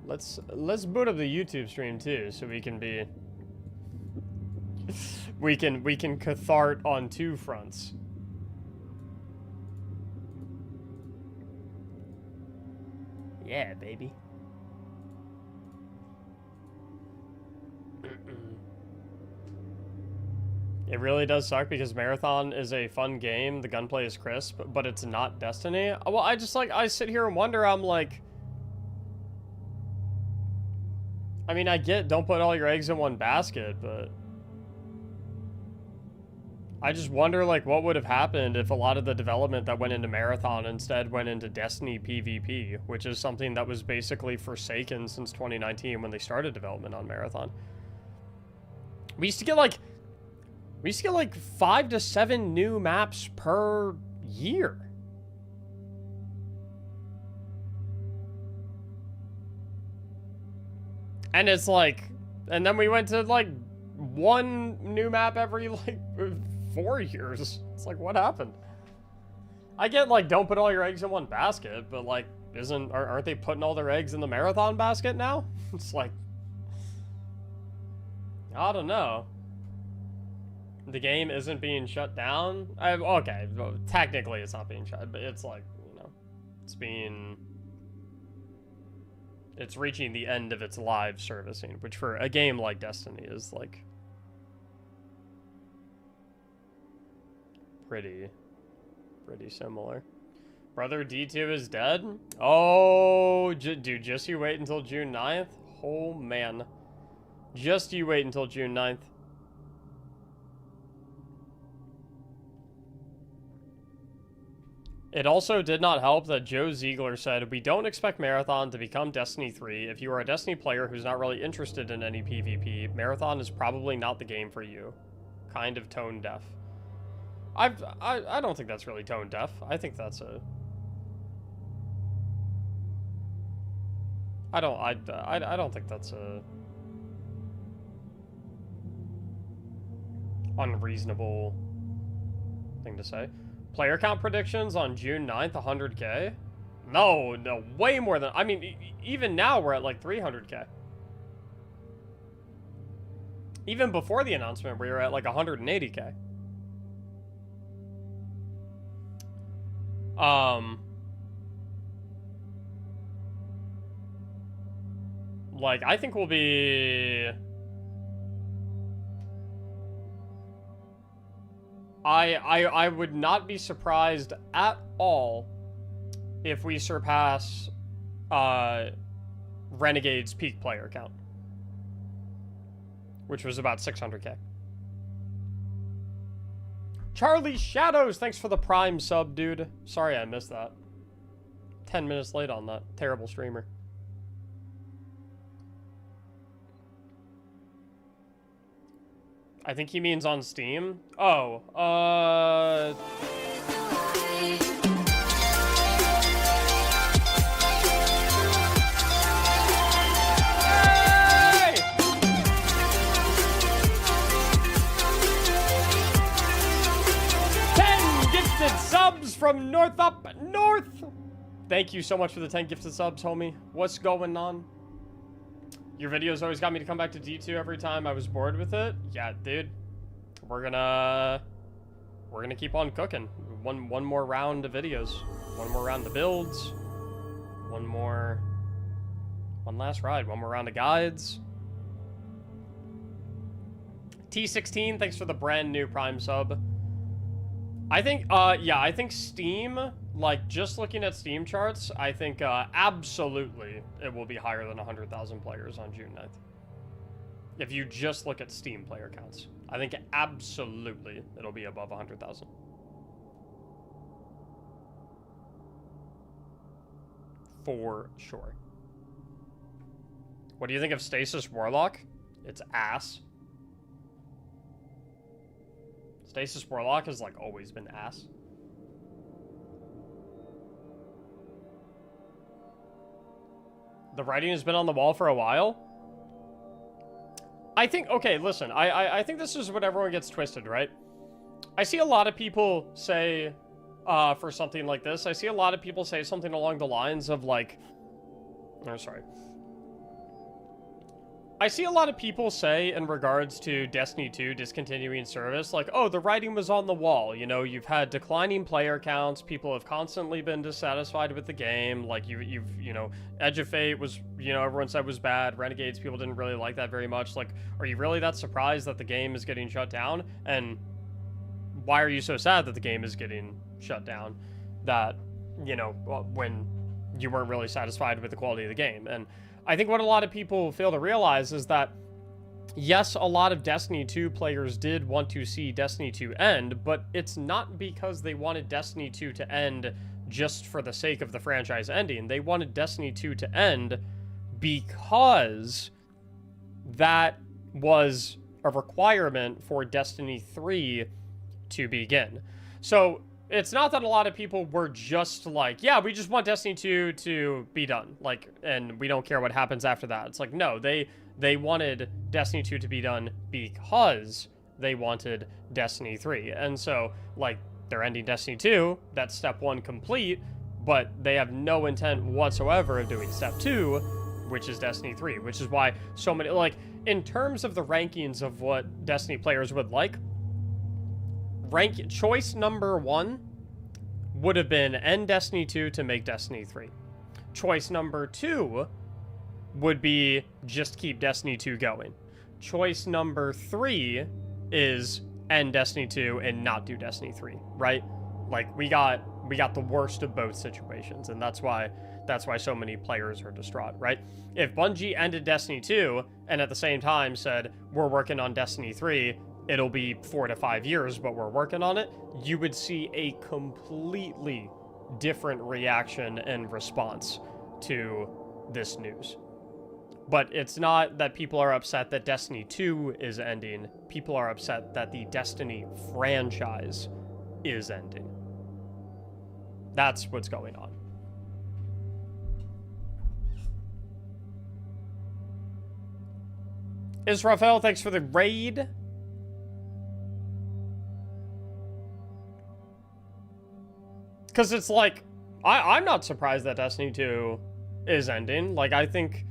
Let's boot up the YouTube stream too, so we can be we can cathart on two fronts. Yeah, baby. It really does suck because Marathon is a fun game. The gunplay is crisp, but it's not Destiny. Well, I just like, I sit here and wonder, I'm like, I mean, I get don't put all your eggs in one basket, but I just wonder, like, what would have happened if a lot of the development that went into Marathon instead went into Destiny PvP, which is something that was basically forsaken since 2019 when they started development on Marathon. We used to get like 5 to 7 new maps per year. And it's like, and then we went to like one new map every like 4 years. It's like, what happened? I get like, don't put all your eggs in one basket, but like, aren't they putting all their eggs in the Marathon basket now? It's like, I don't know. The game isn't being shut down. Okay, well, technically it's not being shut, but it's like, you know, it's reaching the end of its live servicing, which for a game like Destiny is like pretty similar. Brother D2 is dead? Oh, dude, just you wait until June 9th? Oh, man. Just you wait until June 9th. It also did not help that Joe Ziegler said, "We don't expect Marathon to become Destiny 3. If you are a Destiny player who's not really interested in any PvP, Marathon is probably not the game for you." Kind of tone deaf. I don't think that's really tone deaf. I think that's a... I don't think that's a... unreasonable thing to say. Player count predictions on June 9th, 100K? No, way more than... I mean, even now we're at like 300K. Even before the announcement, we were at like 180K. Like, I think we'll be... I would not be surprised at all if we surpass Renegade's peak player count, which was about 600K. Charlie Shadows, thanks for the Prime sub, dude. Sorry I missed that. 10 minutes late on that. Terrible streamer. I think he means on Steam. Oh, Hey! 10 gifted subs from North Up North! Thank you so much for the 10 gifted subs, homie. What's going on? Your videos always got me to come back to D2 every time I was bored with it. Yeah, dude. We're gonna keep on cooking. One more round of videos. One more round of builds. One last ride. One more round of guides. T16, thanks for the brand new Prime sub. I think, yeah, I think Steam, like, just looking at Steam charts, I think, absolutely it will be higher than 100,000 players on June 9th. If you just look at Steam player counts. I think absolutely it'll be above 100,000. For sure. What do you think of Stasis Warlock? It's ass. Stasis Warlock has, like, always been ass. The writing has been on the wall for a while. I think, okay, listen, I think this is what everyone gets twisted, right? I see a lot of people say, for something like this, I see a lot of people say something along the lines of, like, oh, sorry. I see a lot of people say in regards to Destiny 2 discontinuing service, like, oh, the writing was on the wall. You know, you've had declining player counts. People have constantly been dissatisfied with the game. Like, you know, Edge of Fate was, you know, everyone said was bad. Renegades, people didn't really like that very much. Like, are you really that surprised that the game is getting shut down? And why are you so sad that the game is getting shut down? That, you know, when you weren't really satisfied with the quality of the game. And I think what a lot of people fail to realize is that, yes, a lot of Destiny 2 players did want to see Destiny 2 end, but it's not because they wanted Destiny 2 to end just for the sake of the franchise ending. They wanted Destiny 2 to end because that was a requirement for Destiny 3 to begin. So it's not that a lot of people were just like, yeah, we just want Destiny 2 to be done, like, and we don't care what happens after that. It's like, no, they wanted Destiny 2 to be done because they wanted Destiny 3. And so, like, they're ending Destiny 2, that's step 1 complete, but they have no intent whatsoever of doing step 2, which is Destiny 3, which is why so many, like, in terms of the rankings of what Destiny players would like, choice number 1 would have been end Destiny 2 to make Destiny 3. Choice number 2 would be just keep Destiny 2 going. Choice number 3 is end Destiny 2 and not do Destiny 3, right? Like, we got the worst of both situations, and that's why so many players are distraught, right? If Bungie ended Destiny 2 and at the same time said, we're working on Destiny 3, it'll be 4 to 5 years, but we're working on it, you would see a completely different reaction and response to this news. But it's not that people are upset that Destiny 2 is ending. People are upset that the Destiny franchise is ending. That's what's going on. Israfel, thanks for the raid. Because it's like, I'm not surprised that Destiny 2 is ending. Like, I think,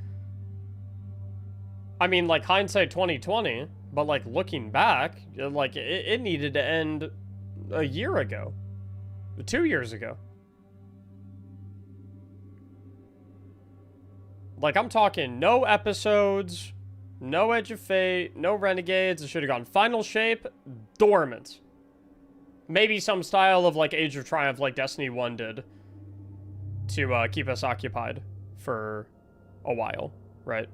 I mean, like, hindsight 2020, but, like, looking back, like, it needed to end a year ago. 2 years ago. Like, I'm talking no episodes, no Edge of Fate, no Renegades. It should have gone final shape, dormant. Maybe some style of, like, Age of Triumph like Destiny 1 did to keep us occupied for a while, right?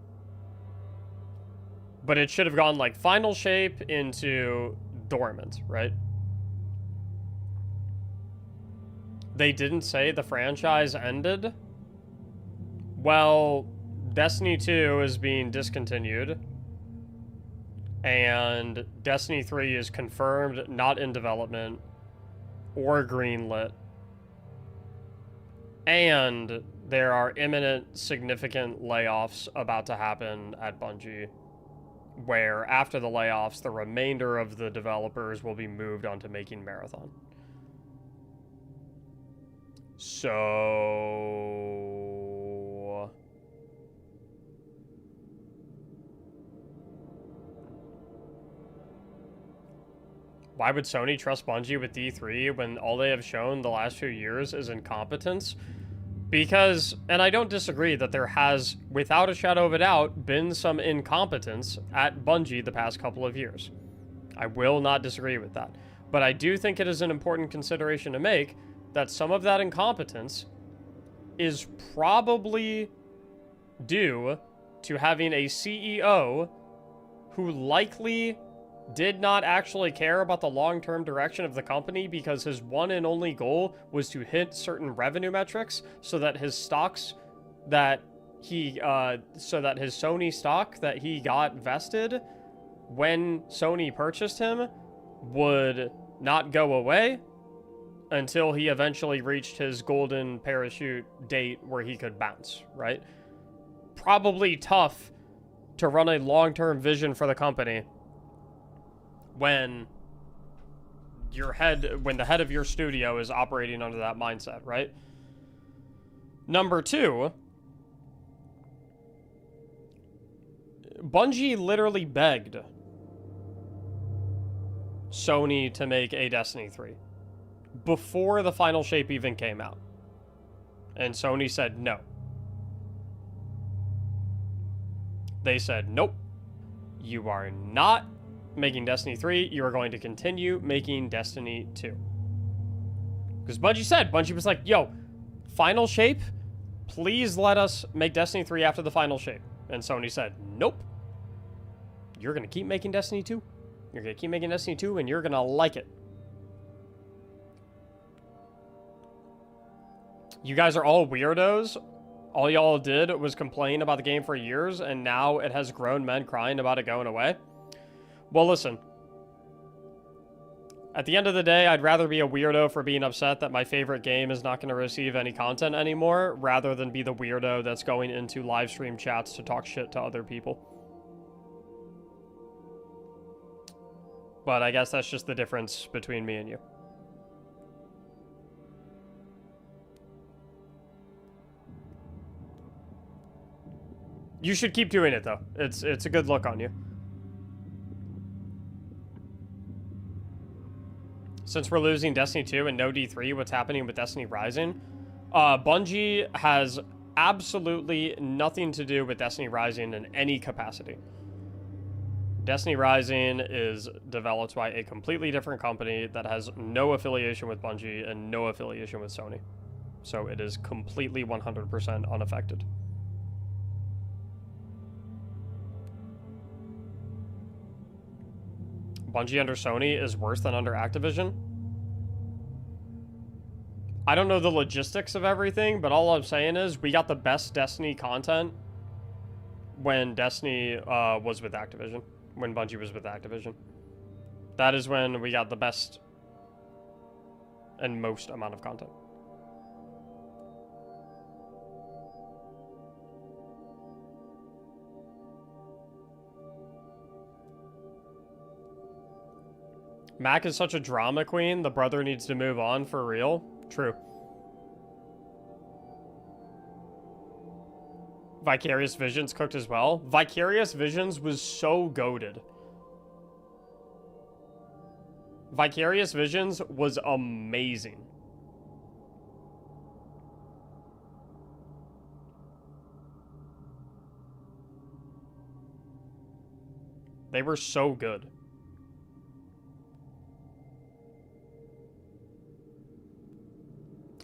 But it should have gone, like, final shape into dormant, right? They didn't say the franchise ended. Well, Destiny 2 is being discontinued. And Destiny 3 is confirmed not in development or greenlit. And there are imminent significant layoffs about to happen at Bungie, where after the layoffs, the remainder of the developers will be moved on to making Marathon. So why would Sony trust Bungie with D3 when all they have shown the last few years is incompetence? Because, and I don't disagree that there has, without a shadow of a doubt, been some incompetence at Bungie the past couple of years. I will not disagree with that. But I do think it is an important consideration to make that some of that incompetence is probably due to having a CEO who likely did not actually care about the long-term direction of the company because his one and only goal was to hit certain revenue metrics so that his stocks that he, so that his Sony stock that he got vested when Sony purchased him would not go away until he eventually reached his golden parachute date where he could bounce, right? Probably tough to run a long-term vision for the company when the head of your studio is operating under that mindset, right? Number 2, Bungie literally begged Sony to make a Destiny 3 before the final shape even came out. And Sony said no. They said, nope, you are not making Destiny 3. You are going to continue making Destiny 2. Because Bungie was like, yo, final shape, please let us make Destiny 3 after the final shape. And Sony said, nope. You're going to keep making Destiny 2. You're going to keep making Destiny 2, and you're going to like it. You guys are all weirdos. All y'all did was complain about the game for years, and now it has grown men crying about it going away. Well, listen. At the end of the day, I'd rather be a weirdo for being upset that my favorite game is not going to receive any content anymore, rather than be the weirdo that's going into live stream chats to talk shit to other people. But I guess that's just the difference between me and you. You should keep doing it, though. It's a good look on you. Since we're losing Destiny 2 and no D3, what's happening with Destiny Rising? Bungie has absolutely nothing to do with Destiny Rising in any capacity. Destiny Rising is developed by a completely different company that has no affiliation with Bungie and no affiliation with Sony. So it is completely 100% unaffected. Bungie under Sony is worse than under Activision. I don't know the logistics of everything, but all I'm saying is we got the best Destiny content when Destiny was with Activision. When Bungie was with Activision. That is when we got the best and most amount of content. Mac is such a drama queen, the brother needs to move on for real. True. Vicarious Visions cooked as well. Vicarious Visions was so goated. Vicarious Visions was amazing. They were so good.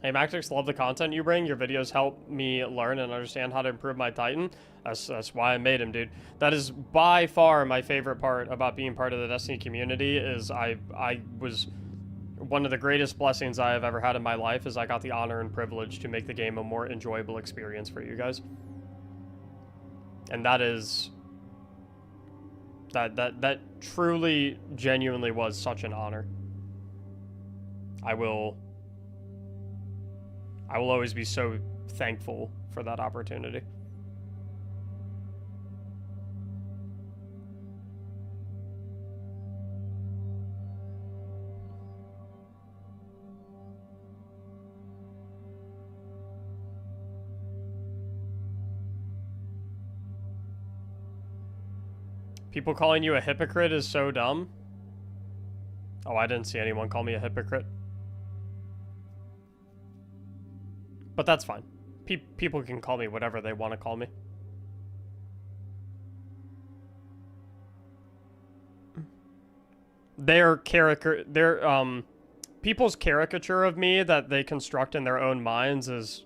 Hey, Mactics, love the content you bring. Your videos help me learn and understand how to improve my Titan. That's why I made him, dude. That is by far my favorite part about being part of the Destiny community is I was... One of the greatest blessings I have ever had in my life is I got the honor and privilege to make the game a more enjoyable experience for you guys. And that is... That truly, genuinely was such an honor. I will always be so thankful for that opportunity. People calling you a hypocrite is so dumb. Oh, I didn't see anyone call me a hypocrite. But that's fine. People can call me whatever they want to call me. People's caricature of me that they construct in their own minds is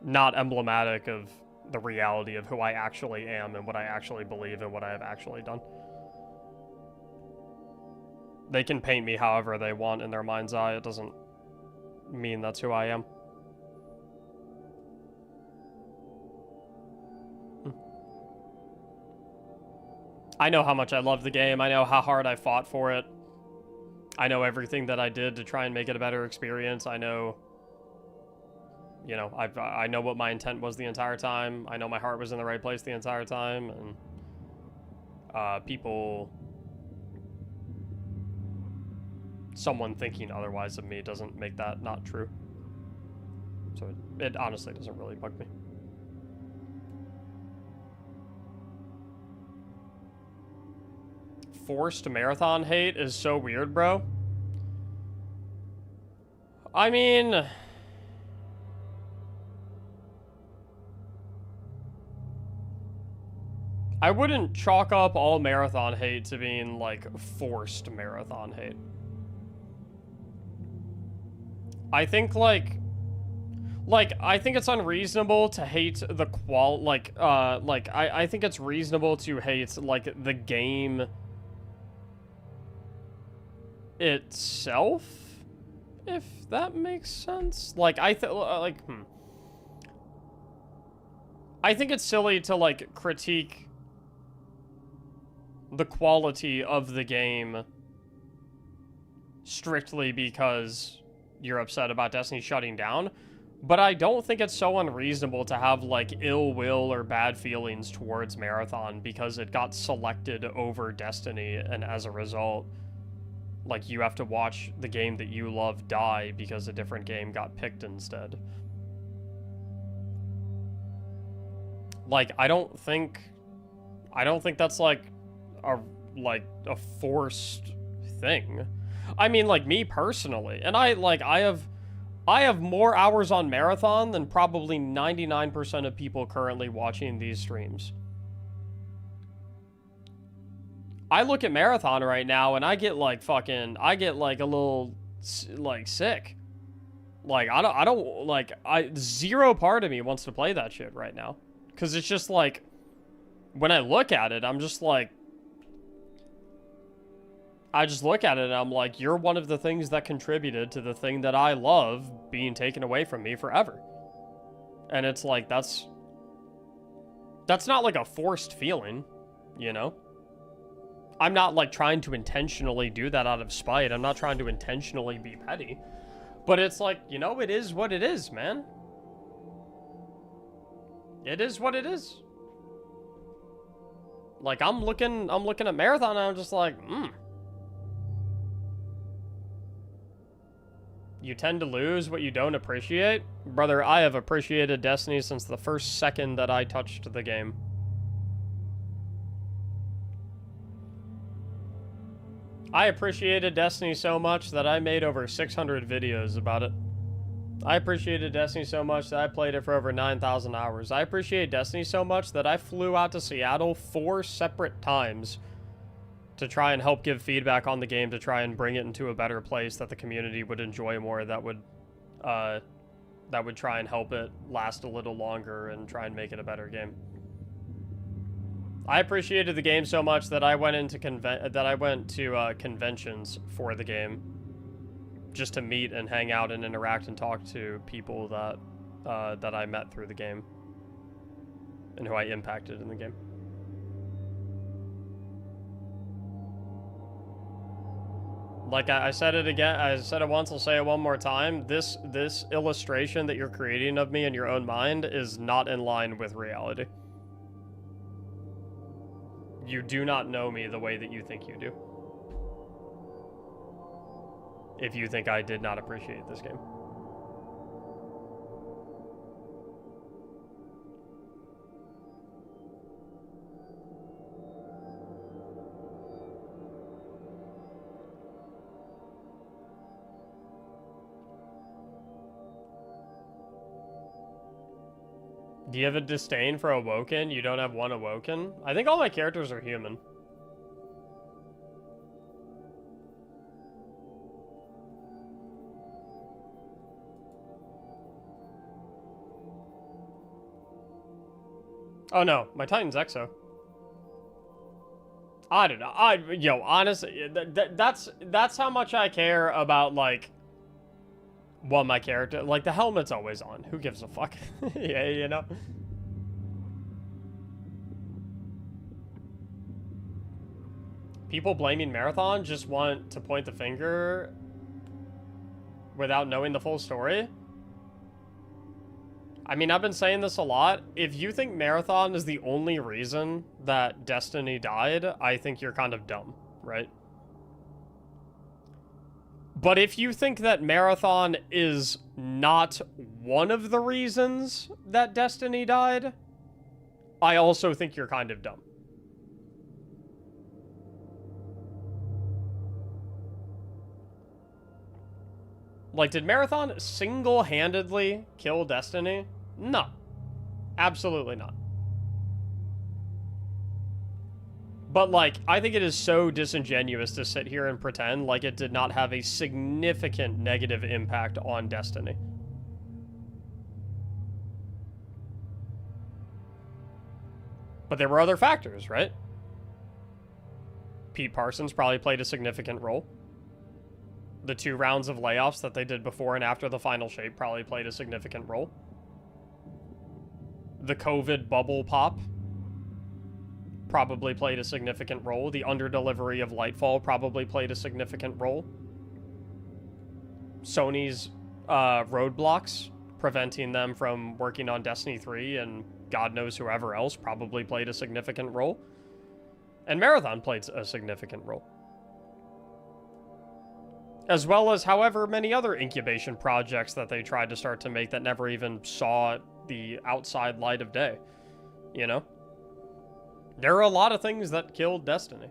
not emblematic of the reality of who I actually am and what I actually believe and what I have actually done. They can paint me however they want in their mind's eye. It doesn't mean that's who I am. I know how much I love the game. I know how hard I fought for it. I know everything that I did to try and make it a better experience. I know, you know, I know what my intent was the entire time. I know my heart was in the right place the entire time. And someone thinking otherwise of me doesn't make that not true. So it honestly doesn't really bug me. forced marathon hate is so weird, bro. I mean, I wouldn't chalk up all marathon hate to being, like, forced marathon hate. I think, I think it's unreasonable to hate the I think it's reasonable to hate, like, the game itself, if that makes sense. Like, I think it's silly to, like, critique the quality of the game strictly because you're upset about Destiny shutting down, but I don't think it's so unreasonable to have, like, ill will or bad feelings towards Marathon because it got selected over Destiny, and as a result, like, you have to watch the game that you love die because a different game got picked instead. Like, I don't think that's, like a forced thing. I mean, like, me personally, and I have more hours on Marathon than probably 99% of people currently watching these streams. I look at Marathon right now and I get like a little like sick. Like, zero part of me wants to play that shit right now. 'Cause it's just like, when I look at it, I'm just like, I just look at it and I'm like, you're one of the things that contributed to the thing that I love being taken away from me forever. And it's like, that's not like a forced feeling, you know? I'm not like trying to intentionally do that out of spite. I'm not trying to intentionally be petty. But it's like, you know, it is what it is, man. It is what it is. Like, I'm looking at Marathon and I'm just like, You tend to lose what you don't appreciate? Brother, I have appreciated Destiny since the first second that I touched the game. I appreciated Destiny so much that I made over 600 videos about it. I appreciated Destiny so much that I played it for over 9,000 hours. I appreciate Destiny so much that I flew out to Seattle 4 separate times to try and help give feedback on the game, to try and bring it into a better place that the community would enjoy more, that would try and help it last a little longer and try and make it a better game. I appreciated the game so much that I went to conventions for the game, just to meet and hang out and interact and talk to people that I met through the game and who I impacted in the game. Like I said it again, I said it once, I'll say it one more time. This illustration that you're creating of me in your own mind is not in line with reality. You do not know me the way that you think you do. If you think I did not appreciate this game. Do you have a disdain for Awoken? You don't have one Awoken? I think all my characters are human. Oh no, my Titan's Exo. I don't know. Yo, honestly, that's how much I care about, like, well, my character, like, the helmet's always on. Who gives a fuck? Yeah, you know? People blaming Marathon just want to point the finger without knowing the full story. I mean, I've been saying this a lot. If you think Marathon is the only reason that Destiny died, I think you're kind of dumb, right? But if you think that Marathon is not one of the reasons that Destiny died, I also think you're kind of dumb. Like, did Marathon single-handedly kill Destiny? No. Absolutely not. But, like, I think it is so disingenuous to sit here and pretend like it did not have a significant negative impact on Destiny. But there were other factors, right? Pete Parsons probably played a significant role. The 2 rounds of layoffs that they did before and after the final shape probably played a significant role. The COVID bubble pop probably played a significant role. The underdelivery of Lightfall probably played a significant role. Sony's roadblocks preventing them from working on Destiny 3 and God knows whoever else probably played a significant role. And Marathon played a significant role. As well as however many other incubation projects that they tried to start to make that never even saw the outside light of day. You know? There are a lot of things that killed Destiny.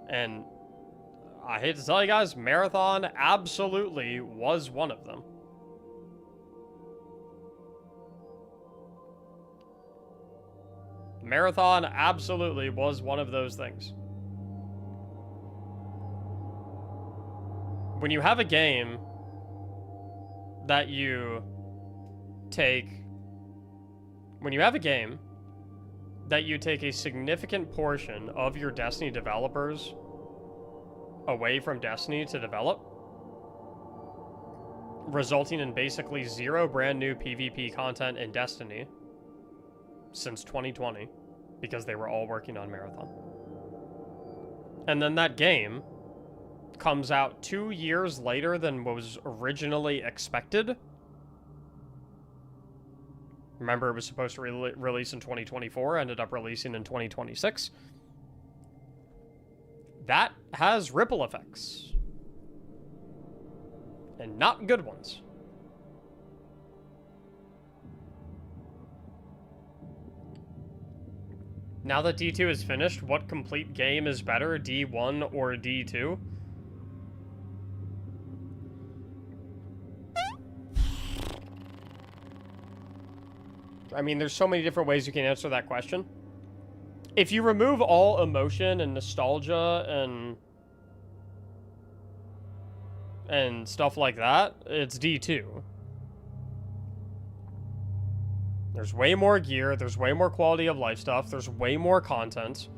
And I hate to tell you guys, Marathon absolutely was one of them. Marathon absolutely was one of those things. When you have a game that you take... When you have a game that you take a significant portion of your Destiny developers away from Destiny to develop, resulting in basically 0 brand new PvP content in Destiny since 2020, because they were all working on Marathon. And then that game comes out 2 years later than was originally expected. Remember, it was supposed to release in 2024, ended up releasing in 2026. That has ripple effects. And not good ones. Now that D2 is finished, what complete game is better, D1 or D2? I mean, there's so many different ways you can answer that question. If you remove all emotion and nostalgia and stuff like that, it's D2. There's way more gear, there's way more quality of life stuff, there's way more content.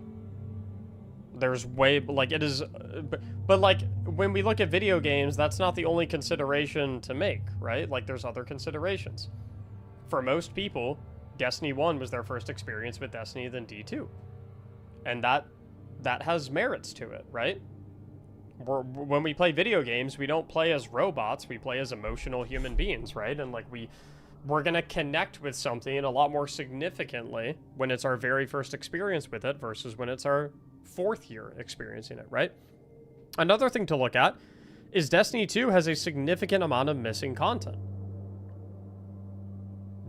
There's way, like, it is, but like, when we look at video games, that's not the only consideration to make, right? Like, there's other considerations. For most people, Destiny 1 was their first experience with Destiny than D2. And that has merits to it, right? When we play video games, we don't play as robots, we play as emotional human beings, right? And like, we're gonna connect with something a lot more significantly when it's our very first experience with it versus when it's our 4th year experiencing it, right? Another thing to look at is Destiny 2 has a significant amount of missing content.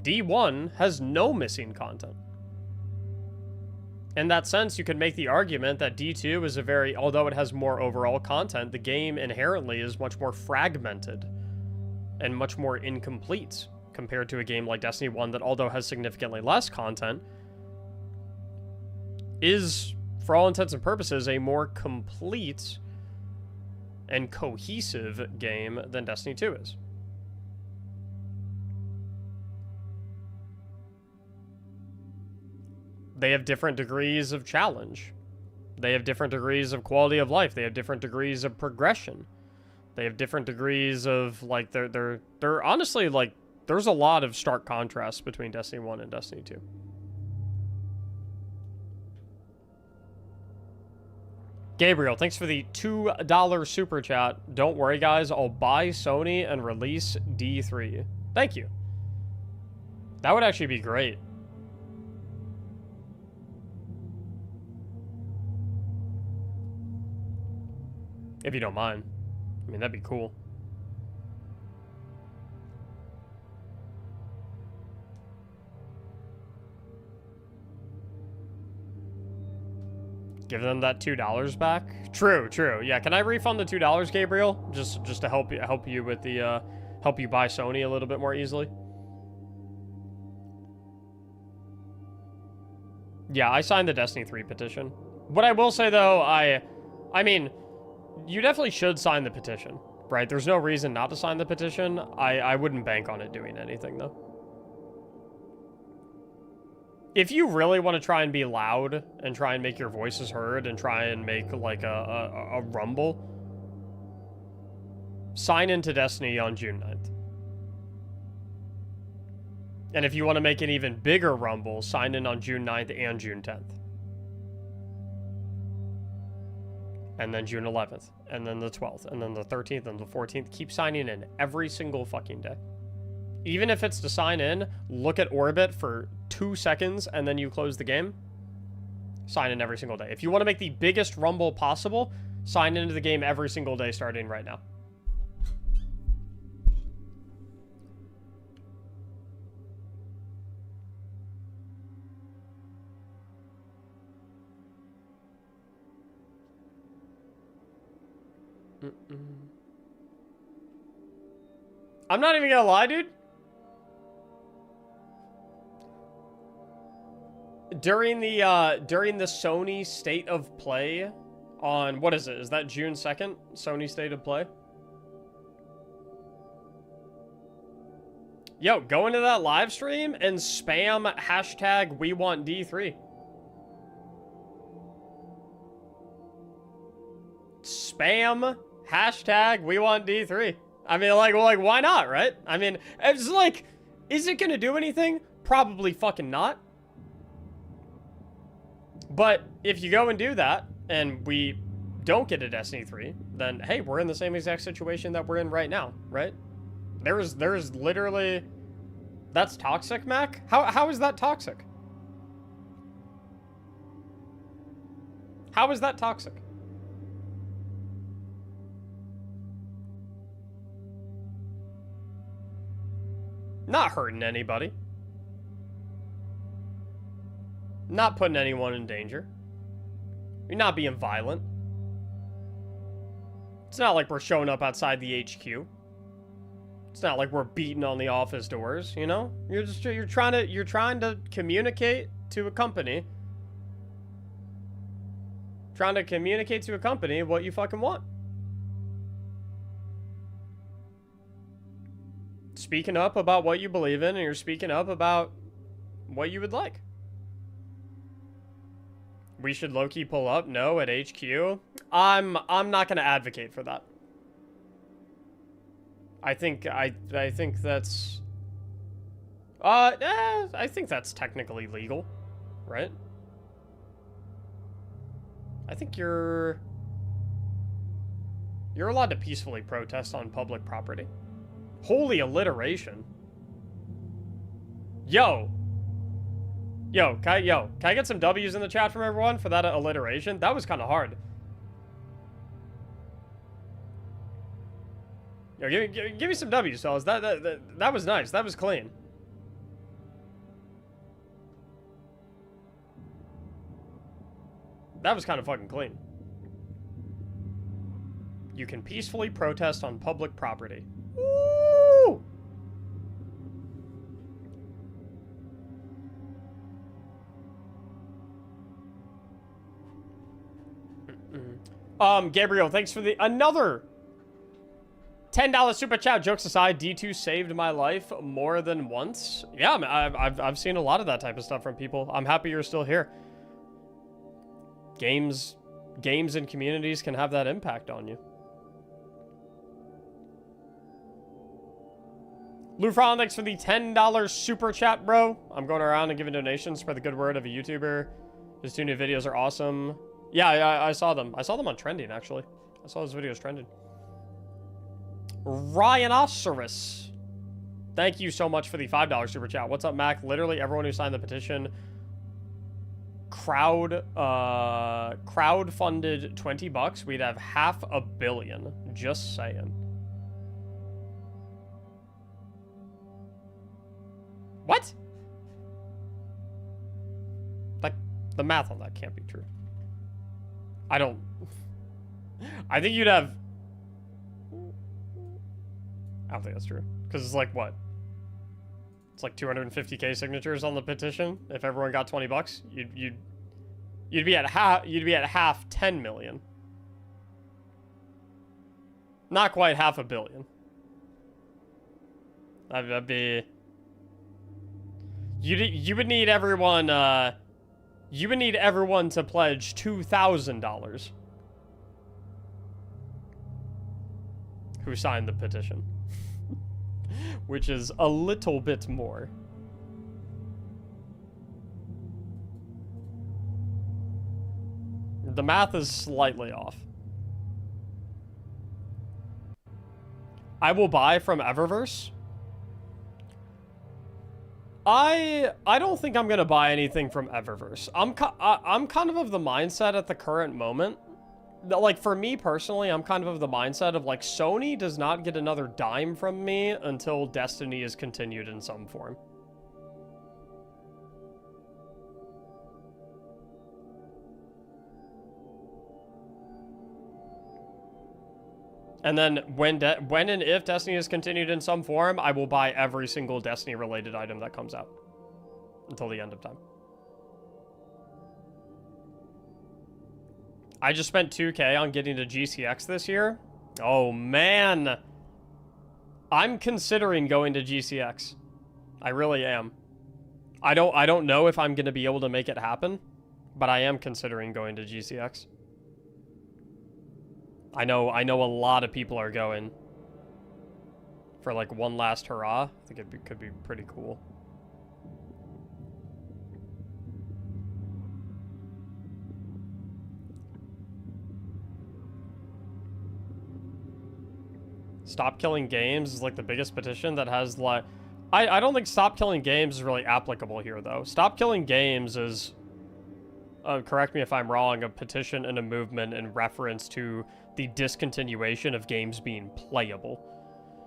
D1 has no missing content. In that sense, you could make the argument that D2 is although it has more overall content, the game inherently is much more fragmented and much more incomplete compared to a game like Destiny 1 that, although has significantly less content, is, for all intents and purposes, a more complete and cohesive game than Destiny 2 is. They have different degrees of challenge. They have different degrees of quality of life. They have different degrees of progression. They have different degrees of, like, they're honestly, like, there's a lot of stark contrast between Destiny 1 and Destiny 2. Gabriel, thanks for the $2 super chat. Don't worry, guys. I'll buy Sony and release D3. Thank you. That would actually be great. If you don't mind. I mean, that'd be cool. Give them that $2 back. True, true. Yeah, can I refund the $2, Gabriel? Just to help you with the help you buy Sony a little bit more easily. Yeah, I signed the Destiny 3 petition. What I will say though, I mean, you definitely should sign the petition, right? There's no reason not to sign the petition. I wouldn't bank on it doing anything though. If you really want to try and be loud and try and make your voices heard and try and make like a rumble, sign into Destiny on June 9th. And if you want to make an even bigger rumble, sign in on June 9th and June 10th. And then June 11th, and then the 12th, and then the 13th, and the 14th. Keep signing in every single fucking day. Even if it's to sign in, look at Orbit for 2 seconds, and then you close the game. Sign in every single day. If you want to make the biggest rumble possible, sign into the game every single day starting right now. I'm not even gonna lie, dude. During the Sony State of Play on, what is it? Is that June 2nd? Sony State of Play? Yo, go into that live stream and spam hashtag #WeWantD3. Spam hashtag #WeWantD3. I mean, like, why not, right? I mean, it's like, is it gonna do anything? Probably fucking not. But if you go and do that, and we don't get a Destiny 3, then, hey, we're in the same exact situation that we're in right now, right? There's literally... That's toxic, Mac? How is that toxic? How is that toxic? Not hurting anybody. Not putting anyone in danger. You're not being violent. It's not like we're showing up outside the HQ. It's not like we're beating on the office doors, you know? You're trying to communicate to a company. Trying to communicate to a company what you fucking want. Speaking up about what you believe in, and you're speaking up about what you would like. We should low-key pull up? No, at HQ? I'm not gonna advocate for that. I think that's... I think that's technically legal, right? I think you're allowed to peacefully protest on public property. Holy alliteration. Yo, can I get some W's in the chat from everyone for that alliteration? That was kind of hard. Yo, give me some W's, fellas. That was nice. That was clean. That was kind of fucking clean. You can peacefully protest on public property. Woo! Gabriel, thanks for the another $10 super chat. Jokes aside, D2 saved my life more than once. Yeah, I've seen a lot of that type of stuff from people. I'm happy you're still here. Games and communities can have that impact on you. Lufron, thanks for the $10 super chat, bro. I'm going around and giving donations for the good word of a YouTuber. His 2 new videos are awesome. Yeah, I saw them. I saw them on trending, actually. I saw his videos trending. Rhinoceros. Thank you so much for the $5 super chat. What's up, Mac? Literally everyone who signed the petition crowdfunded $20, we'd have $500 million. Just saying. What? Like, the math on that can't be true. I don't... I think you'd have... I don't think that's true. Because it's like, what? It's like 250k signatures on the petition. If everyone got 20 bucks, you'd be at half 10 million. Not quite half a billion. That'd be... You would need everyone, you would need everyone to pledge $2,000. Who signed the petition. Which is a little bit more. The math is slightly off. I will buy from Eververse. I don't think I'm gonna buy anything from Eververse. I'm kind of the mindset at the current moment that, like, for me personally, I'm kind of the mindset of, like, Sony does not get another dime from me until Destiny is continued in some form. And then when and if Destiny is continued in some form, I will buy every single Destiny-related item that comes out until the end of time. I just spent 2K on getting to GCX this year. Oh, man. I'm considering going to GCX. I really am. I don't know if I'm going to be able to make it happen, but I am considering going to GCX. I know a lot of people are going for, like, one last hurrah. I think it could be pretty cool. Stop Killing Games is, like, the biggest petition that has, like... I don't think Stop Killing Games is really applicable here, though. Stop Killing Games is... correct me if I'm wrong, a petition and a movement in reference to the discontinuation of games being playable.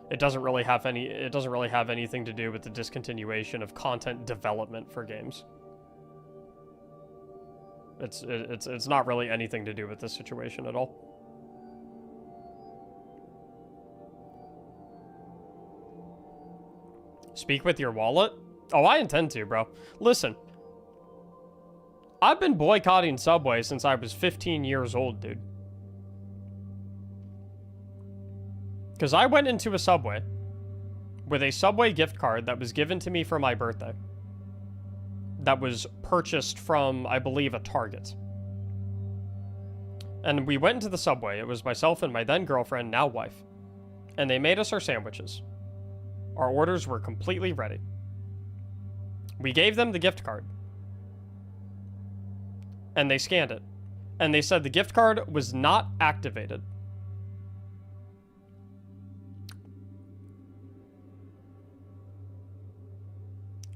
It doesn't really have anything to do with the discontinuation of content development for games. It's not really anything to do with this situation at all. Speak with your wallet? Oh, I intend to, bro. Listen. I've been boycotting Subway since I was 15 years old, dude. Because I went into a Subway with a Subway gift card that was given to me for my birthday. That was purchased from, I believe, a Target. And we went into the Subway. It was myself and my then girlfriend, now wife. And they made us our sandwiches. Our orders were completely ready. We gave them the gift card. And they scanned it. And they said the gift card was not activated.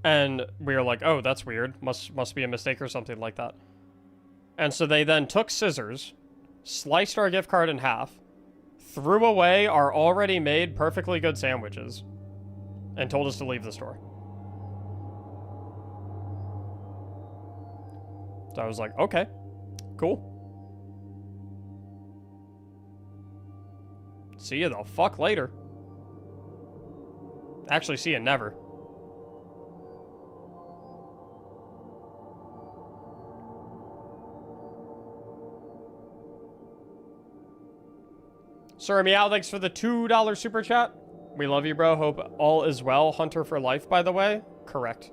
And we were like, oh, that's weird. Must be a mistake or something like that. And so they then took scissors, sliced our gift card in half, threw away our already made perfectly good sandwiches, and told us to leave the store. So I was like, okay, cool. See you the fuck later. Actually, see you never. Sir Meow, thanks for the $2 super chat. We love you, bro. Hope all is well. Hunter for life, by the way. Correct.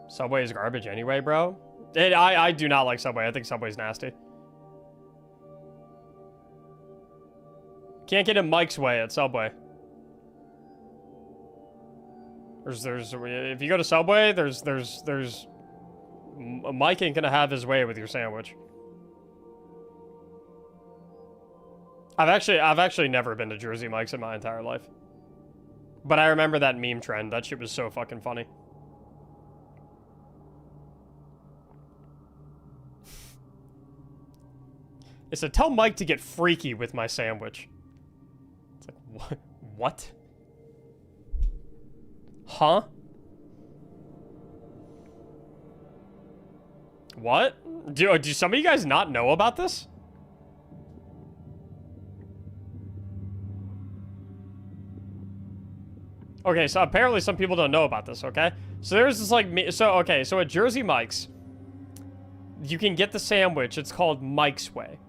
Subway is garbage anyway, bro. I do not like Subway. I think Subway's nasty. Can't get in Mike's way at Subway. If you go to Subway, Mike ain't gonna have his way with your sandwich. I've actually never been to Jersey Mike's in my entire life. But I remember that meme trend. That shit was so fucking funny. It said, tell Mike to get freaky with my sandwich. It's like, what? Huh? What? Do some of you guys not know about this? Okay, so apparently some people don't know about this, okay? So there's this, like, so at Jersey Mike's, you can get the sandwich. It's called Mike's Way.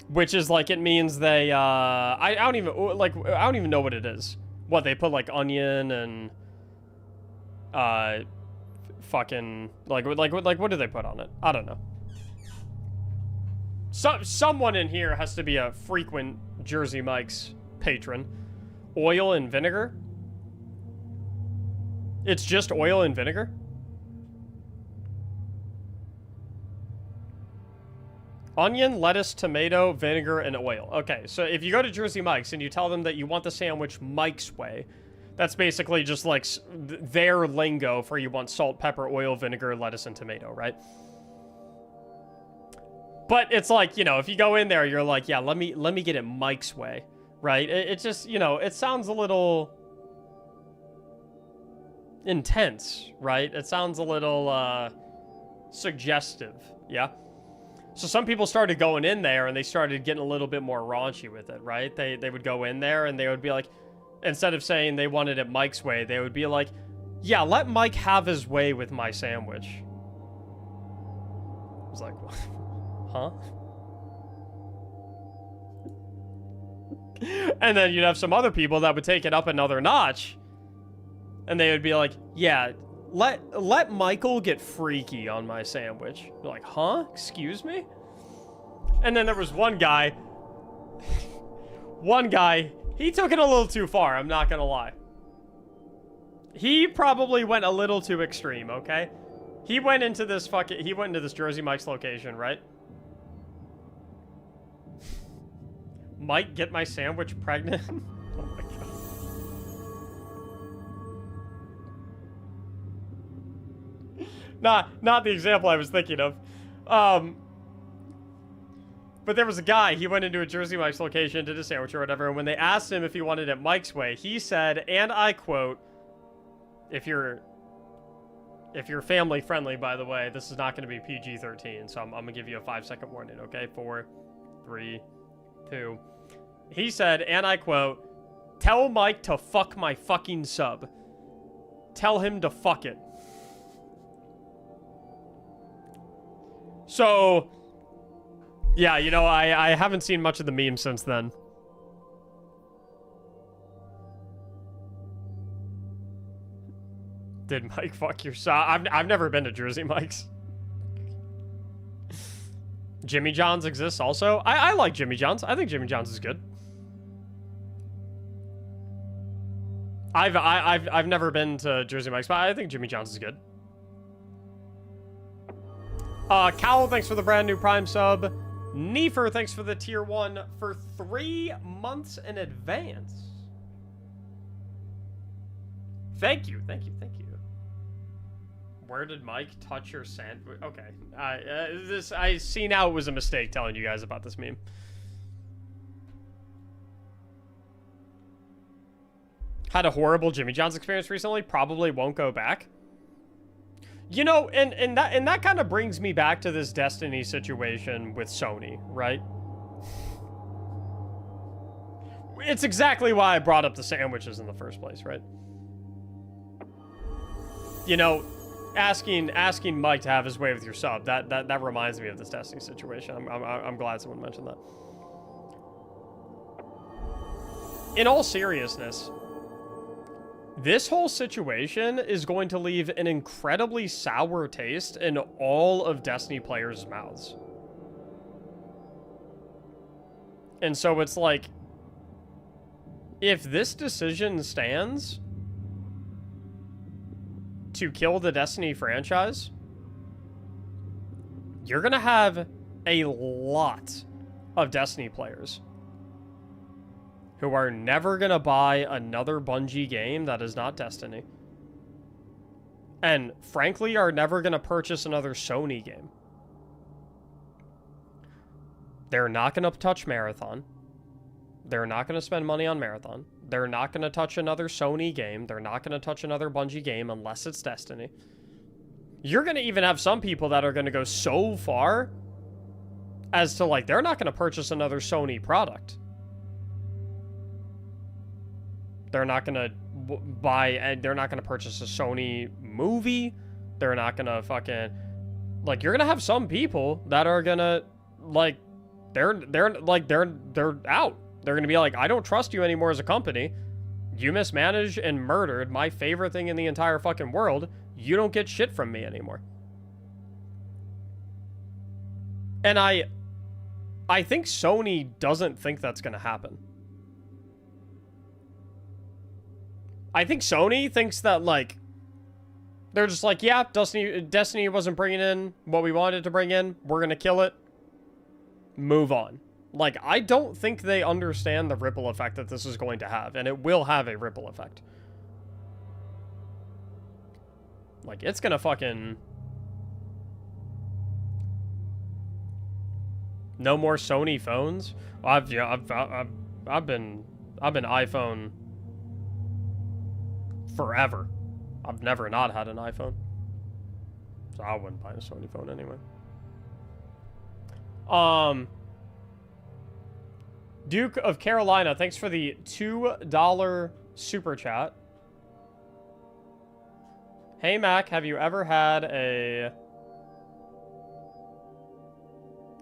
Which is, like, it means they, I don't even know what it is. What, they put, like, onion and, fucking, like, what do they put on it? I don't know. Someone in here has to be a frequent Jersey Mike's patron. Oil and vinegar? It's just oil and vinegar? Onion, lettuce, tomato, vinegar, and oil. Okay, so if you go to Jersey Mike's and you tell them that you want the sandwich Mike's Way, that's basically just like their lingo for you want salt, pepper, oil, vinegar, lettuce, and tomato, right? But it's like, you know, if you go in there, you're like, yeah, let me get it Mike's Way, right? It just, you know, it sounds a little intense, right? It sounds a little suggestive, yeah? So some people started going in there and they started getting a little bit more raunchy with it, right? They would go in there and they would be like, instead of saying they wanted it Mike's Way, they would be like, yeah, let Mike have his way with my sandwich. I was like, what? Huh? And then you'd have some other people that would take it up another notch. And they would be like, yeah, let Michael get freaky on my sandwich. You're like, huh? Excuse me? And then there was one guy, he took it a little too far, I'm not gonna lie. He probably went a little too extreme, okay? He went into this Jersey Mike's location, right? Mike, get my sandwich pregnant? Oh my god. Not the example I was thinking of. But there was a guy, he went into a Jersey Mike's location, did a sandwich or whatever, and when they asked him if he wanted it Mike's Way, he said, and I quote, if you're family friendly, by the way, this is not going to be PG-13, so I'm going to give you a 5-second warning, okay? 4, 3, 2. He said, and I quote, tell Mike to fuck my fucking sub. Tell him to fuck it. So, yeah, you know, I haven't seen much of the meme since then. Did Mike fuck your sub? I've never been to Jersey Mike's. Jimmy John's exists also. I like Jimmy John's. I think Jimmy John's is good. I've never been to Jersey Mike's, but I think Jimmy John's is good. Cal, thanks for the brand new Prime sub. Neefer, thanks for the tier 1 for 3 months in advance. Thank you. Where did Mike touch your sandwich? Okay. I see now it was a mistake telling you guys about this meme. Had a horrible Jimmy John's experience recently. Probably won't go back. You know, and that kind of brings me back to this Destiny situation with Sony, right? It's exactly why I brought up the sandwiches in the first place, right? You know, asking Mike to have his way with your sub, that reminds me of this Destiny situation. I'm glad someone mentioned that. In all seriousness, this whole situation is going to leave an incredibly sour taste in all of Destiny players' mouths. And so it's like, if this decision stands to kill the Destiny franchise, you're going to have a lot of Destiny players who are never going to buy another Bungie game that is not Destiny. And frankly, are never going to purchase another Sony game. They're not going to touch Marathon. They're not going to spend money on Marathon. They're not going to touch another Sony game. They're not going to touch another Bungie game unless it's Destiny. You're going to even have some people that are going to go so far as to, like, they're not going to purchase another Sony product. They're not going to buy, and they're not going to purchase a Sony movie. They're not going to fucking, like, you're going to have some people that are going to, like, they're out. They're going to be like, I don't trust you anymore as a company. You mismanaged and murdered my favorite thing in the entire fucking world. You don't get shit from me anymore. And I think Sony doesn't think that's going to happen. I think Sony thinks that, like, they're just like, yeah, Destiny wasn't bringing in what we wanted to bring in. We're going to kill it. Move on. Like, I don't think they understand the ripple effect that this is going to have, and it will have a ripple effect. Like, it's gonna fucking... No more Sony phones? I've been iPhone forever. I've never not had an iPhone. So I wouldn't buy a Sony phone anyway. Duke of Carolina, thanks for the $2 super chat. Hey Mac, have you ever had a...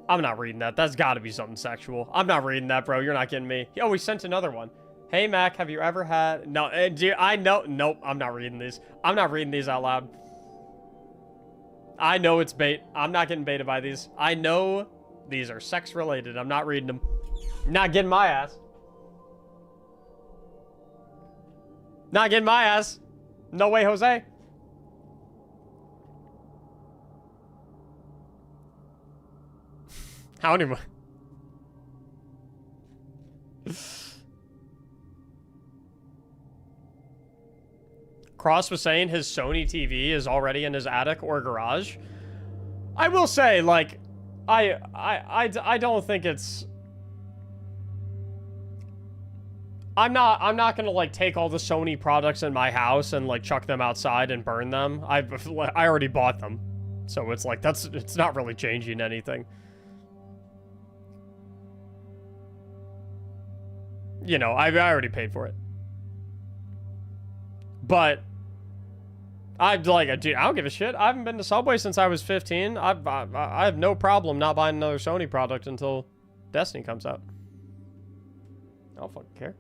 I'm not reading that. That's gotta be something sexual. I'm not reading that, bro. You're not getting me. Oh, we sent another one. Hey Mac, have you ever had... No, dude, I know... Nope, I'm not reading these. I'm not reading these out loud. I know it's bait. I'm not getting baited by these. I know these are sex related. I'm not reading them. Not getting my ass. Not getting my ass. No way, Jose. How many more? Cross was saying his Sony TV is already in his attic or garage. I will say, like, I don't think it's... I'm not gonna, like, take all the Sony products in my house and, like, chuck them outside and burn them. I already bought them. So it's like, it's not really changing anything. You know, I already paid for it. But dude, I don't give a shit. I haven't been to Subway since I was 15. I have no problem not buying another Sony product until Destiny comes out. I don't fucking care.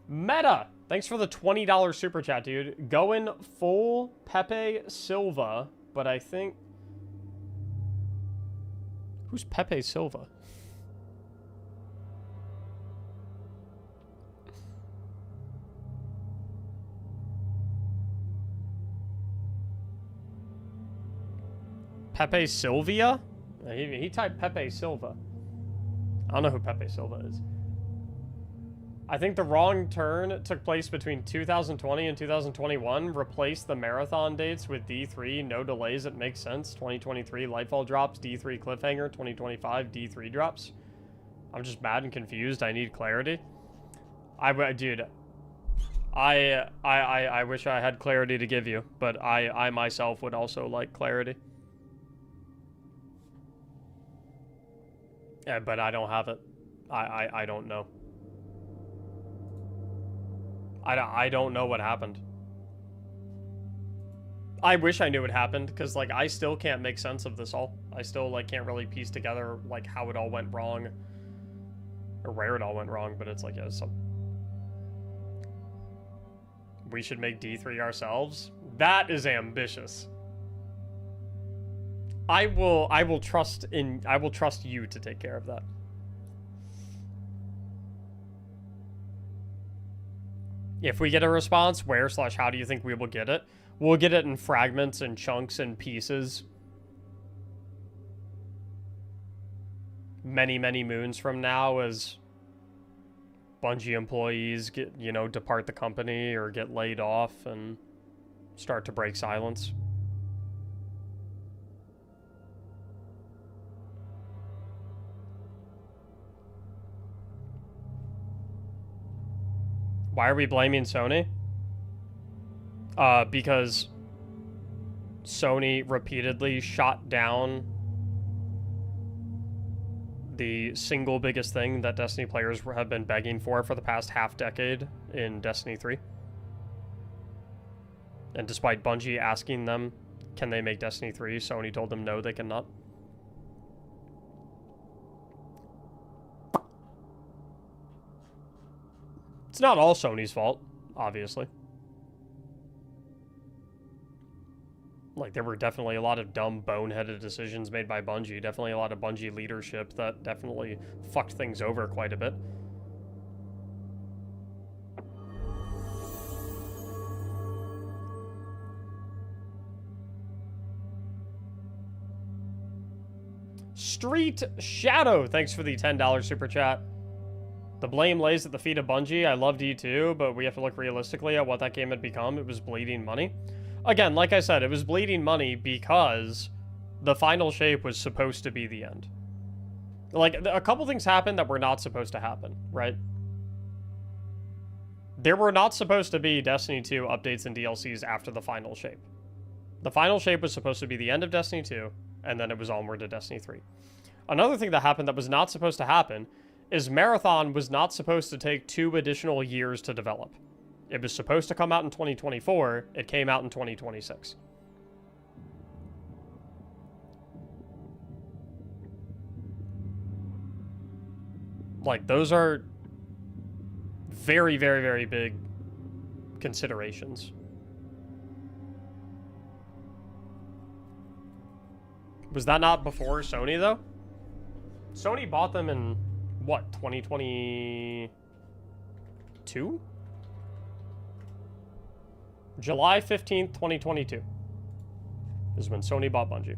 Meta, thanks for the $20 super chat, dude. Going full Pepe Silva, but I think... Who's Pepe Silva? Pepe Sylvia? He typed Pepe Silva. I don't know who Pepe Silva is. I think the wrong turn took place between 2020 and 2021. Replace the marathon dates with D3. No delays. It makes sense. 2023 Lightfall drops. D3 cliffhanger. 2025 D3 drops. I'm just mad and confused. I need clarity. Dude, I wish I had clarity to give you, but I myself would also like clarity. Yeah, but I don't have it. I don't know. I don't know what happened. I wish I knew what happened, because, like, I still can't make sense of this all. I still, like, can't really piece together, like, how it all went wrong. Or where it all went wrong, but it's like, yeah, we should make D3 ourselves? That is ambitious. I will trust you to take care of that. If we get a response, where/how do you think we will get it? We'll get it in fragments and chunks and pieces. Many, many moons from now, as Bungie employees get, you know, depart the company or get laid off and start to break silence. Why are we blaming Sony? because Sony repeatedly shot down the single biggest thing that Destiny players have been begging for the past half decade in Destiny 3. And despite Bungie asking them, can they make Destiny 3, Sony told them no, they cannot. It's not all Sony's fault, obviously. Like, there were definitely a lot of dumb, boneheaded decisions made by Bungie. Definitely a lot of Bungie leadership that definitely fucked things over quite a bit. Street Shadow, thanks for the $10 super chat. The blame lays at the feet of Bungie. I love D2, but we have to look realistically at what that game had become. It was bleeding money. Again, like I said, it was bleeding money because the final shape was supposed to be the end. Like, a couple things happened that were not supposed to happen, right? There were not supposed to be Destiny 2 updates and DLCs after the final shape. The final shape was supposed to be the end of Destiny 2, and then it was onward to Destiny 3. Another thing that happened that was not supposed to happen is Marathon was not supposed to take 2 additional years to develop. It was supposed to come out in 2024. It came out in 2026. Like, those are very, very, very big considerations. Was that not before Sony, though? Sony bought them in, what, 2022? July 15th, 2022 is when Sony bought Bungie.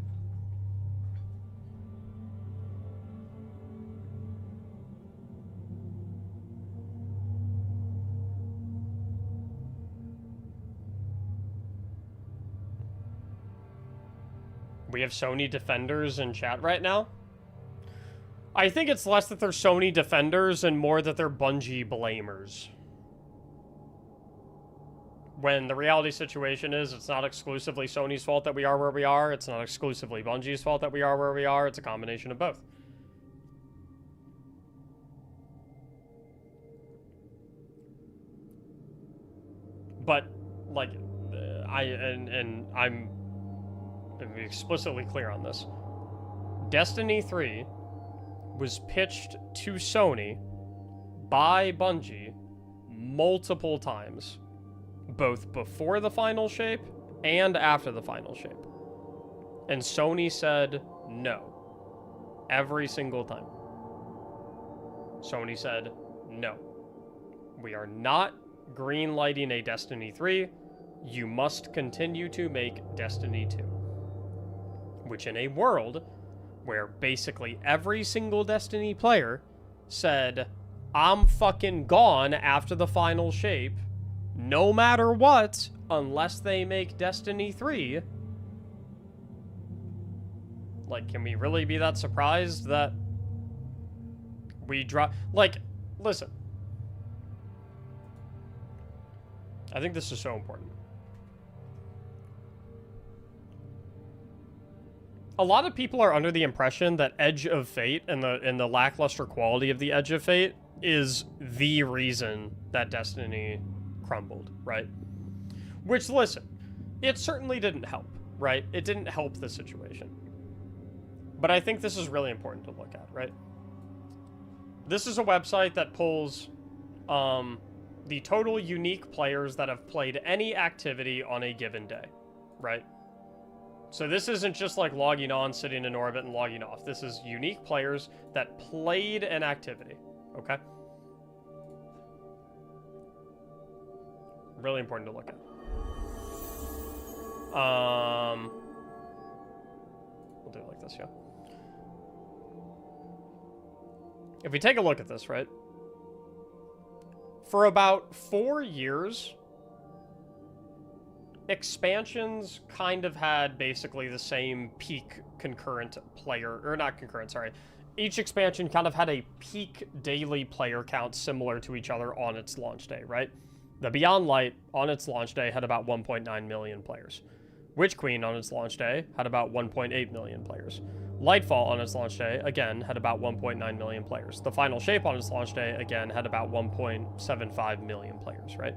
We have Sony defenders in chat right now. I think it's less that they're Sony defenders and more that they're Bungie blamers. When the reality situation is, it's not exclusively Sony's fault that we are where we are. It's not exclusively Bungie's fault that we are where we are. It's a combination of both. But, like, I'm explicitly clear on this. Destiny 3 was pitched to Sony by Bungie multiple times, both before the final shape and after the final shape. And Sony said no. Every single time. Sony said no. We are not greenlighting a Destiny 3. You must continue to make Destiny 2. Which, in a world where basically every single Destiny player said, I'm fucking gone after the final shape, no matter what, unless they make Destiny 3. Like, can we really be that surprised that we drop... Like, listen. I think this is so important. A lot of people are under the impression that Edge of Fate and the lackluster quality of the Edge of Fate is the reason that Destiny crumbled, right? Which, listen, it certainly didn't help, right? It didn't help the situation. But I think this is really important to look at, right? This is a website that pulls the total unique players that have played any activity on a given day, right? So this isn't just like logging on, sitting in orbit, and logging off. This is unique players that played an activity, okay? Really important to look at. We'll do it like this, yeah. If we take a look at this, right? For about 4 years, expansions kind of had basically the same peak concurrent player, or not concurrent, sorry. Each expansion kind of had a peak daily player count similar to each other on its launch day, right? The Beyond Light on its launch day had about 1.9 million players. Witch Queen on its launch day had about 1.8 million players. Lightfall on its launch day, again, had about 1.9 million players. The Final Shape on its launch day, again, had about 1.75 million players, right?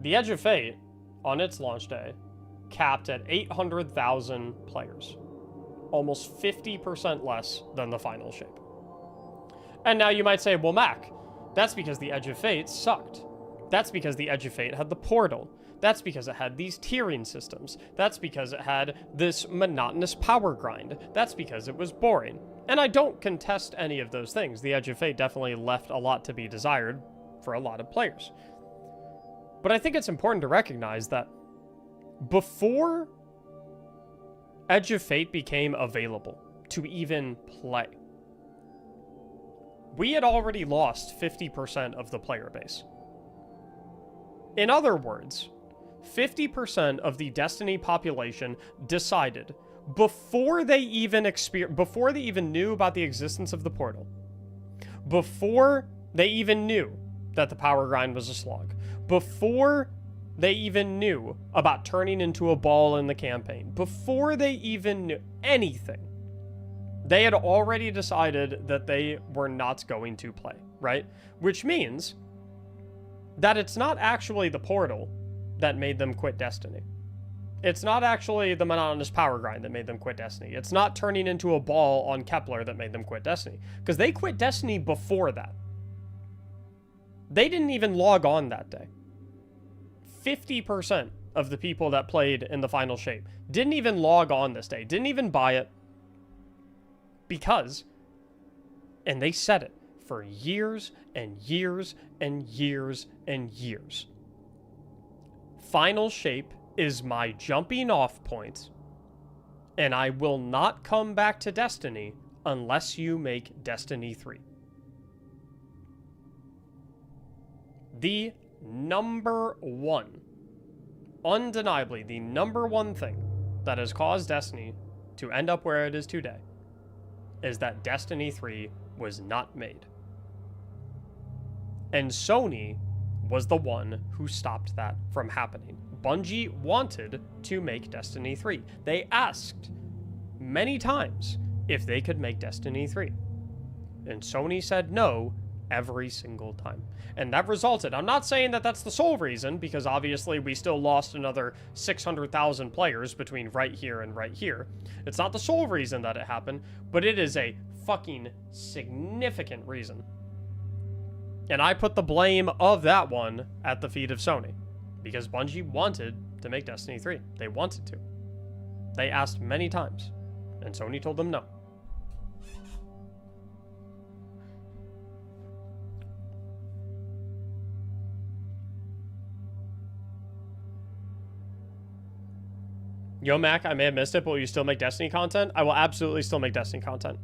The Edge of Fate on its launch day capped at 800,000 players. Almost 50% less than the Final Shape. And now you might say, well, Mac, that's because the Edge of Fate sucked. That's because the Edge of Fate had the portal. That's because it had these tiering systems. That's because it had this monotonous power grind. That's because it was boring. And I don't contest any of those things. The Edge of Fate definitely left a lot to be desired for a lot of players. But I think it's important to recognize that before Edge of Fate became available to even play, we had already lost 50% of the player base. In other words, 50% of the Destiny population decided before they even knew about the existence of the portal, before they even knew that the power grind was a slog, before they even knew about turning into a ball in the campaign, before they even knew anything, they had already decided that they were not going to play, right? Which means that it's not actually the portal that made them quit Destiny. It's not actually the monotonous power grind that made them quit Destiny. It's not turning into a ball on Kepler that made them quit Destiny. Because they quit Destiny before that. They didn't even log on that day. 50% of the people that played in the Final Shape didn't even log on this day. Didn't even buy it. Because, and they said it for years and years and years and years, Final Shape is my jumping off point, and I will not come back to Destiny unless you make Destiny 3. The number one, undeniably the number one thing that has caused Destiny to end up where it is today is that Destiny 3 was not made. And Sony was the one who stopped that from happening. Bungie wanted to make Destiny 3. They asked many times if they could make Destiny 3. And Sony said no every single time. And that resulted, I'm not saying that that's the sole reason, because obviously we still lost another 600,000 players between right here and right here. It's not the sole reason that it happened, but it is a fucking significant reason. And I put the blame of that one at the feet of Sony, because Bungie wanted to make Destiny 3. They wanted to. They asked many times, and Sony told them no. Yo, Mac, I may have missed it, but will you still make Destiny content? I will absolutely still make Destiny content.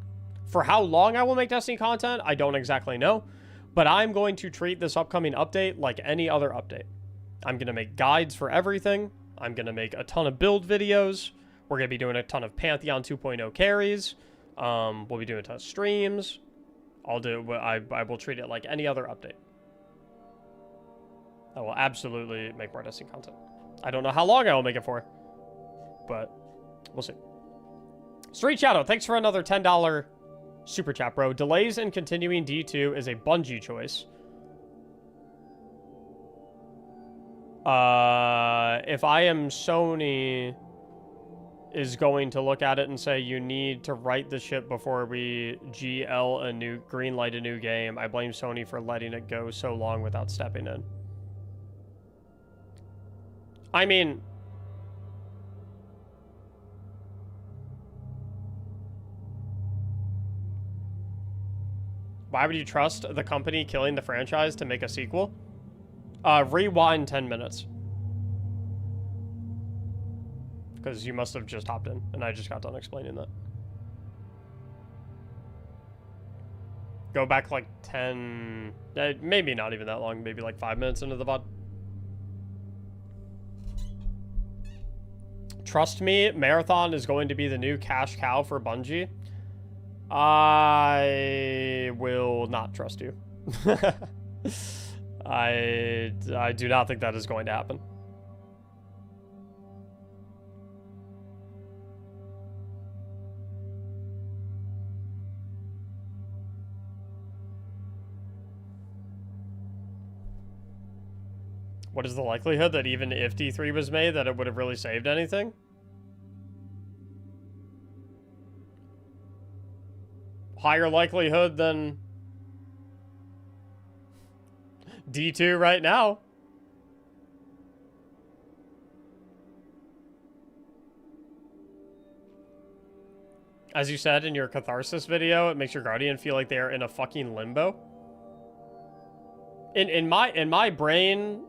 For how long I will make Destiny content, I don't exactly know. But I'm going to treat this upcoming update like any other update. I'm going to make guides for everything. I'm going to make a ton of build videos. We're going to be doing a ton of Pantheon 2.0 carries. We'll be doing a ton of streams. I will treat it like any other update. I will absolutely make more Destiny content. I don't know how long I will make it for, but we'll see. Street Shadow, thanks for another $10 super chat, bro. Delays in continuing D2 is a Bungie choice. If I am Sony, is going to look at it and say, you need to right the ship before we greenlight a new game, I blame Sony for letting it go so long without stepping in. I mean, why would you trust the company killing the franchise to make a sequel? Rewind 10 minutes. Because you must have just hopped in, and I just got done explaining that. Go back like 10... maybe not even that long, maybe like 5 minutes into the VOD. Trust me, Marathon is going to be the new cash cow for Bungie. I will not trust you. I do not think that is going to happen. What is the likelihood that even if D3 was made, that it would have really saved anything? Higher likelihood than D2 right now. As you said in your catharsis video, it makes your guardian feel like they're in a fucking limbo. In my brain,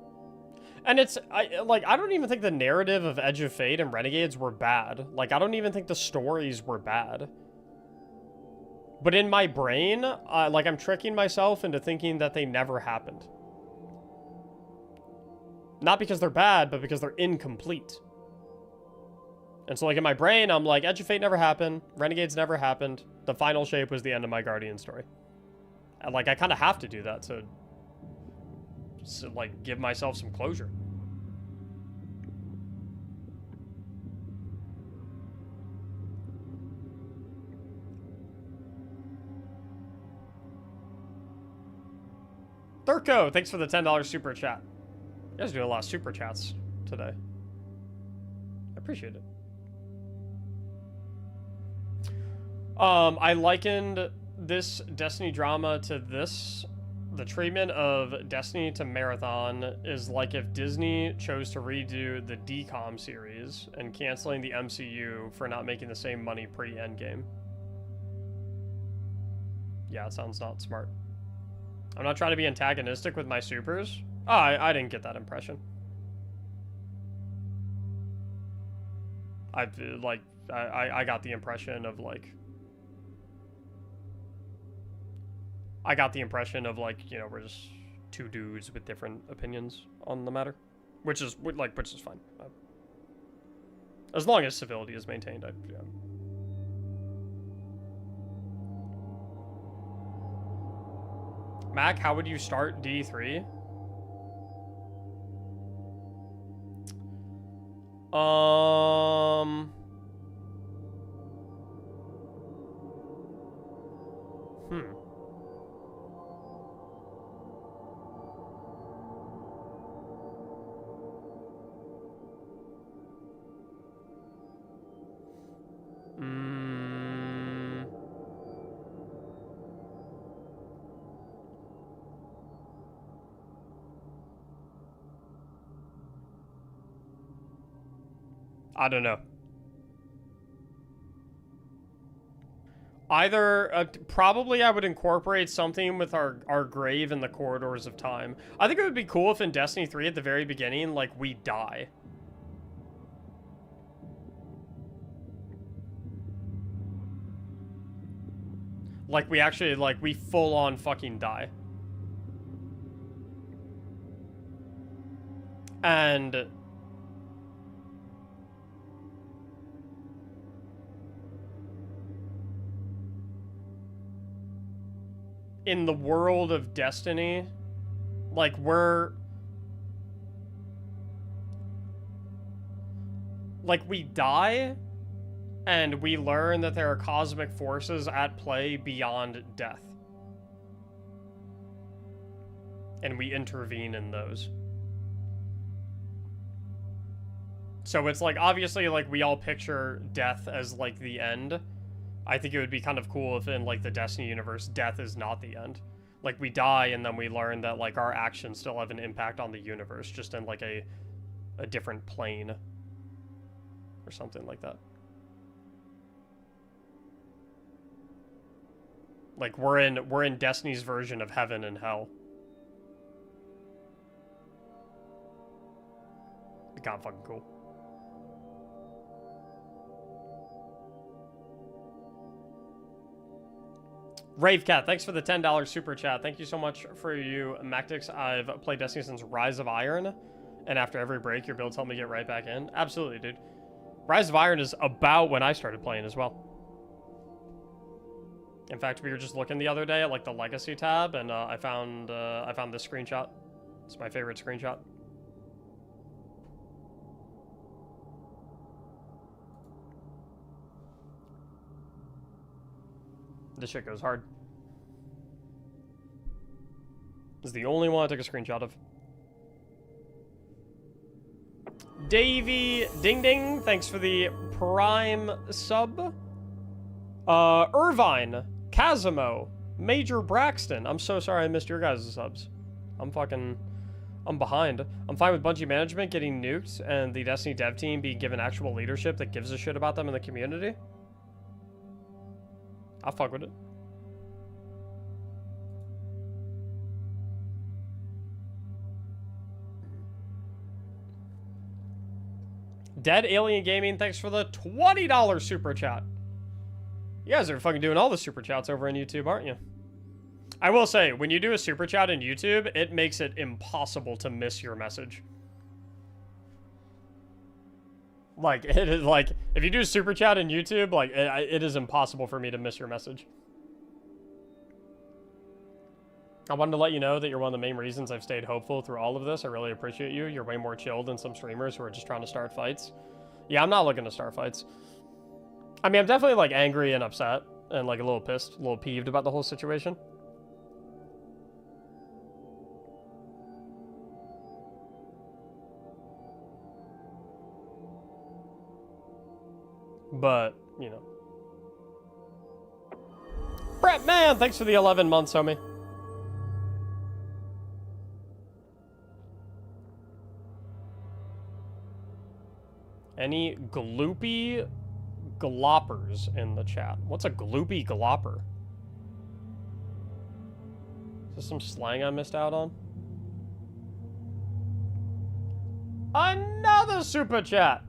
and it's I don't even think the narrative of Edge of Fate and Renegades were bad. Like, I don't even think the stories were bad. But in my brain, like, I'm tricking myself into thinking that they never happened. Not because they're bad, but because they're incomplete. And so, like, in my brain, I'm like, Edge of Fate never happened. Renegades never happened. The final shape was the end of my Guardian story. And, like, I kind of have to do that to, like, give myself some closure. Thurko, thanks for the $10 super chat. You guys are doing a lot of super chats today. I appreciate it. I likened this Destiny drama to this. The treatment of Destiny to Marathon is like if Disney chose to redo the DCOM series and canceling the MCU for not making the same money pre-Endgame. Yeah, it sounds not smart. I'm not trying to be antagonistic with my supers. Oh, I didn't get that impression. I got the impression of, like... I got the impression of, like, you know, we're just two dudes with different opinions on the matter. Which is fine. As long as civility is maintained, yeah. Mac, how would you start D3? I don't know. Either, probably I would incorporate something with our grave in the corridors of time. I think it would be cool if in Destiny 3 at the very beginning, like, we die. Like, we actually, like, we full on fucking die. And... in the world of Destiny, like, we die, and we learn that there are cosmic forces at play beyond death. And we intervene in those. So it's like, obviously, like, we all picture death as, like, the end. I think it would be kind of cool if in, like, the Destiny universe, death is not the end. Like, we die and then we learn that, like, our actions still have an impact on the universe, just in, like, a different plane. Or something like that. Like, we're in Destiny's version of heaven and hell. It's kind of fucking cool. Ravecat, thanks for the $10 super chat. Thank you so much for you, Mactics. I've played Destiny since Rise of Iron, and after every break, your builds help me get right back in. Absolutely, dude. Rise of Iron is about when I started playing as well. In fact, we were just looking the other day at like the legacy tab, and I found this screenshot. It's my favorite screenshot. This shit goes hard. This is the only one I took a screenshot of. Davey Ding Ding, thanks for the Prime sub. Irvine, Casimo, Major Braxton. I'm so sorry I missed your guys' subs. I'm behind. I'm fine with Bungie management getting nuked and the Destiny dev team being given actual leadership that gives a shit about them in the community. I'll fuck with it. Dead Alien Gaming, thanks for the $20 super chat. You guys are fucking doing all the super chats over on YouTube, aren't you? I will say, when you do a super chat in YouTube, it makes it impossible to miss your message. Like, it is like, if you do a super chat in YouTube, like, it is impossible for me to miss your message. I wanted to let you know that you're one of the main reasons I've stayed hopeful through all of this. I really appreciate you. You're way more chilled than some streamers who are just trying to start fights. Yeah, I'm not looking to start fights. I mean, I'm definitely, like, angry and upset and, like, a little pissed, a little peeved about the whole situation. But, you know. Brett, man, thanks for the 11 months, homie. Any gloopy gloppers in the chat? What's a gloopy glopper? Is this some slang I missed out on? Another super chat!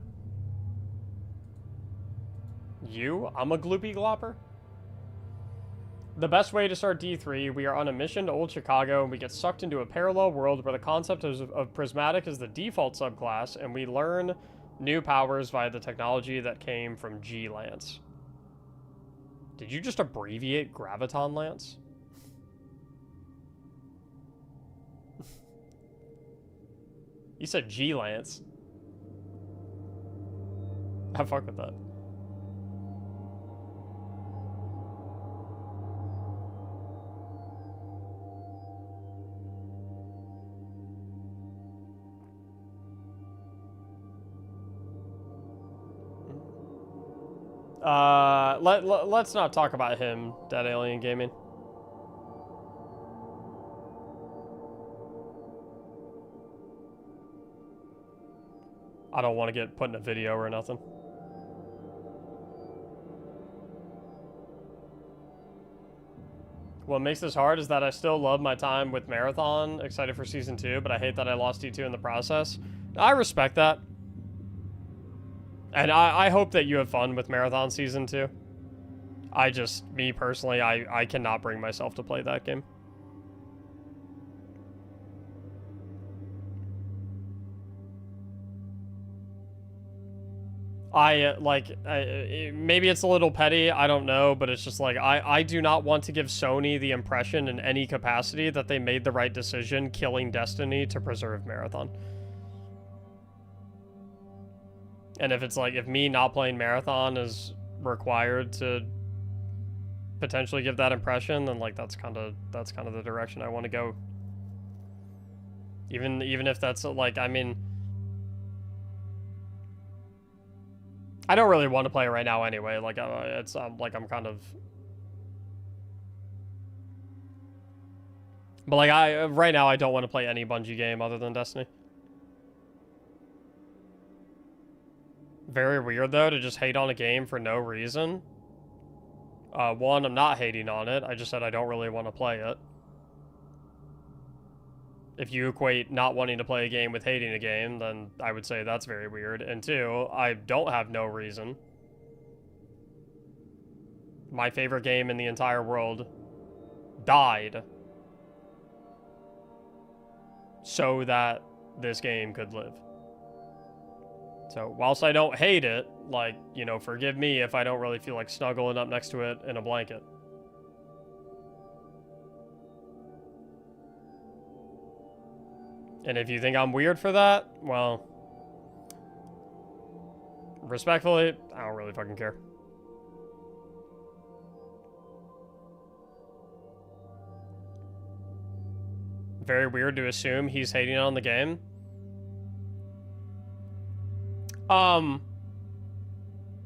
I'm a gloopy glopper? The best way to start D3, we are on a mission to Old Chicago, and we get sucked into a parallel world where the concept of Prismatic is the default subclass, and we learn new powers via the technology that came from G-Lance. Did you just abbreviate Graviton Lance? You said G-Lance. I fuck with that. Let's not talk about him, Dead Alien Gaming. I don't want to get put in a video or nothing. What makes this hard is that I still love my time with Marathon, excited for Season 2, but I hate that I lost D2 in the process. I respect that. And I hope that you have fun with Marathon Season 2. Me personally, I cannot bring myself to play that game. Maybe it's a little petty, I don't know, but it's just like, I do not want to give Sony the impression in any capacity that they made the right decision killing Destiny to preserve Marathon. And if it's like, if me not playing Marathon is required to potentially give that impression, then like that's kind of the direction I want to go. Even if that's like, I mean, I don't really want to play it right now anyway. Like it's like I'm kind of, but like right now I don't want to play any Bungie game other than Destiny. Very weird, though, to just hate on a game for no reason. One, I'm not hating on it. I just said I don't really want to play it. If you equate not wanting to play a game with hating a game, then I would say that's very weird. And two, I don't have no reason. My favorite game in the entire world died so that this game could live. So, whilst I don't hate it, like, you know, forgive me if I don't really feel like snuggling up next to it in a blanket. And if you think I'm weird for that, well, respectfully, I don't really fucking care. Very weird to assume he's hating on the game.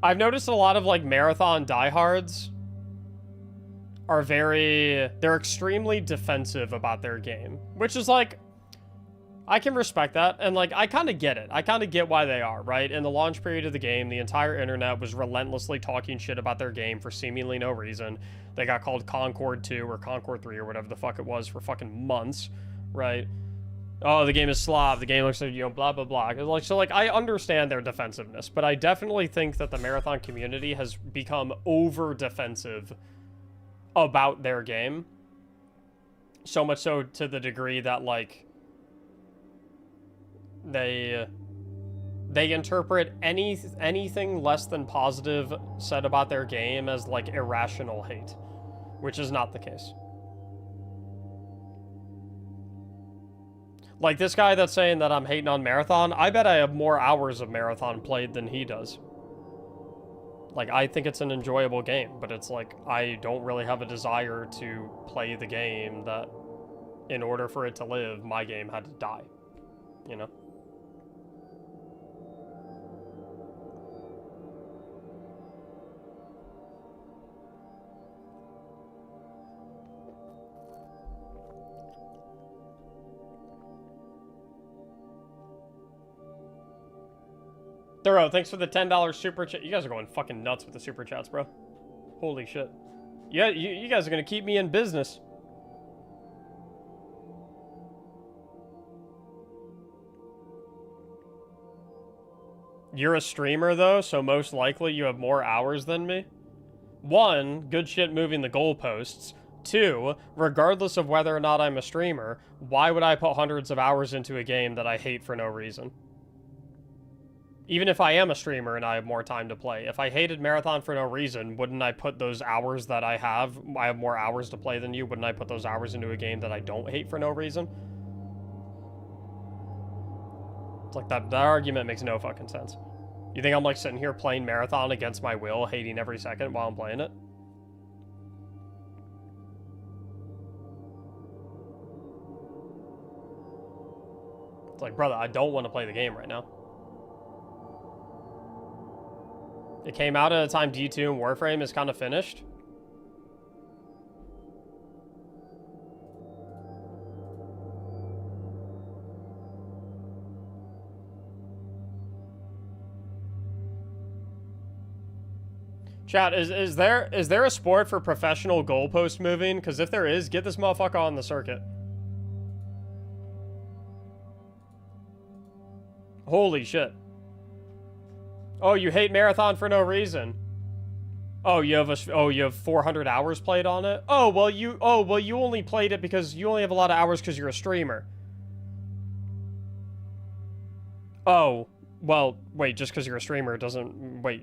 I've noticed a lot of like marathon diehards are they're extremely defensive about their game, which is like, I can respect that, and like, I kind of get it. I kind of get why they are, right? In the launch period of the game, the entire internet was relentlessly talking shit about their game for seemingly no reason. They got called Concord 2 or Concord 3 or whatever the fuck it was for fucking months, right? Oh, the game is slop, the game looks like, you know, blah, blah, blah. Like, so, like, I understand their defensiveness, but I definitely think that the marathon community has become over-defensive about their game. So much so to the degree that, like, they interpret anything less than positive said about their game as, like, irrational hate, which is not the case. Like, this guy that's saying that I'm hating on Marathon, I bet I have more hours of Marathon played than he does. Like, I think it's an enjoyable game, but it's like, I don't really have a desire to play the game that, in order for it to live, my game had to die. You know? Thorough, thanks for the $10 super chat. You guys are going fucking nuts with the super chats, bro. Holy shit. Yeah, you guys are gonna keep me in business. You're a streamer, though, so most likely you have more hours than me. 1, good shit moving the goalposts. 2, regardless of whether or not I'm a streamer, why would I put hundreds of hours into a game that I hate for no reason? Even if I am a streamer and I have more time to play. If I hated Marathon for no reason, wouldn't I put those hours that I have more hours to play than you, wouldn't I put those hours into a game that I don't hate for no reason? It's like, that argument makes no fucking sense. You think I'm like sitting here playing Marathon against my will, hating every second while I'm playing it? It's like, brother, I don't want to play the game right now. It came out at a time D2 and Warframe is kind of finished. Chat, is there a sport for professional goalpost moving? Because if there is, get this motherfucker on the circuit. Holy shit. Oh, you hate Marathon for no reason. Oh, you have 400 hours played on it? Oh, well you only played it because you only have a lot of hours because you're a streamer. Oh, well, wait, just because you're a streamer doesn't... Wait,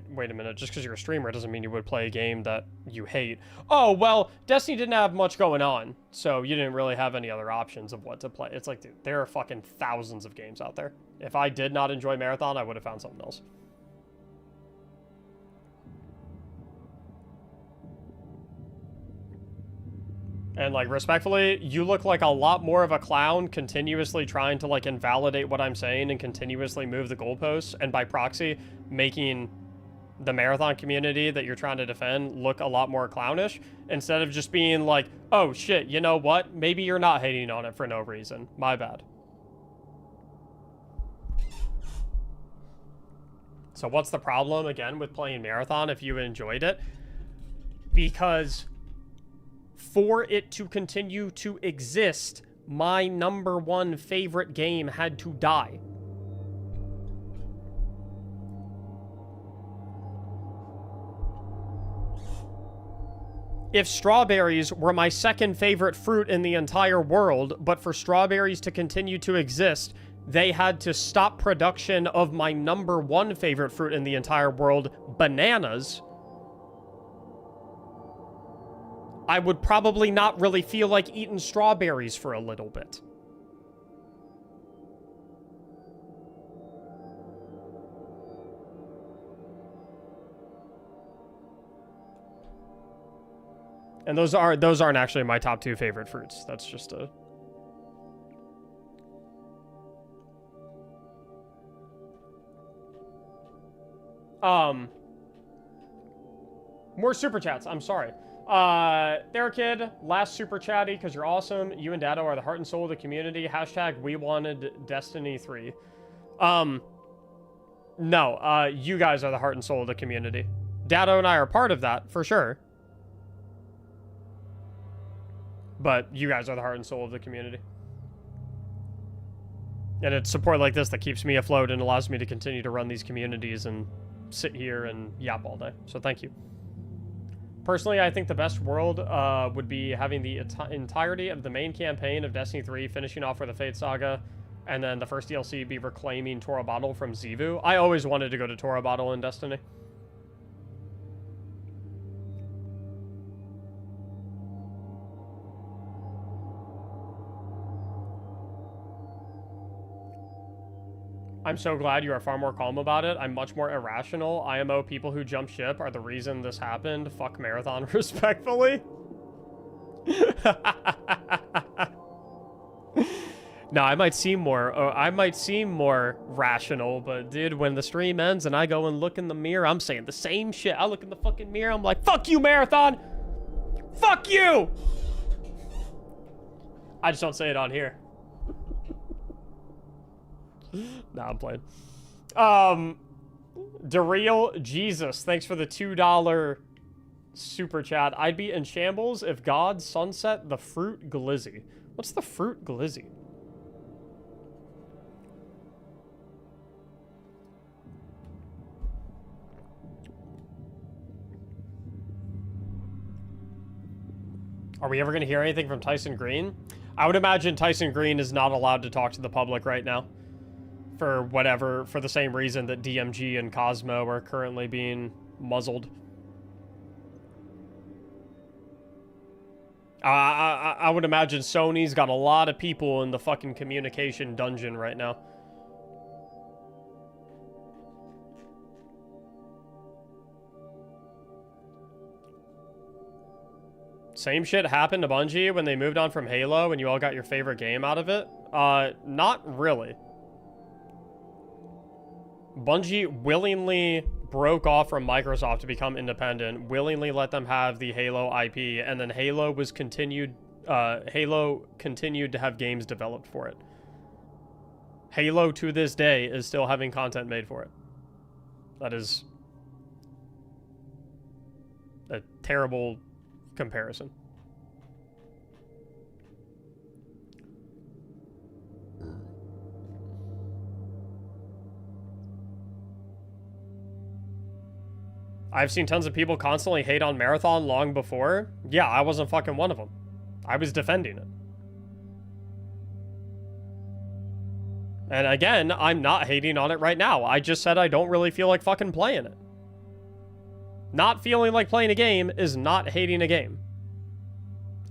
wait a minute. Just because you're a streamer doesn't mean you would play a game that you hate. Oh, well, Destiny didn't have much going on, so you didn't really have any other options of what to play. It's like, dude, there are fucking thousands of games out there. If I did not enjoy Marathon, I would have found something else. And, like, respectfully, you look like a lot more of a clown continuously trying to, like, invalidate what I'm saying and continuously move the goalposts, and by proxy, making the Marathon community that you're trying to defend look a lot more clownish, instead of just being like, oh, shit, you know what? Maybe you're not hating on it for no reason. My bad. So what's the problem, again, with playing Marathon if you enjoyed it? Because for it to continue to exist, my #1 favorite game had to die. If strawberries were my second favorite fruit in the entire world, but for strawberries to continue to exist, they had to stop production of my #1 favorite fruit in the entire world, bananas, I would probably not really feel like eating strawberries for a little bit. And those aren't actually my top 2 favorite fruits. That's just a... More super chats. I'm sorry. There, kid. Last super chatty, because you're awesome. You and Dado are the heart and soul of the community. Hashtag we wanted Destiny 3. No, you guys are the heart and soul of the community. Dado and I are part of that, for sure. But you guys are the heart and soul of the community. And it's support like this that keeps me afloat and allows me to continue to run these communities and sit here and yap all day. So thank you. Personally, I think the best world would be having the entirety of the main campaign of Destiny 3, finishing off with the Fate Saga, and then the first DLC be reclaiming Tora Bottle from Xivu. I always wanted to go to Tora Bottle in Destiny. I'm so glad you are far more calm about it. I'm much more irrational. IMO people who jump ship are the reason this happened. Fuck Marathon, respectfully. No, I might seem more rational, but dude, when the stream ends and I go and look in the mirror, I'm saying the same shit. I look in the fucking mirror, I'm like, fuck you, Marathon! Fuck you! I just don't say it on here. Nah, I'm playing. Dareal Jesus, thanks for the $2 super chat. I'd be in shambles if God sunset the fruit glizzy. What's the fruit glizzy? Are we ever going to hear anything from Tyson Green? I would imagine Tyson Green is not allowed to talk to the public right now. For the same reason that DMG and Cosmo are currently being muzzled. I would imagine Sony's got a lot of people in the fucking communication dungeon right now. Same shit happened to Bungie when they moved on from Halo and you all got your favorite game out of it? Not really. Bungie willingly broke off from Microsoft to become independent, willingly let them have the Halo IP, and then Halo continued to have games developed for it. Halo to this day is still having content made for it. That is a terrible comparison. I've seen tons of people constantly hate on Marathon long before. Yeah, I wasn't fucking one of them. I was defending it. And again, I'm not hating on it right now. I just said I don't really feel like fucking playing it. Not feeling like playing a game is not hating a game.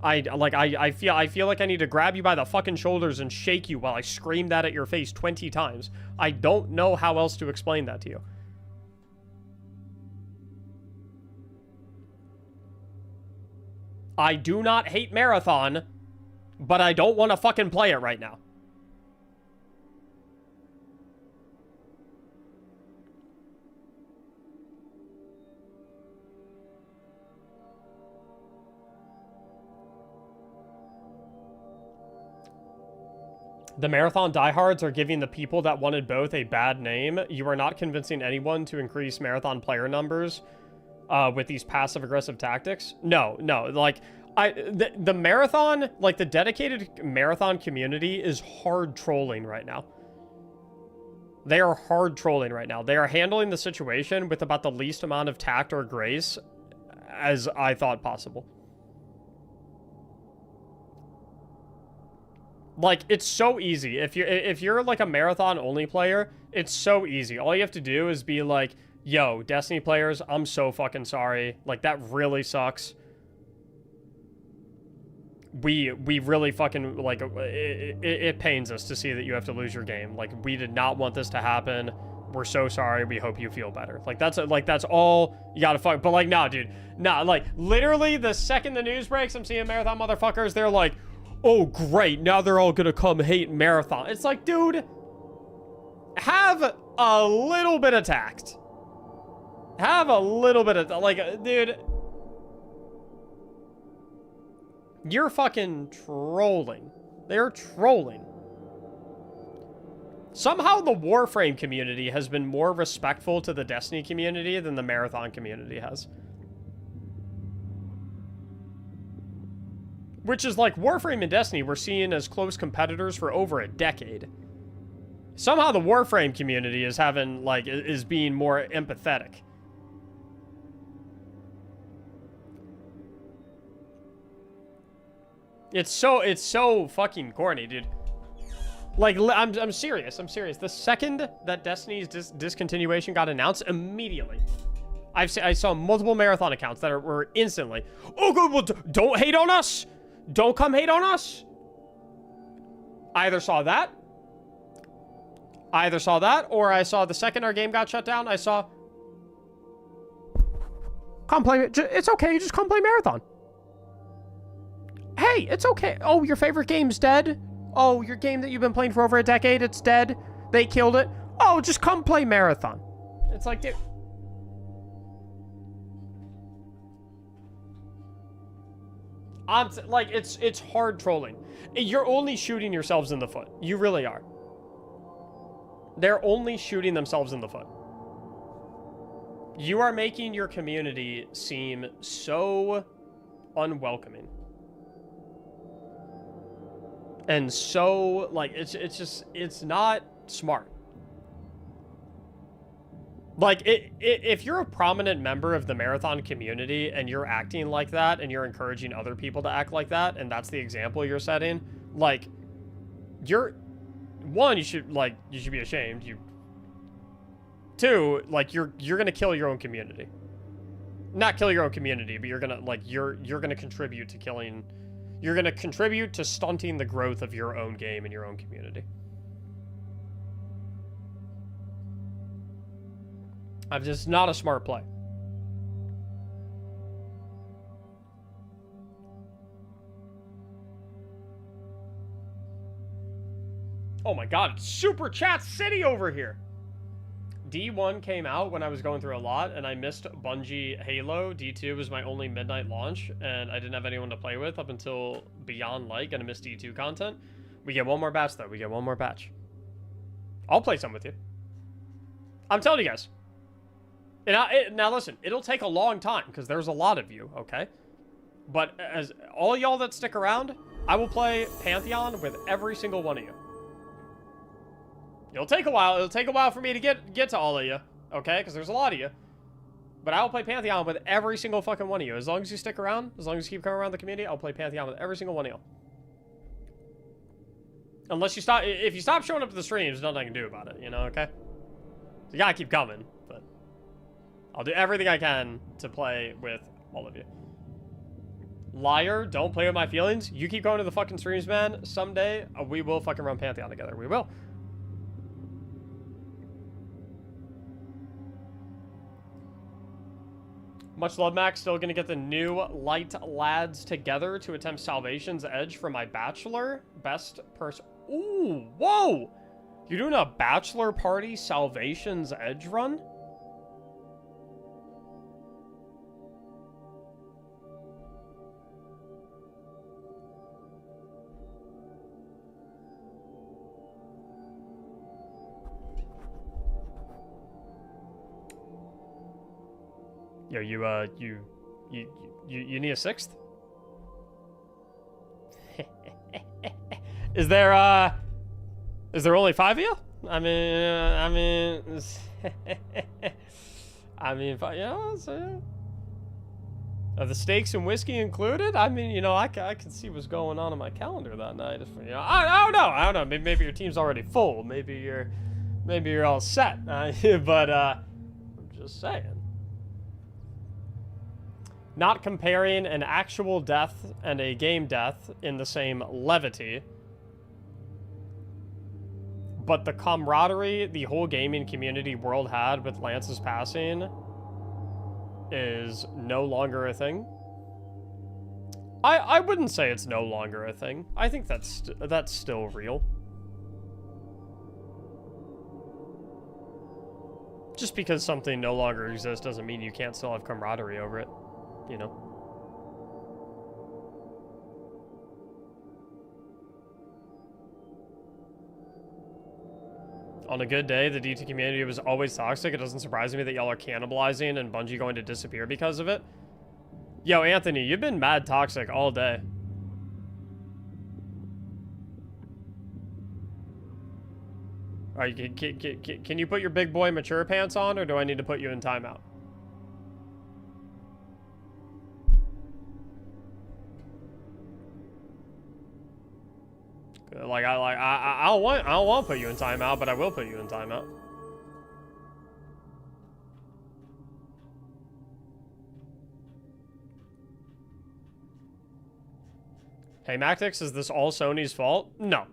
I feel like I need to grab you by the fucking shoulders and shake you while I scream that at your face 20 times. I don't know how else to explain that to you. I do not hate Marathon, but I don't want to fucking play it right now. The Marathon diehards are giving the people that wanted both a bad name. You are not convincing anyone to increase Marathon player numbers with these passive-aggressive tactics. No, like, the Marathon, like, the dedicated Marathon community is hard trolling right now. They are hard trolling right now. They are handling the situation with about the least amount of tact or grace as I thought possible. Like, it's so easy. If you're like a Marathon only player, it's so easy. All you have to do is be like, yo, Destiny players, I'm so fucking sorry. Like, that really sucks. We really fucking, like, it pains us to see that you have to lose your game. Like, we did not want this to happen. we're so sorry. We hope you feel better. Like, that's all you gotta fuck. But, like, nah, dude. Nah, like, literally, the second the news breaks, I'm seeing marathon motherfuckers, they're like, oh, great, now they're all gonna come hate marathon. It's like, dude, have a little bit of tact. Have a little bit of, like, dude, you're fucking trolling. They're trolling. Somehow the Warframe community has been more respectful to the Destiny community than the Marathon community has. Which is like, Warframe and Destiny were seen as close competitors for over a decade. Somehow the Warframe community is having, like, is being more empathetic. It's so fucking corny, dude. Like, I'm serious. I'm serious. The second that Destiny's discontinuation got announced, immediately, I saw multiple marathon accounts that were instantly, oh, good, well, don't hate on us. Don't come hate on us. I either saw that, or I saw the second our game got shut down, I saw, come play, it's okay, just come play Marathon. Hey, it's okay. Oh, your favorite game's dead? Oh, your game that you've been playing for over a decade, it's dead? They killed it? Oh, just come play Marathon. It's like, dude. Like, it's hard trolling. You're only shooting yourselves in the foot. You really are. They're only shooting themselves in the foot. You are making your community seem so unwelcoming. And so, like, it's not smart. Like, if you're a prominent member of the Marathon community and you're acting like that and you're encouraging other people to act like that, and that's the example you're setting, like, one, you should be ashamed. Two, like, you're gonna kill your own community. Not kill your own community, but you're gonna, like, you're gonna contribute to killing. You're going to contribute to stunting the growth of your own game and your own community. I'm just not a smart play. Oh my god, it's Super Chat City over here. D1 came out when I was going through a lot, and I missed Bungie Halo. D2 was my only midnight launch, and I didn't have anyone to play with up until Beyond Light. Gonna miss D2 content. We get one more batch, though. We get one more batch. I'll play some with you. I'm telling you guys. And now listen, it'll take a long time, because there's a lot of you, okay? But as all y'all that stick around, I will play Pantheon with every single one of you. It'll take a while. It'll take a while for me to get to all of you, okay? Because there's a lot of you. But I will play Pantheon with every single fucking one of you. As long as you stick around, as long as you keep coming around the community, I'll play Pantheon with every single one of you. Unless you stop, if you stop showing up to the streams, there's nothing I can do about it, you know, okay? So you gotta keep coming, but I'll do everything I can to play with all of you. Liar, don't play with my feelings. You keep going to the fucking streams, man. Someday, we will fucking run Pantheon together. We will. Much love, Max. Still gonna get the new light lads together to attempt Salvation's Edge for my bachelor. Best person. Ooh, whoa! You're doing a bachelor party Salvation's Edge run? Yo, you need a sixth? Is there only 5 of you? I mean, yeah, so yeah. Are the steaks and whiskey included? I mean, you know, I can see what's going on my calendar that night. If, you know, I don't know. Maybe your team's already full. Maybe you're all set. But I'm just saying. Not comparing an actual death and a game death in the same levity. but the camaraderie the whole gaming community world had with Lance's passing is no longer a thing. I wouldn't say it's no longer a thing. I think that's still real. Just because something no longer exists doesn't mean you can't still have camaraderie over it, you know? On a good day, the D2 community was always toxic. It doesn't surprise me that y'all are cannibalizing and Bungie going to disappear because of it. Yo, Anthony, you've been mad toxic all day. Alright, can you put your big boy mature pants on, or do I need to put you in timeout? Like, I don't want to put you in timeout, but I will put you in timeout. Hey, Mactics, is this all Sony's fault? No.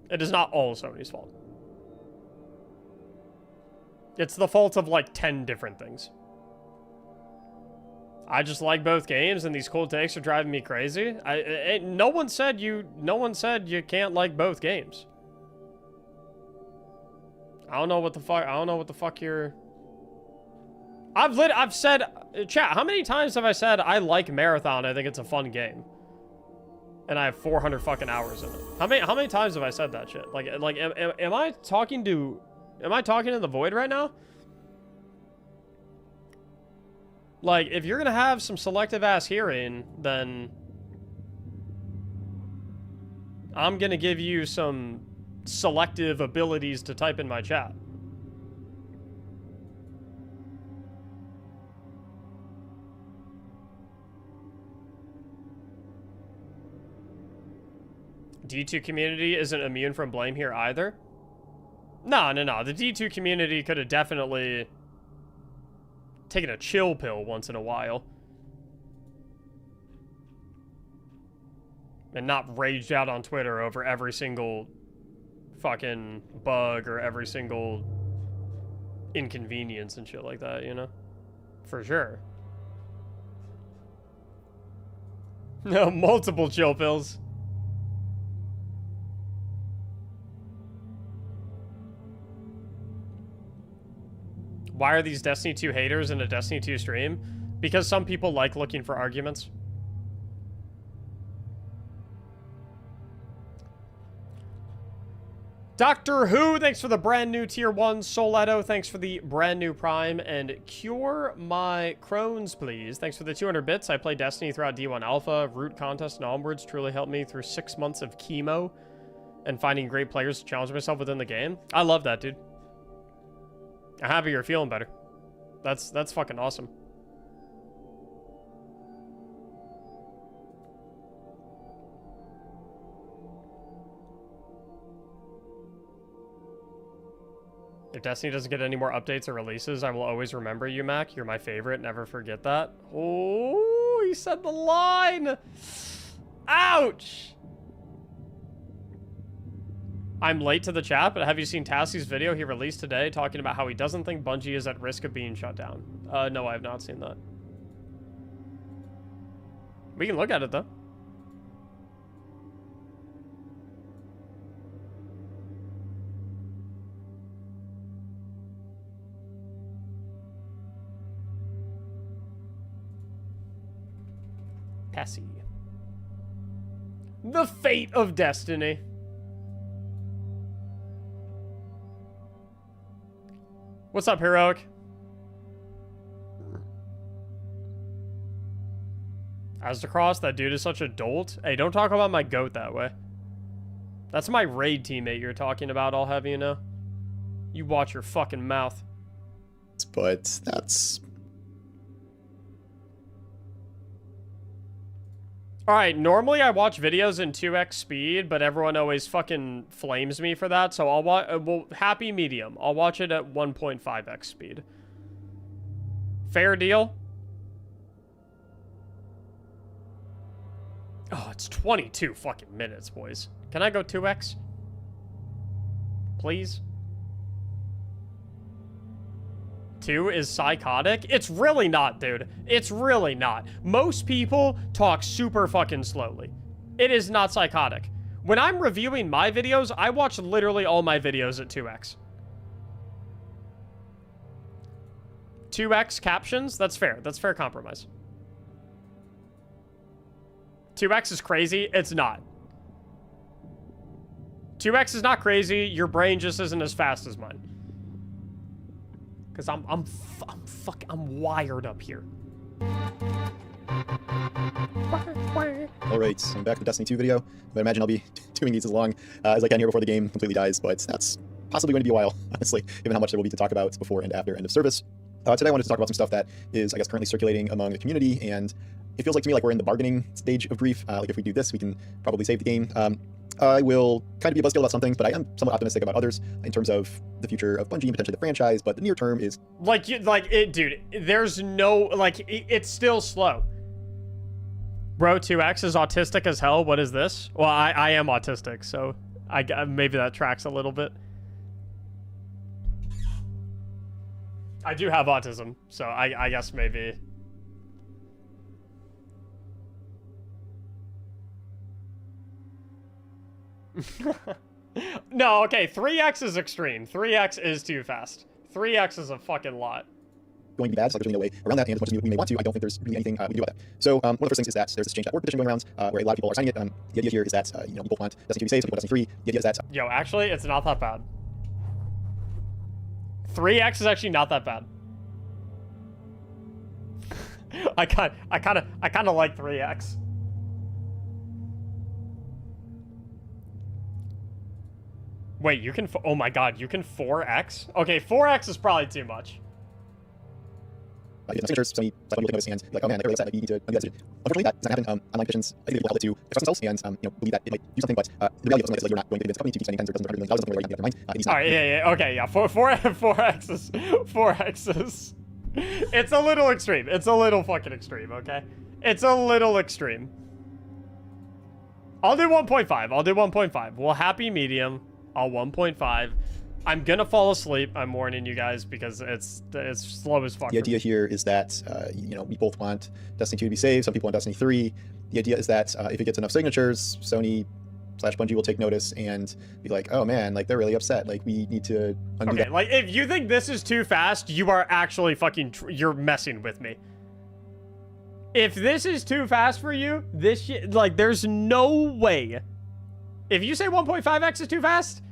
It is not all Sony's fault. It's the fault of, like, 10 different things. I just like both games, and these cold takes are driving me crazy. No one said you can't like both games. I don't know what the fuck you're... I've said... Chat, how many times have I said I like Marathon, I think it's a fun game? And I have 400 fucking hours in it. How many times have I said that shit? Like, am I talking to the void right now? Like, if you're gonna have some selective ass hearing, then I'm gonna give you some selective abilities to type in my chat. D2 community isn't immune from blame here either. No. The D2 community could have definitely taken a chill pill once in a while. And not raged out on Twitter over every single fucking bug or every single inconvenience and shit like that, you know? For sure. No, multiple chill pills. Why are these Destiny 2 haters in a Destiny 2 stream? Because some people like looking for arguments. Doctor Who, thanks for the brand new tier 1. Soletto, thanks for the brand new Prime. And Cure My Crohn's, please. Thanks for the 200 bits. I play Destiny throughout D1 Alpha. Root contest and onwards truly helped me through 6 months of chemo and finding great players to challenge myself within the game. I love that, dude. I'm happy you're feeling better. That's fucking awesome. If Destiny doesn't get any more updates or releases, I will always remember you, Mac. You're my favorite. Never forget that. Oh, he said the line. Ouch. I'm late to the chat, but have you seen Tassie's video he released today talking about how he doesn't think Bungie is at risk of being shut down? No, I have not seen that. We can look at it, though. Tassie. The fate of Destiny. What's up, Heroic? Aztecross, that dude is such a dolt. Hey, don't talk about my goat that way. That's my raid teammate you're talking about, I'll have you know. You watch your fucking mouth. But that's... Alright, normally I watch videos in 2x speed, but everyone always fucking flames me for that, so I'll watch, well, happy medium. I'll watch it at 1.5x speed. Fair deal? Oh, it's 22 fucking minutes, boys. Can I go 2x? Please. 2 is psychotic? It's really not, dude. It's really not. Most people talk super fucking slowly. It is not psychotic. When I'm reviewing my videos, I watch literally all my videos at 2x. 2x captions? That's fair. That's fair compromise. 2x is crazy? It's not. 2x is not crazy. Your brain just isn't as fast as mine. Because I'm wired up here. Alright, I'm back to the Destiny 2 video. I imagine I'll be doing these as long as I can here before the game completely dies, but that's possibly going to be a while, honestly, given how much there will be to talk about before and after end of service. Today I wanted to talk about some stuff that is, I guess, currently circulating among the community, and it feels like to me like we're in the bargaining stage of grief. Like if we do this, we can probably save the game. I will kind of be a buzzkill about some things, but I am somewhat optimistic about others in terms of the future of Bungie and potentially the franchise, but the near term is... Dude, there's no, it's still slow. Bro, 2x is autistic as hell. What is this? Well, I am autistic, so maybe that tracks a little bit. I do have autism, so I guess maybe... No, okay, 3x is extreme. 3x is too fast. 3x is a fucking lot. Going to be bad, so there's really no way around that, and as much as we may want to, I don't think there's really anything we can do about that. So one of the first things is that there's this change.org petition going around where a lot of people are signing it. The idea here is that, we both want Destiny 2 to be saved, some people want Destiny 3. The idea is that... Yo, actually, it's not that bad. 3x is actually not that bad. I kind of like 3x. Wait, you can... Oh my god, you can 4x? Okay, 4x is probably too much. You get signatures, so many people take notice and be like, oh man, like, really upset, like, we need to undo that decision. Unfortunately, that doesn't happen. Online petitions, I think people help it to express themselves and, believe that it might do something, but the reality of something is like you're not going to convince a company to keep spending tens or dozens or hundreds of millions of dollars on something where you have to make up your mind. Alright, yeah, okay, yeah, 4x is... 4x is... It's a little extreme. It's a little fucking extreme, okay? It's a little extreme. I'll do 1.5. I'll do 1.5. Well, happy medium. I'll 1.5. I'm gonna fall asleep. I'm warning you guys because it's slow as fuck. The idea here is that, we both want Destiny 2 to be saved. Some people want Destiny 3. The idea is that if it gets enough signatures, Sony/Bungie will take notice and be like, oh man, like they're really upset. Like we need to undo that. Like if you think this is too fast, you are actually fucking, you're messing with me. If this is too fast for you, this shit, like there's no way. If you say 1.5x is too fast,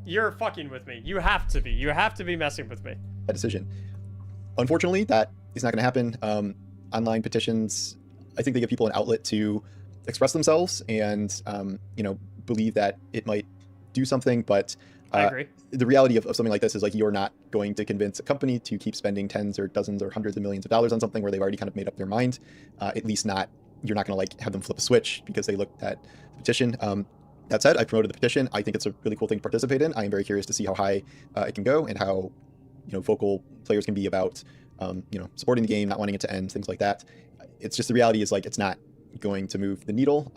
you're fucking with me. You have to be. You have to be messing with me. That decision. Unfortunately, that is not going to happen. Online petitions, I think they give people an outlet to express themselves and, believe that it might do something. But I agree. The reality of something like this is like you're not going to convince a company to keep spending tens or dozens or hundreds of millions of dollars on something where they've already kind of made up their mind. At least not, you're not going to like have them flip a switch because they looked at the petition. That said, I promoted the petition. I think it's a really cool thing to participate in. I am very curious to see how high it can go and how, vocal players can be about, supporting the game, not wanting it to end, things like that. It's just the reality is like it's not going to move the needle.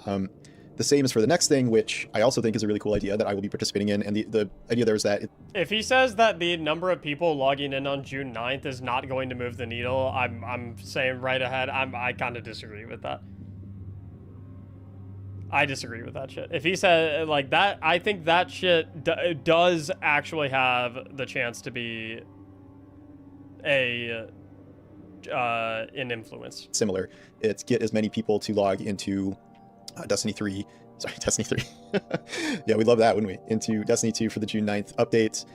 The same is for the next thing, which I also think is a really cool idea that I will be participating in. And the idea there is that... If he says that the number of people logging in on June 9th is not going to move the needle, I'm saying right ahead, I kind of disagree with that. I disagree with that shit. If he said like that, I think that shit does actually have the chance to be an influence. Similar. It's get as many people to log into Destiny 3. Sorry, Destiny 3. Yeah, we'd love that, wouldn't we? Into Destiny 2 for the June 9th update.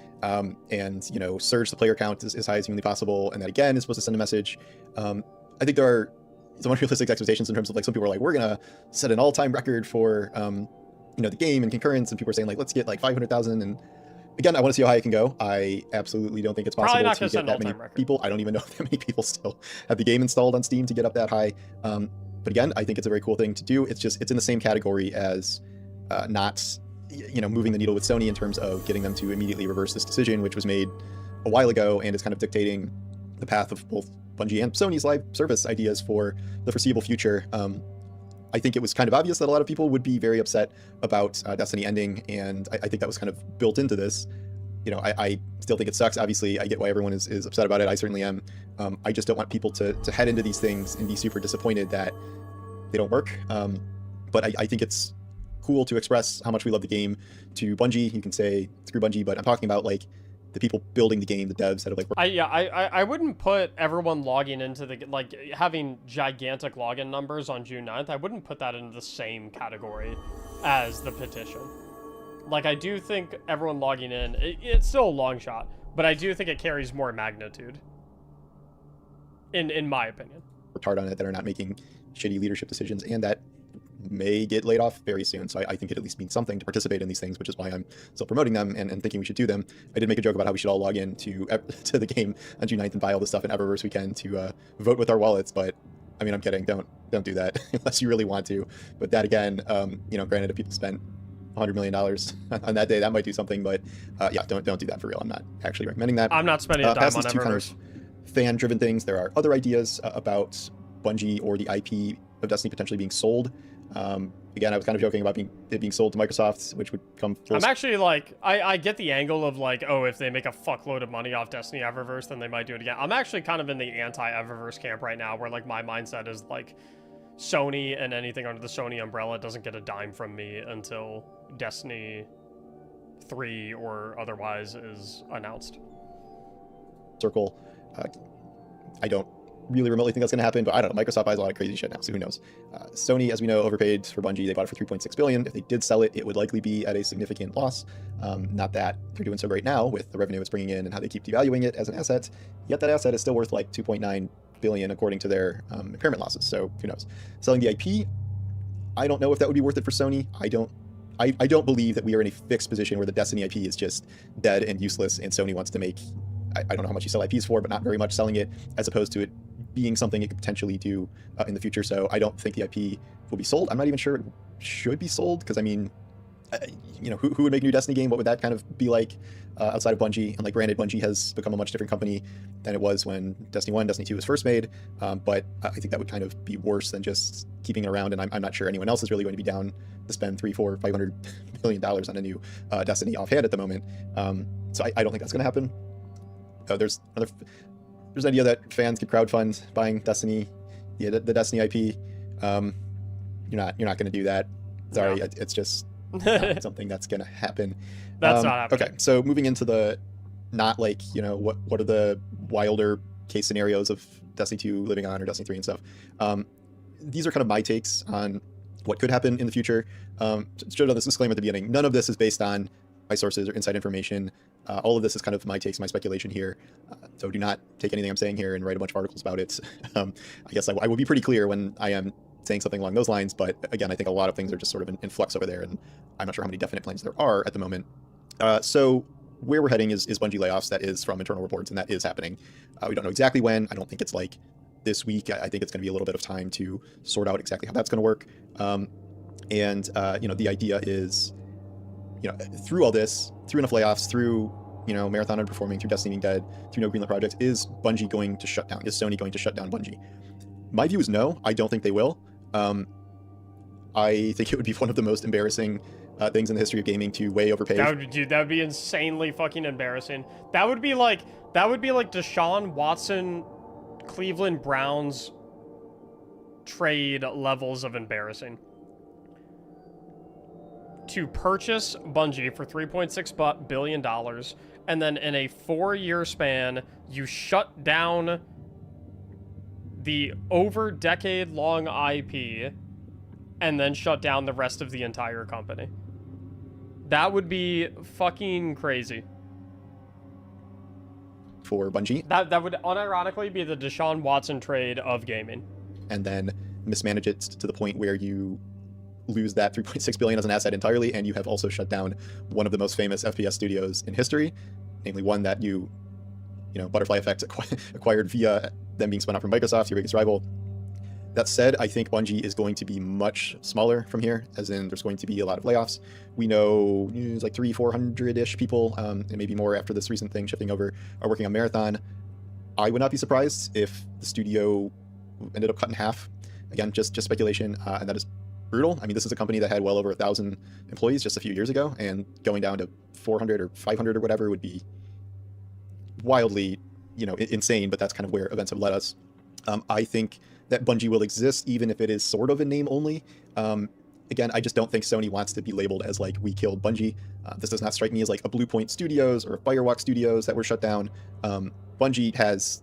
And, surge the player count as high as humanly possible. And that, again, is supposed to send a message. I think there are some unrealistic expectations in terms of like some people are like, we're gonna set an all-time record for the game and concurrence, and people are saying like let's get like 500,000. And again, I want to see how high it can go. I absolutely don't think it's possible to get that many people. I don't even know if that many people still have the game installed on Steam to get up that high. But again, I think it's a very cool thing to do. It's just it's in the same category as not moving the needle with Sony in terms of getting them to immediately reverse this decision, which was made a while ago and is kind of dictating the path of both Bungie and Sony's live service ideas for the foreseeable future. I think it was kind of obvious that a lot of people would be very upset about Destiny ending, and I think that was kind of built into this. you know, I still think it sucks. Obviously, I get why everyone is upset about it. I certainly am. I just don't want people to head into these things and be super disappointed that they don't work. But I think it's cool to express how much we love the game to Bungie. You can say screw Bungie, but I'm talking about like the people building the game, the devs that are like. I wouldn't put everyone logging into the, like, having gigantic login numbers on June 9th. I wouldn't put that into the same category as the petition. Like, I do think everyone logging in, it's still a long shot, but I do think it carries more magnitude. In my opinion. Hard on it, that are not making shitty leadership decisions, and that may get laid off very soon. So I think it at least means something to participate in these things, which is why I'm still promoting them and thinking we should do them. I did make a joke about how we should all log in to the game on June 9th and buy all the stuff in Eververse we can to vote with our wallets, but I mean, I'm kidding. Don't do that unless you really want to. But that again, you know, granted, if people spent $100 million on that day, that might do something, but yeah, don't do that for real. I'm not actually recommending that. I'm not spending a dime on Eververse. Kind of fan-driven things. There are other ideas about Bungie or the IP of Destiny potentially being sold. Again, I was kind of joking about it being sold to Microsoft, which would come full. I'm actually like, I get the angle of like, oh, if they make a fuckload of money off Destiny Eververse, then they might do it again. I'm actually kind of in the anti-Eververse camp right now, where like my mindset is like, Sony and anything under the Sony umbrella doesn't get a dime from me until Destiny 3 or otherwise is announced. Circle. I don't really remotely think that's going to happen, but I don't know. Microsoft buys a lot of crazy shit now, so who knows? Sony, as we know, overpaid for Bungie. They bought it for $3.6 billion. If they did sell it, it would likely be at a significant loss. Not that they're doing so great now with the revenue it's bringing in and how they keep devaluing it as an asset. Yet that asset is still worth like $2.9 billion according to their impairment losses. So who knows? Selling the IP, I don't know if that would be worth it for Sony. I don't believe that we are in a fixed position where the Destiny IP is just dead and useless, and Sony wants to make, I don't know how much you sell IPs for, but not very much selling it, as opposed to it being something it could potentially do in the future. So I don't think the IP will be sold. I'm not even sure it should be sold, because I mean, you know, who would make a new Destiny game? What would that kind of be like outside of Bungie? And like, granted, Bungie has become a much different company than it was when Destiny 1, Destiny 2 was first made, but I think that would kind of be worse than just keeping it around, and I'm not sure anyone else is really going to be down to spend $300, $400, $500 million on a new Destiny offhand at the moment. So I don't think that's going to happen. There's an idea that fans could crowdfund buying Destiny, the Destiny IP. You're not going to do that. Sorry, no. It's just not something that's going to happen. That's not happening. Okay, so moving into the not like, you know, what are the wilder case scenarios of Destiny 2 living on, or Destiny 3 and stuff. These are kind of my takes on what could happen in the future. Should have this disclaimer at the beginning. None of this is based on my sources or inside information. All of this is kind of my takes, my speculation here. So do not take anything I'm saying here and write a bunch of articles about it. I guess I will be pretty clear when I am saying something along those lines, but again, I think a lot of things are just sort of in flux over there, and I'm not sure how many definite plans there are at the moment. So where we're heading is Bungie layoffs. That is from internal reports, and that is happening. We don't know exactly when. I don't think it's like this week. I think it's going to be a little bit of time to sort out exactly how that's going to work. You know, the idea is, you know, through all this, through enough layoffs, through, you know, Marathon underperforming, through Destiny being dead, through no greenlit projects, is Bungie going to shut down? Is Sony going to shut down Bungie? My view is no. I don't think they will. I think it would be one of the most embarrassing things in the history of gaming to way overpay. That would be insanely fucking embarrassing. That would be like Deshaun Watson, Cleveland Browns trade levels of embarrassing. To purchase Bungie for $3.6 billion, and then in a 4-year span, you shut down the over decade-long IP, and then shut down the rest of the entire company. That would be fucking crazy. For Bungie. That would unironically be the Deshaun Watson trade of gaming. And then mismanage it to the point where you lose that $3.6 billion as an asset entirely, and you have also shut down one of the most famous FPS studios in history, namely one that you know, Butterfly Effect acquired via them being spun out from Microsoft, your biggest rival. That said, I think Bungie is going to be much smaller from here, as in there's going to be a lot of layoffs. We know it's like 400-ish people, and maybe more after this recent thing shifting over, are working on Marathon. I would not be surprised if the studio ended up cut in half. Again, just speculation, and that is brutal. I mean, this is a company that had well over 1,000 employees just a few years ago, and going down to 400 or 500 or whatever would be wildly, insane, but that's kind of where events have led us. I think that Bungie will exist even if it is sort of in name only. Again, I just don't think Sony wants to be labeled as like, we killed Bungie. This does not strike me as like a Blue Point Studios or Firewalk Studios that were shut down. Bungie has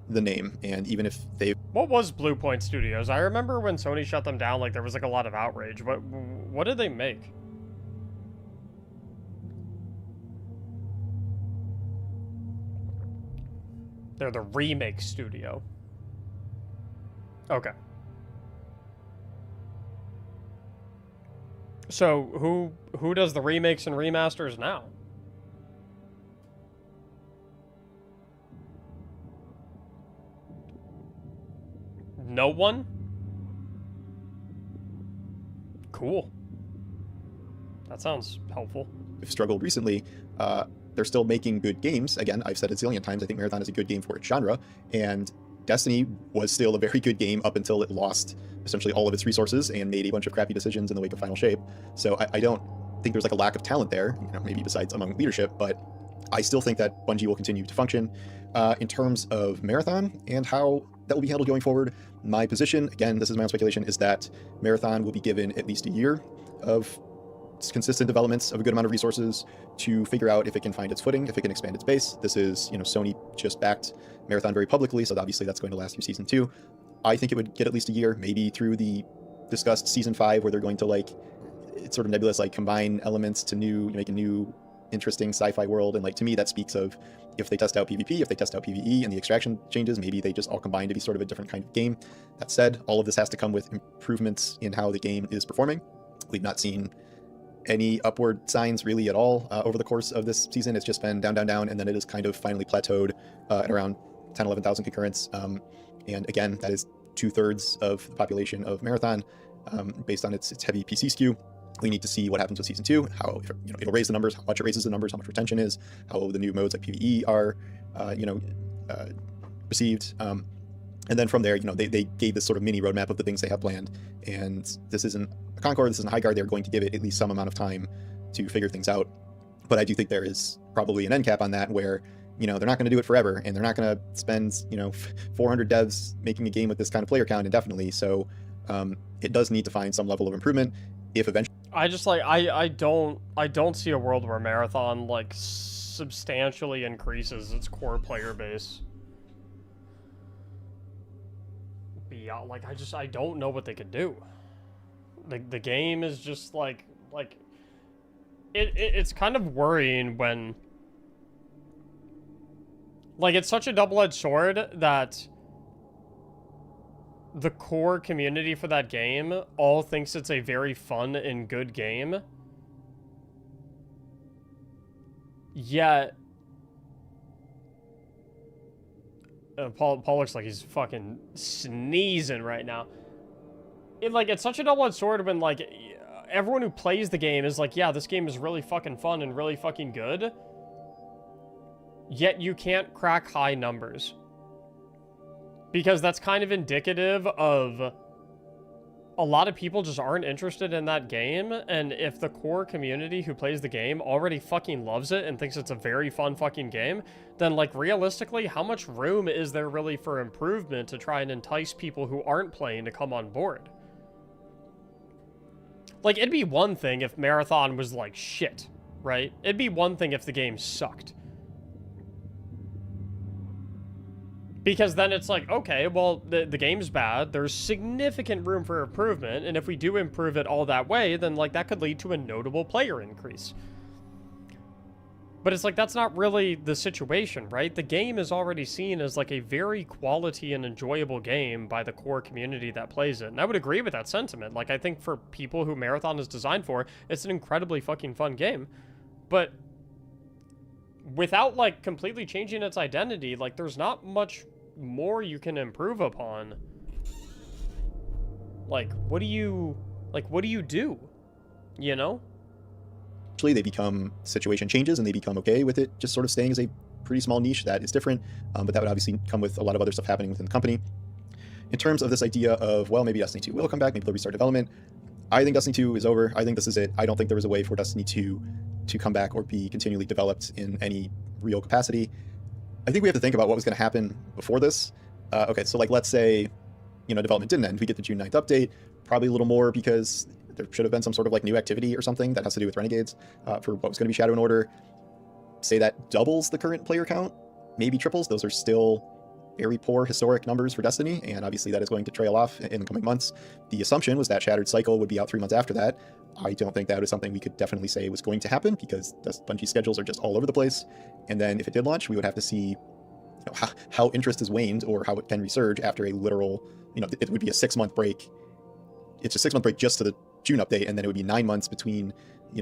the name, and even if they... What was Blue Point Studios? I remember when Sony shut them down, like there was like a lot of outrage. What did they make? They're the remake studio. Okay. So who does the remakes and remasters now? No one? Cool. That sounds helpful. Have struggled recently. They're still making good games. Again, I've said it a zillion times, I think Marathon is a good game for its genre, and Destiny was still a very good game up until it lost essentially all of its resources and made a bunch of crappy decisions in the wake of Final Shape. So I don't think there's like a lack of talent there, maybe besides among leadership, but I still think that Bungie will continue to function. In terms of Marathon and how that will be handled going forward, my position, again, this is my own speculation, is that Marathon will be given at least a year of consistent developments of a good amount of resources to figure out if it can find its footing, if it can expand its base. This is, Sony just backed Marathon very publicly, so obviously that's going to last through Season 2. I think it would get at least a year, maybe through the discussed Season 5, where they're going to, it's sort of nebulous, combine elements to make a new, interesting sci-fi world. And, to me, that speaks of if they test out PvP, if they test out PvE, and the extraction changes, maybe they just all combine to be sort of a different kind of game. That said, all of this has to come with improvements in how the game is performing. We've not seen any upward signs really at all over the course of this season. It's just been down, down, down, and then it has kind of finally plateaued at around 10, 11,000 concurrents. And again, that is 2/3 of the population of Marathon, based on its heavy PC skew. We need to see what happens with Season 2, how it'll raise the numbers, how much it raises the numbers, how much retention is, how the new modes like PvE are received. And then from there, they gave this sort of mini roadmap of the things they have planned. And this isn't a Concord, this isn't a High Guard. They're going to give it at least some amount of time to figure things out. But I do think there is probably an end cap on that where, they're not going to do it forever. And they're not going to spend, 400 devs making a game with this kind of player count indefinitely. So it does need to find some level of improvement if eventually... I just I don't see a world where Marathon substantially increases its core player base. Yeah, I don't know what they could do. The game is just it's kind of worrying when it's such a double-edged sword that the core community for that game all thinks it's a very fun and good game. Yet Paul looks like he's fucking sneezing right now. It's such a double-edged sword when, everyone who plays the game is yeah, this game is really fucking fun and really fucking good. Yet you can't crack high numbers. Because that's kind of indicative of a lot of people just aren't interested in that game, and if the core community who plays the game already fucking loves it and thinks it's a very fun fucking game, then realistically, how much room is there really for improvement to try and entice people who aren't playing to come on board? It'd be one thing if Marathon was shit, right? It'd be one thing if the game sucked. Because then it's okay, well, the game's bad, there's significant room for improvement, and if we do improve it all that way, then, that could lead to a notable player increase. But it's that's not really the situation, right? The game is already seen as, a very quality and enjoyable game by the core community that plays it. And I would agree with that sentiment. I think for people who Marathon is designed for, it's an incredibly fucking fun game. But without, completely changing its identity, there's not much more you can improve upon. What do you do? Actually, they become, situation changes and they become okay with it just sort of staying as a pretty small niche that is different, but that would obviously come with a lot of other stuff happening within the company. In terms of this idea of, well, maybe Destiny 2 will come back, maybe they'll restart development, I think Destiny 2 is over. I think this is it. I don't think there was a way for Destiny 2 to come back or be continually developed in any real capacity. I think we have to think about what was going to happen before this. Okay, so like let's say, development didn't end. We get the June 9th update, probably a little more because there should have been some sort of like new activity or something that has to do with Renegades for what was going to be Shadow and Order. Say that doubles the current player count, maybe triples. Those are still very poor historic numbers for Destiny, and obviously that is going to trail off in the coming months. The assumption was that Shattered Cycle would be out 3 months after that. I don't think that is something we could definitely say was going to happen because Bungie's schedules are just all over the place. And then if it did launch, we would have to see how interest has waned or how it can resurge after a literal, it would be a 6-month break. It's a 6-month break just to the June update, and then it would be 9 months between,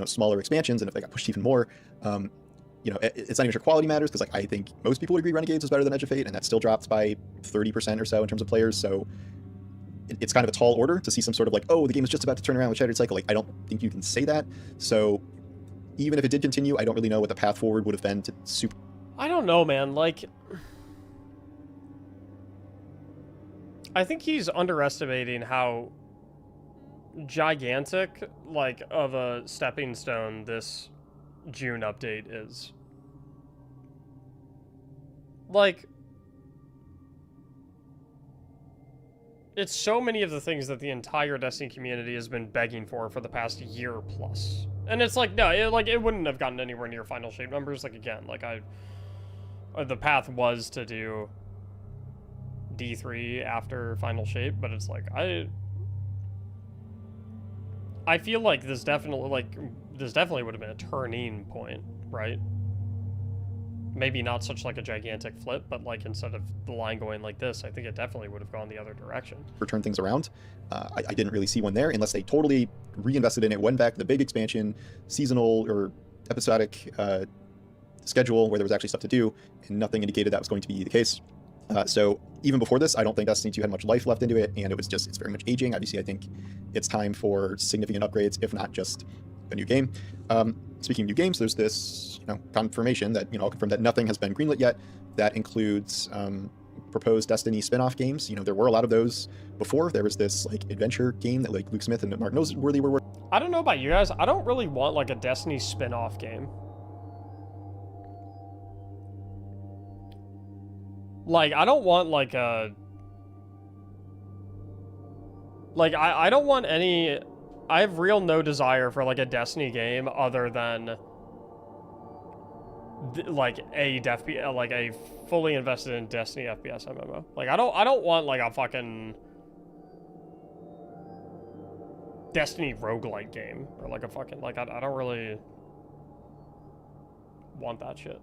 smaller expansions, and if they got pushed even more, it's not even sure quality matters, because I think most people would agree Renegades is better than Edge of Fate, and that still dropped by 30% or so in terms of players, so it's kind of a tall order to see some sort of oh, the game is just about to turn around with Shattered Cycle. I don't think you can say that, so even if it did continue, I don't really know what the path forward would have been to super... I don't know, man, I think he's underestimating how gigantic, of a stepping stone this June update is. It's so many of the things that the entire Destiny community has been begging for the past year plus. And it's no, it wouldn't have gotten anywhere near Final Shape numbers. Again, the path was to do D3 after Final Shape, but it's I feel like this definitely would have been a turning point, right? Maybe not such a gigantic flip, but instead of the line going like this, I think it definitely would have gone the other direction. Turn things around. I didn't really see one there unless they totally reinvested in it, went back to the big expansion, seasonal or episodic schedule where there was actually stuff to do, and nothing indicated that was going to be the case. So even before this, I don't think Destiny 2 had much life left into it, and it's very much aging. Obviously, I think it's time for significant upgrades, if not just a new game. Speaking of new games, there's this confirmation that I'll confirm that nothing has been greenlit yet. That includes proposed Destiny spin-off games. There were a lot of those before. There was this adventure game that Luke Smith and Mark Noseworthy were working. I don't know about you guys. I don't really want a Destiny spin-off game. I don't want I don't want any... I have no desire for a Destiny game other than a fully invested in Destiny FPS MMO. I don't want a fucking Destiny roguelike game or a fucking I don't really want that shit.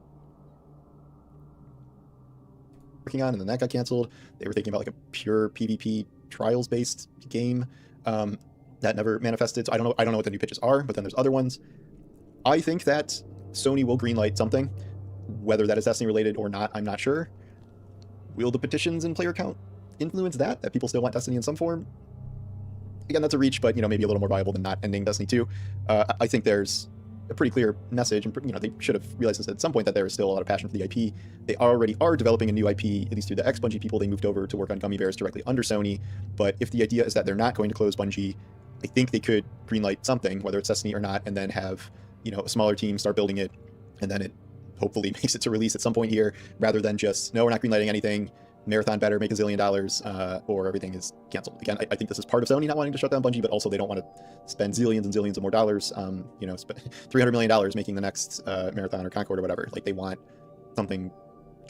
Working on, and then that got canceled. They were thinking about a pure PvP trials based game that never manifested. So I don't know what the new pitches are, but then there's other ones. I think that Sony will greenlight something, whether that is Destiny related or not. I'm not sure. Will the petitions and player count influence that people still want Destiny in some form? Again, that's a reach, but maybe a little more viable than not ending Destiny 2. I think there's a pretty clear message, and they should have realized this at some point, that there is still a lot of passion for the IP. They already are developing a new IP, at least through the ex-Bungie people. They moved over to work on Gummy Bears directly under Sony, but if the idea is that they're not going to close Bungie, I think they could greenlight something, whether it's Destiny or not, and then have a smaller team start building it, and then it hopefully makes it to release at some point here, rather than just, no, we're not greenlighting anything, Marathon better, make $1 zillion, or everything is canceled. Again, I think this is part of Sony not wanting to shut down Bungie, but also they don't want to spend zillions and zillions of more dollars, $300 million making the next Marathon or Concord or whatever. They want something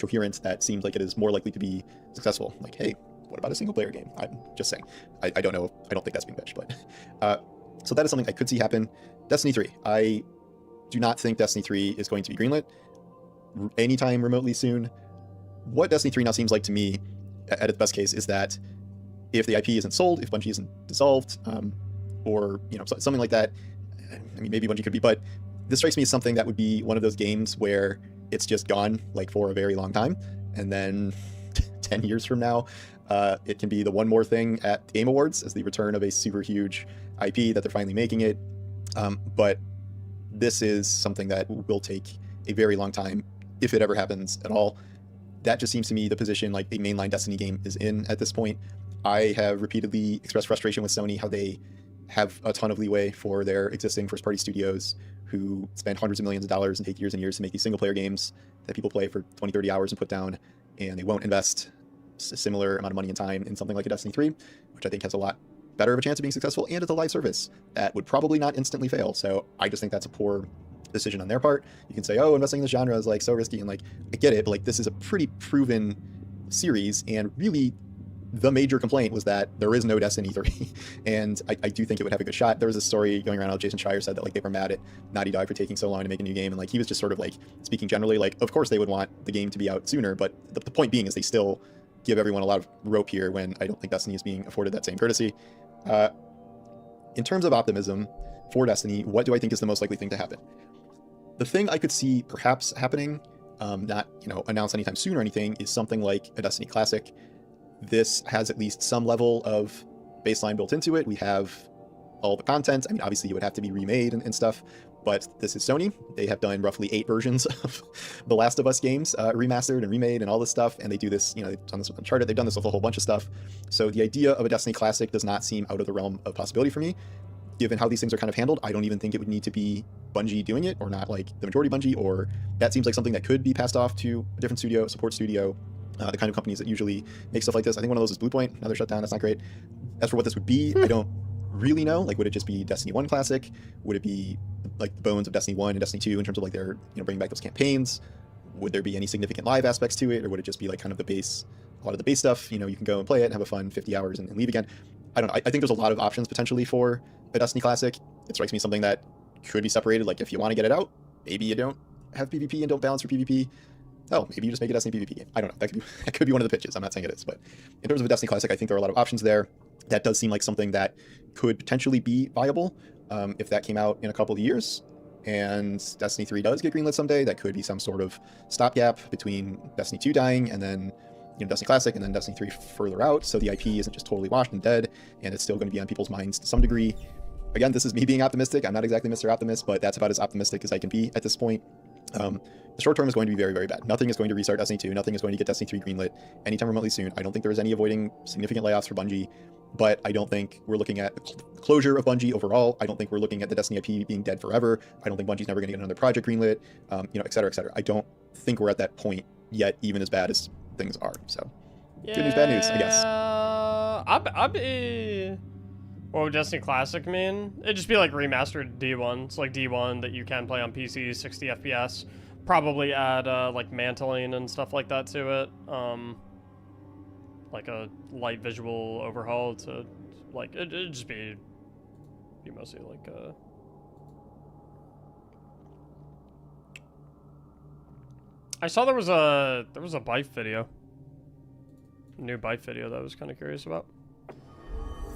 coherent that seems like it is more likely to be successful. Hey, what about a single player game? I'm just saying. I don't know. I don't think that's being pitched, but so that is something I could see happen. Destiny 3. I do not think Destiny 3 is going to be greenlit anytime remotely soon. What Destiny 3 now seems like to me, at its best case, is that if the IP isn't sold, if Bungie isn't dissolved, or something like that, I mean, maybe Bungie could be, but this strikes me as something that would be one of those games where it's just gone for a very long time, and then 10 years from now, it can be the one more thing at the Game Awards as the return of a super huge IP that they're finally making it. But this is something that will take a very long time, if it ever happens at all. That just seems to me the position a mainline Destiny game is in at this point. I have repeatedly expressed frustration with Sony how they have a ton of leeway for their existing first-party studios who spend hundreds of millions of dollars and take years and years to make these single-player games that people play for 20, 30 hours and put down, and they won't invest a similar amount of money and time in something like a Destiny 3, which I think has a lot better of a chance of being successful, and it's a live service that would probably not instantly fail. So I just think that's a poor decision on their part. You can say, oh, investing in this genre is like so risky, and like, I get it, but like, this is a pretty proven series, and really the major complaint was that there is no Destiny 3, and I do think it would have a good shot. There was a story going around how Jason Schreier said that like they were mad at Naughty Dog for taking so long to make a new game, and like he was just sort of like speaking generally, like of course they would want the game to be out sooner, but the point being is they still give everyone a lot of rope here when I don't think Destiny is being afforded that same courtesy. In terms of optimism for Destiny, what do I think is the most likely thing to happen? The thing I could see perhaps happening, not announced anytime soon or anything, is something like a Destiny Classic. This has at least some level of baseline built into it. We have all the content. I mean, obviously it would have to be remade and stuff, but this is Sony. They have done roughly 8 versions of the Last of Us games, remastered and remade and all this stuff, and they do this, they've done this with Uncharted, they've done this with a whole bunch of stuff. So the idea of a Destiny Classic does not seem out of the realm of possibility for me. Given how these things are kind of handled, I don't even think it would need to be Bungie doing it, or not like the majority Bungie, or that seems like something that could be passed off to a different studio, support studio, the kind of companies that usually make stuff like this. I think one of those is Bluepoint. Now they're shut down. That's not great. As for what this would be, I don't really know. Like, would it just be Destiny 1 Classic? Would it be like the bones of Destiny 1 and Destiny 2 in terms of like their, bringing back those campaigns? Would there be any significant live aspects to it, or would it just be like kind of the base, a lot of the base stuff? You can go and play it and have a fun 50 hours and leave again. I don't know. I think there's a lot of options potentially for a Destiny Classic. It strikes me something that could be separated. Like, if you want to get it out, maybe you don't have PvP and don't balance for PvP. Oh, maybe you just make a Destiny PvP game. I don't know. That could be one of the pitches. I'm not saying it is, but in terms of a Destiny Classic, I think there are a lot of options there. That does seem like something that could potentially be viable if that came out in a couple of years. And Destiny 3 does get greenlit someday. That could be some sort of stopgap between Destiny 2 dying and then Destiny Classic, and then Destiny 3 further out, so the IP isn't just totally washed and dead, and it's still going to be on people's minds to some degree. Again, this is me being optimistic. I'm not exactly Mr. Optimist, but that's about as optimistic as I can be at this point. The short term is going to be very, very bad. Nothing is going to restart Destiny 2. Nothing is going to get Destiny 3 greenlit anytime remotely soon. I don't think there is any avoiding significant layoffs for Bungie, but I don't think we're looking at the closure of Bungie overall. I don't think we're looking at the Destiny IP being dead forever. I don't think Bungie's never going to get another project greenlit, et cetera, et cetera. I don't think we're at that point yet, even as bad as things are. So, yeah, good news, bad news, I guess. What would Destiny Classic mean? It'd just be like remastered D1. It's like D1 that you can play on PC, 60 FPS. Probably add like mantling and stuff like that to it. Like a light visual overhaul to like it'd just be mostly like I saw there was a Byte video. A new Byte video that I was kind of curious about.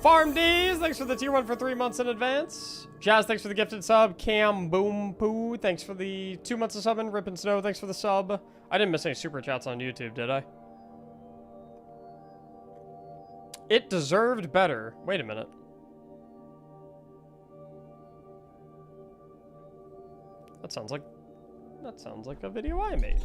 Farm D's, thanks for the tier 1 for 3 months in advance. Jazz, thanks for the gifted sub. Cam Boom Poo, thanks for the 2 months of subbing. Rip and Snow, thanks for the sub. I didn't miss any super chats on YouTube, did I? It deserved better. Wait a minute. That sounds like a video I made.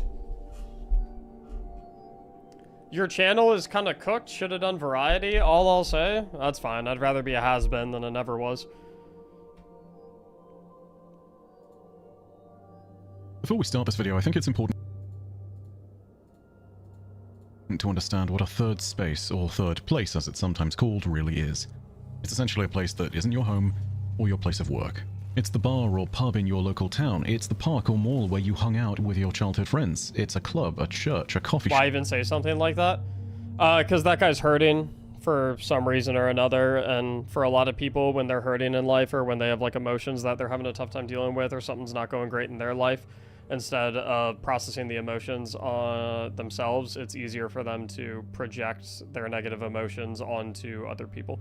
Your channel is kind of cooked. Should have done variety. All I'll say. That's fine. I'd rather be a has-been than a never was. Before we start this video, I think it's important to understand what a third space, or third place as it's sometimes called, really is. It's essentially a place that isn't your home or your place of work. It's the bar or pub in your local town. It's the park or mall where you hung out with your childhood friends. It's a club, a church, a coffee shop. Why even say something like that? Because that guy's hurting for some reason or another, and for a lot of people, when they're hurting in life or when they have like emotions that they're having a tough time dealing with, or something's not going great in their life, instead of processing the emotions themselves, it's easier for them to project their negative emotions onto other people,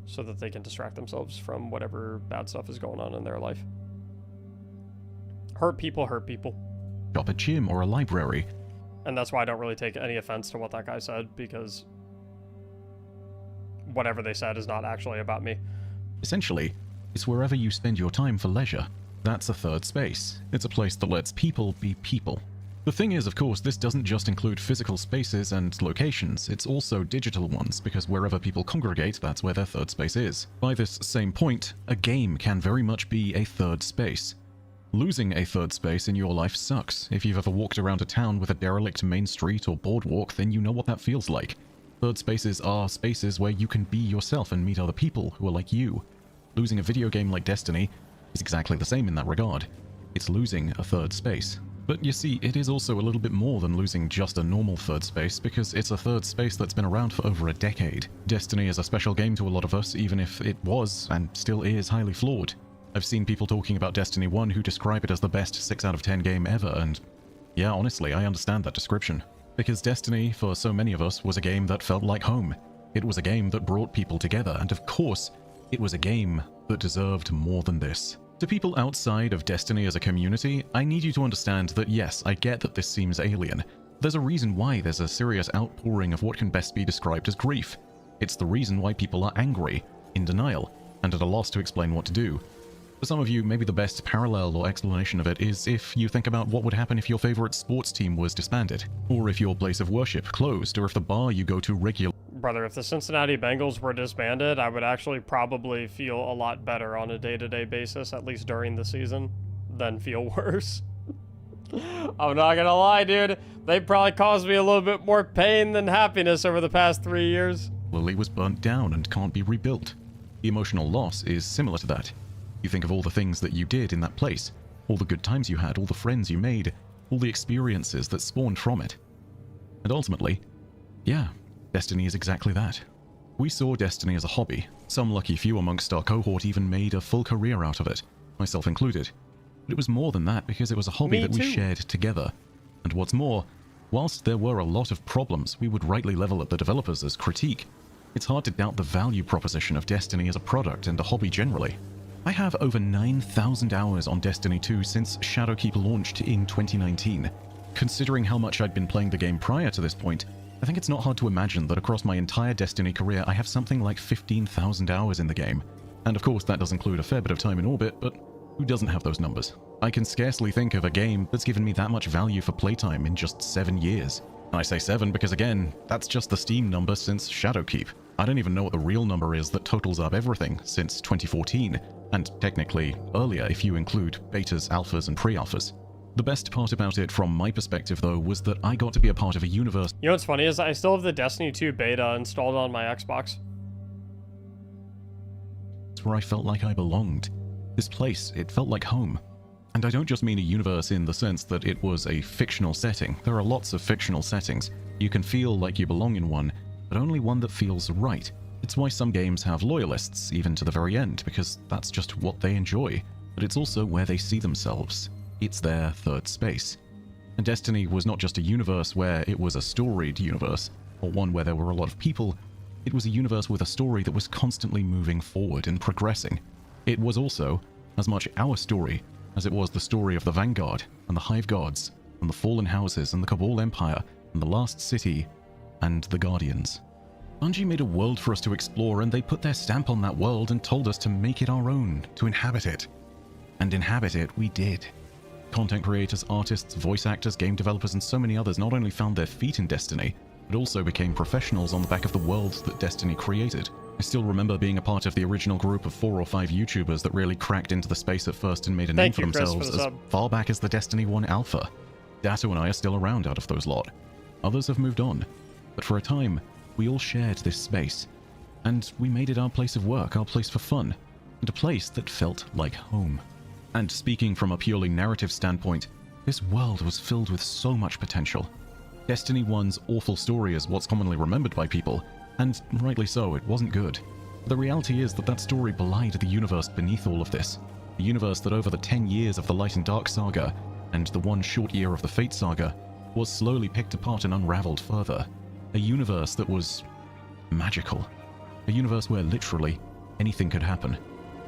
so that they can distract themselves from whatever bad stuff is going on in their life. Hurt people hurt people. Shop, a gym, or a library. And that's why I don't really take any offense to what that guy said, because whatever they said is not actually about me. Essentially, it's wherever you spend your time for leisure. That's a third space. It's a place that lets people be people. The thing is, of course, this doesn't just include physical spaces and locations, it's also digital ones, because wherever people congregate, that's where their third space is. By this same point, a game can very much be a third space. Losing a third space in your life sucks. If you've ever walked around a town with a derelict main street or boardwalk, then you know what that feels like. Third spaces are spaces where you can be yourself and meet other people who are like you. Losing a video game like Destiny is exactly the same in that regard. It's losing a third space. But you see, it is also a little bit more than losing just a normal third space, because it's a third space that's been around for over a decade. Destiny is a special game to a lot of us, even if it was, and still is, highly flawed. I've seen people talking about Destiny 1 who describe it as the best 6 out of 10 game ever, and yeah, honestly, I understand that description. Because Destiny, for so many of us, was a game that felt like home. It was a game that brought people together, and of course, it was a game that deserved more than this. To people outside of Destiny as a community, I need you to understand that yes, I get that this seems alien. There's a reason why there's a serious outpouring of what can best be described as grief. It's the reason why people are angry, in denial, and at a loss to explain what to do. For some of you, maybe the best parallel or explanation of it is if you think about what would happen if your favorite sports team was disbanded, or if your place of worship closed, or if the bar you go to regularly. Brother, if the Cincinnati Bengals were disbanded, I would actually probably feel a lot better on a day-to-day basis, at least during the season, than feel worse. I'm not gonna lie, dude. They probably caused me a little bit more pain than happiness over the past 3 years. Lily was burnt down and can't be rebuilt. The emotional loss is similar to that. You think of all the things that you did in that place, all the good times you had, all the friends you made, all the experiences that spawned from it. And ultimately, yeah, Destiny is exactly that. We saw Destiny as a hobby. Some lucky few amongst our cohort even made a full career out of it, myself included. But it was more than that, because it was a hobby that we shared together. And what's more, whilst there were a lot of problems we would rightly level at the developers as critique, it's hard to doubt the value proposition of Destiny as a product and a hobby generally. I have over 9,000 hours on Destiny 2 since Shadowkeep launched in 2019. Considering how much I'd been playing the game prior to this point, I think it's not hard to imagine that across my entire Destiny career I have something like 15,000 hours in the game. And of course that does include a fair bit of time in orbit, but who doesn't have those numbers? I can scarcely think of a game that's given me that much value for playtime in just 7 years. And I say 7 because again, that's just the Steam number since Shadowkeep. I don't even know what the real number is that totals up everything since 2014, and technically earlier if you include betas, alphas, and pre-alphas. The best part about it from my perspective though was that I got to be a part of a universe. You know what's funny is I still have the Destiny 2 beta installed on my Xbox. Where I felt like I belonged. This place, it felt like home. And I don't just mean a universe in the sense that it was a fictional setting. There are lots of fictional settings. You can feel like you belong in one, but only one that feels right. It's why some games have loyalists, even to the very end, because that's just what they enjoy. But it's also where they see themselves. It's their third space. And Destiny was not just a universe where it was a storied universe, or one where there were a lot of people. It was a universe with a story that was constantly moving forward and progressing. It was also as much our story as it was the story of the Vanguard, and the Hive Gods, and the Fallen Houses, and the Cabal Empire, and the Last City, and the Guardians. Bungie made a world for us to explore, and they put their stamp on that world and told us to make it our own, to inhabit it. And inhabit it we did. Content creators, artists, voice actors, game developers, and so many others not only found their feet in Destiny, but also became professionals on the back of the world that Destiny created. I still remember being a part of the original group of 4 or 5 YouTubers that really cracked into the space at first and made a name for themselves as far back as the Destiny 1 alpha. Datto and I are still around out of those lot. Others have moved on, but for a time, we all shared this space, and we made it our place of work, our place for fun, and a place that felt like home. And speaking from a purely narrative standpoint, this world was filled with so much potential. Destiny 1's awful story is what's commonly remembered by people, and rightly so, it wasn't good. But the reality is that that story belied the universe beneath all of this. The universe that over the 10 years of the Light and Dark saga, and the 1 short year of the Fate saga, was slowly picked apart and unraveled further. A universe that was magical. A universe where literally anything could happen.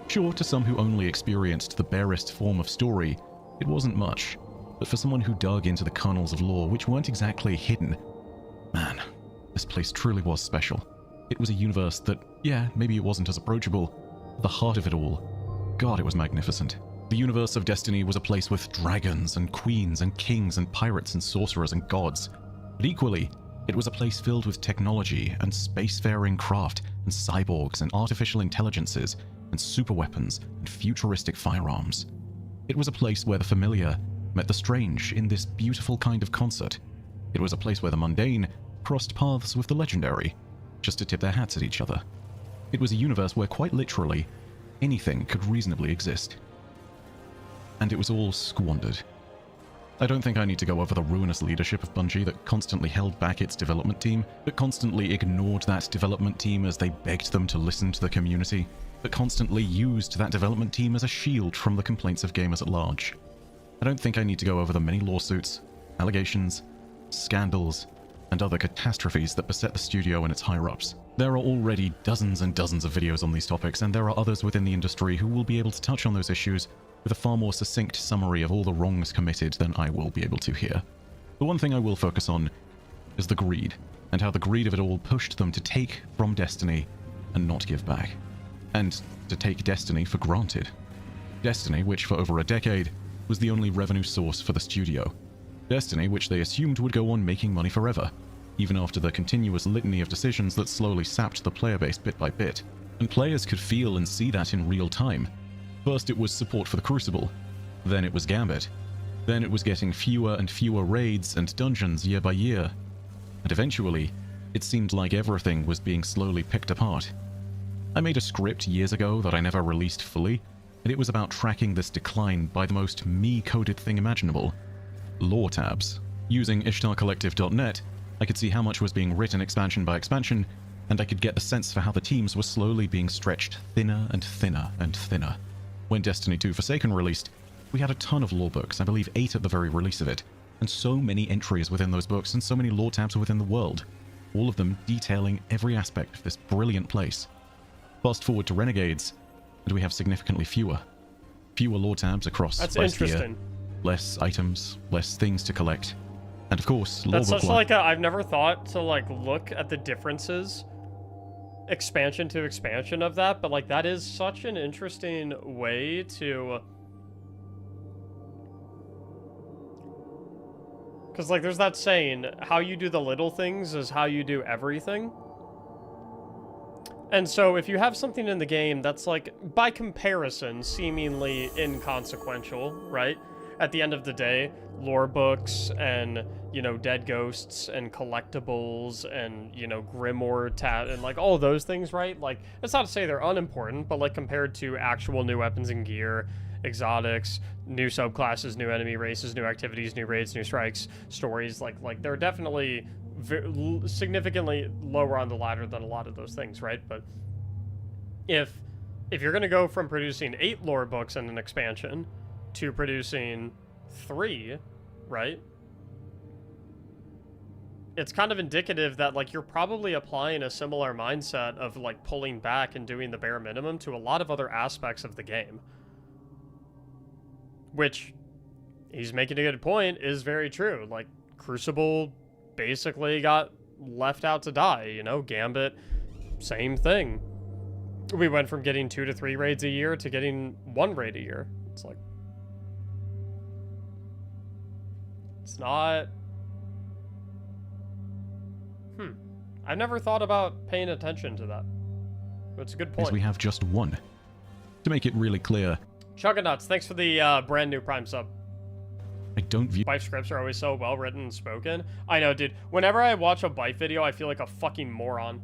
Sure, to some who only experienced the barest form of story, it wasn't much. But for someone who dug into the kernels of lore, which weren't exactly hidden, man, this place truly was special. It was a universe that, yeah, maybe it wasn't as approachable, but the heart of it all, God, it was magnificent. The universe of Destiny was a place with dragons and queens and kings and pirates and sorcerers and gods. But equally, it was a place filled with technology and spacefaring craft and cyborgs and artificial intelligences and superweapons and futuristic firearms. It was a place where the familiar met the strange in this beautiful kind of concert. It was a place where the mundane crossed paths with the legendary, just to tip their hats at each other. It was a universe where quite literally anything could reasonably exist. And it was all squandered. I don't think I need to go over the ruinous leadership of Bungie that constantly held back its development team, that constantly ignored that development team as they begged them to listen to the community, that constantly used that development team as a shield from the complaints of gamers at large. I don't think I need to go over the many lawsuits, allegations, scandals, and other catastrophes that beset the studio and its higher-ups. There are already dozens and dozens of videos on these topics, and there are others within the industry who will be able to touch on those issues with a far more succinct summary of all the wrongs committed than I will be able to here. The one thing I will focus on is the greed, and how the greed of it all pushed them to take from Destiny and not give back. And to take Destiny for granted. Destiny, which for over a decade was the only revenue source for the studio. Destiny, which they assumed would go on making money forever, even after the continuous litany of decisions that slowly sapped the player base bit by bit. And players could feel and see that in real time. First it was support for the Crucible, then it was Gambit, then it was getting fewer and fewer raids and dungeons year by year, and eventually, it seemed like everything was being slowly picked apart. I made a script years ago that I never released fully, and it was about tracking this decline by the most me-coded thing imaginable. Lore tabs. Using ishtarcollective.net, I could see how much was being written expansion by expansion, and I could get the sense for how the teams were slowly being stretched thinner and thinner and thinner. When Destiny 2 Forsaken released, we had a ton of lore books, I believe 8 at the very release of it, and so many entries within those books and so many lore tabs within the world, all of them detailing every aspect of this brilliant place. Fast forward to Renegades, and we have significantly fewer. Fewer lore tabs across That's less gear, interesting. less items, less things to collect, and of course, lore That's book such lore. like a, I've never thought to like look at the differences expansion to expansion of that, but like that is such an interesting way to, because like there's that saying, how you do the little things is how you do everything. And so if you have something in the game that's like by comparison seemingly inconsequential, right? At the end of the day, lore books and, you know, dead ghosts and collectibles and, you know, grimoire and like all those things, right? Like, it's not to say they're unimportant, but like compared to actual new weapons and gear, exotics, new subclasses, new enemy races, new activities, new raids, new strikes, stories, like they're definitely significantly lower on the ladder than a lot of those things, right? But if you're going to go from producing 8 lore books and an expansion to producing 3, right? It's kind of indicative that like you're probably applying a similar mindset of like pulling back and doing the bare minimum to a lot of other aspects of the game. Which, he's making a good point, is very true. Like, Crucible basically got left out to die, you know? Gambit, same thing. We went from getting 2 to 3 raids a year to getting 1 raid a year. It's like, it's not... I've never thought about paying attention to that. It's a good point. Because we have just one. To make it really clear, Chugganuts, thanks for the brand new Prime sub. I don't view Bife scripts are always so well written and spoken. I know, dude. Whenever I watch a Bife video, I feel like a fucking moron.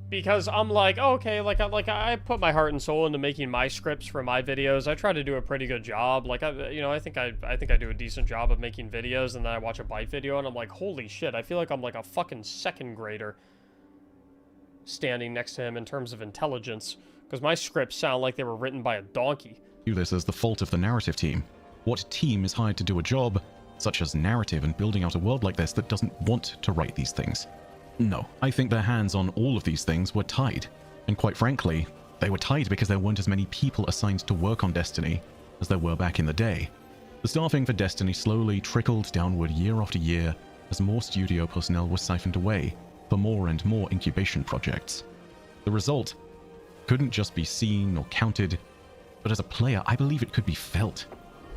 Because I'm like, oh, okay, like I put my heart and soul into making my scripts for my videos. I try to do a pretty good job. Like I think I do a decent job of making videos, and then I watch a Bife video and I'm like, holy shit, I feel like I'm like a fucking second grader standing next to him in terms of intelligence. Because my scripts sound like they were written by a donkey. this as the fault of the narrative team. What team is hired to do a job, such as narrative and building out a world like this, that doesn't want to write these things? No, I think their hands on all of these things were tied. And quite frankly, they were tied because there weren't as many people assigned to work on Destiny as there were back in the day. The staffing for Destiny slowly trickled downward year after year as more studio personnel was siphoned away for more and more incubation projects. The result couldn't just be seen or counted, but as a player, I believe it could be felt.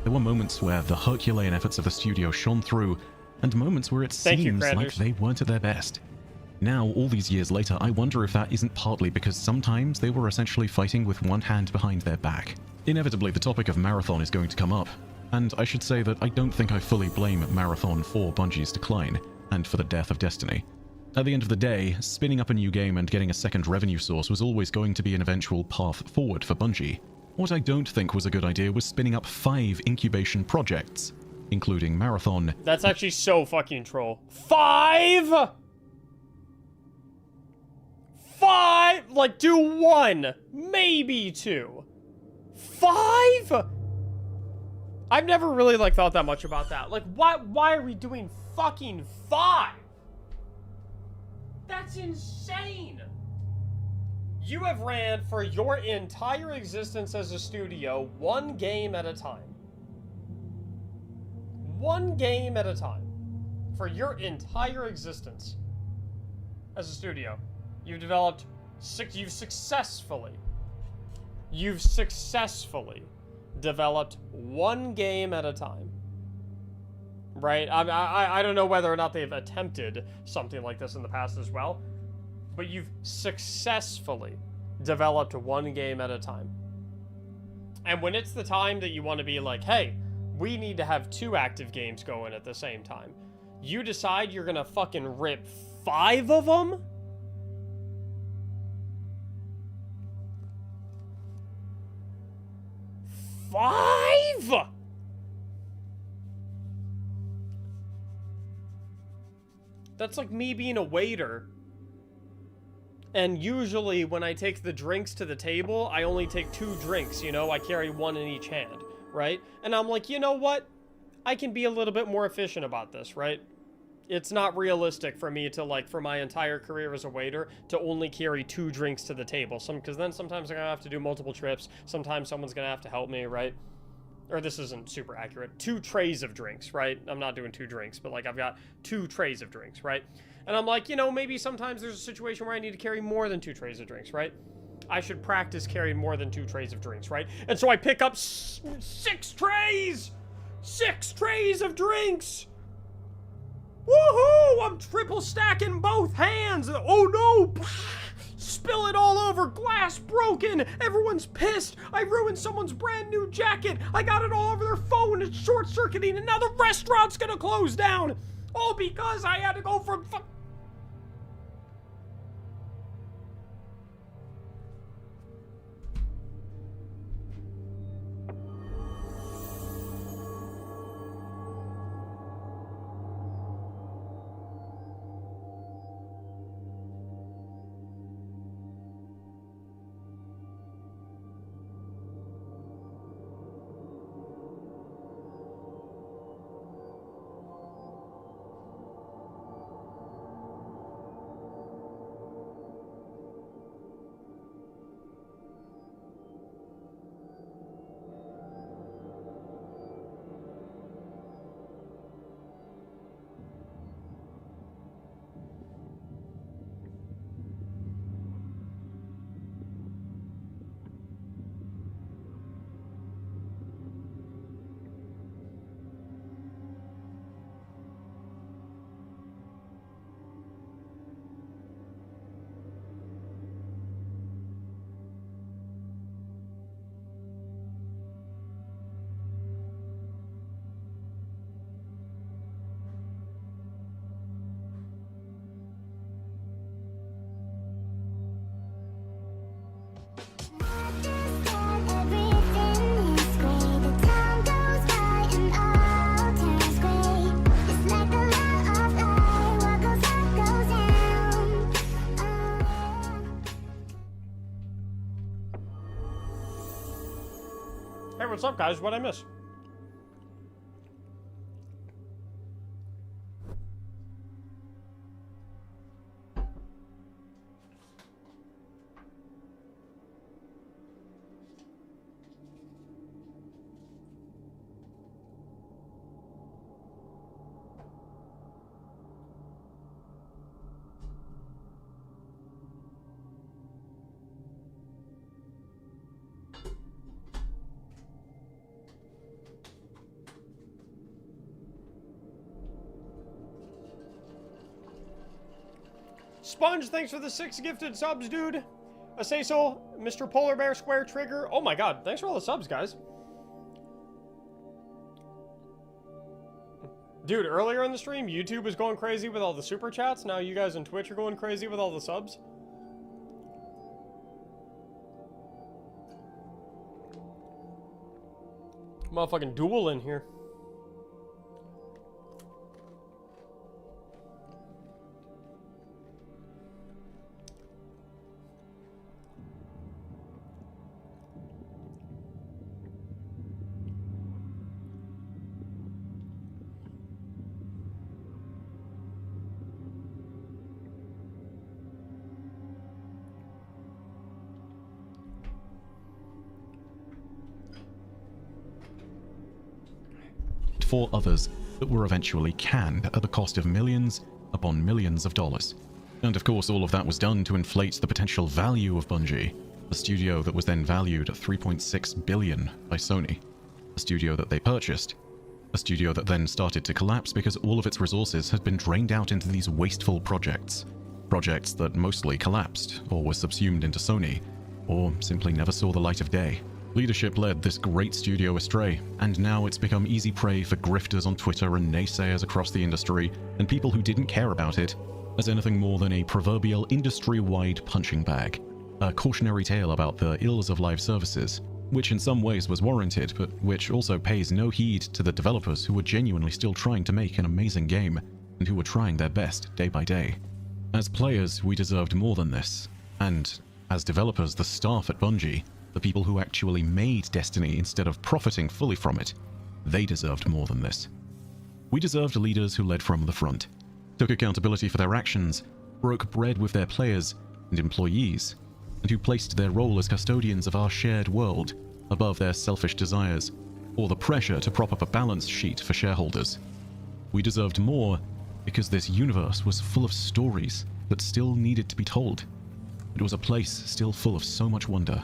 There were moments where the Herculean efforts of the studio shone through, and moments where it seems like they weren't at their best. Now, all these years later, I wonder if that isn't partly because sometimes they were essentially fighting with one hand behind their back. Inevitably, the topic of Marathon is going to come up, and I should say that I don't think I fully blame Marathon for Bungie's decline, and for the death of Destiny. At the end of the day, spinning up a new game and getting a second revenue source was always going to be an eventual path forward for Bungie. What I don't think was a good idea was spinning up 5 incubation projects, including Marathon. That's actually so fucking troll. 5?! 5?! Like, do 1, maybe 2. 5?! I've never really, like, thought that much about that. Like, why are we doing fucking 5? That's insane! You have ran for your entire existence as a studio 1 game at a time. 1 game at a time. For your entire existence as a studio. You've developed you've successfully developed 1 game at a time. Right? I don't know whether or not they've attempted something like this in the past as well, but you've successfully developed 1 game at a time. And when it's the time that you want to be like, hey, we need to have 2 active games going at the same time, you decide you're gonna fucking rip 5 of them? Five? That's like me being a waiter. And usually when I take the drinks to the table, I only take 2 drinks, you know? I carry 1 in each hand, right? And I'm like, you know what? I can be a little bit more efficient about this, right? It's not realistic for me to, like, for my entire career as a waiter, to only carry 2 drinks to the table. Because then sometimes I'm gonna have to do multiple trips. Sometimes someone's gonna have to help me, right? Or this isn't super accurate. 2 trays of drinks, right? I'm not doing 2 drinks, but, like, I've got 2 trays of drinks, right? And I'm like, you know, maybe sometimes there's a situation where I need to carry more than 2 trays of drinks, right? I should practice carrying more than 2 trays of drinks, right? And so I pick up 6 trays! 6 trays of drinks! Woohoo! I'm triple stacking both hands! Oh no! Spill it all over, glass broken, everyone's pissed, I ruined someone's brand new jacket, I got it all over their phone, it's short-circuiting, and now the restaurant's gonna close down! All because I had to go from Hey, what's up, guys? What'd I miss? Sponge, thanks for the 6 gifted subs, dude. Asaso, Mr. Polar Bear Square Trigger. Oh my god, thanks for all the subs, guys. Dude, earlier in the stream, YouTube was going crazy with all the super chats. Now you guys on Twitch are going crazy with all the subs. Motherfucking duel in here. For others that were eventually canned at the cost of millions upon millions of dollars. And of course all of that was done to inflate the potential value of Bungie, a studio that was then valued at $3.6 billion by Sony, a studio that they purchased, a studio that then started to collapse because all of its resources had been drained out into these wasteful projects that mostly collapsed or were subsumed into Sony, or simply never saw the light of day. Leadership led this great studio astray, and now it's become easy prey for grifters on Twitter and naysayers across the industry, and people who didn't care about it as anything more than a proverbial industry-wide punching bag. A cautionary tale about the ills of live services, which in some ways was warranted, but which also pays no heed to the developers who were genuinely still trying to make an amazing game, and who were trying their best day by day. As players, we deserved more than this, and as developers, the staff at Bungie, the people who actually made Destiny instead of profiting fully from it, they deserved more than this. We deserved leaders who led from the front, took accountability for their actions, broke bread with their players and employees, and who placed their role as custodians of our shared world above their selfish desires, or the pressure to prop up a balance sheet for shareholders. We deserved more because this universe was full of stories that still needed to be told. It was a place still full of so much wonder.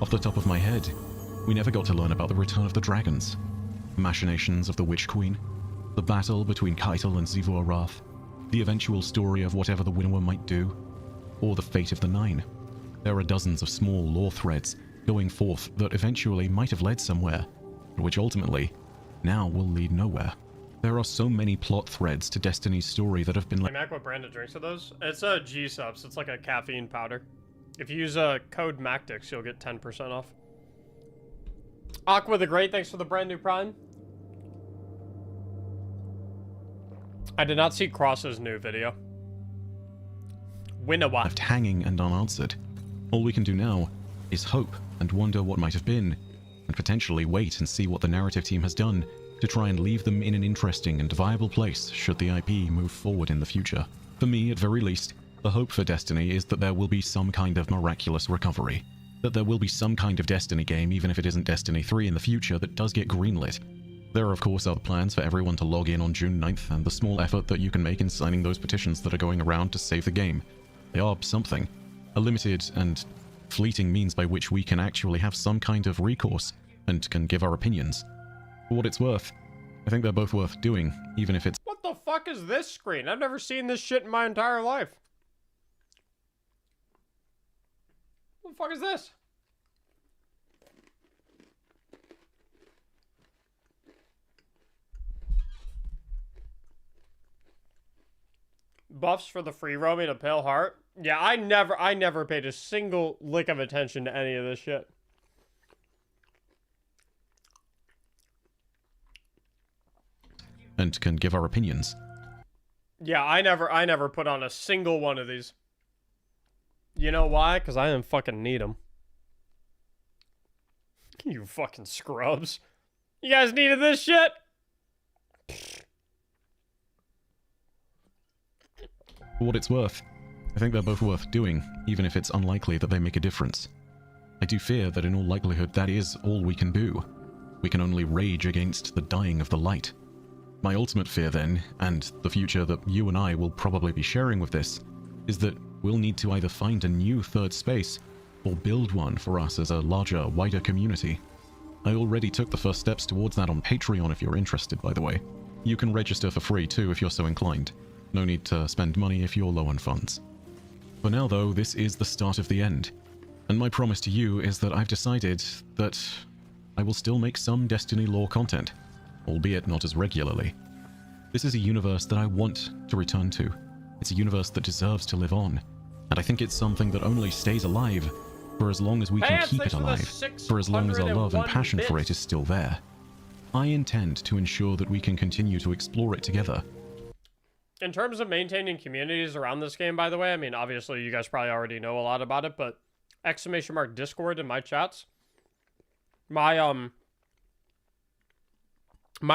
Off the top of my head, we never got to learn about the return of the dragons, the machinations of the Witch Queen, the battle between Keitel and Zivor Arath, the eventual story of whatever the Winnower might do, or the fate of the Nine. There are dozens of small lore threads going forth that eventually might have led somewhere, but which ultimately now will lead nowhere. There are so many plot threads to Destiny's story that have been Hey Mac, what brand of drinks are those? It's a G-Subs. It's like a caffeine powder. If you use code Mactics, you'll get 10% off. Aqua the Great, thanks for the brand new Prime. I did not see Cross's new video. Winnower. Left hanging and unanswered. All we can do now is hope and wonder what might have been, and potentially wait and see what the narrative team has done to try and leave them in an interesting and viable place should the IP move forward in the future. For me, at very least, the hope for Destiny is that there will be some kind of miraculous recovery. That there will be some kind of Destiny game, even if it isn't Destiny 3 in the future, that does get greenlit. There are of course other plans for everyone to log in on June 9th, and the small effort that you can make in signing those petitions that are going around to save the game. They are something. A limited and fleeting means by which we can actually have some kind of recourse, and can give our opinions. For what it's worth, I think they're both worth doing, even if it's— What the fuck is this screen? I've never seen this shit in my entire life. What the fuck is this? Buffs for the free roaming of Pale Heart? Yeah, I never paid a single lick of attention to any of this shit. and can give our opinions. Yeah, I never put on a single one of these. You know why? Because I didn't fucking need them. You fucking scrubs. You guys needed this shit? For what it's worth, I think they're both worth doing, even if it's unlikely that they make a difference. I do fear that in all likelihood that is all we can do. We can only rage against the dying of the light. My ultimate fear then, and the future that you and I will probably be sharing with this, is that we'll need to either find a new third space, or build one for us as a larger, wider community. I already took the first steps towards that on Patreon if you're interested, by the way. You can register for free too if you're so inclined. No need to spend money if you're low on funds. For now though, this is the start of the end. And my promise to you is that I've decided that I will still make some Destiny lore content, albeit not as regularly. This is a universe that I want to return to. It's a universe that deserves to live on. And I think it's something that only stays alive for as long as we can keep it alive, for as long as our love and passion for it is still there. I intend to ensure that we can continue to explore it together. In terms of maintaining communities around this game, by the way, I mean, obviously you guys probably already know a lot about it, but ! Discord in my chats. My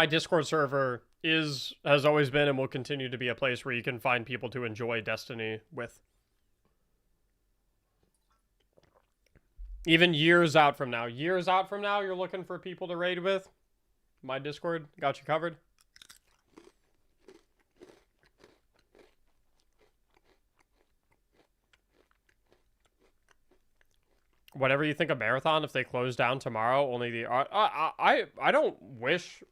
Discord server has always been and will continue to be a place where you can find people to enjoy Destiny with. Even years out from now, you're looking for people to raid with. My Discord got you covered. Whatever you think of Marathon, if they close down tomorrow, only the I don't wish.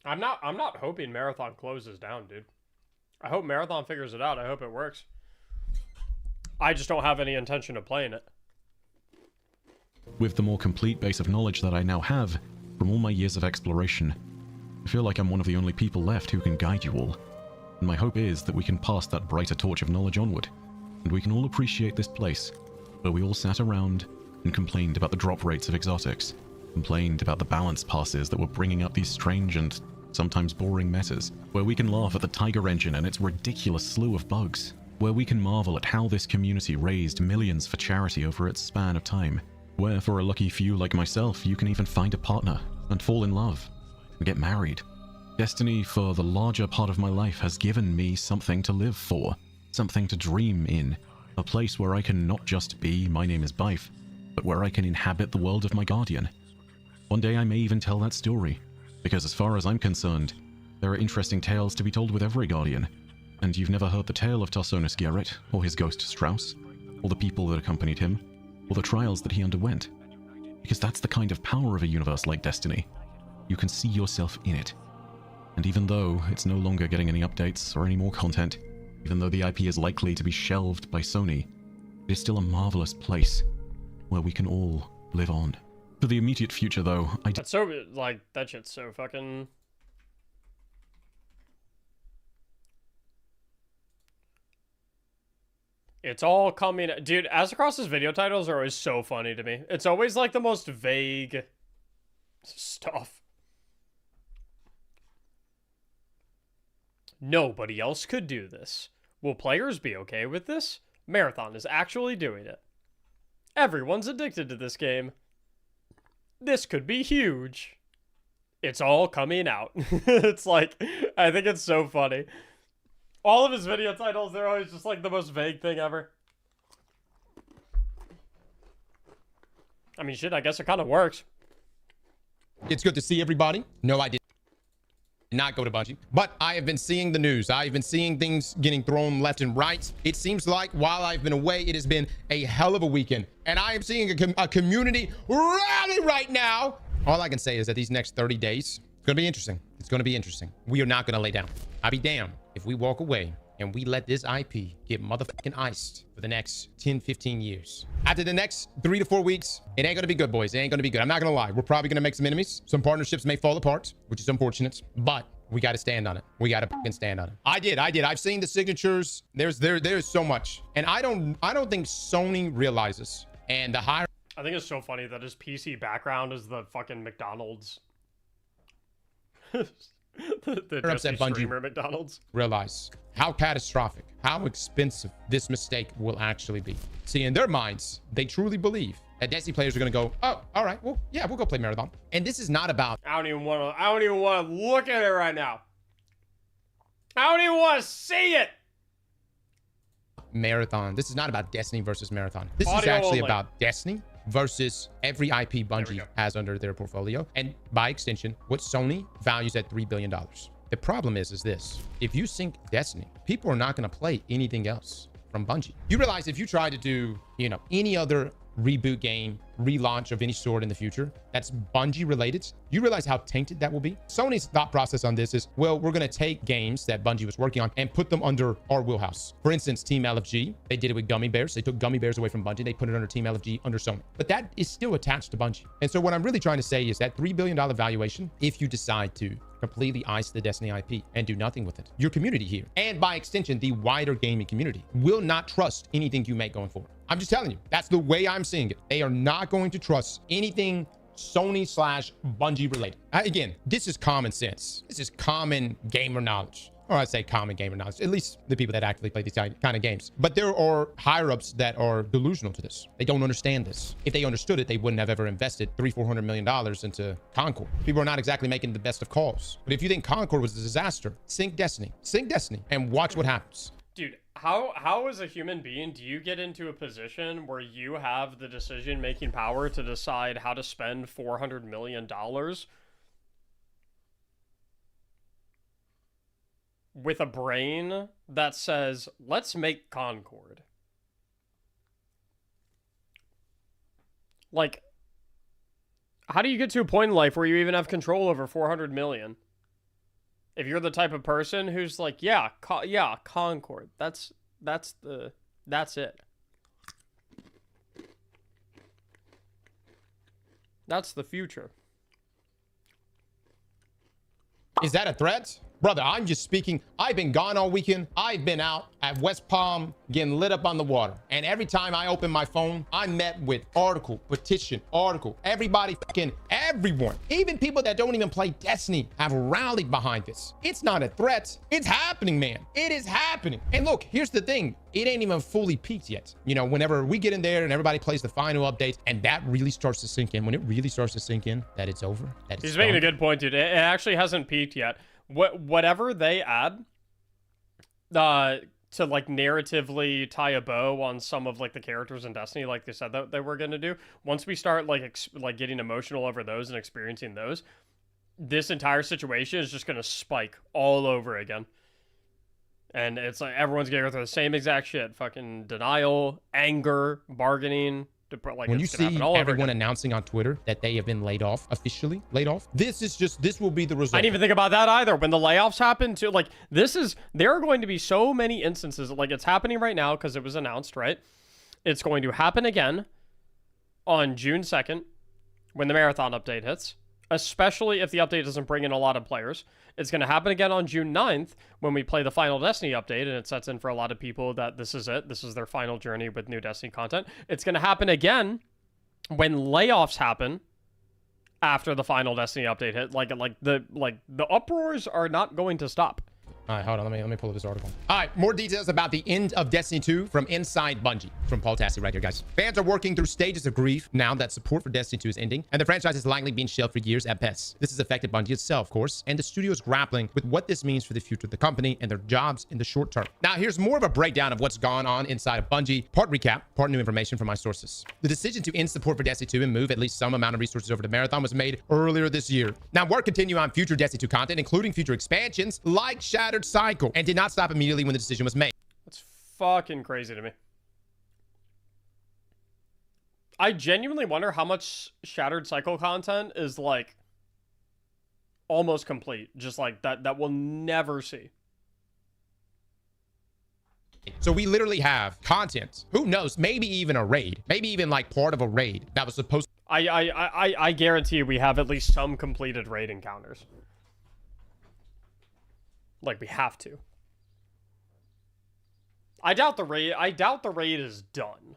I'm not hoping Marathon closes down, dude. I hope Marathon figures it out. I hope it works. I just don't have any intention of playing it. With the more complete base of knowledge that I now have from all my years of exploration, I feel like I'm one of the only people left who can guide you all. And my hope is that we can pass that brighter torch of knowledge onward, and we can all appreciate this place, where we all sat around and complained about the drop rates of exotics, complained about the balance passes that were bringing up these strange and sometimes boring messes, where we can laugh at the Tiger engine and its ridiculous slew of bugs, where we can marvel at how this community raised millions for charity over its span of time, where for a lucky few like myself you can even find a partner and fall in love and get married. Destiny, for the larger part of my life, has given me something to live for, something to dream in, a place where I can not just be my name is Bife, but where I can inhabit the world of my guardian. One day I may even tell that story, because as far as I'm concerned, there are interesting tales to be told with every guardian, and you've never heard the tale of Tarsonis Garrett, or his ghost Strauss, or the people that accompanied him, or the trials that he underwent. Because that's the kind of power of a universe like Destiny. You can see yourself in it. And even though it's no longer getting any updates or any more content, even though the IP is likely to be shelved by Sony, it is still a marvelous place where we can all live on. For the immediate future, though, That's so, like, that shit's so fucking... It's all coming... Dude, Azzacross's video titles are always so funny to me. It's always, like, the most vague stuff. Nobody else could do this. Will players be okay with this? Marathon is actually doing it. Everyone's addicted to this game. This could be huge. It's all coming out. It's like, I think it's so funny. All of his video titles, they're always just like the most vague thing ever. I mean, shit, I guess it kind of works. It's good to see everybody. No, I did not go to Bungie, but I have been seeing the news. I've been seeing things getting thrown left and right. It seems like while I've been away, it has been a hell of a weekend, and I am seeing a community rally right now. All I can say is that these next 30 days, it's going to be interesting. It's going to be interesting. We are not going to lay down. I'll be damned if we walk away and we let this IP get motherfucking iced for the next 10, 15 years. After the next 3 to 4 weeks, it ain't gonna be good, boys. It ain't gonna be good. I'm not gonna lie. We're probably gonna make some enemies. Some partnerships may fall apart, which is unfortunate, but we gotta stand on it. We gotta fucking stand on it. I did. I've seen the signatures. There's so much. And I don't think Sony realizes. And the higher... I think it's so funny that his PC background is the fucking McDonald's. the Destiny streamer McDonald's. Realize how catastrophic, how expensive this mistake will actually be. See, in their minds, they truly believe that Destiny players are going to go, oh, all right, well, yeah, we'll go play Marathon. And this is not about... I don't even want to look at it right now. I don't even want to see it. Marathon. This is not about Destiny versus Marathon. This is actually about Destiny versus every IP Bungie has under their portfolio, and by extension, what Sony values at $3 billion. The problem is this: if you sync Destiny, people are not going to play anything else from Bungie. You realize if you try to do, any other reboot game, relaunch of any sort in the future that's Bungie related, you realize how tainted that will be? Sony's thought process on this is, well, we're going to take games that Bungie was working on and put them under our wheelhouse. For instance, Team LFG, they did it with Gummy Bears. They took Gummy Bears away from Bungie. They put it under Team LFG, under Sony. But that is still attached to Bungie. And so what I'm really trying to say is that $3 billion valuation, if you decide to completely ice the Destiny IP and do nothing with it, your community here, and by extension, the wider gaming community, will not trust anything you make going forward. I'm just telling you, that's the way I'm seeing it. They are not going to trust anything Sony/Bungie related. Again, this is common sense. This is common gamer knowledge. Or I'd say common gamer knowledge, at least the people that actively play these kind of games. But there are higher ups that are delusional to this. They don't understand this. If they understood it, they wouldn't have ever invested $300-400 million into Concord. People are not exactly making the best of calls. But if you think Concord was a disaster, sink Destiny, and watch what happens. Dude, how as a human being do you get into a position where you have the decision-making power to decide how to spend $400 million with a brain that says, let's make Concord? Like, how do you get to a point in life where you even have control over 400 million? If you're the type of person who's like, yeah, Concord, that's it. That's the future. Is that a threat? Brother, I'm just speaking. I've been gone all weekend. I've been out at West Palm getting lit up on the water. And every time I open my phone, I'm met with petition, everybody, fucking everyone. Even people that don't even play Destiny have rallied behind this. It's not a threat. It's happening, man. It is happening. And look, here's the thing. It ain't even fully peaked yet. You know, whenever we get in there and everybody plays the final updates and that really starts to sink in, when it really starts to sink in that it's over, that it's He's making a good point, dude. It actually hasn't peaked yet. Whatever they add to like narratively tie a bow on some of like the characters in Destiny, like they said that they were going to do, once we start like getting emotional over those and experiencing those, this entire situation is just going to spike all over again. And it's like everyone's going to go through the same exact shit. Fucking denial, anger, bargaining. Like, when you see everyone announcing on Twitter that they have been officially laid off, this will be the result. I didn't even think about that either. When the layoffs happen too, like there are going to be so many instances, like it's happening right now because it was announced, right? It's going to happen again on June 2nd when the marathon update hits, especially if the update doesn't bring in a lot of players. It's going to happen again on June 9th when we play the final Destiny update, and it sets in for a lot of people that this is it. This is their final journey with new Destiny content. It's going to happen again when layoffs happen after the final Destiny update hit. Like the uproars are not going to stop. All right, hold on. Let me pull up this article. All right, more details about the end of Destiny 2 from Inside Bungie. From Paul Tassi right here, guys. Fans are working through stages of grief now that support for Destiny 2 is ending, and the franchise is likely being shelved for years at best. This has affected Bungie itself, of course, and the studio is grappling with what this means for the future of the company and their jobs in the short term. Now, here's more of a breakdown of what's gone on inside of Bungie. Part recap, part new information from my sources. The decision to end support for Destiny 2 and move at least some amount of resources over to Marathon was made earlier this year. Now, work continued on future Destiny 2 content, including future expansions like Shattered Cycle, and did not stop immediately when the decision was made. That's fucking crazy to me. I genuinely wonder how much Shattered Cycle content is like almost complete, just like that we'll never see. So we literally have content, who knows, maybe even a raid, maybe even like part of a raid that was supposed I guarantee we have at least some completed raid encounters. Like we have to. I doubt the raid is done.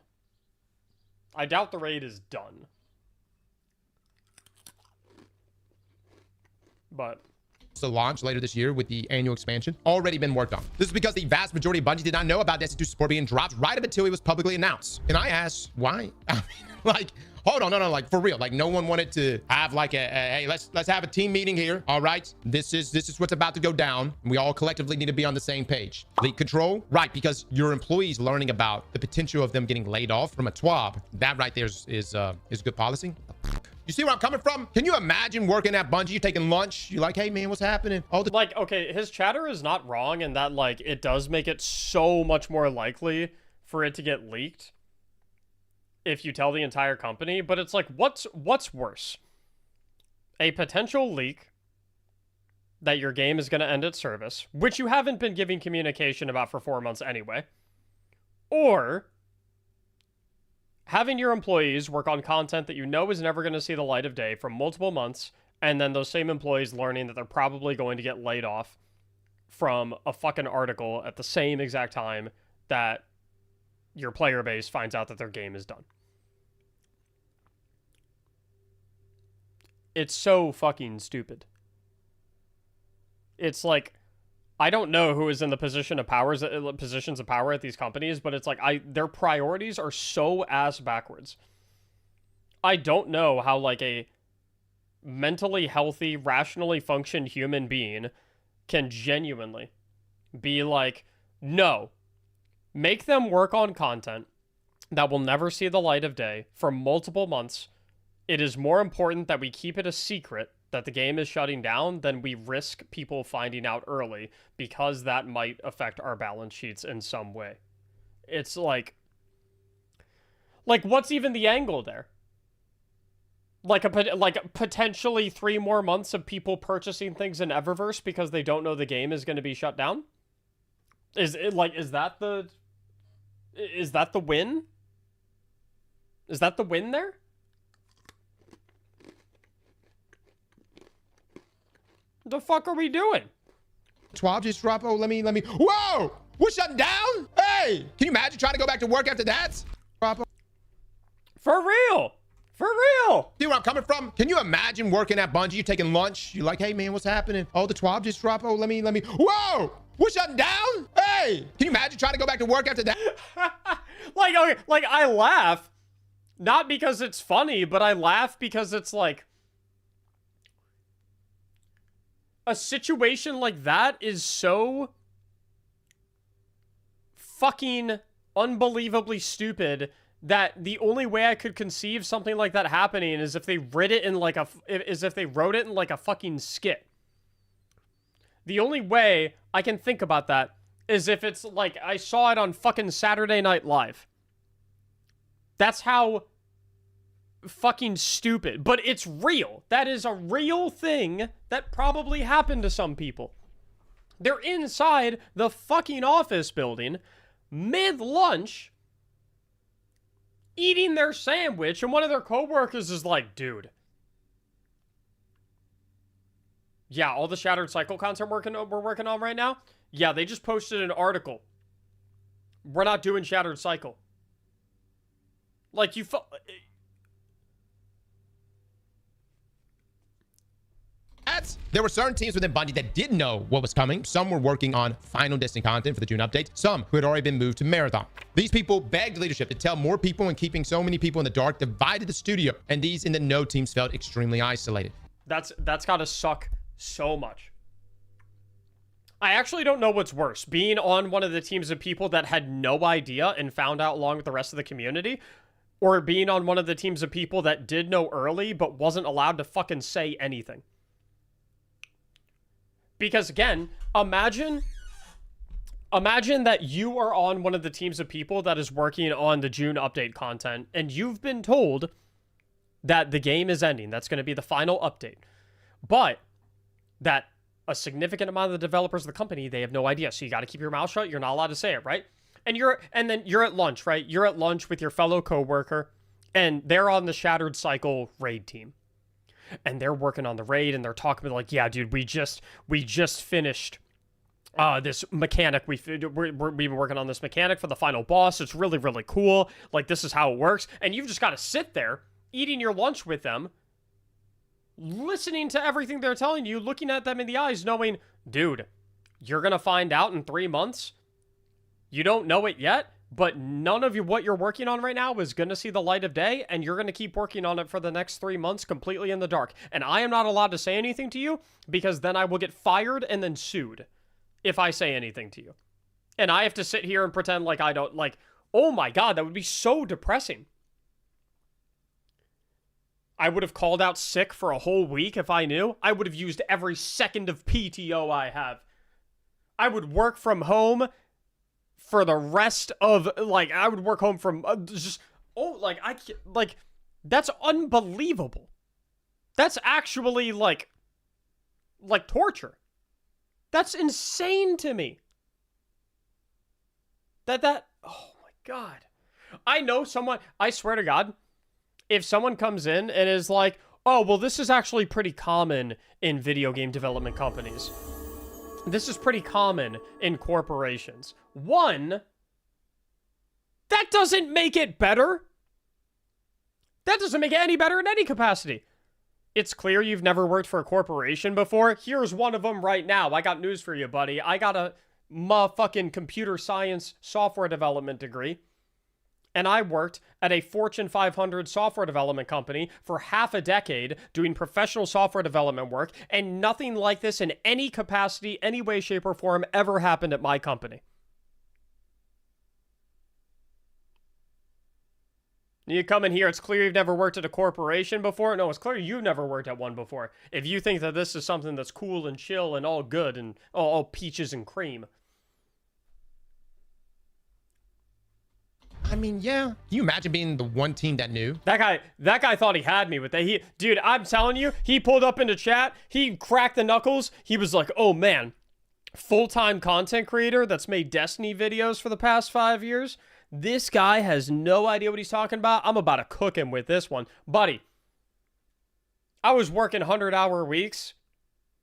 I doubt the raid is done. But to launch later this year with the annual expansion already been worked on. This is because the vast majority of Bungie did not know about Destiny 2 support being dropped right up until it was publicly announced. And I asked, why? I mean, like, hold on, no, like for real, like no one wanted to have like hey, let's have a team meeting here. All right, this is what's about to go down. We all collectively need to be on the same page. Leak control, right? Because your employees learning about the potential of them getting laid off from a TWAB, that right there is good policy. You see where I'm coming from? Can you imagine working at Bungie, you're taking lunch, you're like, hey man, what's happening? Oh, like, okay, his chatter is not wrong in that like it does make it so much more likely for it to get leaked if you tell the entire company, but it's like, what's worse? A potential leak that your game is going to end its service, which you haven't been giving communication about for 4 months anyway, or having your employees work on content that you know is never going to see the light of day for multiple months, and then those same employees learning that they're probably going to get laid off from a fucking article at the same exact time that your player base finds out that their game is done. It's so fucking stupid. It's like, I don't know who is in the positions of power at these companies, but it's like their priorities are so ass backwards. I don't know how like a mentally healthy, rationally functioned human being can genuinely be like, no, make them work on content that will never see the light of day for multiple months. It is more important that we keep it a secret that the game is shutting down than we risk people finding out early, because that might affect our balance sheets in some way. It's like what's even the angle there? Like potentially 3 more months of people purchasing things in Eververse because they don't know the game is going to be shut down? Is that the win? Is that the win there? The fuck are we doing? 12 just drop. Oh, let me. Whoa! We're shutting down? Hey! Can you imagine trying to go back to work after that? Drop. For real! For real! See where I'm coming from? Can you imagine working at Bungie? You're taking lunch. You're like, hey, man, what's happening? Oh, the 12 just drop. Oh, let me. Whoa! We're shutting down? Hey! Can you imagine trying to go back to work after that? Like, I laugh. Not because it's funny, but I laugh because it's like, a situation like that is so fucking unbelievably stupid that the only way I could conceive something like that happening is if they wrote it in like a fucking skit. The only way I can think about that is if it's like I saw it on fucking Saturday Night Live. That's how fucking stupid, but it's real. That is a real thing that probably happened to some people. They're inside the fucking office building mid-lunch eating their sandwich, and one of their coworkers is like, dude, yeah, all the Shattered Cycle content we're working on right now, yeah, they just posted an article. We're not doing Shattered Cycle. Like, There were certain teams within Bungie that did know what was coming. Some were working on final Destiny content for the June update. Some who had already been moved to Marathon. These people begged leadership to tell more people, and keeping so many people in the dark divided the studio. And these in the know teams felt extremely isolated. That's gotta suck so much. I actually don't know what's worse, being on one of the teams of people that had no idea and found out along with the rest of the community, or being on one of the teams of people that did know early but wasn't allowed to fucking say anything. Because again, imagine that you are on one of the teams of people that is working on the June update content, and you've been told that the game is ending. That's going to be the final update. But that a significant amount of the developers of the company, they have no idea. So you got to keep your mouth shut. You're not allowed to say it, right? And then you're at lunch, right? You're at lunch with your fellow coworker, and they're on the Shattered Cycle raid team. And they're working on the raid, and they're talking about like, yeah, dude, we just finished this mechanic. We've been working on this mechanic for the final boss. It's really, really cool. Like, this is how it works. And you've just got to sit there eating your lunch with them, listening to everything they're telling you, looking at them in the eyes, knowing, dude, you're going to find out in 3 months. You don't know it yet, but none of what you're working on right now is going to see the light of day, and you're going to keep working on it for the next 3 months completely in the dark. And I am not allowed to say anything to you, because then I will get fired and then sued if I say anything to you. And I have to sit here and pretend like I don't, like, oh my God, that would be so depressing. I would have called out sick for a whole week if I knew. I would have used every second of PTO I have. I would work from home for the rest of, like, I would work home from just oh, like, I can't, like, that's unbelievable. That's actually, like torture. That's insane to me. Oh my God. I know someone, I swear to God, if someone comes in and is like, oh, well, this is actually pretty common in video game development companies. This is pretty common in corporations. One, that doesn't make it better. That doesn't make it any better in any capacity. It's clear you've never worked for a corporation before. Here's one of them right now. I got news for you, buddy. I got a motherfucking computer science software development degree. And I worked at a Fortune 500 software development company for half a decade doing professional software development work, and nothing like this in any capacity, any way, shape, or form ever happened at my company. You come in here, it's clear you've never worked at a corporation before. No, it's clear you've never worked at one before. If you think that this is something that's cool and chill and all good and all peaches and cream. I mean, yeah. Can you imagine being the one team that knew? That guy thought he had me with that. Dude, I'm telling you, he pulled up into chat, he cracked the knuckles, he was like, oh man, full-time content creator that's made Destiny videos for the past 5 years. This guy has no idea what he's talking about. I'm about to cook him with this one. Buddy, I was working 100-hour weeks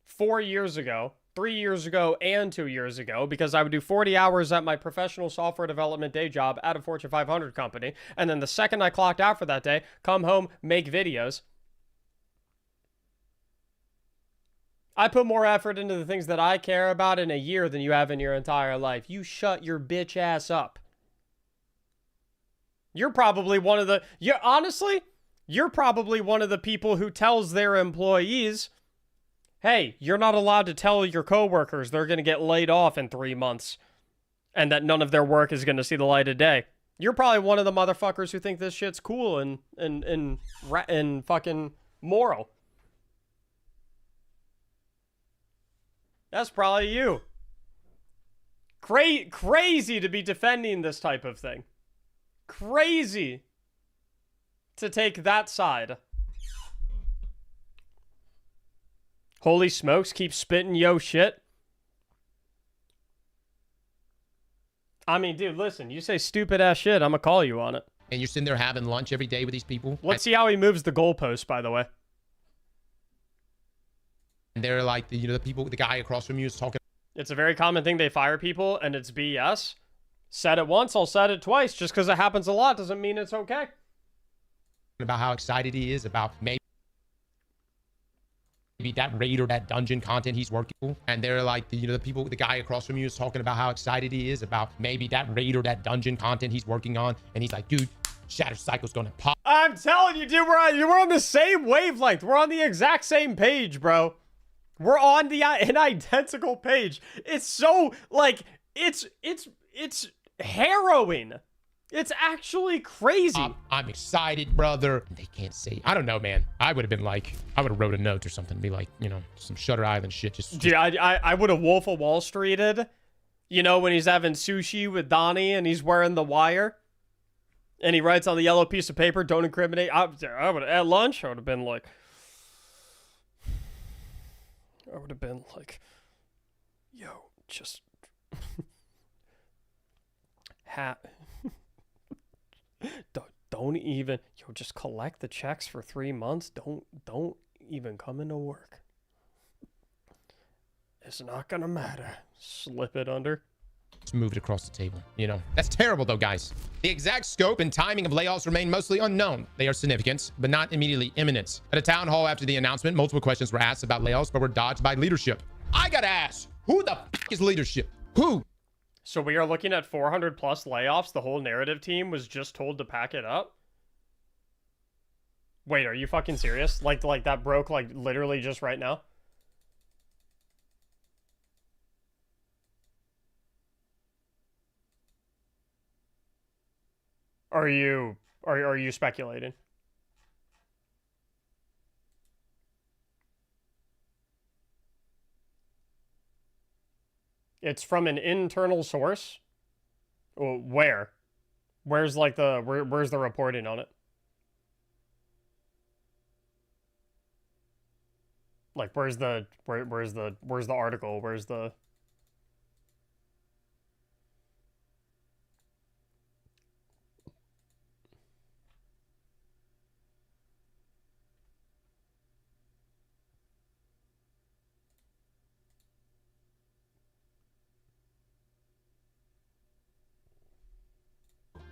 4 years ago, 3 years ago, and 2 years ago, because I would do 40 hours at my professional software development day job at a Fortune 500 company. And then the second I clocked out for that day, come home, make videos. I put more effort into the things that I care about in a year than you have in your entire life. You shut your bitch ass up. You're probably one of the, honestly, you're probably one of the people who tells their employees, hey, you're not allowed to tell your coworkers they're going to get laid off in 3 months and that none of their work is going to see the light of day. You're probably one of the motherfuckers who think this shit's cool and fucking moral. That's probably you. Crazy to be defending this type of thing. Crazy to take that side. Holy smokes, keep spitting yo shit. I mean, dude, listen, you say stupid ass shit, I'm gonna call you on it. And you're sitting there having lunch every day with these people. Let's see how he moves the goalpost, by the way. And they're like, the guy across from you is talking. It's a very common thing. They fire people and it's BS. Said it once, I'll say it twice. Just because it happens a lot doesn't mean it's okay. About how excited he is about maybe that raid or that dungeon content he's working on. And they're like, the guy across from you is talking about how excited he is about maybe that raid or that dungeon content he's working on. And he's like, dude, Shatter Cycle's gonna pop. I'm telling you, dude, we're on the same wavelength. We're on the exact same page, bro. We're on an identical page. It's so, like, it's harrowing. It's actually crazy. I'm excited, brother. They can't say. I don't know, man. I would have wrote a note or something. Be like, some Shutter Island shit. Dude, I would have Wolf of Wall Streeted. When he's having sushi with Donnie and he's wearing the wire. And he writes on the yellow piece of paper, don't incriminate. At lunch, I would have been like, yo, just don't even, just collect the checks for 3 months. Don't even come into work. It's not gonna matter. Slip it under. Just move it across the table. That's terrible though, guys. The exact scope and timing of layoffs remain mostly unknown. They are significant, but not immediately imminent. At a town hall after the announcement, multiple questions were asked about layoffs, but were dodged by leadership. I gotta ask, who the fuck is leadership? Who? So we are looking at 400 plus layoffs. The whole narrative team was just told to pack it up. Wait, are you fucking serious? Like that broke literally just right now? Are you speculating? It's from an internal source? Where? Where's like the where's the reporting on it? Like where's the where's the article? Where's the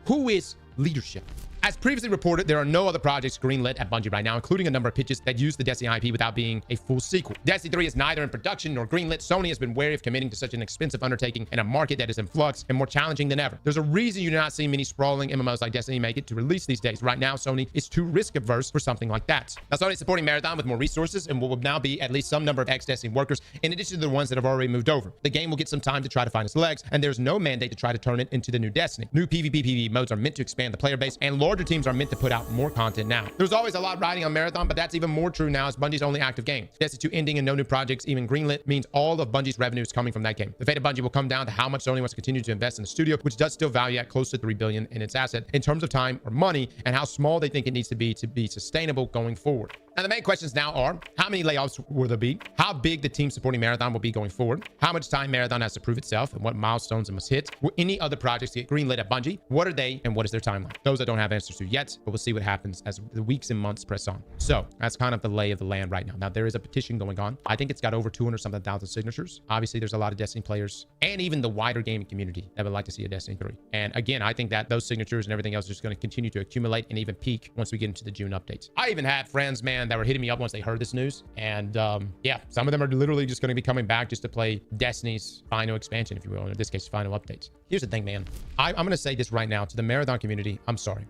Who is leadership? As previously reported, there are no other projects greenlit at Bungie right now, including a number of pitches that use the Destiny IP without being a full sequel. Destiny 3 is neither in production nor greenlit. Sony has been wary of committing to such an expensive undertaking in a market that is in flux and more challenging than ever. There's a reason you do not see many sprawling MMOs like Destiny make it to release these days. Right now, Sony is too risk-averse for something like that. Now, Sony is supporting Marathon with more resources and will now be at least some number of ex-Destiny workers, in addition to the ones that have already moved over. The game will get some time to try to find its legs, and there's no mandate to try to turn it into the new Destiny. New PvP modes are meant to expand the player base, and larger teams are meant to put out more content now. There's always a lot riding on Marathon, but that's even more true now as Bungie's only active game. Destiny 2 ending and no new projects even greenlit means all of Bungie's revenue is coming from that game. The fate of Bungie will come down to how much Sony wants to continue to invest in the studio, which does still value at close to $3 billion in its asset in terms of time or money, and how small they think it needs to be sustainable going forward. And the main questions now are, how many layoffs will there be? How big the team supporting Marathon will be going forward? How much time Marathon has to prove itself and what milestones it must hit? Will any other projects get greenlit at Bungie? What are they and what is their timeline? Those I don't have answers to yet, but we'll see what happens as the weeks and months press on. So that's kind of the lay of the land right now. Now there is a petition going on. I think it's got over 200-something thousand signatures. Obviously there's a lot of Destiny players and even the wider gaming community that would like to see a Destiny 3. And again, I think that those signatures and everything else is just going to continue to accumulate and even peak once we get into the June updates. I even had friends, man, that were hitting me up once they heard this news, and yeah, some of them are literally just going to be coming back just to play Destiny's final expansion, if you will, or in this case final updates. Here's the thing, man, I'm going to say this right now to the Marathon community. I'm sorry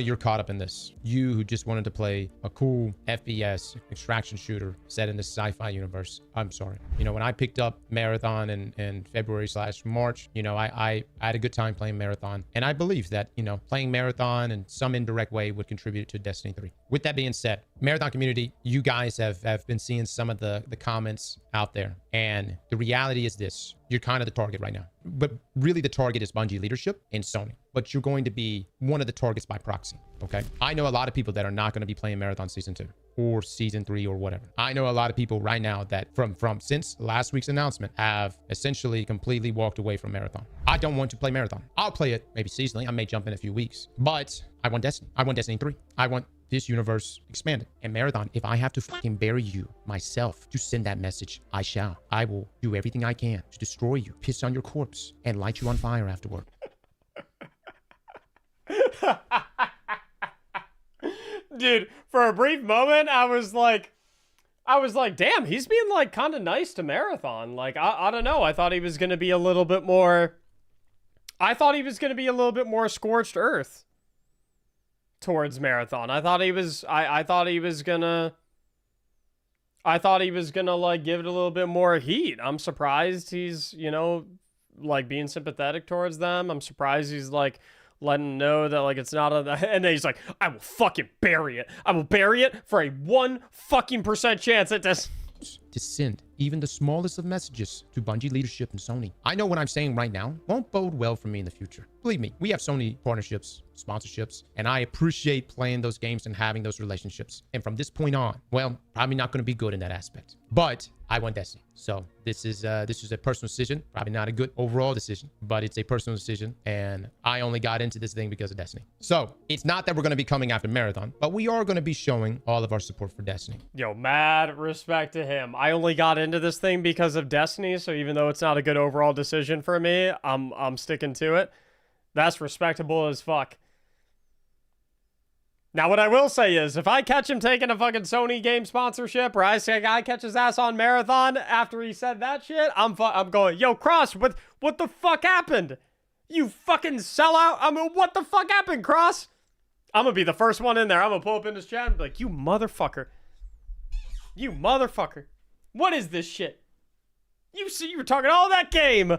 you're caught up in this. You who just wanted to play a cool FPS extraction shooter set in the sci-fi universe. I'm sorry. You know, when I picked up Marathon in February/March, you know, I had a good time playing Marathon. And I believe that, you know, playing Marathon in some indirect way would contribute to Destiny 3. With that being said, Marathon community, you guys have been seeing some of the comments out there. And the reality is this. You're kind of the target right now. But really the target is Bungie leadership and Sony. But you're going to be one of the targets by proxy, okay? I know a lot of people that are not going to be playing Marathon Season 2 or Season 3 or whatever. I know a lot of people right now that from since last week's announcement have essentially completely walked away from Marathon. I don't want to play Marathon. I'll play it maybe seasonally. I may jump in a few weeks. But I want Destiny. I want Destiny 3. I want this universe expanded. And Marathon, if I have to fucking bury you myself to send that message, I shall. I will do everything I can to destroy you, piss on your corpse, and light you on fire afterward. Dude, for a brief moment, I was like, damn, he's being like kind of nice to Marathon. Like, I don't know. I thought he was going to be a little bit more, scorched earth towards Marathon. I thought he was gonna like give it a little bit more heat. I'm surprised he's, you know, like being sympathetic towards them. I'm surprised he's like letting them know that like it's not and then he's like, I will fucking bury it. I will bury it for a 1% chance at this. To send even the smallest of messages to Bungie leadership and Sony. I know what I'm saying right now won't bode well for me in the future. Believe me, we have Sony partnerships, sponsorships, and I appreciate playing those games and having those relationships. And from this point on, well, probably not going to be good in that aspect. But I want Destiny. So this is a personal decision. Probably not a good overall decision, but it's a personal decision. And I only got into this thing because of Destiny. So it's not that we're going to be coming after Marathon, but we are going to be showing all of our support for Destiny. Yo, mad respect to him. I only got into this thing because of Destiny, so even though it's not a good overall decision for me, I'm sticking to it. That's respectable as fuck. Now, what I will say is, if I catch him taking a fucking Sony game sponsorship, or I say a guy catch his ass on Marathon after he said that shit, I'm going, yo, Cross, what the fuck happened? You fucking sellout. I mean, what the fuck happened, Cross? I'm gonna be the first one in there. I'm gonna pull up in his chat and be like, you motherfucker. You motherfucker. What is this shit? You see, you were talking all that game.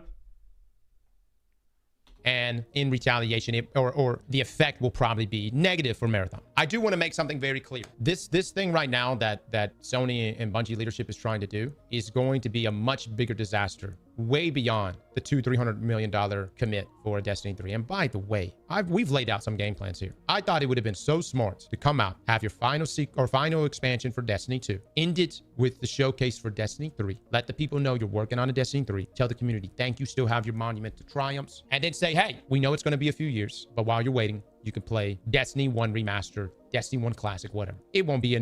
And in retaliation, or the effect will probably be negative for Marathon. I do want to make something very clear. This thing right now that Sony and Bungie leadership is trying to do is going to be a much bigger disaster way beyond the $200-300 million commit for Destiny 3. And by the way, we've laid out some game plans here. I thought it would have been so smart to come out, have your final expansion for Destiny 2, end it with the showcase for Destiny 3, let the people know you're working on a Destiny 3, tell the community, thank you, still have your monument to triumphs, and then say, hey, we know it's going to be a few years, but while you're waiting, you can play Destiny 1 Remastered, Destiny 1 Classic, whatever. It won't be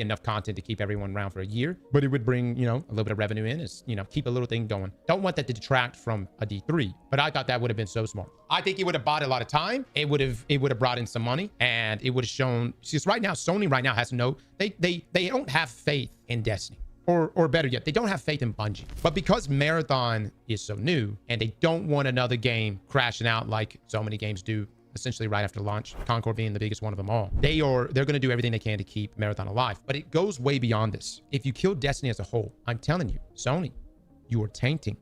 enough content to keep everyone around for a year, but it would bring, you know, a little bit of revenue in, is, you know, keep a little thing going. Don't want that to detract from a D3, but I thought that would have been so smart. I think it would have bought a lot of time. It would have brought in some money, and it would have shown, because right now, Sony right now has they don't have faith in Destiny. Or better yet, they don't have faith in Bungie. But because Marathon is so new and they don't want another game crashing out like so many games do essentially right after launch, Concord being the biggest one of them all, they're going to do everything they can to keep Marathon alive. But it goes way beyond this. If you kill Destiny as a whole, I'm telling you, Sony, you are tainting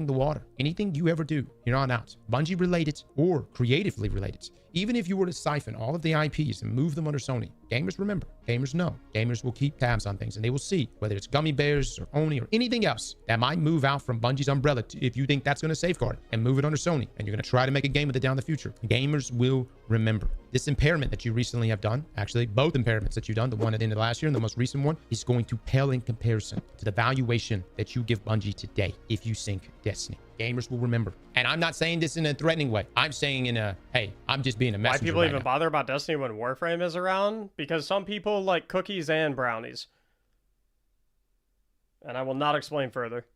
the water. Anything you ever do, you're on out. Bungie related or creatively related. Even if you were to siphon all of the IPs and move them under Sony, gamers remember, gamers know, gamers will keep tabs on things, and they will see whether it's Gummy Bears or Oni or anything else that might move out from Bungie's umbrella if you think that's going to safeguard and move it under Sony, and you're going to try to make a game with it down in the future. Gamers will remember. This impairment that you recently have done, actually both impairments that you've done, the one at the end of last year and the most recent one, is going to pale in comparison to the valuation that you give Bungie today if you sink Destiny. Gamers will remember. And I'm not saying this in a threatening way. I'm saying in a, hey, I'm just being a messenger. Why people right even now. bother about Destiny when Warframe is around? Because some people like cookies and brownies. And I will not explain further.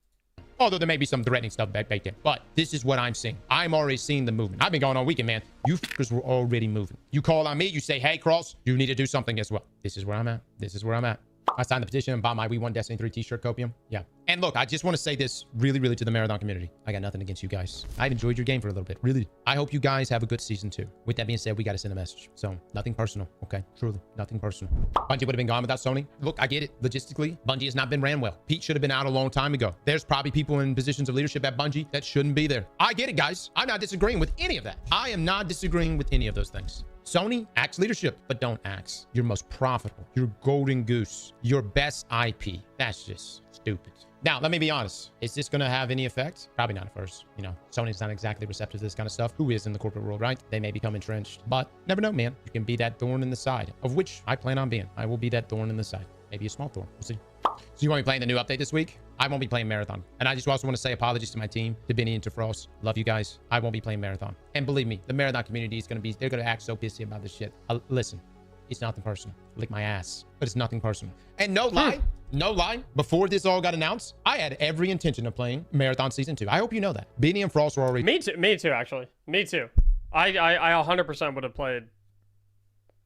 Although there may be some threatening stuff baked in. But this is what I'm seeing. I'm already seeing the movement. I've been going all weekend, man. You fuckers were already moving. You call on me, you say, hey, Cross, you need to do something as well. This is where I'm at. This is where I'm at. I signed the petition and bought my We Want Destiny 3 t-shirt copium. Yeah. And look, I just want to say this really, really to the Marathon community. I got nothing against you guys. I've enjoyed your game for a little bit. Really. I hope you guys have a good season 2. With that being said, we got to send a message. So nothing personal. Okay. Truly. Nothing personal. Bungie would have been gone without Sony. Look, I get it. Logistically, Bungie has not been ran well. Pete should have been out a long time ago. There's probably people in positions of leadership at Bungie that shouldn't be there. I get it, guys. I'm not disagreeing with any of that. I am not disagreeing with any of those things. Sony, axe leadership, but don't axe your most profitable, your golden goose, your best IP. That's just stupid. Now, let me be honest. Is this going to have any effect? Probably not at first. You know, Sony's not exactly receptive to this kind of stuff. Who is in the corporate world, right? They may become entrenched, but never know, man. You can be that thorn in the side, of which I plan on being. I will be that thorn in the side. Maybe a small thorn. We'll see. So you want me playing the new update this week? I won't be playing Marathon. And I just also want to say apologies to my team, to Benny and to Frost. Love you guys. I won't be playing Marathon. And believe me, the Marathon community is going to be, they're going to act so pissy about this shit. Listen, it's nothing personal. Lick my ass. But it's nothing personal. And no lie, before this all got announced, I had every intention of playing Marathon Season 2. I hope you know that. Benny and Frost were already... Me too, actually. Me too. I 100% would have played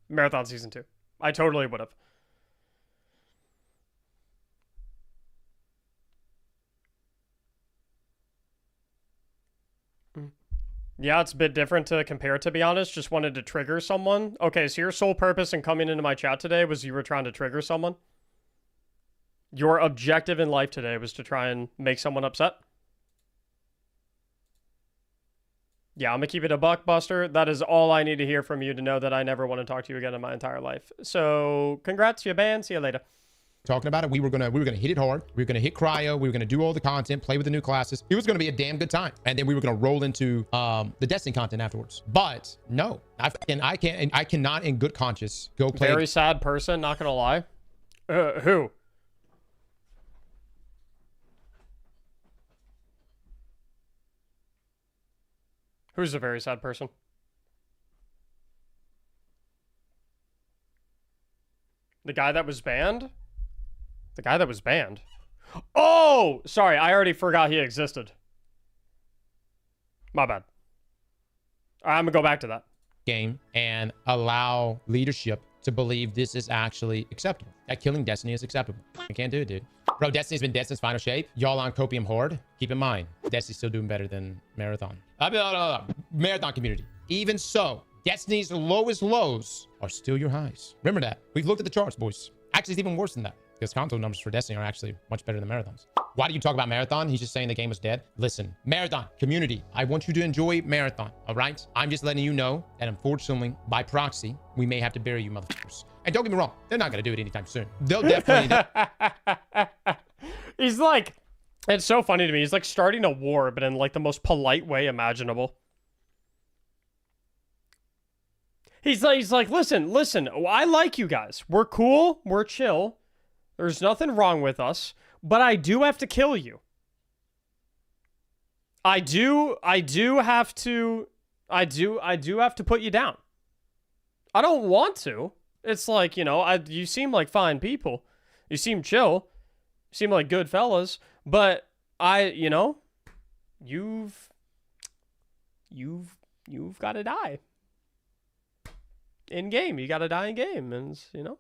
Marathon Season 2. I totally would have. Yeah, it's a bit different to compare, to be honest. Just wanted to trigger someone. Okay, so your sole purpose in coming into my chat today was you were trying to trigger someone? Your objective in life today was to try and make someone upset? Yeah, I'm gonna keep it a buck, Buster. That is all I need to hear from you to know that I never want to talk to you again in my entire life. So, congrats, you banned. See you later. Talking about it, we were gonna hit it hard. We were gonna hit cryo. We were gonna do all the content, play with the new classes. It was gonna be a damn good time, and then we were gonna roll into the Destiny content afterwards. But no, I cannot in good conscience go play. Very sad person, not gonna lie. Who? Who's a very sad person? The guy that was banned? The guy that was banned? Oh! Sorry, I already forgot he existed. My bad. I'm gonna go back to that. Game and allow leadership to believe this is actually acceptable. That killing Destiny is acceptable. I can't do it, dude. Bro, Destiny's been dead since Final Shape. Y'all on Copium Horde. Keep in mind, Destiny's still doing better than Marathon. Marathon community. Even so, Destiny's lowest lows are still your highs. Remember that. We've looked at the charts, boys. Actually, it's even worse than that, because console numbers for Destiny are actually much better than Marathon's. Why do you talk about Marathon? He's just saying the game was dead. Listen, Marathon community, I want you to enjoy Marathon, all right? I'm just letting you know that unfortunately, by proxy, we may have to bury you motherfuckers. And don't get me wrong, they're not going to do it anytime soon. They'll definitely... He's like, It's so funny to me. He's like starting a war, but in like the most polite way imaginable. He's like, listen, I like you guys. We're cool. We're chill. There's nothing wrong with us, but I do have to kill you. I do have to put you down. I don't want to. It's like, you know, you seem like fine people. You seem chill. You seem like good fellas, but you know, you've got to die. In game, you got to die in game, and you know.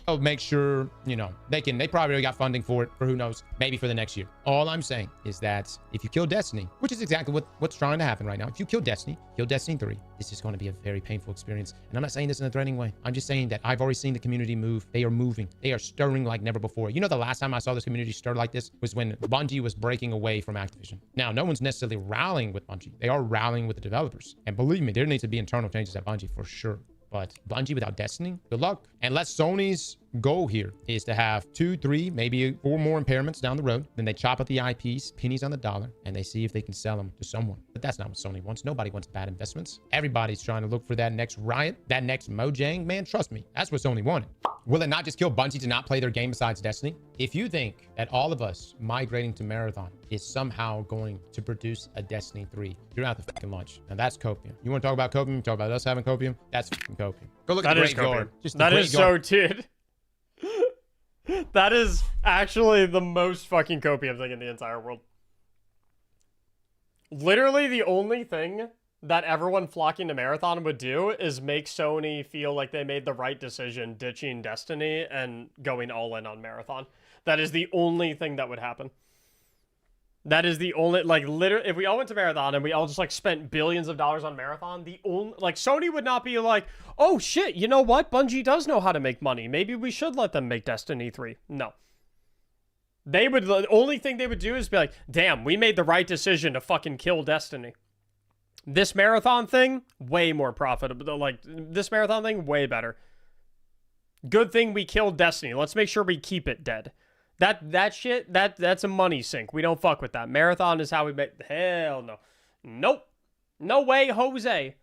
I'll make sure, you know, they probably already got funding for it, for who knows, maybe for the next year. All I'm saying is that if you kill Destiny, which is exactly what's trying to happen right now, if you kill Destiny 3, this is going to be a very painful experience. And I'm not saying this in a threatening way. I'm just saying that I've already seen the community move. They are moving. They are stirring like never before. You know, the last time I saw this community stir like this was when Bungie was breaking away from Activision. Now, no one's necessarily rallying with Bungie. They are rallying with the developers. And believe me, there needs to be internal changes at Bungie for sure. But Bungie without Destiny, good luck. Unless Sony's goal here is to have 2, 3, maybe 4 more impairments down the road, then they chop up the IPs, pennies on the dollar, and they see if they can sell them to someone. But that's not what Sony wants. Nobody wants bad investments. Everybody's trying to look for that next Riot, that next Mojang. Man, trust me, that's what Sony wanted. Will it not just kill Bungie to not play their game besides Destiny? If you think that all of us migrating to Marathon is somehow going to produce a Destiny 3, you're out the fucking lunch. Now that's copium. You want to talk about copium? Talk about us having copium? That's fucking copium. Go look at the graveyard. That is so, dude. That is actually the most fucking copium thing in the entire world. Literally the only thing that everyone flocking to Marathon would do is make Sony feel like they made the right decision ditching Destiny and going all in on Marathon. That is the only thing that would happen. That is the only, like, literally, if we all went to Marathon and we all just, like, spent billions of dollars on Marathon, the only, like, Sony would not be like, oh, shit, you know what? Bungie does know how to make money. Maybe we should let them make Destiny 3. No. They would, the only thing they would do is be like, damn, we made the right decision to fucking kill Destiny. This Marathon thing, way more profitable. Like, this Marathon thing, way better. Good thing we killed Destiny. Let's make sure we keep it dead. That shit, that's a money sink. We don't fuck with that. Marathon is how we make... Hell no. Nope. No way, Jose.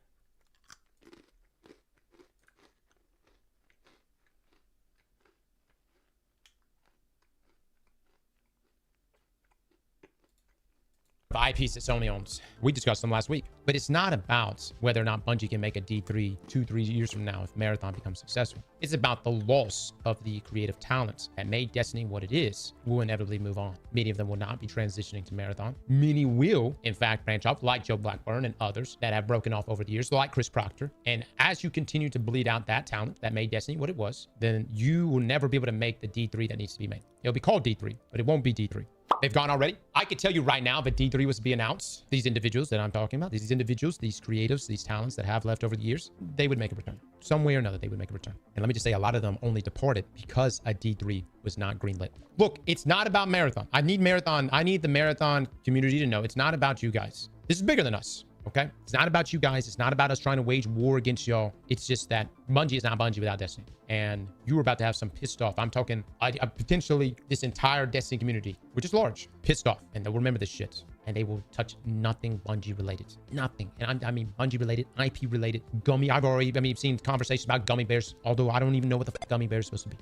The IPs that Sony owns. We discussed them last week. But it's not about whether or not Bungie can make a D3 2-3 years from now if Marathon becomes successful. It's about the loss of the creative talent that made Destiny what it is will inevitably move on. Many of them will not be transitioning to Marathon. Many will, in fact, branch off, like Joe Blackburn and others that have broken off over the years, like Chris Proctor. And as you continue to bleed out that talent that made Destiny what it was, then you will never be able to make the D3 that needs to be made. It'll be called D3, but it won't be D3. They've gone already. I could tell you right now that D3 was to be announced. These individuals that I'm talking about, these individuals, these creatives, these talents that have left over the years, they would make a return. Some way or another, they would make a return. And let me just say, a lot of them only departed because a D3 was not greenlit. Look, it's not about Marathon. I need the Marathon community to know it's not about you guys. This is bigger than us. Okay? It's not about you guys. It's not about us trying to wage war against y'all. It's just that Bungie is not Bungie without Destiny. And you were about to have some pissed off. I'm talking potentially this entire Destiny community, which is large, pissed off. And they'll remember this shit. And they will touch nothing Bungie related. Nothing. And I mean Bungie related, IP related, gummy. I've seen conversations about gummy bears, although I don't even know what the fuck gummy bear is supposed to be.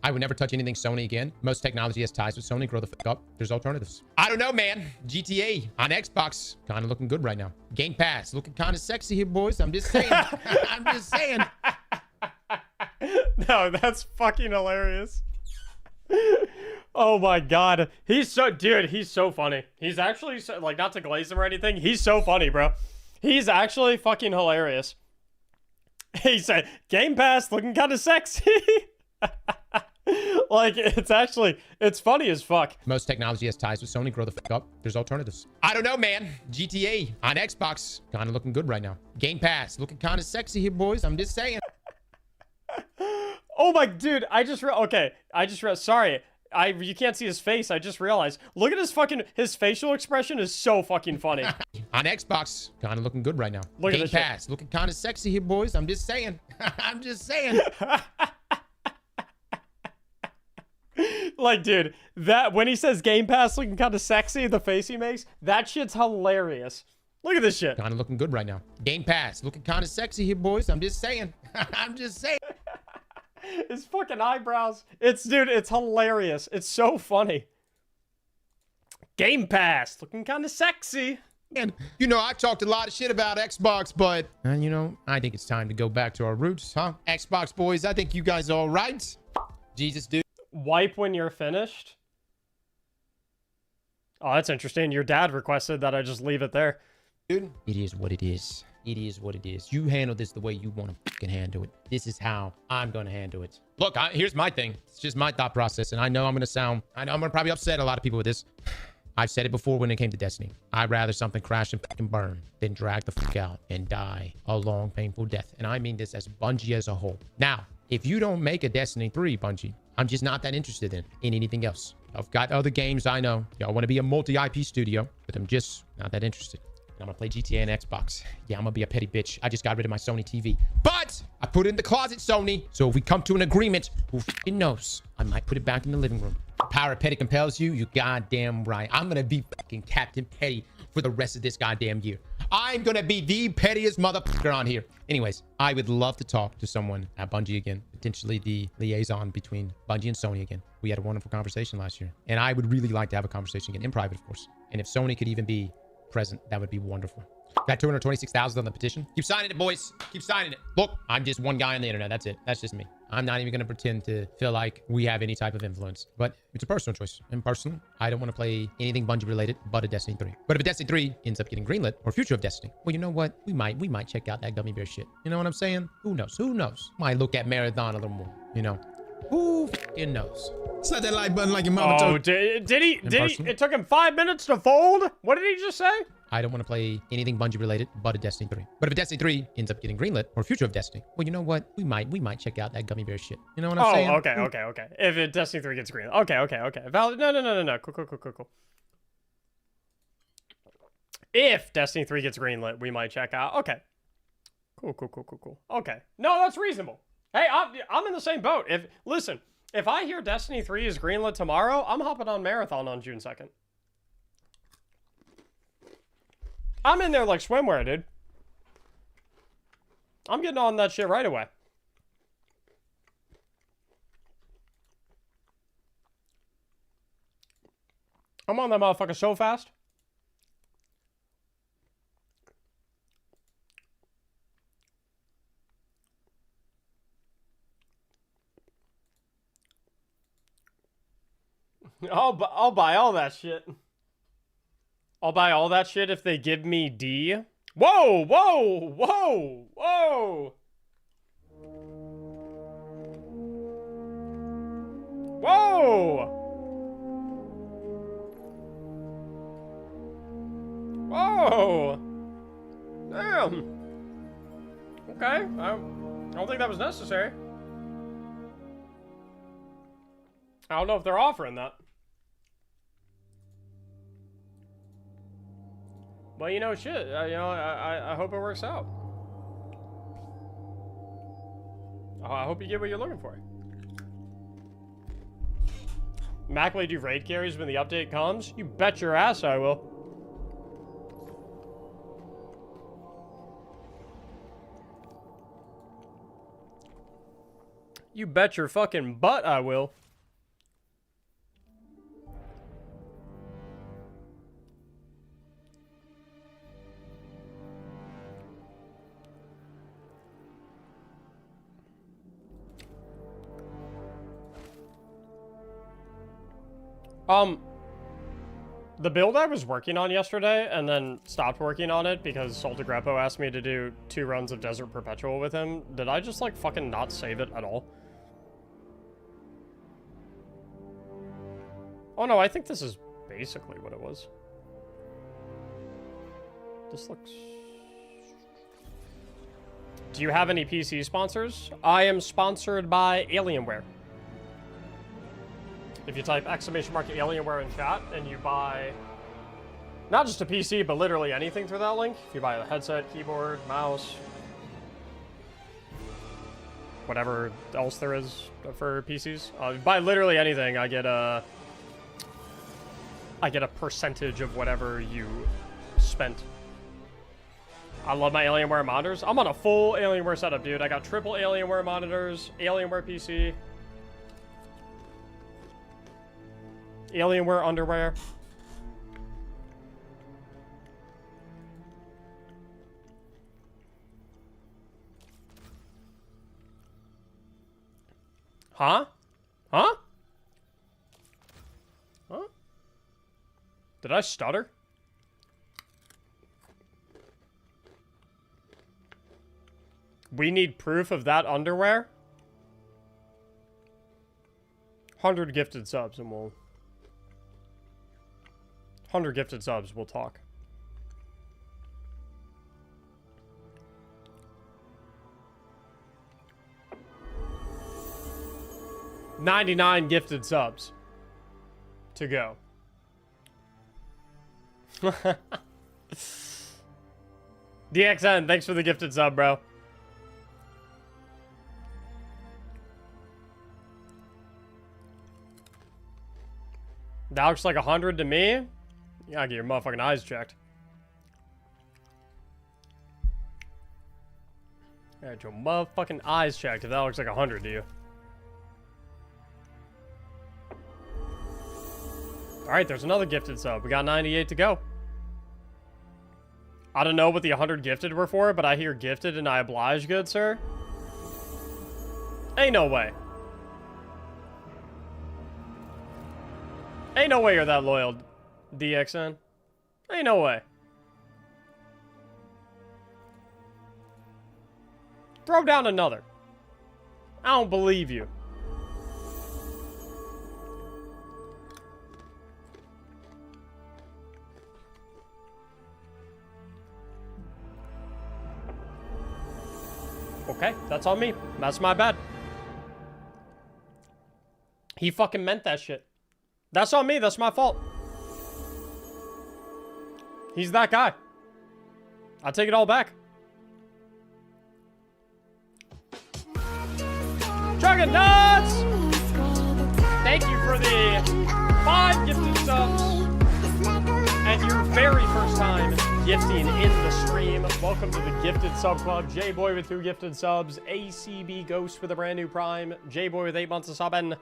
I would never touch anything Sony again. Most technology has ties with Sony. Grow the fuck up. There's alternatives. I don't know, man. GTA on Xbox, kind of looking good right now. Game Pass, looking kind of sexy here, boys. I'm just saying. I'm just saying. No, that's fucking hilarious. Oh my god. He's so funny. He's actually, so, like, not to glaze him or anything. He's so funny, bro. He's actually fucking hilarious. He said, Game Pass, looking kind of sexy. Like, it's funny as fuck. Most technology has ties with Sony. Grow the fuck up. There's alternatives. I don't know, man. GTA on Xbox, kind of looking good right now. Game Pass, looking kind of sexy here, boys. I'm just saying. Oh my, dude, sorry. You can't see his face. I just realized. Look at his facial expression is so fucking funny. On Xbox, kind of looking good right now. Look at Game this Pass, shit. looking kind of sexy here, boys. I'm just saying. I'm just saying. Like, dude, that when he says Game Pass looking kind of sexy, the face he makes, that shit's hilarious. Look at this shit. Kind of looking good right now. Game Pass looking kind of sexy here, boys. I'm just saying. I'm just saying. His fucking eyebrows. Dude, it's hilarious. It's so funny. Game Pass looking kind of sexy. And, you know, I talked a lot of shit about Xbox, but, you know, I think it's time to go back to our roots, huh? Xbox boys, I think you guys are all right. Jesus, dude. Wipe when you're finished. Oh, that's interesting. Your dad requested that I just leave it there. Dude, it is what it is. It is what it is. You handle this the way you want to fucking handle it. This is how I'm going to handle it. Look, here's my thing. It's just my thought process, and I know I'm going to probably upset a lot of people with this. I've said it before when it came to Destiny. I'd rather something crash and fucking burn than drag the fuck out and die a long, painful death. And I mean this as Bungie as a whole. Now, if you don't make a Destiny 3, Bungie, I'm just not that interested in anything else. I've got other games I know. Y'all want to be a multi-IP studio, but I'm just not that interested. I'm gonna play GTA and Xbox. Yeah, I'm gonna be a petty bitch. I just got rid of my Sony TV. But I put it in the closet, Sony. So if we come to an agreement, who fucking knows? I might put it back in the living room. Power of Petty compels you. You goddamn right. I'm gonna be fucking Captain Petty for the rest of this goddamn year. I'm gonna be the pettiest motherfucker on here. Anyways, I would love to talk to someone at Bungie again. Potentially the liaison between Bungie and Sony again. We had a wonderful conversation last year. And I would really like to have a conversation again, in private, of course. And if Sony could even be present, that would be wonderful. Got 226,000 on the petition. Keep signing it, boys. Keep signing it. Look, I'm just one guy on the internet. That's it. That's just me. I'm not even going to pretend to feel like we have any type of influence. But it's a personal choice. And personally, I don't want to play anything Bungie related but a Destiny 3. But if a Destiny 3 ends up getting greenlit, or Future of Destiny, well, you know what? We might check out that gummy bear shit. You know what I'm saying? Who knows? Who knows? Might look at Marathon a little more. You know? Who fucking knows? Slap that like button like your mama told. Did he? It took him 5 minutes to fold? What did he just say? I don't want to play anything Bungie related but a Destiny 3. But if a Destiny 3 ends up getting greenlit, or Future of Destiny, well, you know what? We might check out that gummy bear shit. You know what I'm saying? Okay. If it Destiny 3 gets greenlit. Okay. Valid. No. Cool. If Destiny 3 gets greenlit, we might check out. Okay. Cool. Okay. No, that's reasonable. Hey, I'm in the same boat. If I hear Destiny 3 is greenlit tomorrow, I'm hopping on Marathon on June 2nd. I'm in there like swimwear, dude. I'm getting on that shit right away. I'm on that motherfucker so fast. I'll buy all that shit. I'll buy all that shit if they give me D. Whoa! Damn. Okay. I don't think that was necessary. I don't know if they're offering that. But you know, shit. I hope it works out. I hope you get what you're looking for. Mac, will you do raid carries when the update comes? You bet your ass I will. You bet your fucking butt I will. The build I was working on yesterday and then stopped working on it because Salta Greppo asked me to do 2 runs of Desert Perpetual with him. Did I just like fucking not save it at all? Oh no, I think this is basically what it was. This looks... Do you have any PC sponsors? I am sponsored by Alienware. If you type !Alienware in chat and you buy not just a PC, but literally anything through that link, if you buy a headset, keyboard, mouse, whatever else there is for PCs. By literally anything, I get a percentage of whatever you spent. I love my Alienware monitors. I'm on a full Alienware setup, dude. I got triple Alienware monitors, Alienware PC, Alienware underwear. Huh? Huh? Huh? Did I stutter? We need proof of that underwear? 100 gifted subs and we'll... 100 gifted subs, we'll talk. $99 gifted subs to go. DXN, thanks for the gifted sub, bro. That looks like 100 to me. You gotta get your motherfucking eyes checked. Get your motherfucking eyes checked if that looks like 100 to you. Alright, there's another gifted sub. We got 98 to go. I don't know what the 100 gifted were for, but I hear gifted and I oblige, good sir. Ain't no way. Ain't no way you're that loyal, DXN. Ain't no way. Throw down another. I don't believe you. Okay, that's on me. That's my bad. He fucking meant that shit. That's on me. That's my fault. He's that guy. I'll take it all back. Chugging nuts! Thank you for the 5 gifted subs. And your very first time gifting in the stream. Welcome to the Gifted Sub Club. J-Boy with 2 gifted subs. ACB Ghost with a brand new Prime. J-Boy with 8 months of sub. And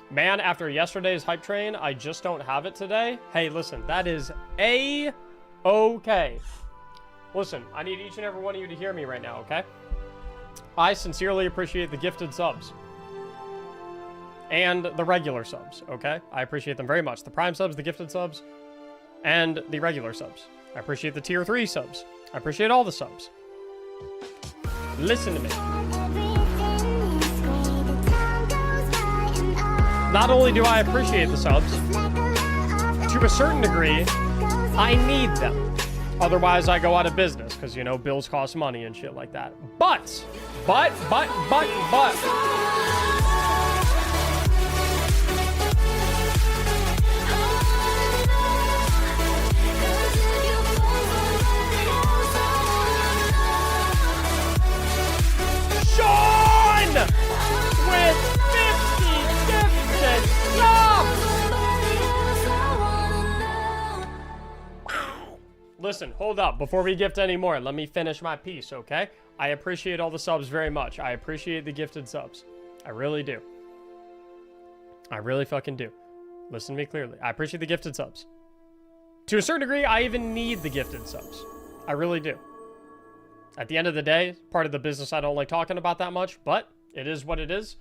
man, after yesterday's hype train, I just don't have it today. Hey, listen, that is A-okay. Listen, I need each and every one of you to hear me right now, okay? I sincerely appreciate the gifted subs. And the regular subs, okay? I appreciate them very much. The Prime subs, the gifted subs, and the regular subs. I appreciate the tier 3 subs. I appreciate all the subs. Listen to me. Not only do I appreciate the subs, to a certain degree, I need them. Otherwise, I go out of business, because, you know, bills cost money and shit like that. But. Sean! With 50 gifted subs! Listen, hold up. Before we gift any more, let me finish my piece, okay? I appreciate all the subs very much. I appreciate the gifted subs. I really do. I really fucking do. Listen to me clearly. I appreciate the gifted subs. To a certain degree, I even need the gifted subs. I really do. At the end of the day, part of the business I don't like talking about that much, but it is what it is.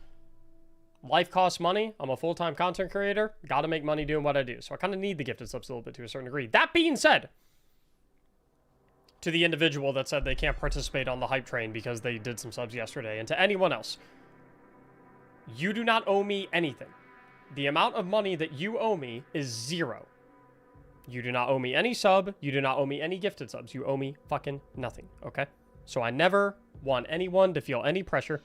Life costs money. I'm a full-time content creator. Gotta make money doing what I do. So I kind of need the gifted subs a little bit to a certain degree. That being said, to the individual that said they can't participate on the hype train because they did some subs yesterday, and to anyone else, you do not owe me anything. The amount of money that you owe me is 0. You do not owe me any sub. You do not owe me any gifted subs. You owe me fucking nothing, okay? So I never want anyone to feel any pressure.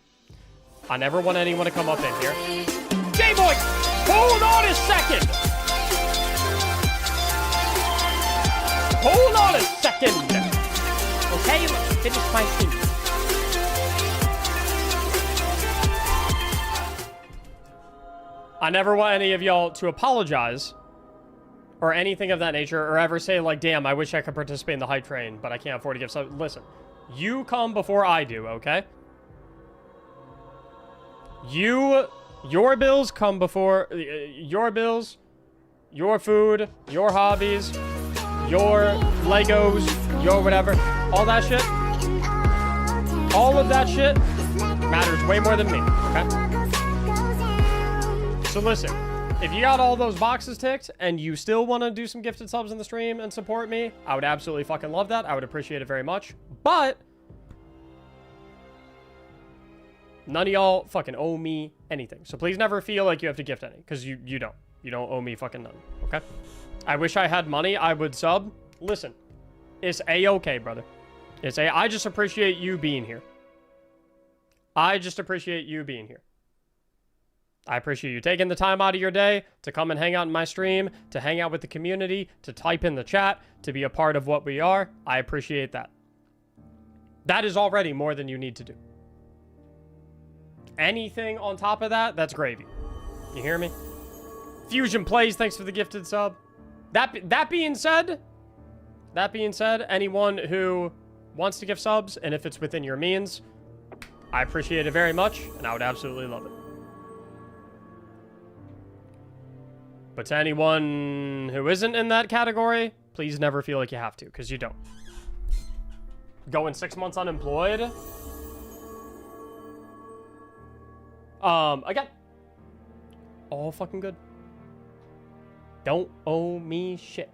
I never want anyone to come up in here. J-Boy, hold on a second! Hold on a second! Okay, let me finish my thing. I never want any of y'all to apologize or anything of that nature, or ever say, like, damn, I wish I could participate in the hype train, but I can't afford to give subs. Listen, you come before I do, okay? Your bills come before, your bills, your food, your hobbies, your Legos, your whatever, all that shit. All of that shit matters way more than me, okay? So listen, if you got all those boxes ticked and you still want to do some gifted subs in the stream and support me, I would absolutely fucking love that. I would appreciate it very much. But none of y'all fucking owe me anything. So please never feel like you have to gift any, because you don't. You don't owe me fucking none, okay? I wish I had money. I would sub. Listen, it's A-okay, brother. I just appreciate you being here. I just appreciate you being here. I appreciate you taking the time out of your day to come and hang out in my stream, to hang out with the community, to type in the chat, to be a part of what we are. I appreciate that. That is already more than you need to do. Anything on top of that, that's gravy. You hear me? Fusion Plays, thanks for the gifted sub. That being said, anyone who wants to give subs, and if it's within your means, I appreciate it very much, and I would absolutely love it. But to anyone who isn't in that category, please never feel like you have to, because you don't. Going 6 months unemployed? Again, all fucking good. Don't owe me shit.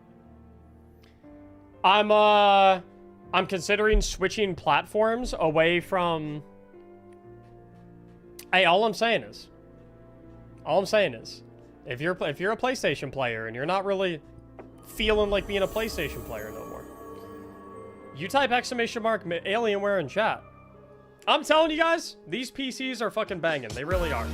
I'm considering switching platforms away from... Hey, all I'm saying is, if you're a PlayStation player and you're not really feeling like being a PlayStation player no more, you type !Alienware in chat. I'm telling you guys, these PCs are fucking banging. They really are.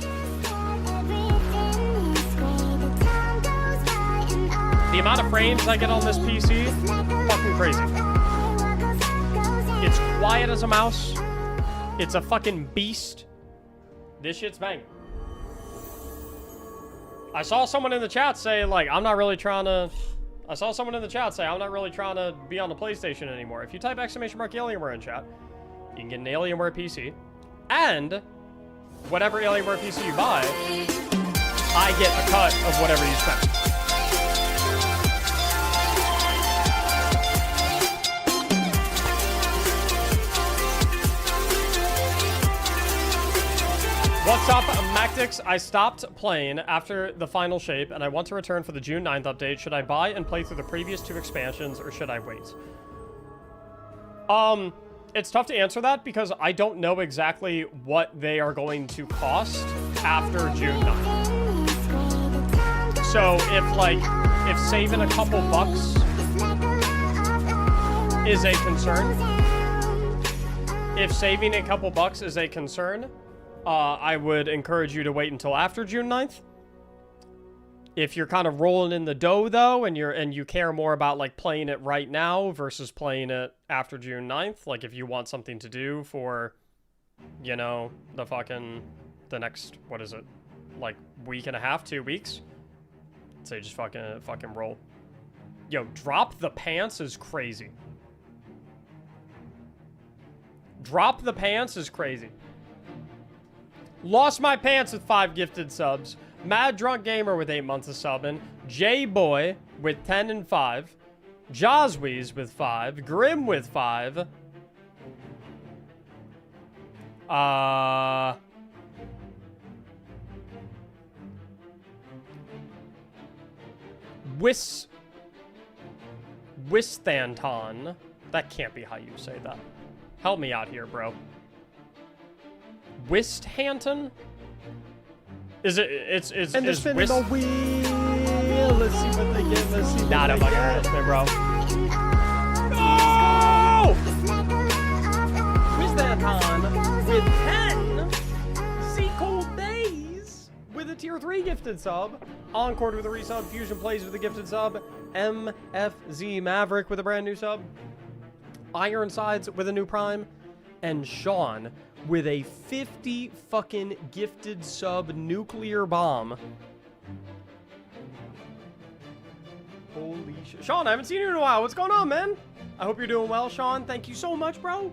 The amount of frames I get on this PC, fucking crazy. It's quiet as a mouse. It's a fucking beast. This shit's banging. I saw someone in the chat say, like, I'm not really trying to be on the PlayStation anymore. If you type !Alienware in chat, you can get an Alienware PC, and whatever Alienware PC you buy, I get a cut of whatever you spend. What's up, Mactics? I stopped playing after the final shape, and I want to return for the June 9th update. Should I buy and play through the previous 2 expansions, or should I wait? It's tough to answer that, because I don't know exactly what they are going to cost after June 9th. So, if saving a couple bucks is a concern, I would encourage you to wait until after June 9th. If you're kind of rolling in the dough, though, and you care more about, like, playing it right now versus playing it after June 9th, like, if you want something to do for, you know, the next, what is it, like, week and a half, 2 weeks, I'd say just fucking roll. Yo, Drop the Pants is crazy. Drop the Pants is crazy. Lost My Pants with 5 gifted subs. Mad Drunk Gamer with 8 months of subbing. J-Boy with 10 and 5. Jazweez with 5. Grim with 5. Wisthanton. That can't be how you say that. Help me out here, bro. Wisthanton? Is it? It's And they're spinning the wheel. Let's see what they get. Let's see. Not a fucking harassment, bro. No! Wisthanton with 10. See Cold Days with a tier 3 gifted sub. Encore with a resub. Fusion Plays with a gifted sub. MFZ Maverick with a brand new sub. Ironsides with a new prime. And Sean with a 50 fucking gifted sub nuclear bomb Sean, I haven't seen you in a while. What's going on, man? I hope you're doing well, Sean. Thank you so much, bro.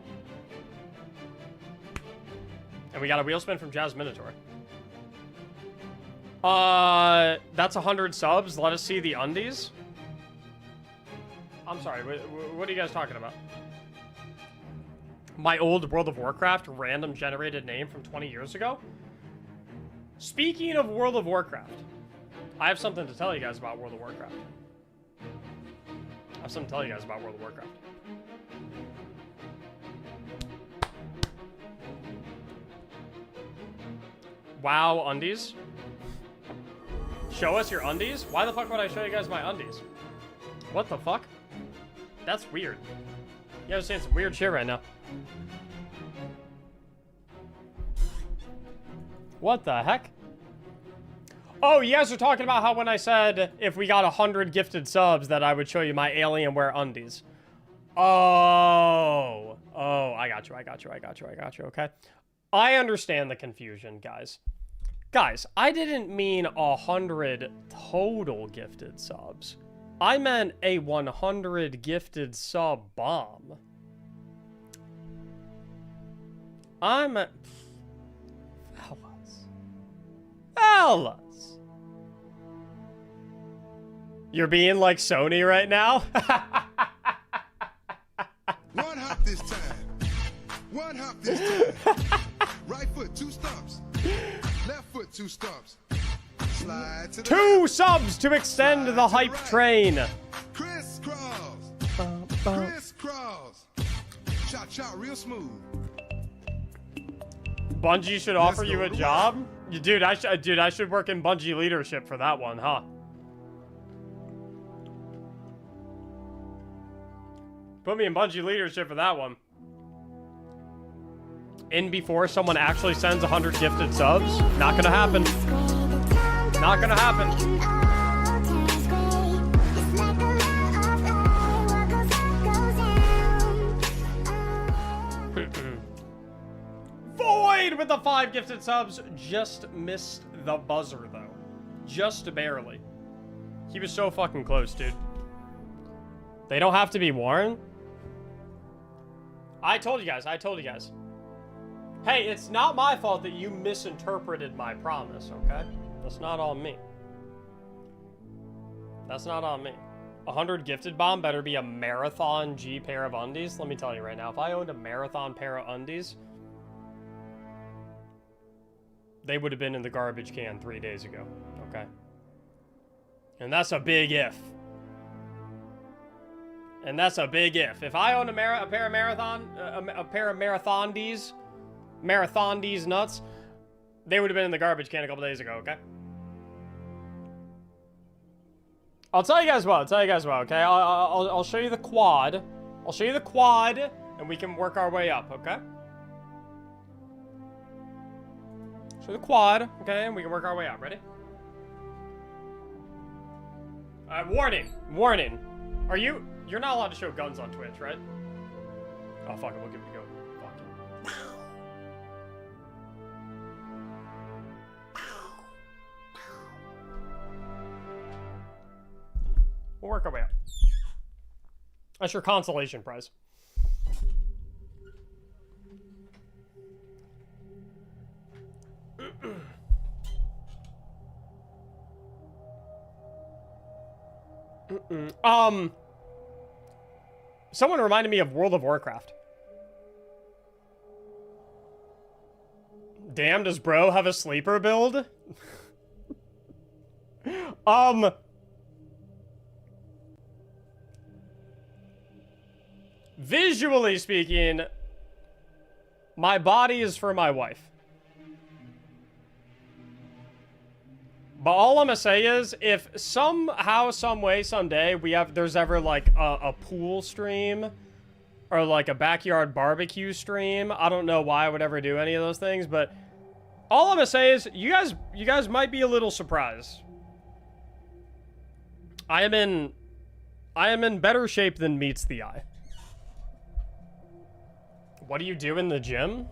And we got a wheel spin from Jazz Minotaur. That's 100 subs. Let us see the undies. I'm sorry, what are you guys talking about? My old World of Warcraft random generated name from 20 years ago? Speaking of World of Warcraft, I have something to tell you guys about World of Warcraft. Wow, undies? Show us your undies? Why the fuck would I show you guys my undies? What the fuck? That's weird. You guys are saying some weird shit right now. What the heck? Oh, you guys are talking about how when I said if we got 100 gifted subs that I would show you my Alienware undies. Oh, I got you, okay? I understand the confusion, guys. Guys, I didn't mean 100 total gifted subs. I meant a 100 gifted sub bomb. Fellas. You're being like Sony right now? One hop this time. Right foot, 2 stumps. Left foot, 2 stumps. Slide to the 2 left. subs to extend the hype train. Crisscross. Crisscross. Chop, real smooth. Bungie should offer you a job? Dude, I should work in Bungie leadership for that one, huh? Put me in Bungie leadership for that one. In before someone actually sends 100 gifted subs? Not gonna happen. Not gonna happen. Void with the 5 gifted subs. Just missed the buzzer, though. Just barely. He was so fucking close, dude. They don't have to be worn. I told you guys. Hey, it's not my fault that you misinterpreted my promise, okay? That's not on me. 100 gifted bomb better be a marathon G pair of undies. Let me tell you right now, if I owned a marathon pair of undies, they would have been in the garbage can 3 days ago, okay? And that's a big if. If I owned a pair of marathondies nuts, they would have been in the garbage can a couple days ago, okay? I'll tell you guys what, okay? I'll show you the quad. And we can work our way up, okay? Show the quad, okay? And we can work our way up. Ready? Warning. You're not allowed to show guns on Twitch, right? Oh, fuck it, we'll give it a go. Fuck it. We'll work our way up. That's your consolation prize. Someone reminded me of World of Warcraft. Damn, does bro have a sleeper build? Visually speaking, my body is for my wife. But all I'm gonna say is, if somehow, some way, someday there's ever like a pool stream or like a backyard barbecue stream, I don't know why I would ever do any of those things, but all I'm gonna say is, you guys might be a little surprised. I am in better shape than meets the eye. What do you do in the gym?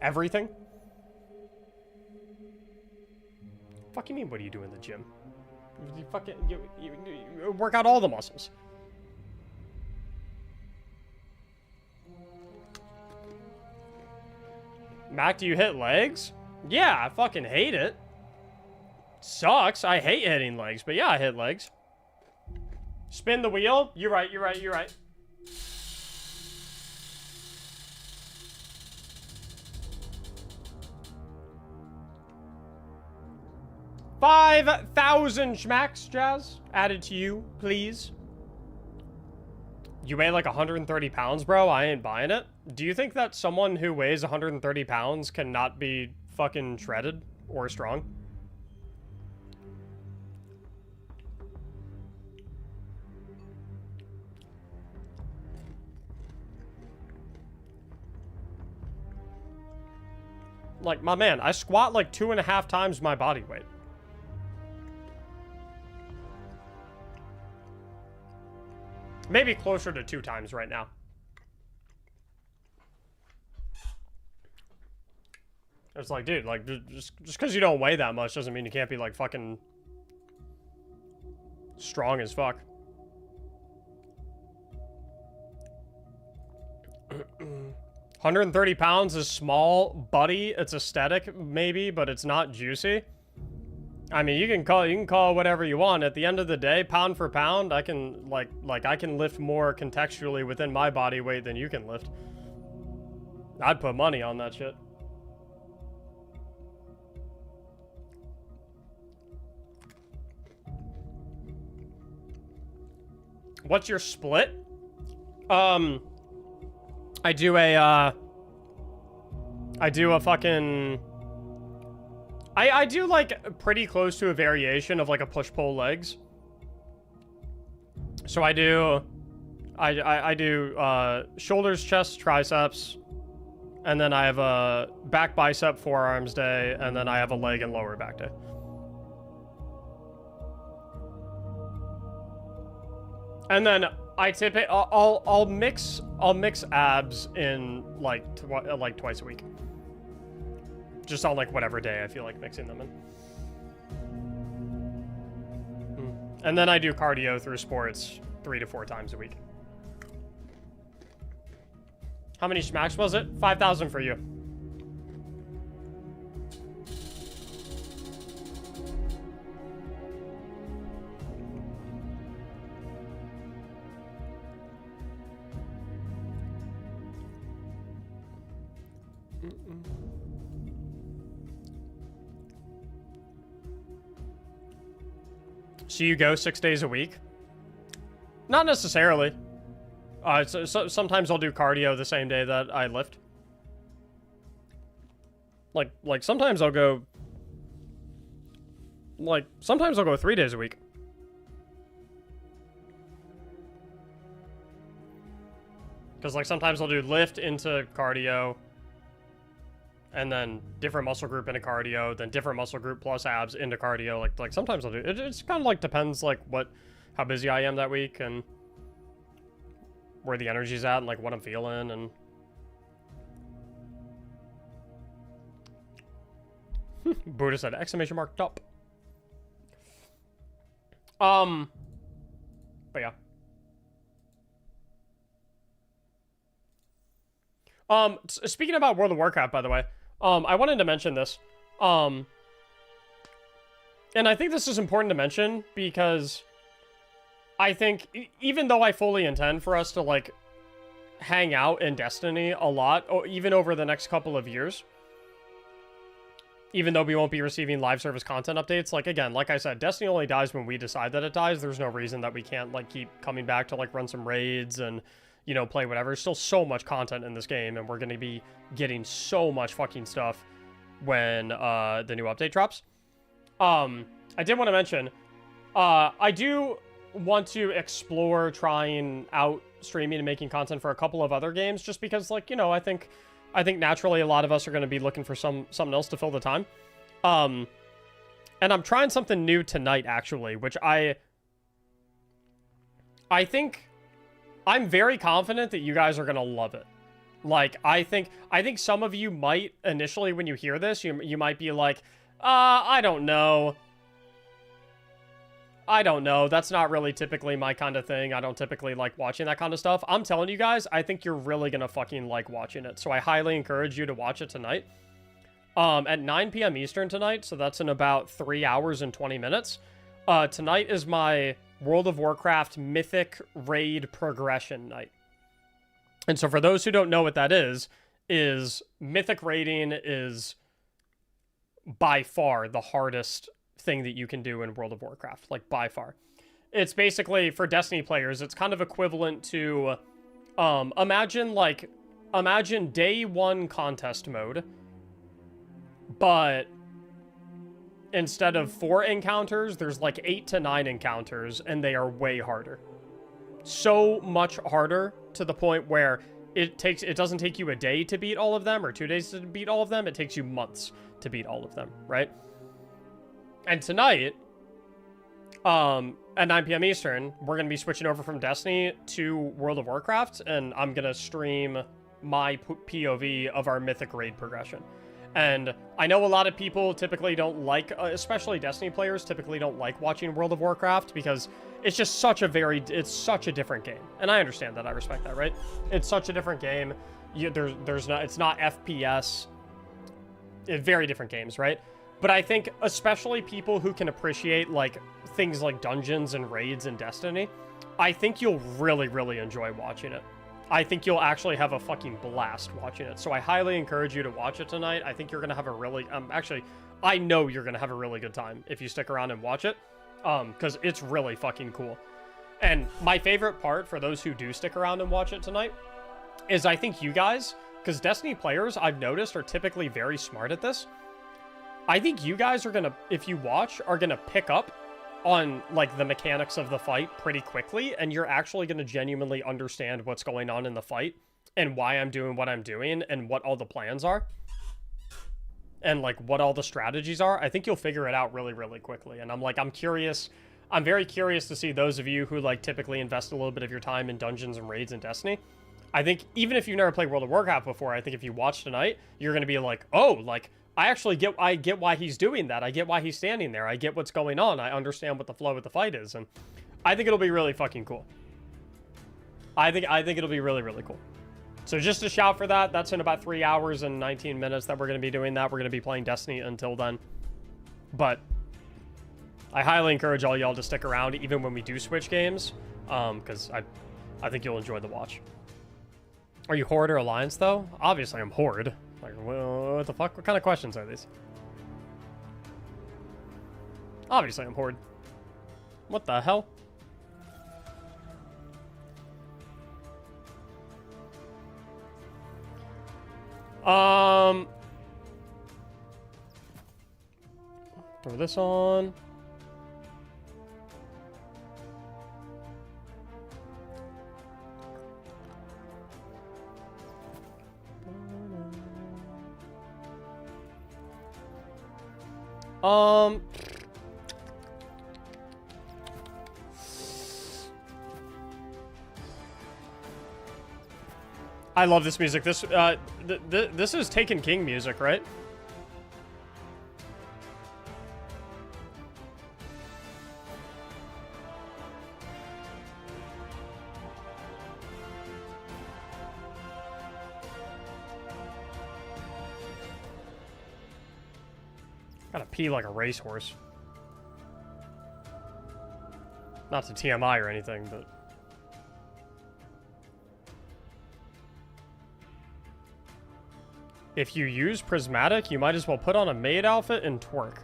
Everything? Fuck you mean, what do you do in the gym? You fucking you work out all the muscles. Mac, do you hit legs? Yeah, I fucking hate it. Sucks. I hate hitting legs, but yeah, I hit legs. Spin the wheel. You're right, you're right, you're right. $5,000 schmacks, Jazz. Added to you, please. You weigh like 130 pounds, bro? I ain't buying it. Do you think that someone who weighs 130 pounds cannot be fucking shredded or strong? Like, my man, I squat like 2.5 times my body weight. Maybe closer to 2 times right now. It's like, dude, like, just because you don't weigh that much doesn't mean you can't be, like, fucking strong as fuck. £130 is small, buddy. It's aesthetic, maybe, but it's not juicy. I mean, you can call it whatever you want. At the end of the day, pound for pound, I can like I can lift more contextually within my body weight than you can lift. I'd put money on that shit. What's your split? I do a fucking... I do, like, pretty close to a variation of, like, a push-pull legs. So I do... I do, shoulders, chest, triceps, and then I have a back bicep forearms day, and then I have a leg and lower back day. And then I'll mix abs in like twice a week. Just on like whatever day I feel like mixing them in. And then I do cardio through sports 3 to 4 times a week. How many schmacks was it? 5,000 for you. So you go 6 days a week? Not necessarily. So sometimes I'll do cardio the same day that I lift. Like sometimes I'll go... sometimes I'll go 3 days a week. Because, like, sometimes I'll do lift into cardio, and then different muscle group into cardio, then different muscle group plus abs into cardio. Like sometimes I'll do it. It's kind of like depends like how busy I am that week and where the energy's at and like what I'm feeling and Buddha said exclamation mark top. But yeah. Speaking about World of Warcraft, by the way, I wanted to mention this. And I think this is important to mention because I think even though I fully intend for us to like hang out in Destiny a lot, or even over the next couple of years, even though we won't be receiving live service content updates, like again, like I said, Destiny only dies when we decide that it dies. There's no reason that we can't like keep coming back to like run some raids and, you know, play whatever. There's still so much content in this game, and we're going to be getting so much fucking stuff when the new update drops. I did want to mention, I do want to explore trying out streaming and making content for a couple of other games, just because, like, you know, I think naturally a lot of us are going to be looking for something else to fill the time. And I'm trying something new tonight, actually, which I think... I'm very confident that you guys are gonna love it. Like, I think some of you might, initially when you hear this, you might be like, I don't know. I don't know. That's not really typically my kind of thing. I don't typically like watching that kind of stuff. I'm telling you guys, I think you're really gonna fucking like watching it. So I highly encourage you to watch it tonight. At 9 p.m. Eastern tonight, so that's in about 3 hours and 20 minutes. Tonight is my World of Warcraft Mythic Raid Progression night. And so for those who don't know what that is Mythic Raiding is by far the hardest thing that you can do in World of Warcraft, like by far. It's basically, for Destiny players, it's kind of equivalent to, imagine day 1 contest mode, but instead of 4 encounters, there's like 8 to 9 encounters, and they are way harder. So much harder, to the point where it doesn't take you a day to beat all of them, or 2 days to beat all of them, it takes you months to beat all of them, right? And tonight, at 9 p.m. Eastern, we're going to be switching over from Destiny to World of Warcraft, and I'm going to stream my POV of our Mythic Raid progression. And I know a lot of people typically don't like, especially Destiny players, typically don't like watching World of Warcraft because it's just such a different game. And I understand that, I respect that, right? It's such a different game. It's not FPS. Very different games, right? But I think especially people who can appreciate like things like dungeons and raids in Destiny, I think you'll really, really enjoy watching it. I think you'll actually have a fucking blast watching it. So I highly encourage you to watch it tonight. I think you're going to have a really, actually, I know you're going to have a really good time if you stick around and watch it, because it's really fucking cool. And my favorite part for those who do stick around and watch it tonight is I think you guys, because Destiny players, I've noticed, are typically very smart at this. I think you guys are going to, if you watch, are going to pick up on like the mechanics of the fight pretty quickly, and you're actually going to genuinely understand what's going on in the fight and why I'm doing what I'm doing and what all the plans are and like what all the strategies are. I think you'll figure it out really, really quickly. And I'm very curious to see those of you who like typically invest a little bit of your time in dungeons and raids in Destiny. I think even if you've never played World of Warcraft before, I think if you watch tonight, you're going to be like, oh, like, I get why he's doing that. I get why he's standing there. I get what's going on. I understand what the flow of the fight is. And I think it'll be really fucking cool. I think it'll be really, really cool. So just a shout for that. That's in about 3 hours and 19 minutes that we're going to be doing that. We're going to be playing Destiny until then. But I highly encourage all y'all to stick around even when we do switch games. Because I think you'll enjoy the watch. Are you Horde or Alliance, though? Obviously, I'm Horde. Like, what the fuck? What kind of questions are these? Obviously, I'm Horde. What the hell? Throw this on. I love this music. This this is Taken King music, right? Gotta pee like a racehorse. Not to TMI or anything, but... If you use Prismatic, you might as well put on a maid outfit and twerk.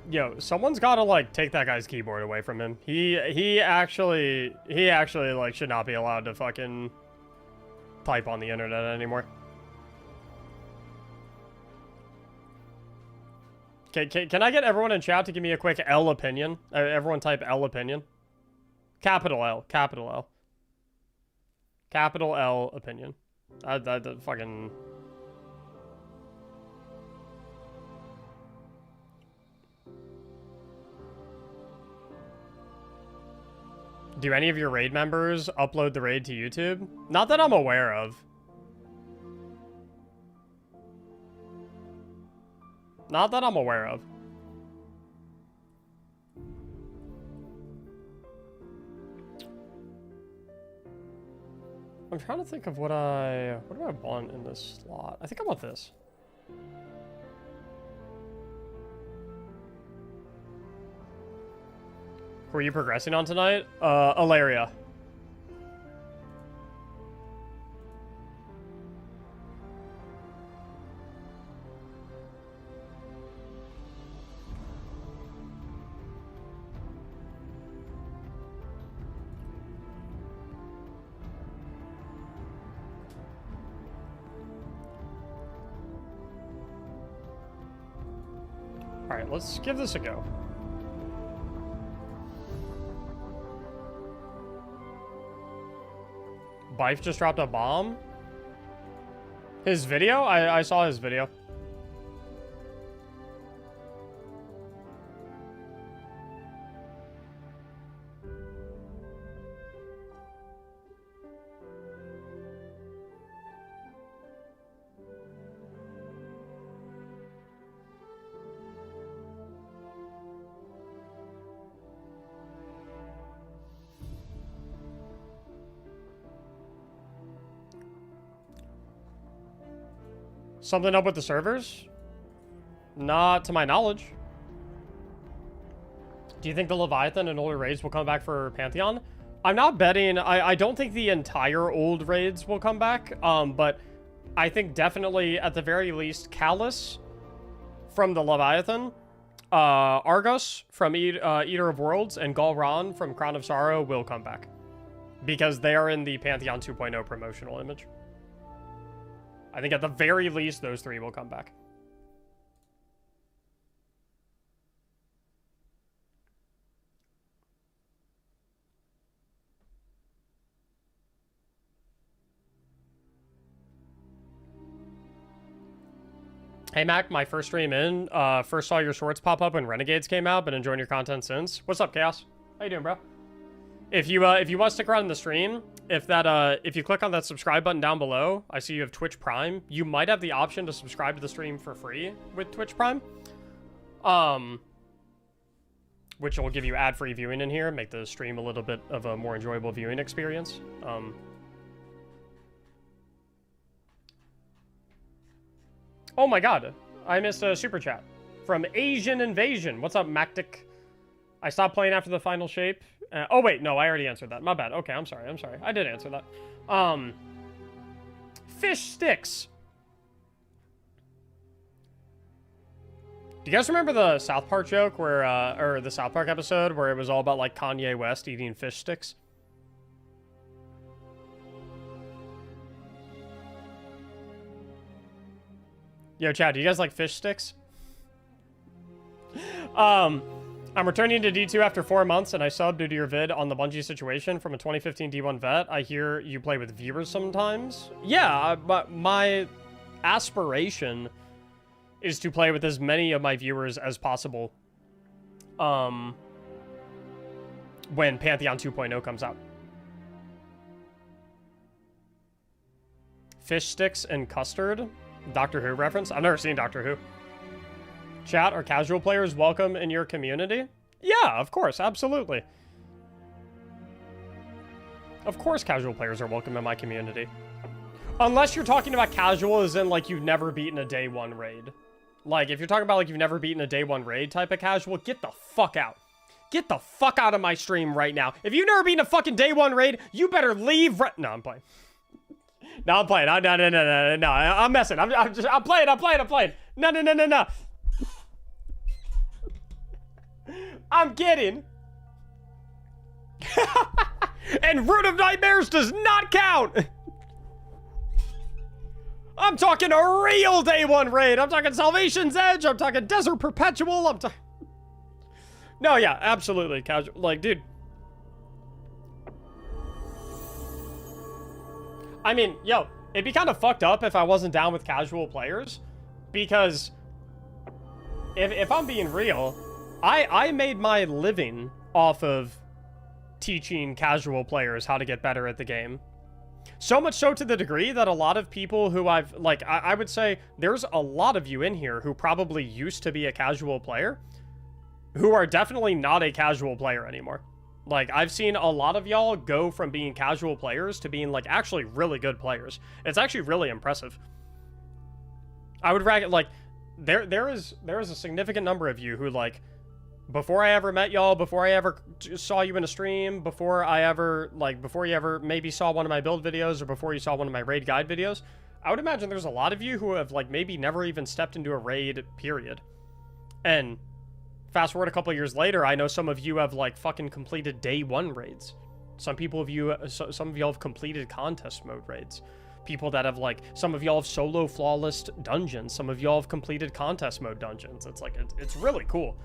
Yo, someone's gotta, like, take that guy's keyboard away from him. He actually, like, should not be allowed to fucking type on the internet anymore. Can I get everyone in chat to give me a quick L opinion? Everyone type L opinion. Capital L, capital L. Capital L opinion. Fucking... Do any of your raid members upload the raid to YouTube? Not that I'm aware of. Not that I'm aware of. I'm trying to think of what do I want in this slot? I think I want this. Who are you progressing on tonight? Alaria. Alright, let's give this a go. Bife just dropped a bomb? His video? I saw his video. Something up with the servers? Not to my knowledge. Do you think the Leviathan and older raids will come back for Pantheon? I'm not betting. I don't think the entire old raids will come back. But I think definitely, at the very least, Callus from the Leviathan, Argos from Eater of Worlds, and Galran from Crown of Sorrow will come back. Because they are in the Pantheon 2.0 promotional image. I think at the very least, those three will come back. Hey Mac, my first stream in. First saw your shorts pop up when Renegades came out, been enjoying your content since. What's up, Chaos? How you doing, bro? If you want to stick around in the stream, if you click on that subscribe button down below, I see you have Twitch Prime. You might have the option to subscribe to the stream for free with Twitch Prime. Which will give you ad-free viewing in here, make the stream a little bit of a more enjoyable viewing experience. Oh my god, I missed a super chat from Asian Invasion. What's up, Mactic? I stopped playing after the final shape. Oh wait, no, I already answered that. My bad. Okay, I'm sorry. I did answer that. Fish sticks. Do you guys remember the South Park joke where, or the South Park episode where it was all about like Kanye West eating fish sticks? Yo, Chad, do you guys like fish sticks? I'm returning to D2 after 4 months, and I subbed due to your vid on the Bungie situation from a 2015 D1 vet. I hear you play with viewers sometimes. Yeah, but my aspiration is to play with as many of my viewers as possible when Pantheon 2.0 comes out. Fish sticks and custard? Doctor Who reference? I've never seen Doctor Who. Chat, are casual players welcome in your community? Yeah, of course, absolutely. Of course casual players are welcome in my community. Unless you're talking about casual as in, like, you've never beaten a day one raid. Like, if you're talking about, like, you've never beaten a day one raid type of casual, get the fuck out. Get the fuck out of my stream right now. If you've never beaten a fucking day one raid, you better leave right... No, I'm playing. No, I'm playing. No, I'm messing. I'm playing. No. I'm kidding. And Root of Nightmares does not count. I'm talking a real day one raid. I'm talking Salvation's Edge. I'm talking Desert Perpetual. I'm talking... No, yeah, absolutely. Casual. Like, dude. I mean, yo, it'd be kind of fucked up if I wasn't down with casual players. Because if I'm being real... I made my living off of teaching casual players how to get better at the game. So much so to the degree that a lot of people who I've, like, I would say there's a lot of you in here who probably used to be a casual player who are definitely not a casual player anymore. Like, I've seen a lot of y'all go from being casual players to being, like, actually really good players. It's actually really impressive. I would rank it, like, there is a significant number of you who, like, before I ever met y'all, before I ever saw you in a stream, before you ever maybe saw one of my build videos or before you saw one of my raid guide videos, I would imagine there's a lot of you who have, like, maybe never even stepped into a raid, period. And fast forward a couple of years later, I know some of you have, like, fucking completed day 1 raids. Some of y'all have completed contest mode raids. People that have, like, some of y'all have solo flawless dungeons. Some of y'all have completed contest mode dungeons. It's like, it's really cool.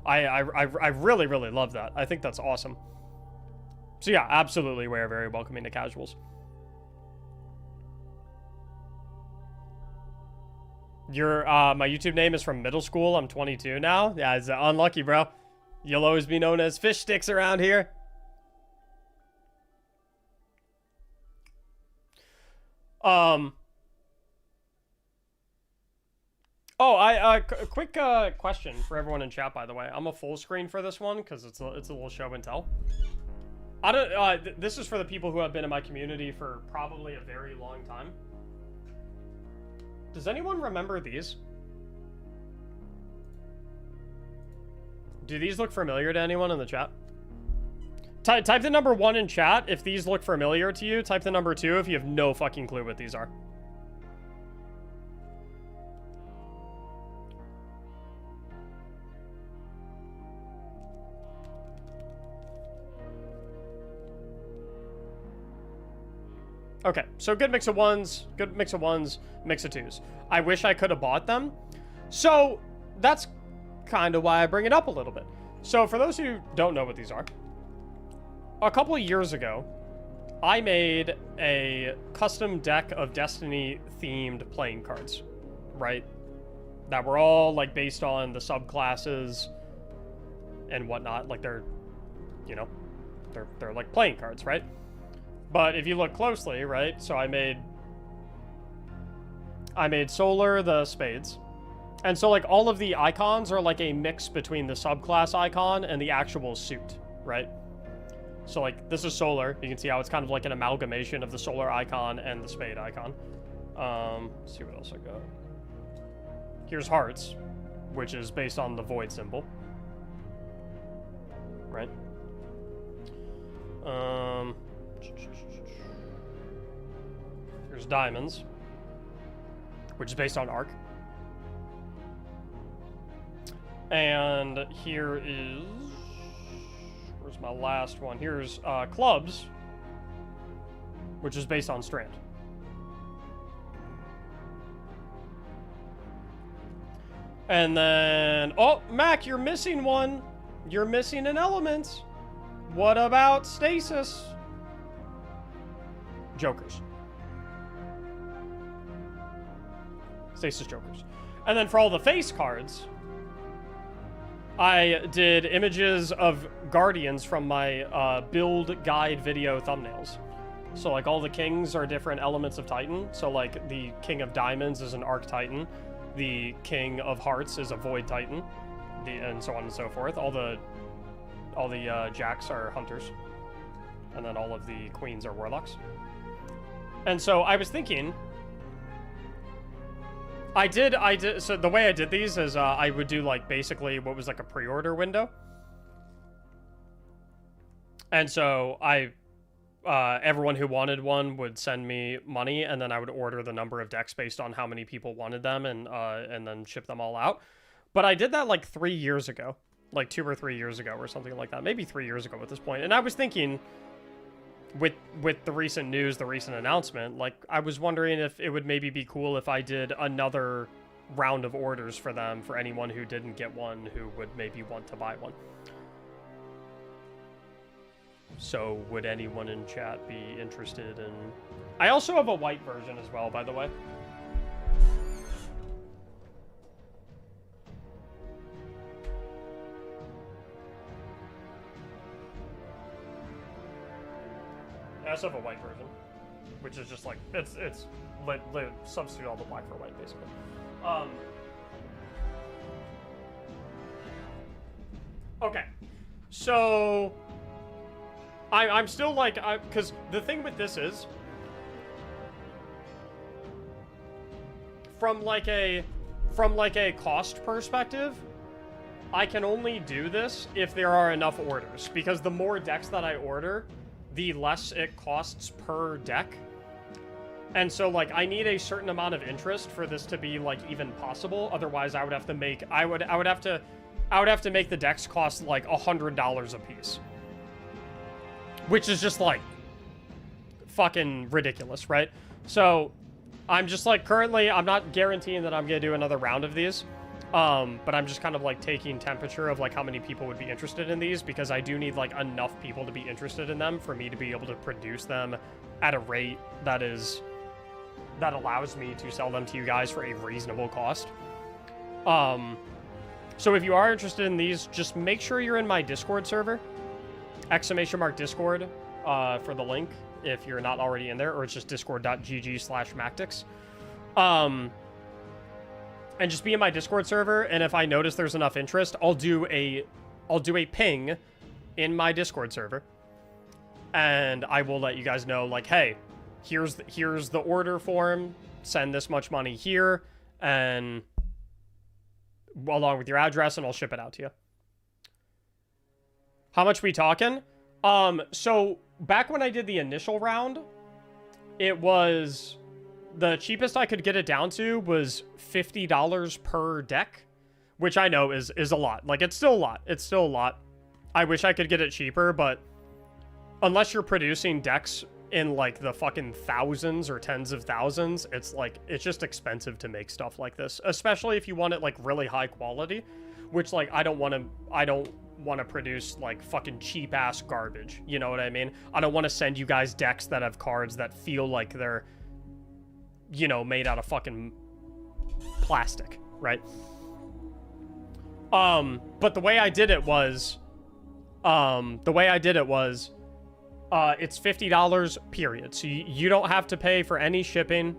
I really, really love that. I think that's awesome. So yeah, absolutely, we're very welcoming to casuals. My YouTube name is from middle school. I'm 22 now. Yeah, it's unlucky, bro. You'll always be known as Fish Sticks around here. Oh, quick question for everyone in chat, by the way. I'm a full screen for this one because it's a little show and tell. I don't. This is for the people who have been in my community for probably a very long time. Does anyone remember these? Do these look familiar to anyone in the chat? Type the number 1 in chat if these look familiar to you. Type the number 2 if you have no fucking clue what these are. Okay, so good mix of ones, mix of 2s. I wish I could have bought them. So that's kind of why I bring it up a little bit. So for those who don't know what these are, a couple of years ago, I made a custom deck of Destiny-themed playing cards, right? That were all, like, based on the subclasses and whatnot. Like, they're, you know, they're like playing cards, right? But if you look closely, right, so I made Solar the spades. And so, like, all of the icons are like a mix between the subclass icon and the actual suit, right? So, like, this is Solar. You can see how it's kind of like an amalgamation of the Solar icon and the spade icon. Let's see what else I got. Here's Hearts, which is based on the void symbol. Right? Here's Diamonds, which is based on Arc. And here is... where's my last one? Here's Clubs, which is based on Strand. And then... oh, Mac, you're missing one. You're missing an element. What about Stasis? Jokers. Stasis Jokers. And then for all the face cards, I did images of Guardians from my build guide video thumbnails. So, like, all the kings are different elements of Titan. So, like, the King of Diamonds is an Arc Titan. The King of Hearts is a Void Titan. And so on and so forth. All the Jacks are Hunters. And then all of the Queens are Warlocks. And so I was thinking, so the way I did these is I would do, like, basically what was like a pre-order window. And so everyone who wanted one would send me money, and then I would order the number of decks based on how many people wanted them, and then ship them all out. But I did that like 3 years ago, like 2 or 3 years ago or something like that, maybe 3 years ago at this point. And I was thinking, with the recent news, the recent announcement, like, I was wondering if it would maybe be cool if I did another round of orders for them, for anyone who didn't get one who would maybe want to buy one. So would anyone in chat be interested in... I also have a white version as well, by the way. I also have a white version. which is just like, it's substitute all the black for white, basically. Okay, so I'm still like, because the thing with this is, from like a cost perspective, I can only do this if there are enough orders, because the more decks that I order, the less it costs per deck. And so like I need a certain amount of interest for this to be like even possible. Otherwise I would have to make I would have to make the decks cost like $100 a piece. Which is just like fucking ridiculous, right? So I'm just like, currently I'm not guaranteeing that I'm gonna do another round of these. But I'm just kind of like taking temperature of like how many people would be interested in these, because I do need like enough people to be interested in them for me to be able to produce them at a rate that allows me to sell them to you guys for a reasonable cost. So if you are interested in these, just make sure you're in my Discord server, !Discord, for the link if you're not already in there, or it's just discord.gg/Mactics. And just be in my Discord server, and if I notice there's enough interest, I'll do a ping in my Discord server, and I will let you guys know, like, hey, here's the order form, send this much money here, and along with your address, and I'll ship it out to you. How much we talking? So back when I did the initial round, it was, the cheapest I could get it down to was $50 per deck, which I know is a lot. Like, it's still a lot. It's still a lot. I wish I could get it cheaper, but unless you're producing decks in, like, the fucking thousands or tens of thousands, it's, like, it's just expensive to make stuff like this, especially if you want it, like, really high quality, which, like, I don't want to produce, like, fucking cheap-ass garbage. You know what I mean? I don't want to send you guys decks that have cards that feel like they're, you know, made out of fucking plastic, right? But the way I did it was, it's $50, period. So you don't have to pay for any shipping.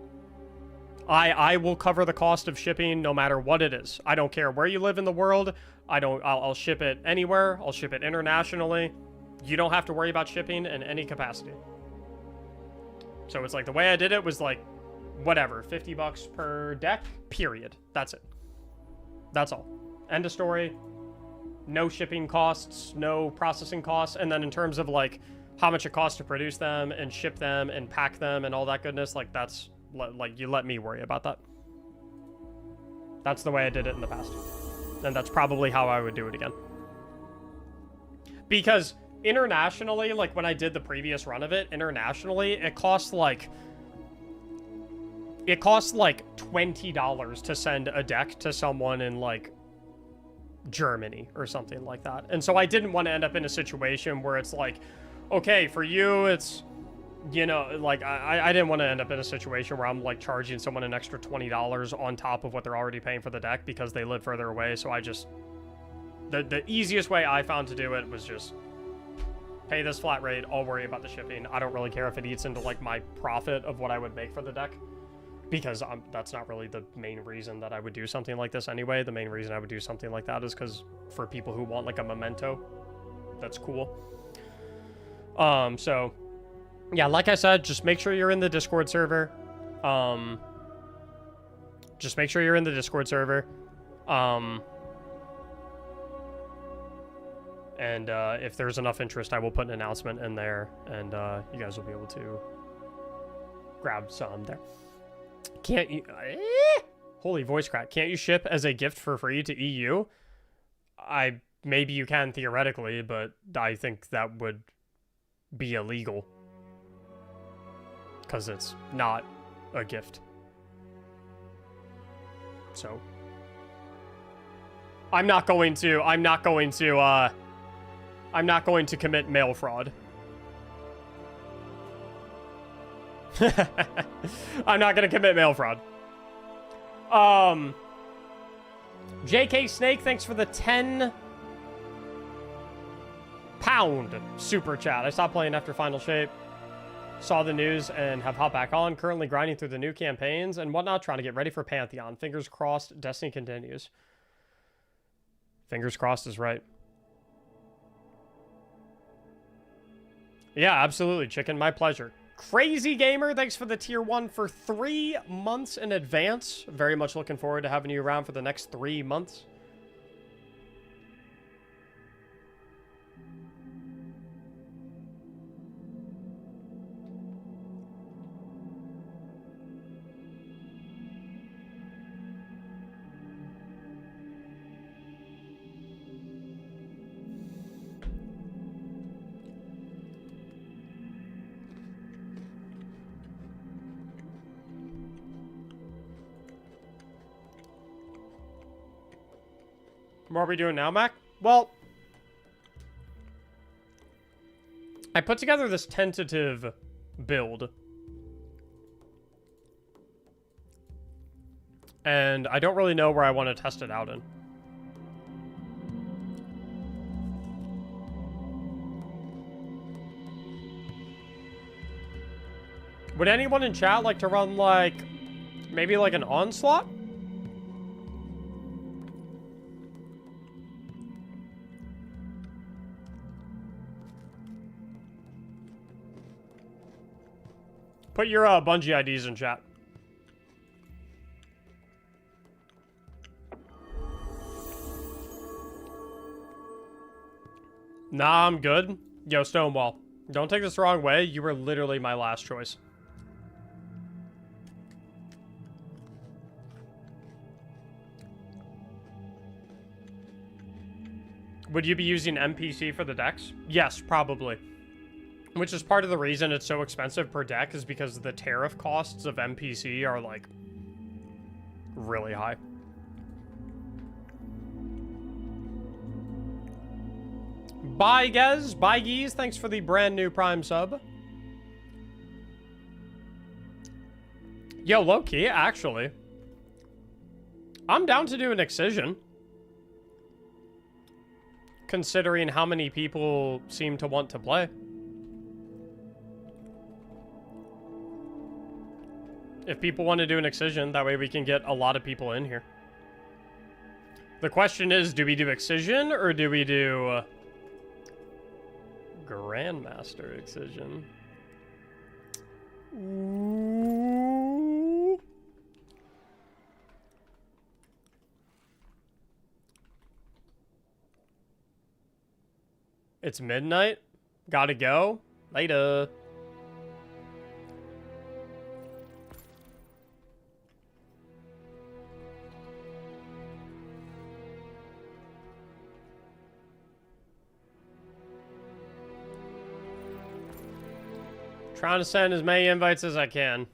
I will cover the cost of shipping no matter what it is. I don't care where you live in the world. I'll ship it anywhere. I'll ship it internationally. You don't have to worry about shipping in any capacity. So it's like, the way I did it was like, whatever, $50 per deck, period. That's it. That's all. End of story. No shipping costs, no processing costs. And then in terms of like how much it costs to produce them and ship them and pack them and all that goodness, like that's like, you let me worry about that. That's the way I did it in the past. And that's probably how I would do it again. Because internationally, like when I did the previous run of it, internationally, it costs like $20 to send a deck to someone in like Germany or something like that. And so I didn't want to end up in a situation where it's like, okay, for you, it's, you know, like I didn't want to end up in a situation where I'm like charging someone an extra $20 on top of what they're already paying for the deck because they live further away. So I just, the easiest way I found to do it was just pay this flat rate. I'll worry about the shipping. I don't really care if it eats into like my profit of what I would make for the deck, because that's not really the main reason that I would do something like this anyway. The main reason I would do something like that is because for people who want like a memento, that's cool. So yeah, like I said, just make sure you're in the Discord server. Just make sure you're in the Discord server. And if there's enough interest, I will put an announcement in there, and you guys will be able to grab some there. Can't you... Holy voice crack. Can't you ship as a gift for free to EU? Maybe you can theoretically, but I think that would be illegal. Because it's not a gift. So... I'm not going to commit mail fraud. I'm not gonna commit mail fraud. JK Snake, thanks for the 10 pound super chat. I stopped playing after Final Shape. Saw the news and have hopped back on. Currently grinding through the new campaigns and whatnot, trying to get ready for Pantheon. Fingers crossed, Destiny continues. Fingers crossed is right. Yeah, absolutely, chicken. My pleasure. Crazy Gamer, thanks for the tier 1 for 3 months in advance. Very much looking forward to having you around for the next 3 months. What are we doing now, Mac? Well, I put together this tentative build. And I don't really know where I want to test it out in. Would anyone in chat like to run, like, maybe like an onslaught? Put your Bungie IDs in chat. Nah, I'm good. Yo, Stonewall, don't take this the wrong way. You were literally my last choice. Would you be using NPC for the decks? Yes, probably. Which is part of the reason it's so expensive per deck, is because the tariff costs of NPC are, like, really high. Bye, Gez. Bye, Geez. Thanks for the brand new Prime sub. Yo, low-key, actually, I'm down to do an excision. Considering how many people seem to want to play. If people want to do an excision, that way we can get a lot of people in here. The question is, do we do excision or do we do Grandmaster excision? Ooh. It's midnight. Gotta go. Later. Trying to send as many invites as I can.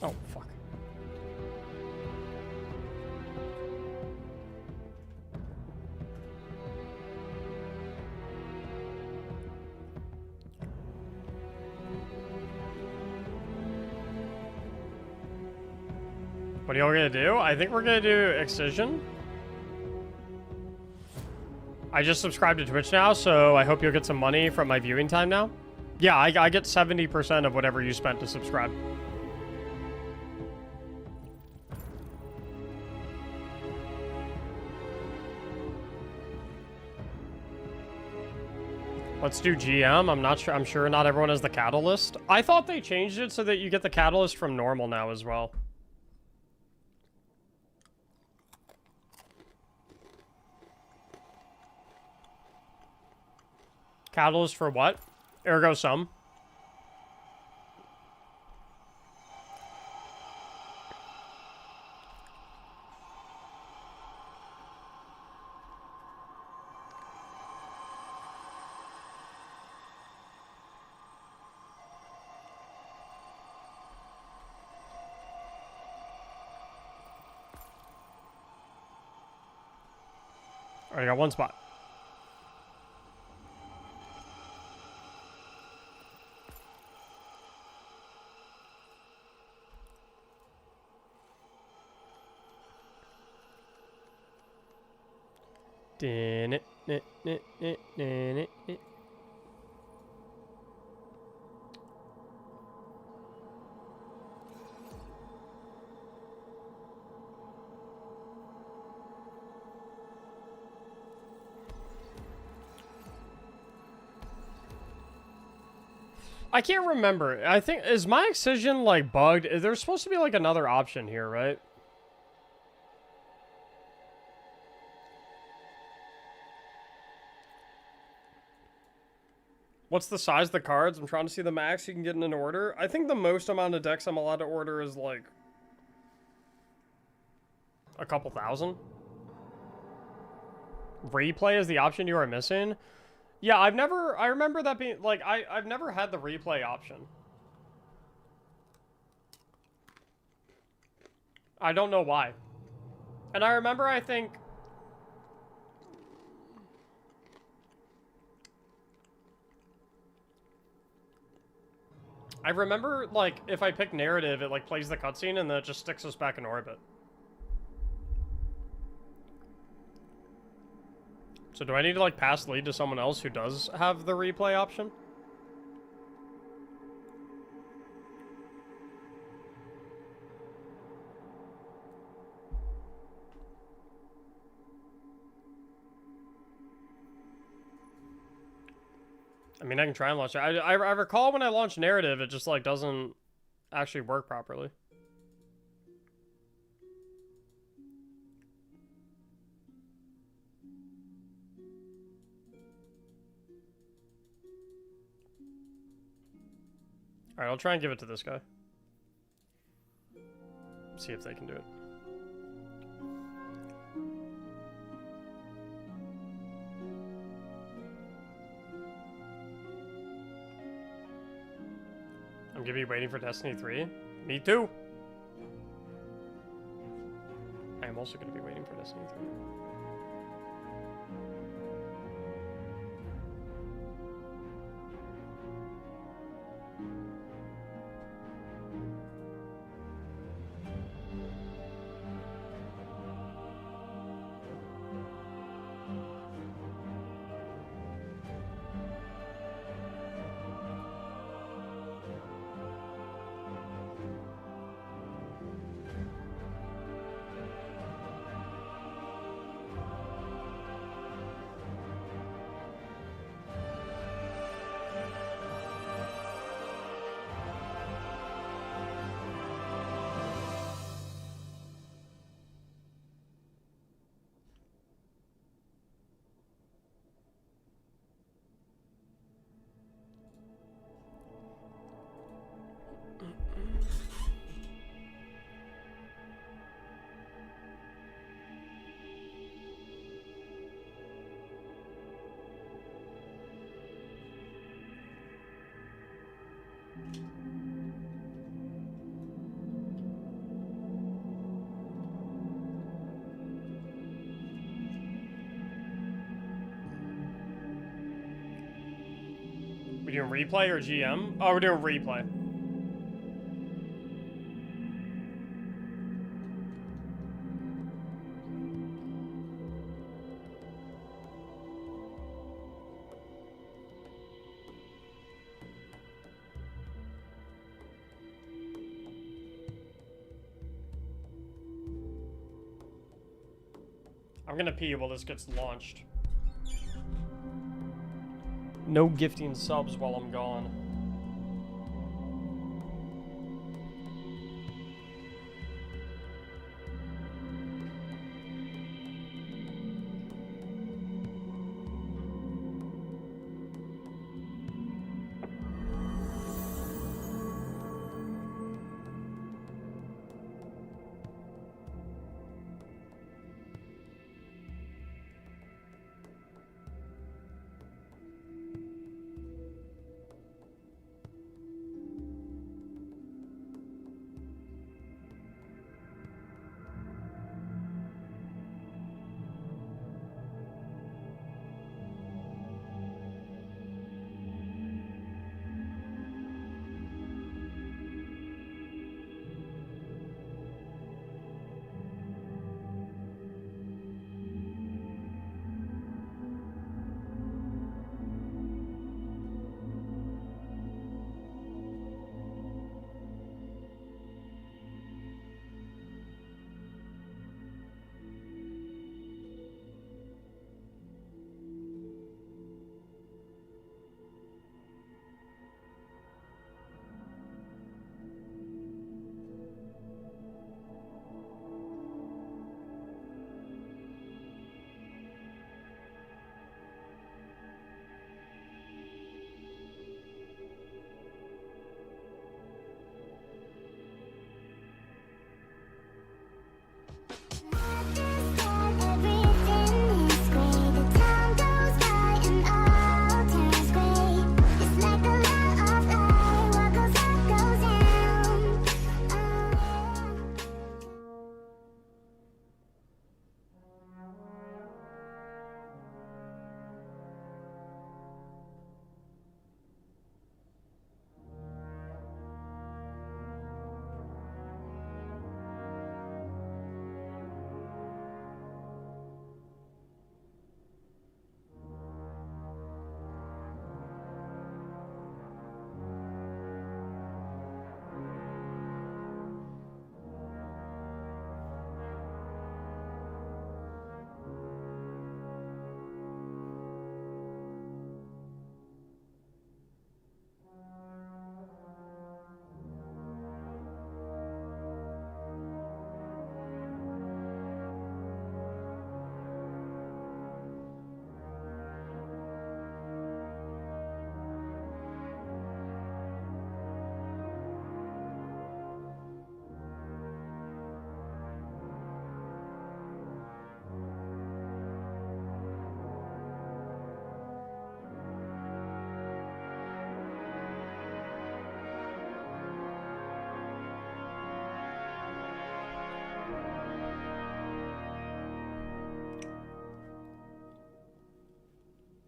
Oh, fuck. What are y'all gonna do? I think we're gonna do Excision. I just subscribed to Twitch now, so I hope you'll get some money from my viewing time now. Yeah, I get 70% of whatever you spent to subscribe. Let's do GM. I'm not sure. I'm sure not everyone has the catalyst. I thought they changed it so that you get the catalyst from normal now as well. Catalyst for what? Ergo sum. Alright, I got one spot. I can't remember. I think, is my excision, like, bugged? There's supposed to be, like, another option here, right? What's the size of the cards? I'm trying to see the max you can get in an order. I think the most amount of decks I'm allowed to order is, like, a couple thousand. Replay is the option you are missing? Yeah, I remember that being, like, I've never had the replay option. I don't know why. And I remember, I think... I remember, like, if I pick narrative, it, like, plays the cutscene and then it just sticks us back in orbit. So do I need to, like, pass lead to someone else who does have the replay option? I mean, I can try and launch it. I recall when I launched narrative, it just, like, doesn't actually work properly. Alright, I'll try and give it to this guy. See if they can do it. I'm gonna be waiting for Destiny 3. Me too! I am also gonna be waiting for Destiny 3. We doing replay or GM? Oh, we're doing replay. I'm gonna pee while this gets launched. No gifting subs while I'm gone.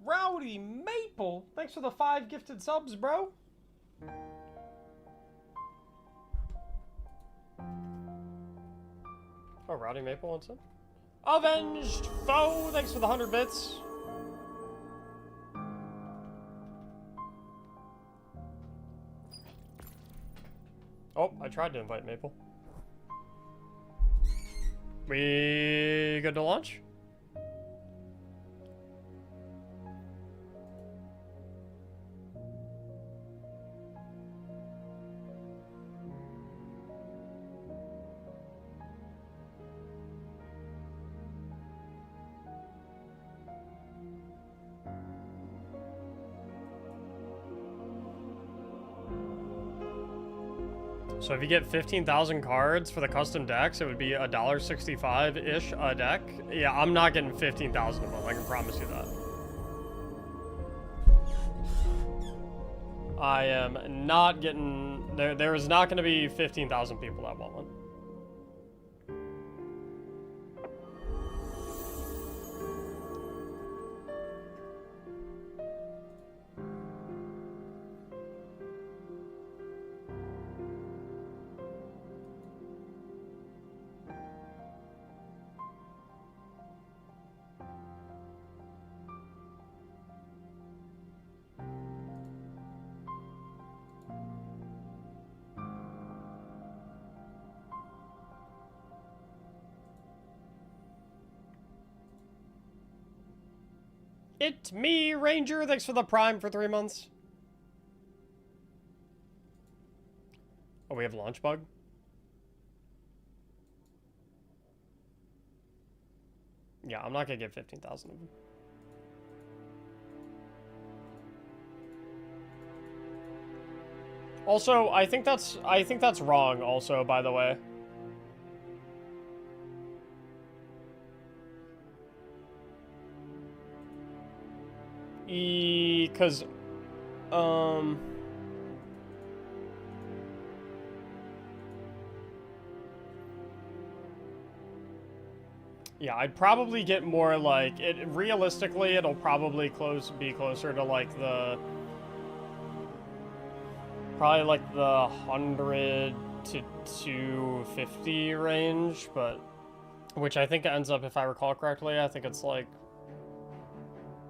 Rowdy Maple, thanks for the 5 gifted subs, bro. Oh, Rowdy Maple wants it. Avenged Foe, thanks for the 100 bits. Oh, I tried to invite Maple. We good to launch? So if you get 15,000 cards for the custom decks, it would be $1.65-ish a deck. Yeah, I'm not getting 15,000 of them, I can promise you that. I am not getting... There is not going to be 15,000 people that want one. It's me, Ranger. Thanks for the Prime for 3 months. Oh, we have launch bug? Yeah, I'm not gonna get 15,000 of them. Also, I think that's wrong also, by the way. Cause yeah, I'd probably get more like it realistically it'll probably be closer to like the probably like the 100 to 250 range, but which I think ends up, if I recall correctly, I think it's like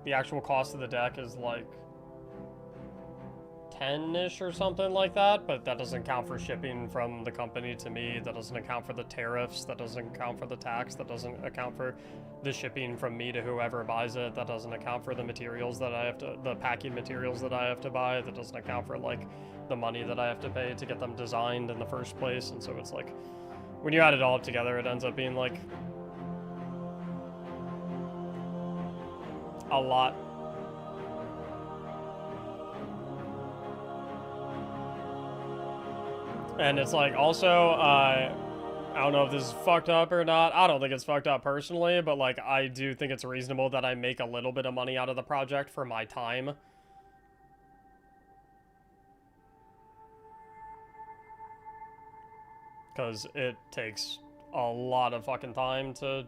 the actual cost of the deck is like 10-ish or something like that, but that doesn't count for shipping from the company to me, that doesn't account for the tariffs, that doesn't account for the tax, that doesn't account for the shipping from me to whoever buys it, that doesn't account for the materials that I have to, the packing materials that I have to buy, that doesn't account for like the money that I have to pay to get them designed in the first place. And so it's like, when you add it all up together, it ends up being like a lot. And it's like, also, I don't know if this is fucked up or not. I don't think it's fucked up personally, but like, I do think it's reasonable that I make a little bit of money out of the project for my time. Because it takes a lot of fucking time to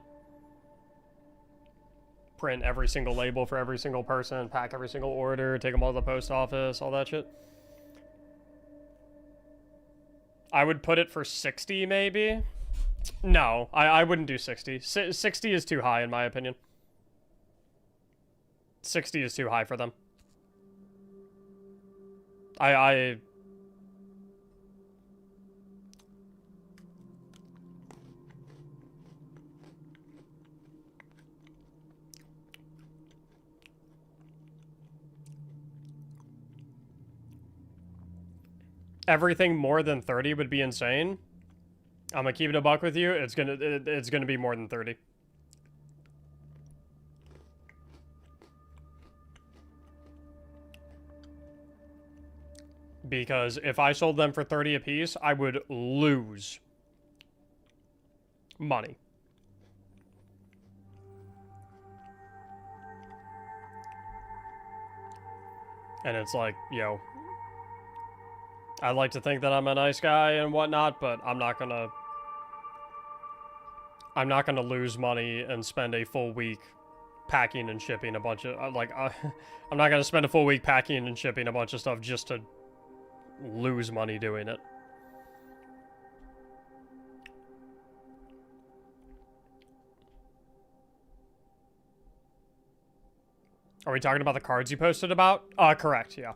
print every single label for every single person, pack every single order, take them all to the post office, all that shit. I would put it for 60, maybe? No, I wouldn't do 60. 60 is too high, in my opinion. 60 is too high for them. Everything more than 30 would be insane. I'm gonna keep it a buck with you. It's gonna be more than 30. Because if I sold them for 30 a piece, I would lose money. And it's like, yo, I'd like to think that I'm a nice guy and whatnot, but I'm not gonna lose money and spend a full week packing and shipping a bunch of, I'm not gonna spend a full week packing and shipping a bunch of stuff just to lose money doing it. Are we talking about the cards you posted about? Correct, yeah.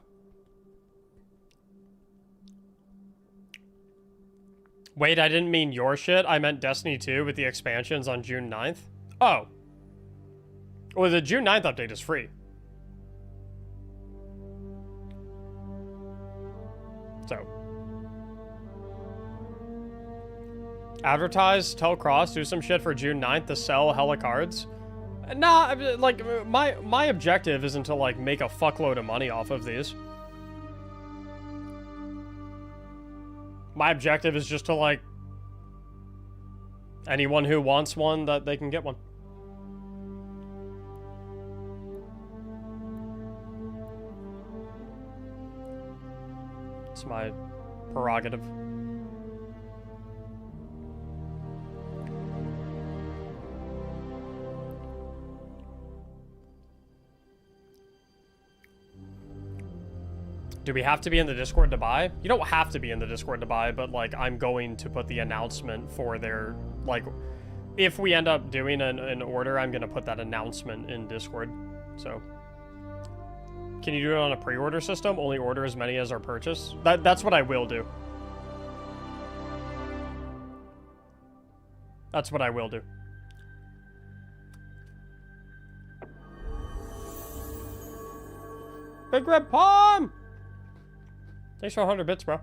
Wait, I didn't mean your shit. I meant Destiny 2 with the expansions on June 9th. Oh. Well, the June 9th update is free. So. Advertise, tell Cross, do some shit for June 9th to sell hella cards. Nah, like, my objective isn't to, like, make a fuckload of money off of these. My objective is just to, like, anyone who wants one, that they can get one. It's my prerogative. Do we have to be in the Discord to buy? You don't have to be in the Discord to buy, but, like, I'm going to put the announcement for their, like, if we end up doing an order, I'm going to put that announcement in Discord. So, can you do it on a pre-order system? Only order as many as are purchased? That's what I will do. That's what I will do. Big Red Palm! Thanks for 100 bits, bro.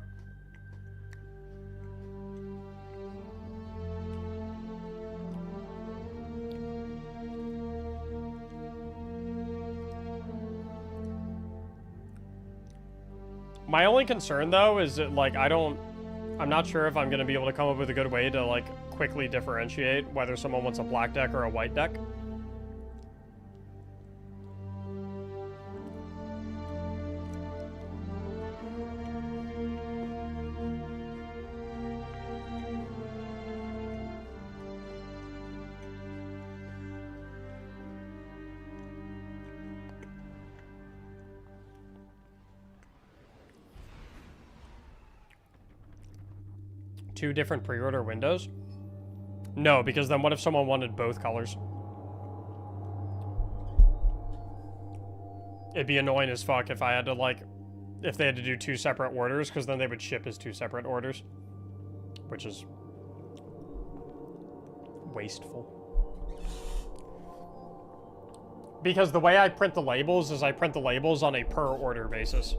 My only concern, though, is that, like, I'm not sure if I'm going to be able to come up with a good way to, like, quickly differentiate whether someone wants a black deck or a white deck. Two different pre-order windows? No, because then what if someone wanted both colors? It'd be annoying as fuck if I had to, like, if they had to do two separate orders, because then they would ship as two separate orders. Which is wasteful. Because the way I print the labels is I print the labels on a per order basis.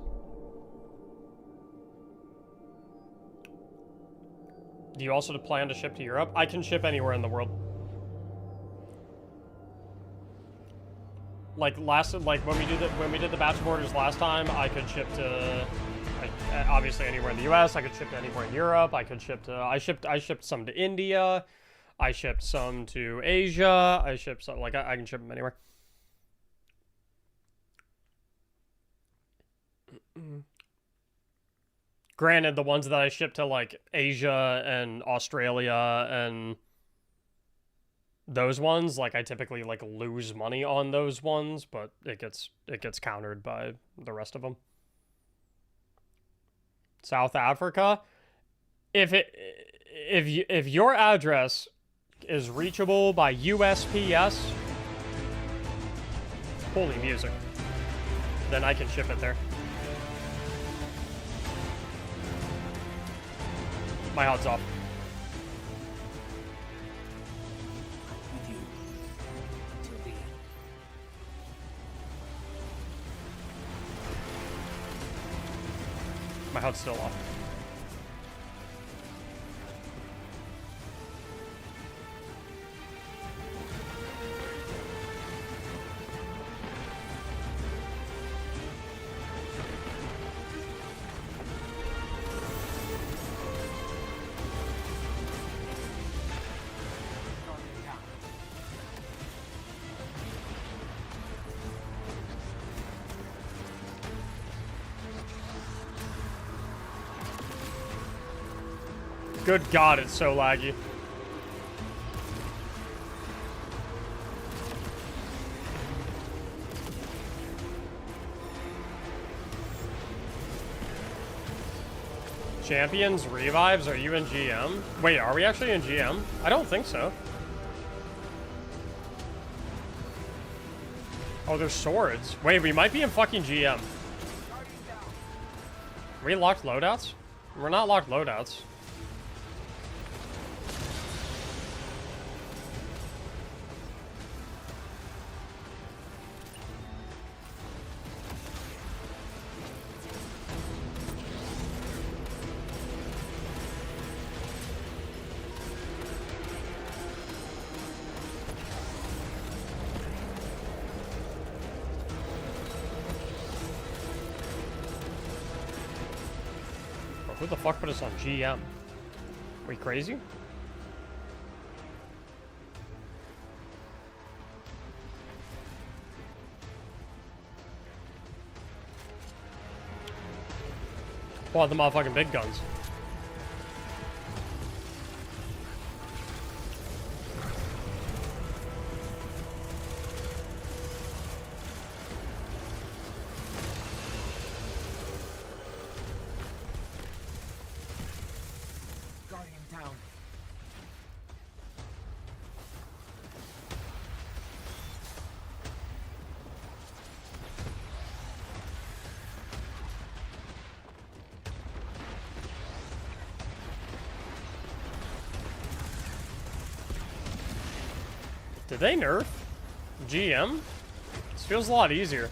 Do you also plan to ship to Europe? I can ship anywhere in the world. Like when we did the batch of orders last time, I could ship to obviously anywhere in the US. I could ship to anywhere in Europe. I could ship to I shipped some to India. I shipped some to Asia. I shipped some, like, I can ship them anywhere. Granted, the ones that I ship to, like, Asia and Australia and those ones, like, I typically, like, lose money on those ones, but it gets countered by the rest of them. South Africa, if your address is reachable by USPS, holy music, then I can ship it there. My HUD's off. With you till the end. My HUD's still off. Good God, it's so laggy. Champions revives? Are you in GM? Wait, are we actually in GM? I don't think so. Oh, there's swords. Wait, we might be in fucking GM. Are we locked loadouts? We're not locked loadouts. Who the fuck put us on GM? Are we crazy? Well, the motherfucking big guns. Did they nerf GM? This feels a lot easier.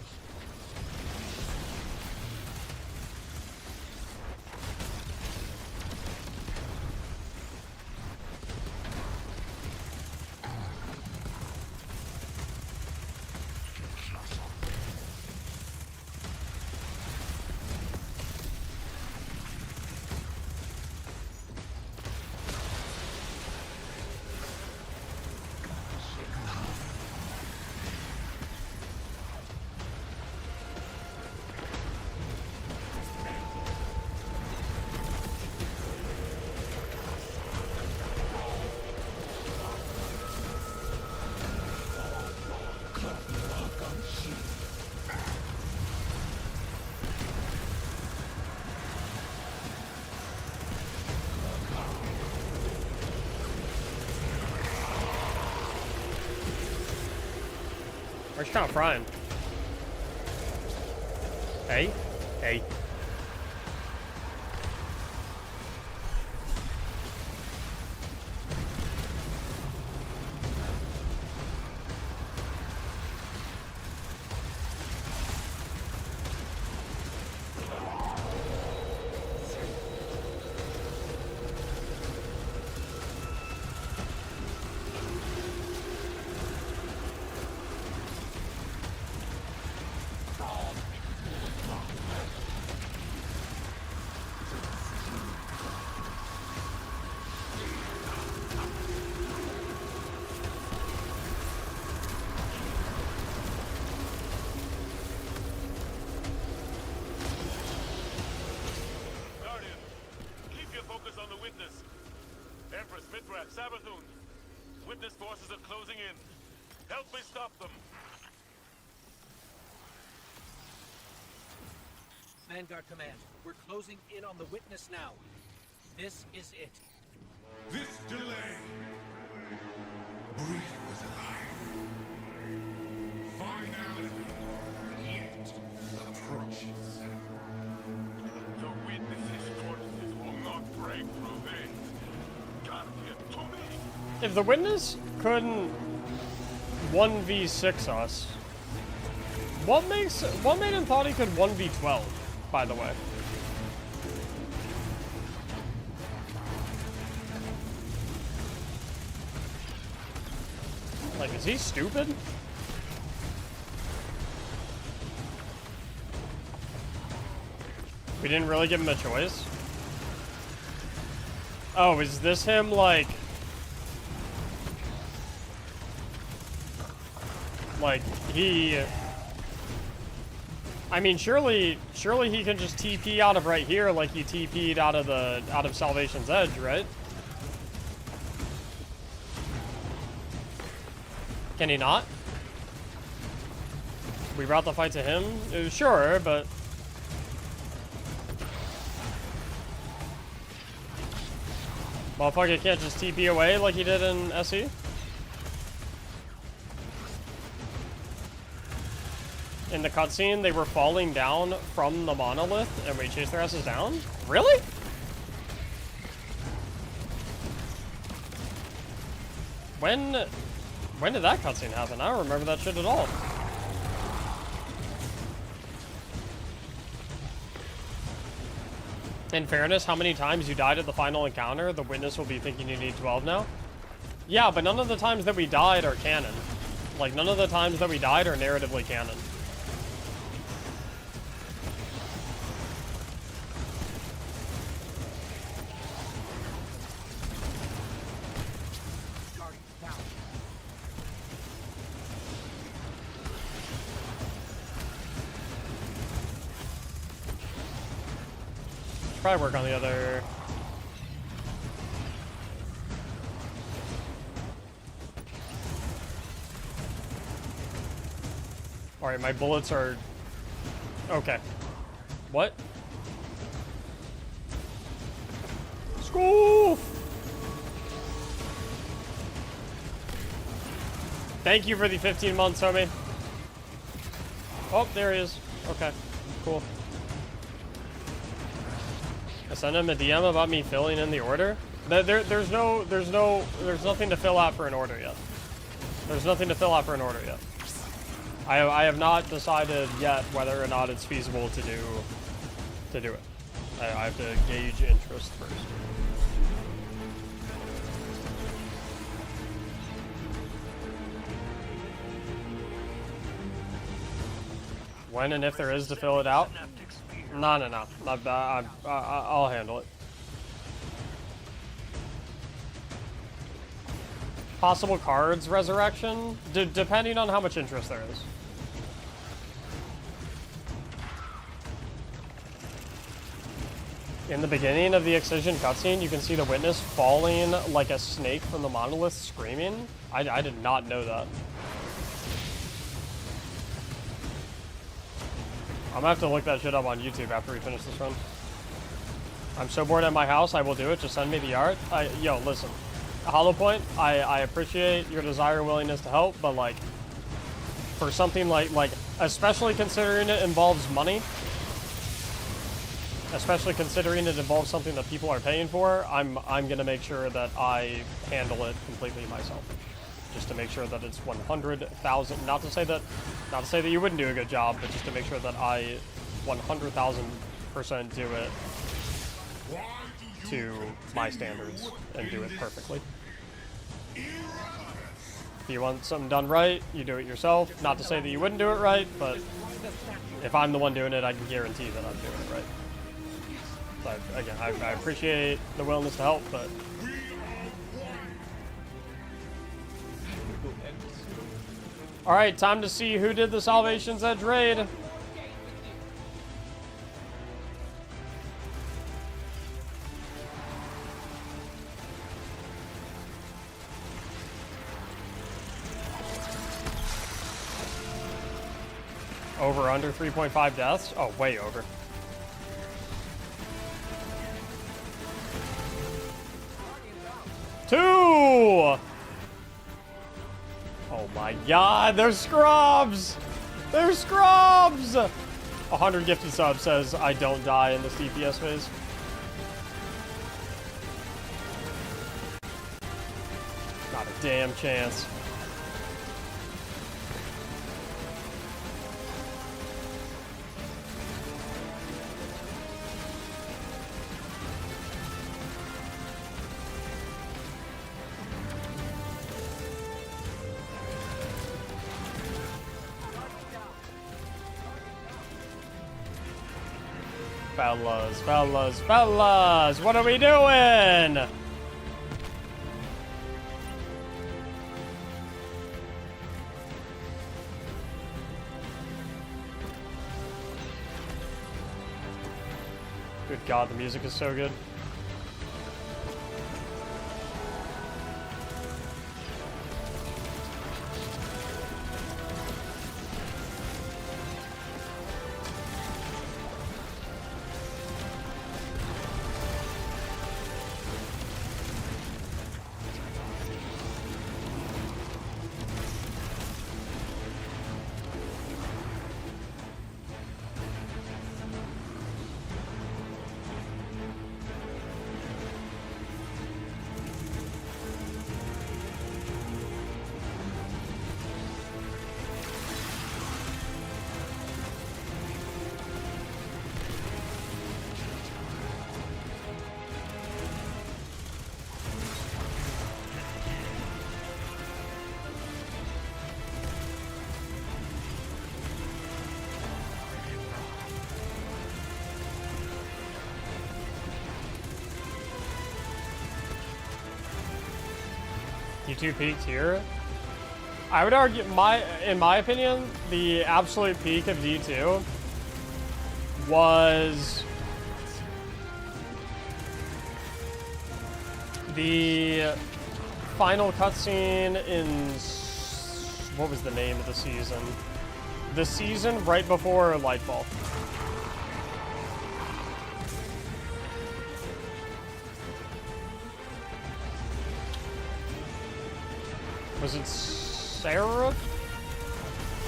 Or she's kind of frying. Hey? Hey. Sabathun, witness forces are closing in. Help me stop them. Vanguard Command, we're closing in on the witness now. This is it. This delay. Brief was alive. Finality yet approaches. The witness's forces will not break through this. Got it to me. If the witness couldn't 1v6 us, what made him thought he could 1v12, by the way? Like, is he stupid? We didn't really give him a choice. Oh, is this him, like... Like, he... I mean, surely he can just TP out of right here like he TP'd out of Salvation's Edge, right? Can he not? We route the fight to him? Sure, but... Motherfucker can't just TP away like he did in SE? In the cutscene, they were falling down from the monolith and we chased their asses down? Really? When did that cutscene happen? I don't remember that shit at all. In fairness, how many times you died at the final encounter, the witness will be thinking you need 12 now? Yeah, but none of the times that we died are canon. Like, none of the times that we died are narratively canon. Probably work on the other. Alright, my bullets are... Okay. What? School! Thank you for the 15 months, homie. Oh, there he is. Okay, cool. I sent him a DM about me filling in the order. There's nothing to fill out for an order yet. There's nothing to fill out for an order yet. I have not decided yet whether or not it's feasible to do it. I have to gauge interest first. When and if there is to fill it out? No. I'll handle it. Possible cards resurrection? Depending on how much interest there is. In the beginning of the Excision cutscene, you can see the witness falling like a snake from the monolith screaming. I did not know that. I'm gonna have to look that shit up on YouTube after we finish this run. I'm so bored at my house, I will do it. Just send me the art. Yo, listen. Hollow Point, I appreciate your desire and willingness to help, but like, for something like especially considering it involves money, especially considering it involves something that people are paying for, I'm gonna make sure that I handle it completely myself, just to make sure that it's 100,000. Not to say that you wouldn't do a good job, but just to make sure that I 100,000% do it to my standards and do it perfectly. If you want something done right, you do it yourself. Not to say that you wouldn't do it right, but if I'm the one doing it, I can guarantee that I'm doing it right. But again, I appreciate the willingness to help, but all right, time to see who did the Salvation's Edge raid. Over under 3.5 deaths? Oh, way over. Two! Oh my god, they're scrubs! They're scrubs! 100 gifted subs says I don't die in this DPS phase. Not a damn chance. Fellas, what are we doing? Good God, the music is so good. D2 peaked here. I would argue, in my opinion, the absolute peak of D2 was the final cutscene in, what was the name of the season? The season right before Lightfall. Was it Seraph?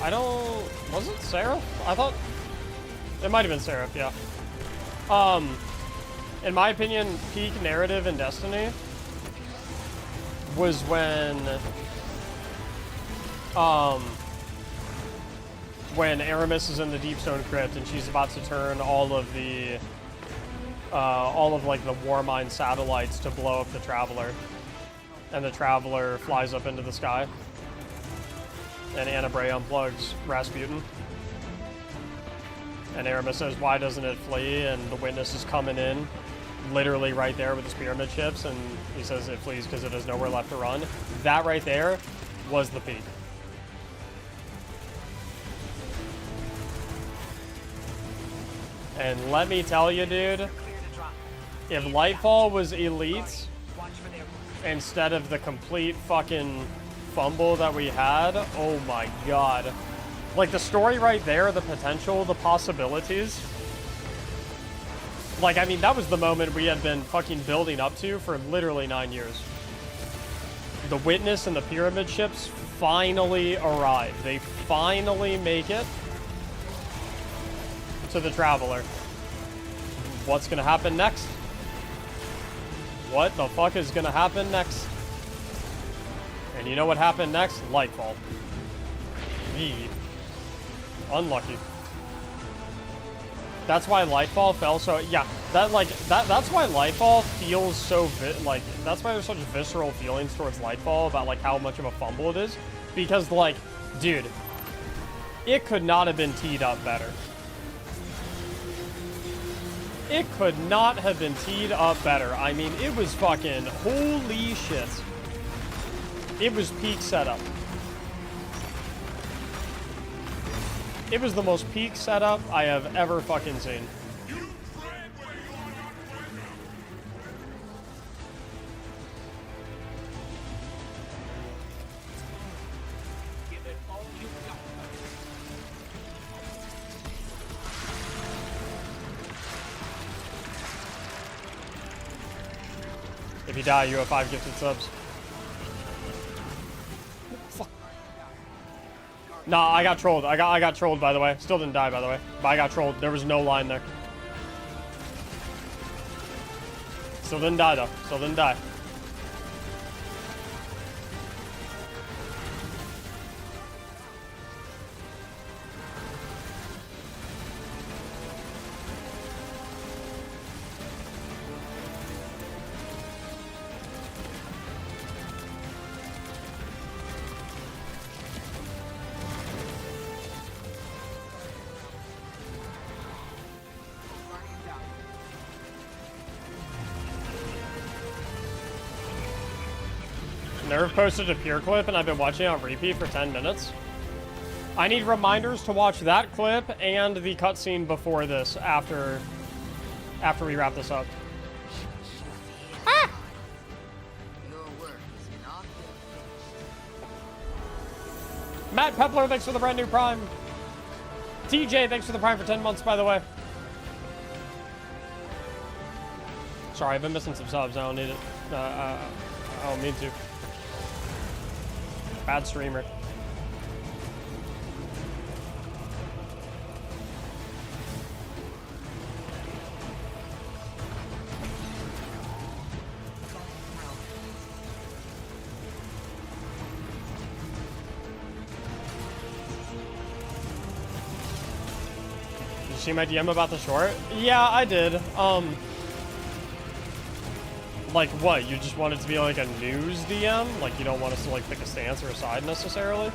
Was it Seraph? I thought it might have been Seraph, yeah. In my opinion, peak narrative in Destiny was when Aramis is in the Deepstone Crypt and she's about to turn all of like the Warmind satellites to blow up the Traveler. And the Traveler flies up into the sky. And Anna Bray unplugs Rasputin. And Aramis says, why doesn't it flee? And the Witness is coming in, literally right there with his pyramid ships. And he says it flees because it has nowhere left to run. That right there was the peak. And let me tell you, dude, if Lightfall was elite, instead of the complete fucking fumble that we had, oh my god. Like, the story right there, the potential, the possibilities. Like, I mean, that was the moment we had been fucking building up to for literally 9 years. the Witness and the Pyramid ships finally arrive. They finally make it to the Traveler. What's gonna happen next? What the fuck is gonna happen next? And you know what happened next? Lightfall. Yee. Unlucky. That's why Lightfall fell so... Yeah, that's why Lightfall feels so... that's why there's such visceral feelings towards Lightfall about, like, how much of a fumble it is. Because, like, dude, it could not have been teed up better. It could not have been teed up better. I mean, it was fucking... Holy shit. It was peak setup. It was the most peak setup I have ever fucking seen. Give it all you got. If you die, you have 5 gifted subs. Fuck. Nah, I got trolled. I got trolled, by the way. Still didn't die, by the way. But I got trolled. There was no line there. Still didn't die, though. Still didn't die. Nerve posted a pure clip and I've been watching it on repeat for 10 minutes. I need reminders to watch that clip and the cutscene before this after we wrap this up. Ah! Matt Pepler, thanks for the brand new Prime. TJ, thanks for the Prime for 10 months, by the way. Sorry, I've been missing some subs. I don't need it. I don't mean to. Bad streamer. Did you see my DM about the short? Yeah, I did. Like what? You just want it to be like a news DM? Like you don't want us to like pick a stance or a side necessarily?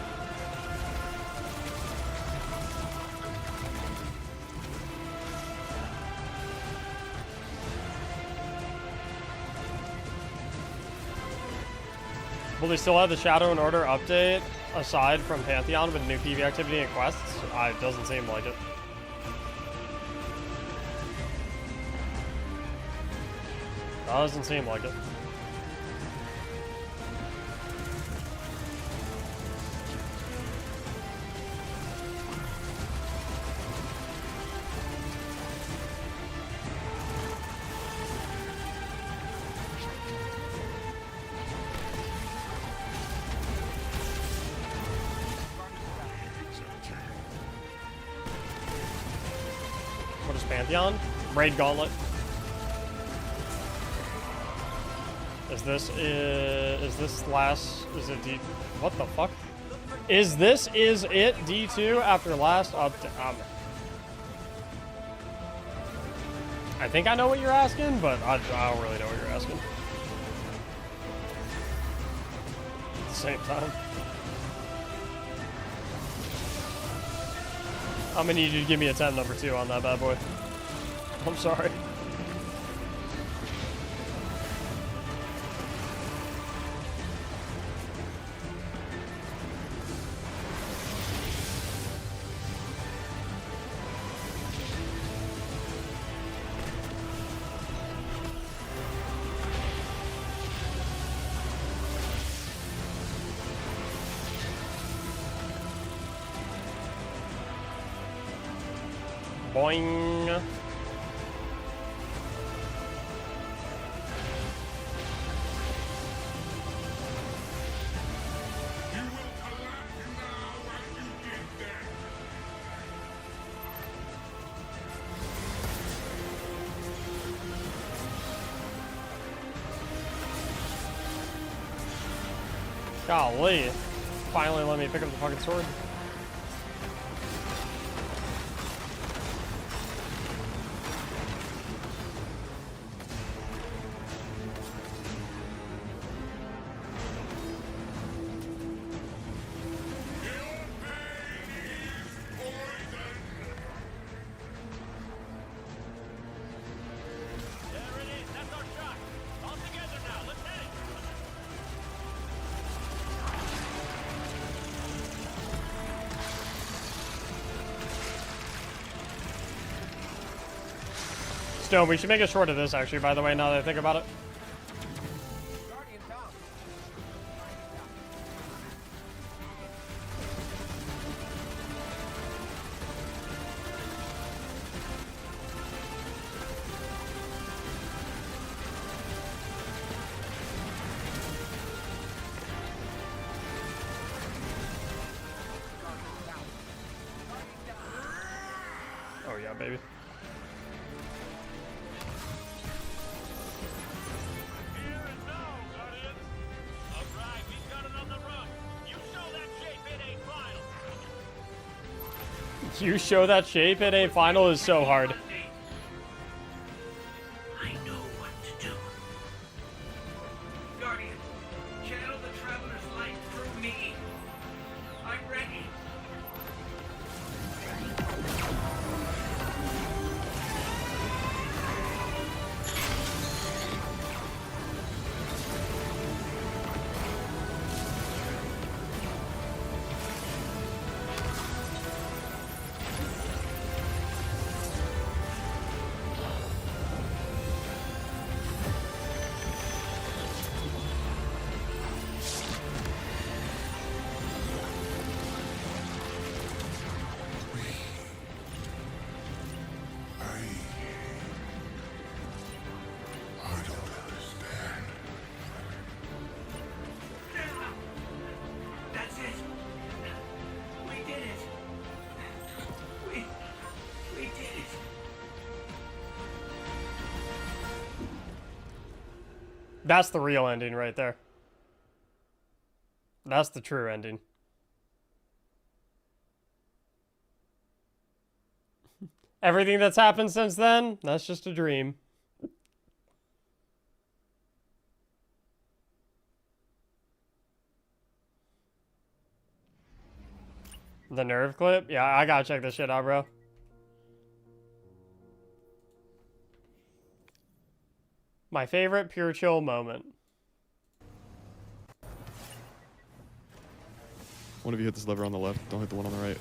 Will they still have the Shadow and Order update aside from Pantheon with new PvE activity and quests? It doesn't seem like it. Doesn't seem like it. What is Pantheon? Raid Gauntlet. Is it D? What the fuck? Is it D2 after last update? I think I know what you're asking, but I don't really know what you're asking. At the same time. I'm gonna need you to give me a 10 number 2 on that bad boy. I'm sorry. Boing. Golly. Finally let me pick up the fucking sword. Stone, we should make a short of this, actually, by the way, now that I think about it. Oh, yeah, baby. You show that shape in a final is so hard. I know what to do. Guardian, channel the Traveler's light through me. I'm ready. I don't understand. That's it. We did it. We did it. That's the real ending right there. That's the true ending. Everything that's happened since then, that's just a dream. The nerve clip? Yeah, I gotta check this shit out, bro. My favorite pure chill moment. One of you hit this lever on the left. Don't hit the one on the right.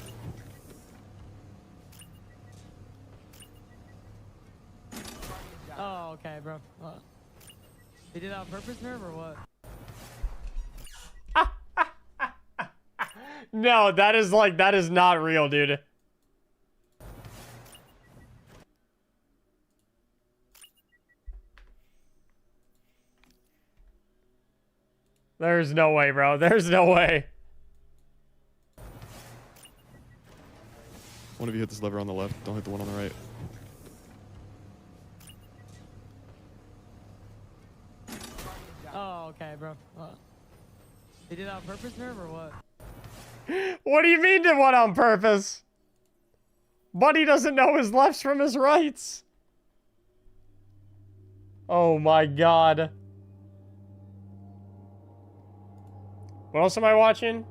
Oh, okay, bro. They did that on purpose, Nerve, or what? No, that is not real, dude. There's no way, bro. There's no way. One of you hit this lever on the left. Don't hit the one on the right. Oh, okay, bro. They did that on purpose, Nerve, or what? What do you mean did what on purpose? Buddy doesn't know his lefts from his rights. Oh my god. What else am I watching?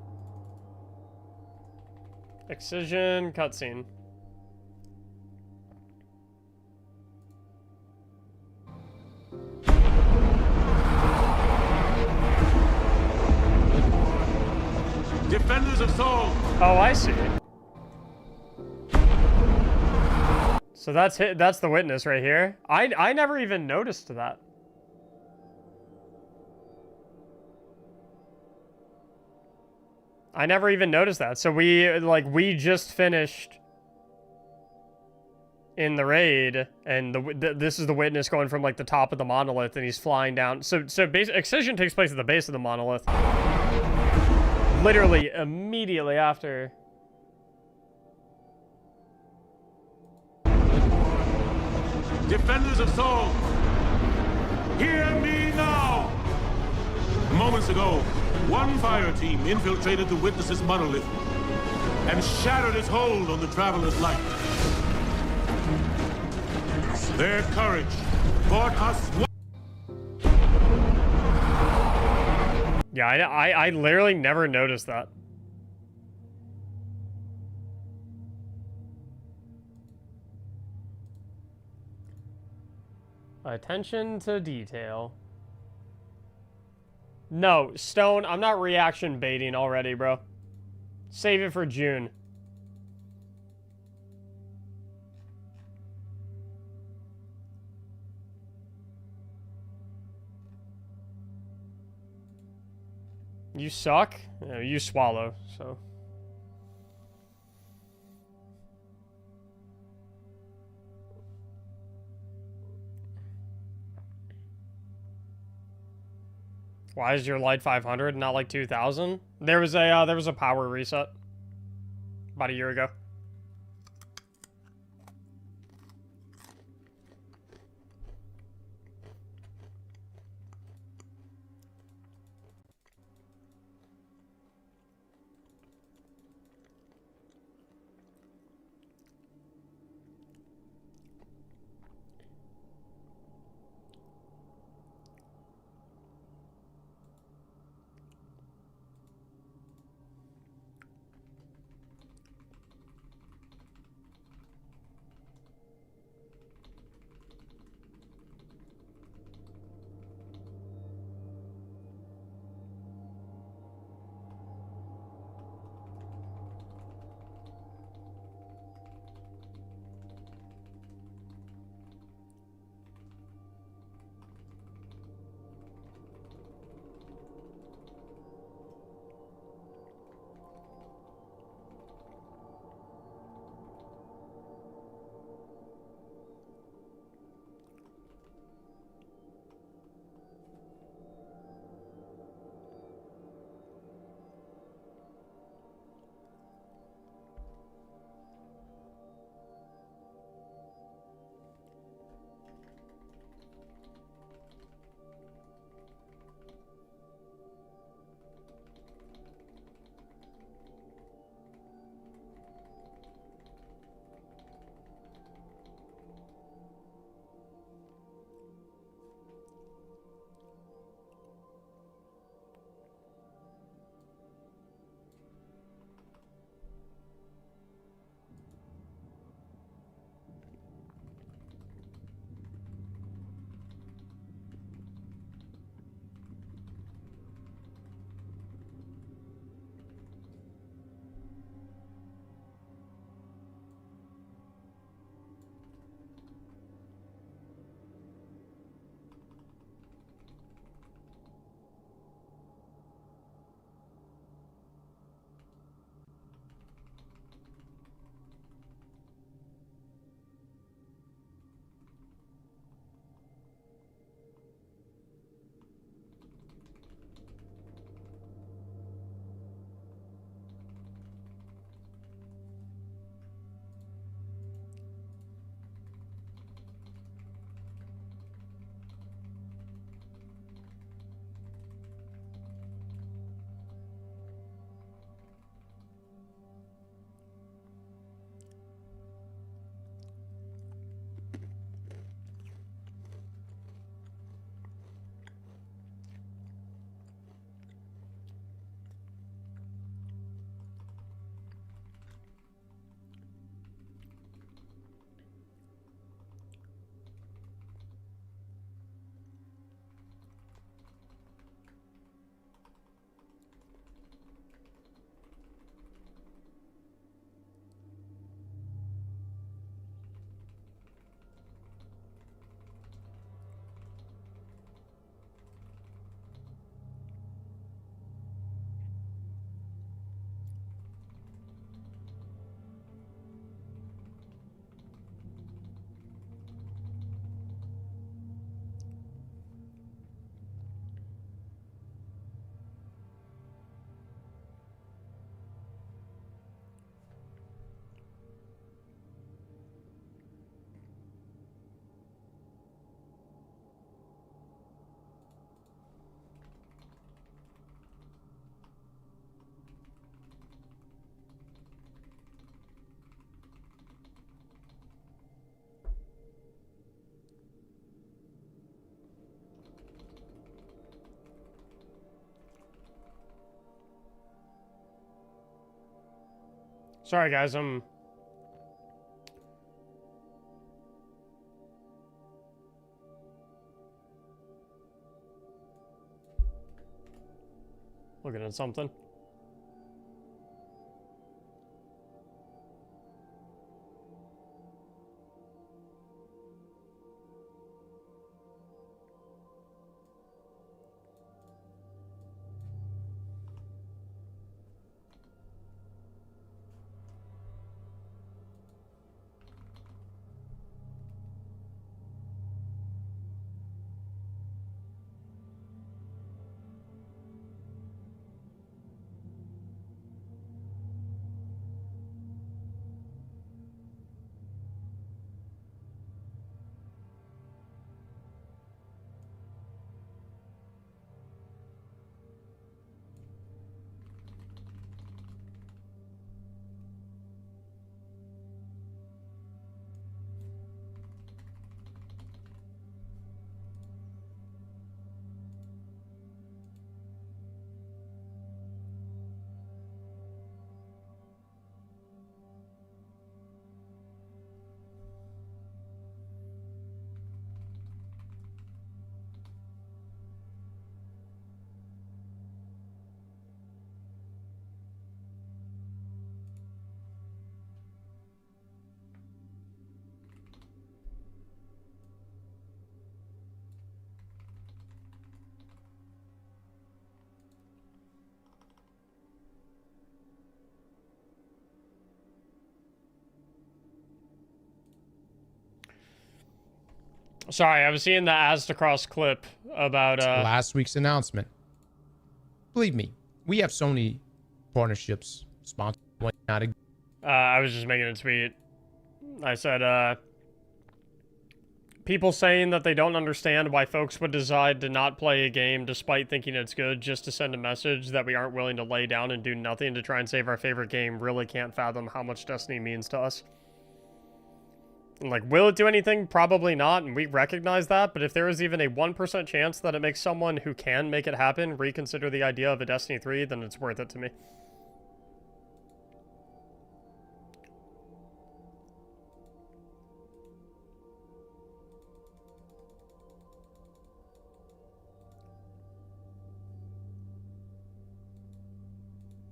Excision cutscene. Defenders of Soul! Oh, I see. So that's the witness right here. I never even noticed that. I never even noticed that. So we just finished in the raid, and this is the witness going from like the top of the monolith, and he's flying down. So Excision takes place at the base of the monolith. Literally immediately after. Defenders of Soul! Hear me now! Moments ago, One fire team infiltrated the Witness's monolith and shattered its hold on the Traveler's light. Their courage brought us one. Yeah, I literally never noticed that. Attention to detail. No, Stone, I'm not reaction baiting already, bro. Save it for June. You suck? Yeah, you swallow, so. Why is your light 500 not like 2000? There was a power reset about a year ago. Sorry, guys, I'm... looking at something. Sorry, I was seeing the Aztecross clip about, Last week's announcement. Believe me, we have so many partnerships, sponsored. I was just making a tweet. I said, people saying that they don't understand why folks would decide to not play a game despite thinking it's good just to send a message that we aren't willing to lay down and do nothing to try and save our favorite game really can't fathom how much Destiny means to us. Like, will it do anything? Probably not, and we recognize that, but if there is even a 1% chance that it makes someone who can make it happen reconsider the idea of a Destiny 3, then it's worth it to me.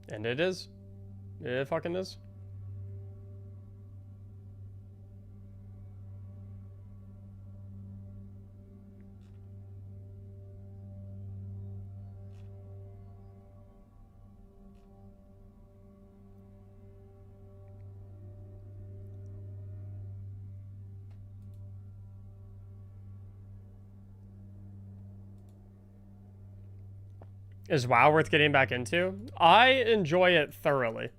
And it is. It fucking is. Is WoW worth getting back into? I enjoy it thoroughly.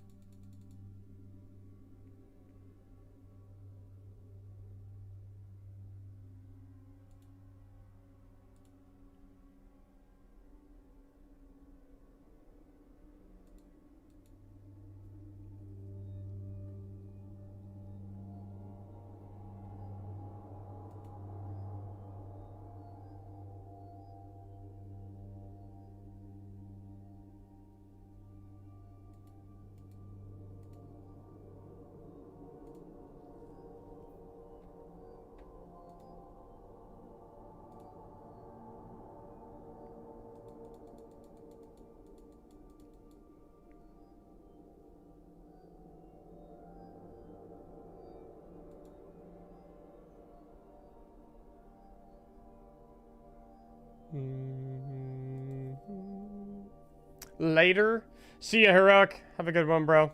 Later. See ya, Heroic. Have a good one, bro.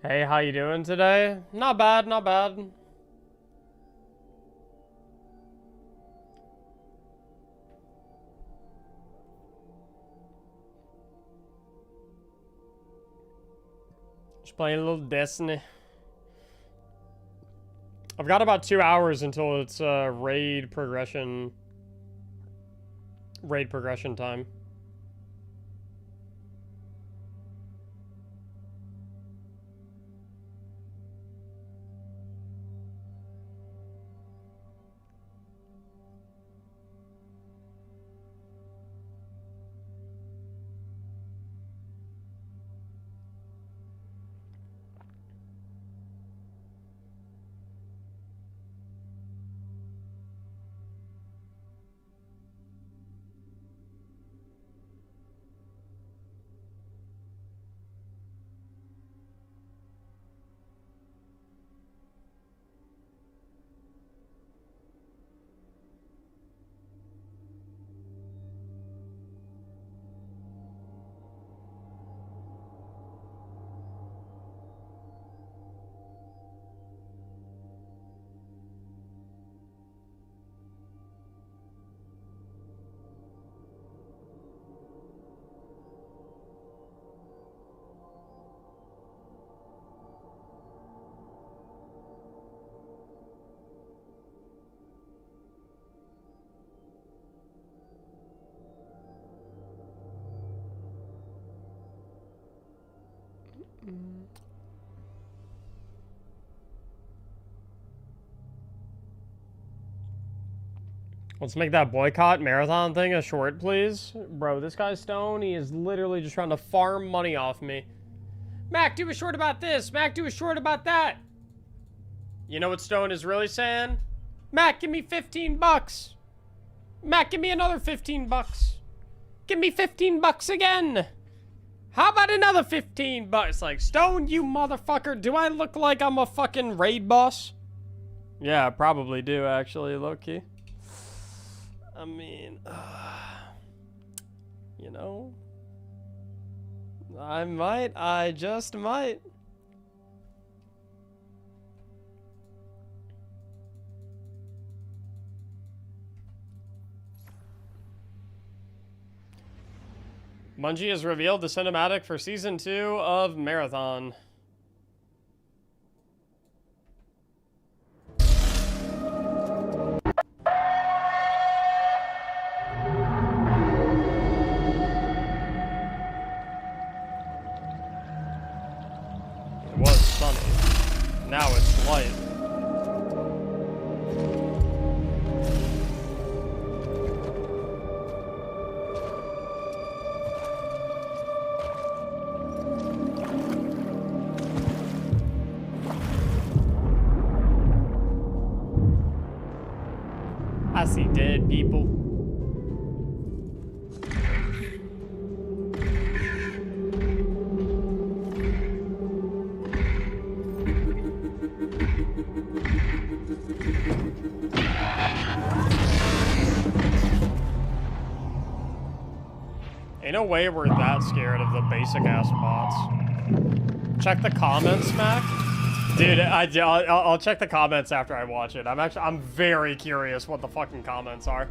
Hey, how you doing today? Not bad, not bad. Just playing a little Destiny. I've got about 2 hours until it's raid progression time. Let's make that boycott marathon thing a short, please. Bro, this guy's Stone, he is literally just trying to farm money off me. Mac, do a short about this. Mac, do a short about that. You know what Stone is really saying? Mac, give me 15 bucks. Mac, give me another 15 bucks. Give me 15 bucks again. How about another 15 bucks? Like, Stone, you motherfucker. Do I look like I'm a fucking raid boss? Yeah, I probably do, actually, low-key. I mean, you know, I just might. Bungie has revealed the cinematic for Season 2 of Marathon. It was sunny. Now it's light. I see dead people. Ain't no way we're that scared of the basic ass bots. Check the comments, Mac. Dude, I'll check the comments after I watch it. I'm very curious what the fucking comments are.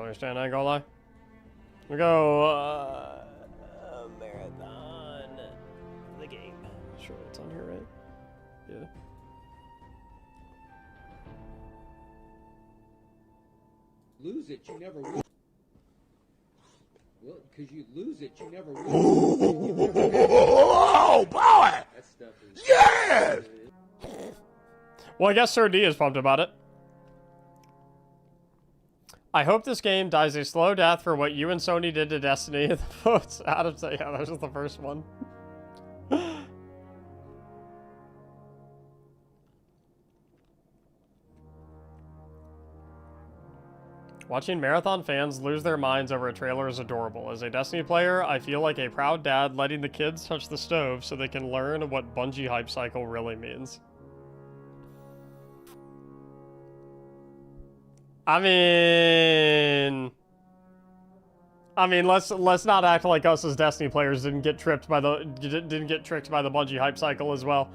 Understand, I ain't gonna lie. We go, Marathon. The game. Sure, it's on here, right? Yeah. Lose it, you never win. Well, because you lose it, you never win. Oh, boy! That stuff is... Yes! Well, I guess Sir D is pumped about it. I hope this game dies a slow death for what you and Sony did to Destiny. The votes. Adam said, yeah, that was the first one. Watching Marathon fans lose their minds over a trailer is adorable. As a Destiny player, I feel like a proud dad letting the kids touch the stove so they can learn what Bungie hype cycle really means. I mean, let's not act like us as Destiny players didn't get tricked by the Bungie hype cycle as well.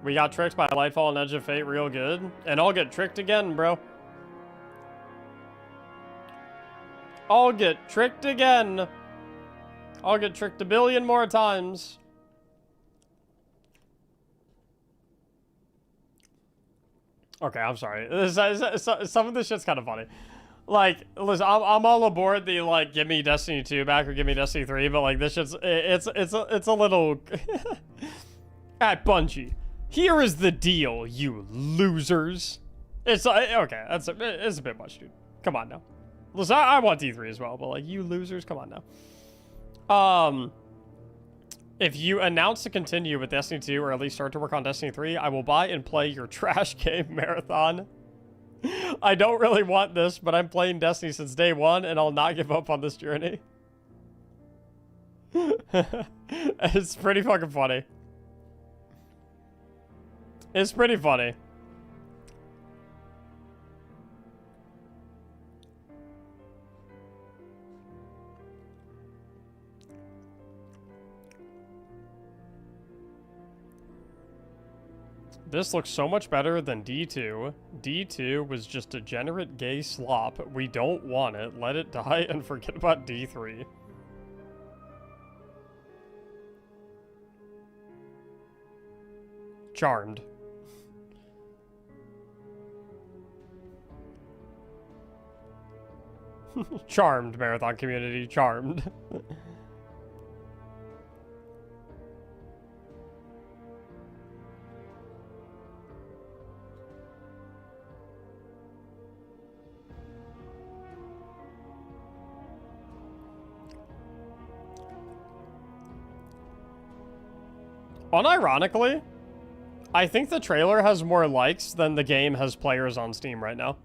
We got tricked by Lightfall and Edge of Fate real good. And I'll get tricked again, bro. I'll get tricked again. I'll get tricked a billion more times. Okay, I'm sorry. Some of this shit's kind of funny. Like, listen, I'm all aboard the, like, give me Destiny 2 back or give me Destiny 3, but, like, this shit's, it's a little... At Bungie, here is the deal, you losers. It's, okay, it's a bit much, dude. Come on now. Listen, I want D3 as well, but, like, you losers, come on now. If you announce to continue with Destiny 2 or at least start to work on Destiny 3, I will buy and play your trash game marathon. I don't really want this, but I'm playing Destiny since day one, and I'll not give up on this journey. It's pretty fucking funny. It's pretty funny. This looks so much better than D2. D2 was just degenerate gay slop. We don't want it. Let it die and forget about D3. Charmed. Charmed, Marathon community. Charmed. Unironically, I think the trailer has more likes than the game has players on Steam right now.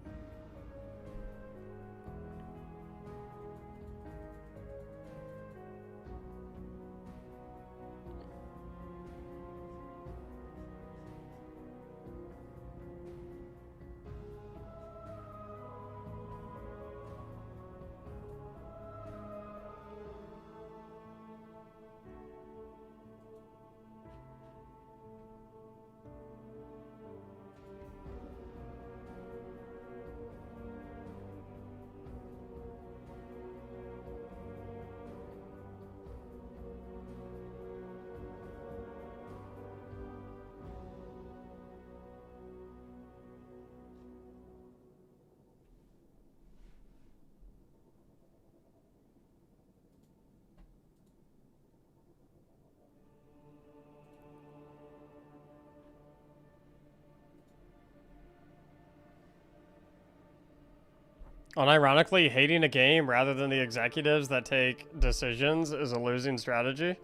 Unironically, hating a game rather than the executives that take decisions is a losing strategy.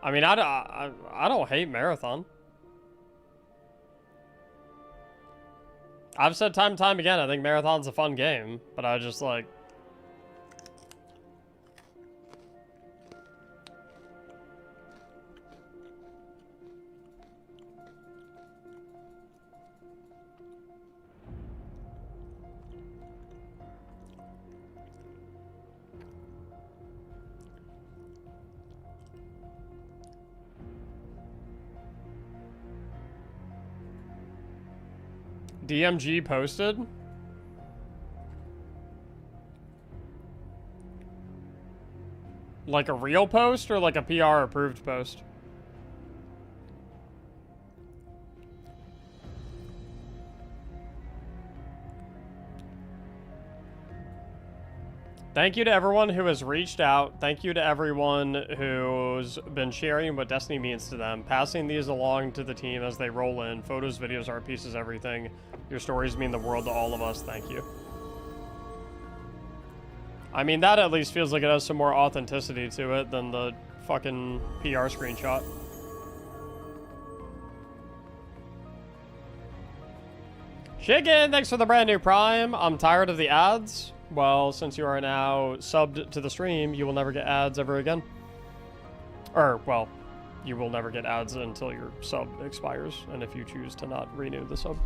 I mean, I don't hate Marathon. I've said time and time again, I think Marathon's a fun game, but I just like... DMG posted? Like a real post or like a PR approved post? Thank you to everyone who has reached out. Thank you to everyone who's been sharing what Destiny means to them. Passing these along to the team as they roll in. Photos, videos, art pieces, everything. Your stories mean the world to all of us. Thank you. I mean, that at least feels like it has some more authenticity to it than the fucking PR screenshot. Chicken, thanks for the brand new Prime. I'm tired of the ads. Well, since you are now subbed to the stream, you will never get ads ever again. Or, well, you will never get ads until your sub expires, and if you choose to not renew the sub.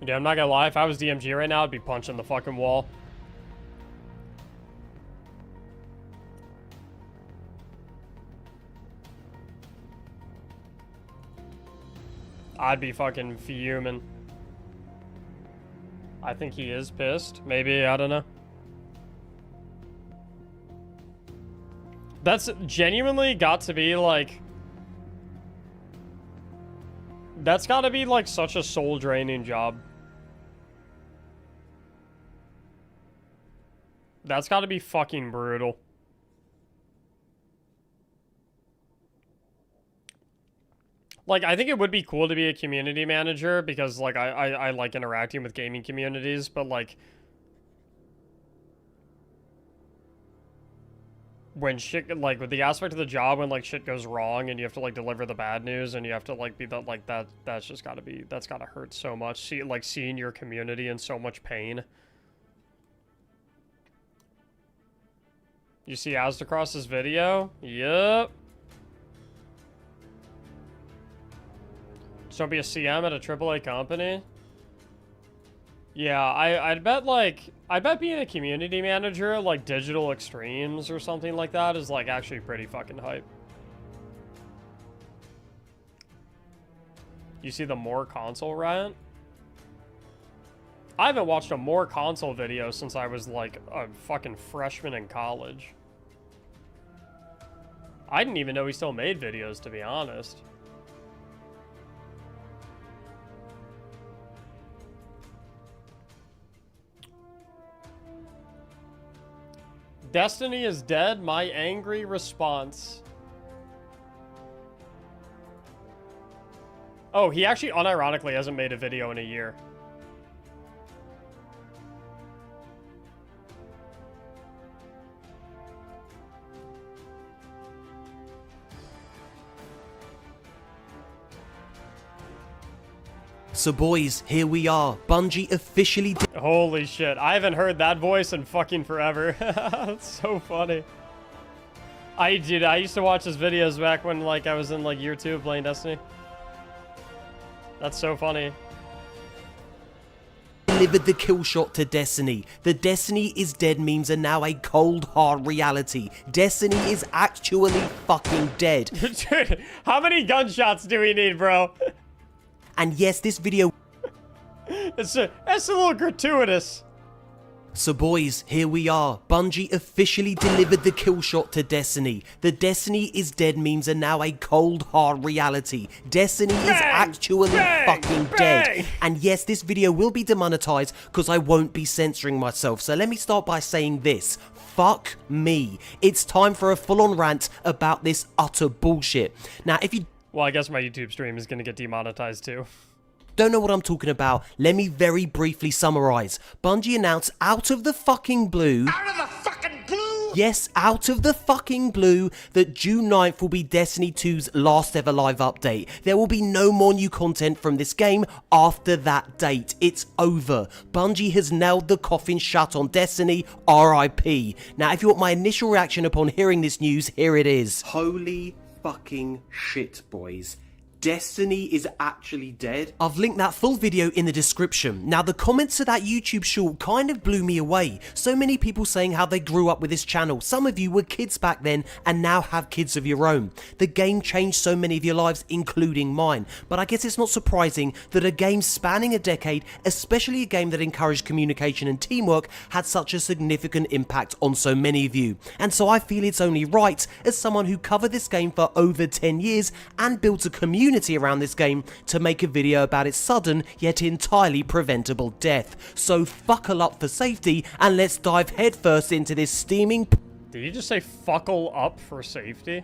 Dude, I'm not gonna lie, if I was DMG right now, I'd be punching the fucking wall. I'd be fucking fuming. I think he is pissed. Maybe, I don't know. That's genuinely got to be like... That's gotta be like such a soul-draining job. That's gotta be fucking brutal. Like, I think it would be cool to be a community manager because, like, I like interacting with gaming communities, but, like, when shit, like, with the aspect of the job when, like, shit goes wrong and you have to, like, deliver the bad news and you have to, like, be that, like, that's just gotta be, that's gotta hurt so much. Seeing your community in so much pain. You see Asdacross's video? Yep. So be a CM at a AAA company? Yeah, I'd bet, like, I bet being a community manager, like Digital Extremes or something like that, is, like, actually pretty fucking hype. You see the More Console rant? I haven't watched a More Console video since I was, like, a fucking freshman in college. I didn't even know he still made videos, to be honest. Destiny is dead, my angry response. Oh, he actually unironically hasn't made a video in a year. So boys, here we are. Bungie officially did. Holy shit, I haven't heard that voice in fucking forever. That's so funny. I used to watch his videos back when, like, I was in, like, year 2 of playing Destiny. That's so funny. Delivered the kill shot to Destiny. The Destiny is dead memes are now a cold hard reality. Destiny is actually fucking dead. Dude, how many gunshots do we need, bro? And yes, this video... It's a little gratuitous. So boys, here we are. Bungie officially delivered the kill shot to Destiny. The Destiny is dead memes are now a cold hard reality. Destiny is actually fucking dead. And yes, this video will be demonetized because I won't be censoring myself. So let me start by saying this. Fuck me. It's time for a full-on rant about this utter bullshit. Now, if you... Well, I guess my YouTube stream is going to get demonetized too. Don't know what I'm talking about, let me very briefly summarize. Bungie announced out of the fucking blue... Out of the fucking blue? Yes, out of the fucking blue, that June 9th will be Destiny 2's last ever live update. There will be no more new content from this game after that date. It's over. Bungie has nailed the coffin shut on Destiny, RIP. Now, if you want my initial reaction upon hearing this news, here it is. Holy fucking shit, boys. Destiny is actually dead. I've linked that full video in the description. Now, the comments to that YouTube short kind of blew me away. So many people saying how they grew up with this channel. Some of you were kids back then and now have kids of your own. The game changed so many of your lives, including mine. But I guess it's not surprising that a game spanning a decade, especially a game that encouraged communication and teamwork, had such a significant impact on so many of you. And so I feel it's only right, as someone who covered this game for over 10 years and built a community around this game, to make a video about its sudden yet entirely preventable death. So fuckle up for safety and let's dive headfirst into this steaming... Did you just say fuckle up for safety?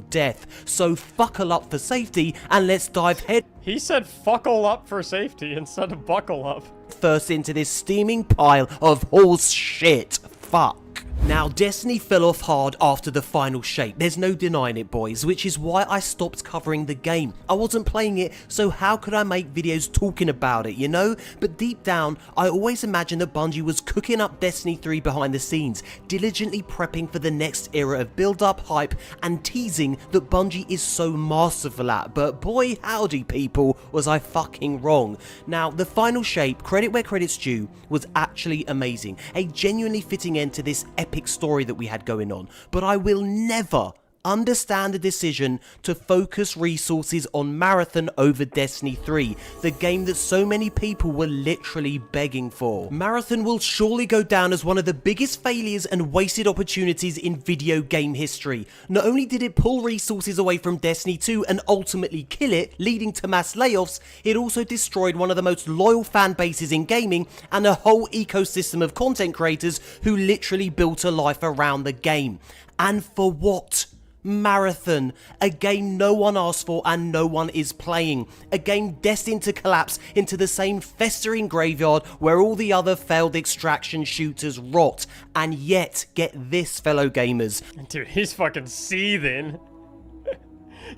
death. So fuckle up for safety and let's dive head... He said fuckle up for safety instead of buckle up. First into this steaming pile of horse shit. Fuck. Now, Destiny fell off hard after the final shape, there's no denying it boys, which is why I stopped covering the game. I wasn't playing it, so how could I make videos talking about it, you know? But deep down, I always imagined that Bungie was cooking up Destiny 3 behind the scenes, diligently prepping for the next era of build-up, hype, and teasing that Bungie is so masterful at, but boy howdy people, was I fucking wrong. Now, the final shape, credit where credit's due, was actually amazing, a genuinely fitting end to this epic story that we had going on, but I will never understand the decision to focus resources on Marathon over Destiny 3, the game that so many people were literally begging for. Marathon will surely go down as one of the biggest failures and wasted opportunities in video game history. Not only did it pull resources away from Destiny 2 and ultimately kill it, leading to mass layoffs, it also destroyed one of the most loyal fan bases in gaming and a whole ecosystem of content creators who literally built a life around the game. And for what? Marathon, a game no one asked for and no one is playing, a game destined to collapse into the same festering graveyard where all the other failed extraction shooters rot. And yet, get this fellow gamers. Dude, he's fucking seething.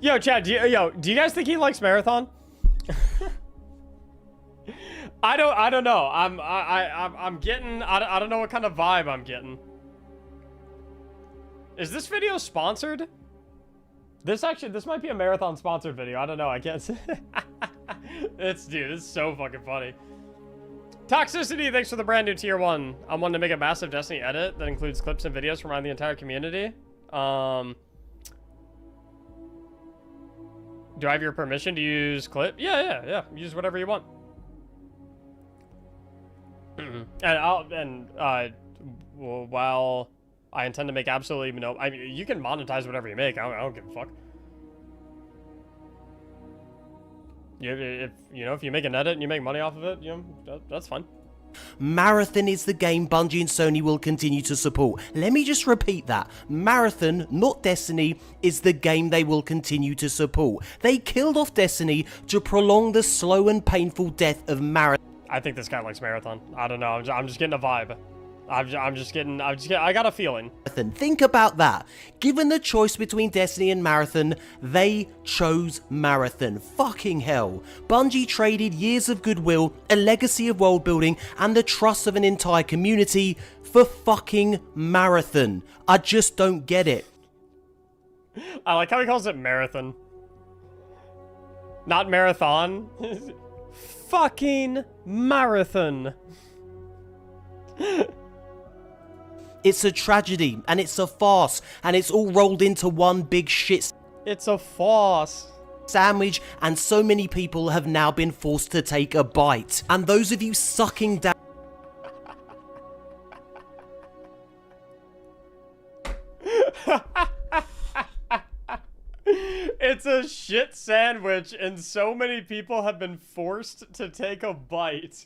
Yo, Chad, do you guys think he likes Marathon? I don't know. I'm getting, I don't know what kind of vibe I'm getting. Is this video sponsored? This might be a Marathon sponsored video. I don't know. I can't say. Dude, it's so fucking funny. Toxicity, thanks for the brand new tier 1. I'm wanting to make a massive Destiny edit that includes clips and videos from around the entire community. Do I have your permission to use clip? Yeah. Use whatever you want. While I intend to make absolutely no... I mean, you can monetize whatever you make. I don't give a fuck. If you make an edit and you make money off of it, that's fine. Marathon is the game Bungie and Sony will continue to support. Let me just repeat that. Marathon, not Destiny, is the game they will continue to support. They killed off Destiny to prolong the slow and painful death of Marathon. I think this guy likes Marathon. I don't know. I'm just getting a vibe. I got a feeling. Think about that. Given the choice between Destiny and Marathon, they chose Marathon. Fucking hell. Bungie traded years of goodwill, a legacy of world building, and the trust of an entire community for fucking Marathon. I just don't get it. I like how he calls it Marathon. Not Marathon. Fucking Marathon. It's a tragedy, and it's a farce, and it's all rolled into one big shit. It's a farce. Sandwich, and so many people have now been forced to take a bite. And those of you sucking down... It's a shit sandwich, and so many people have been forced to take a bite.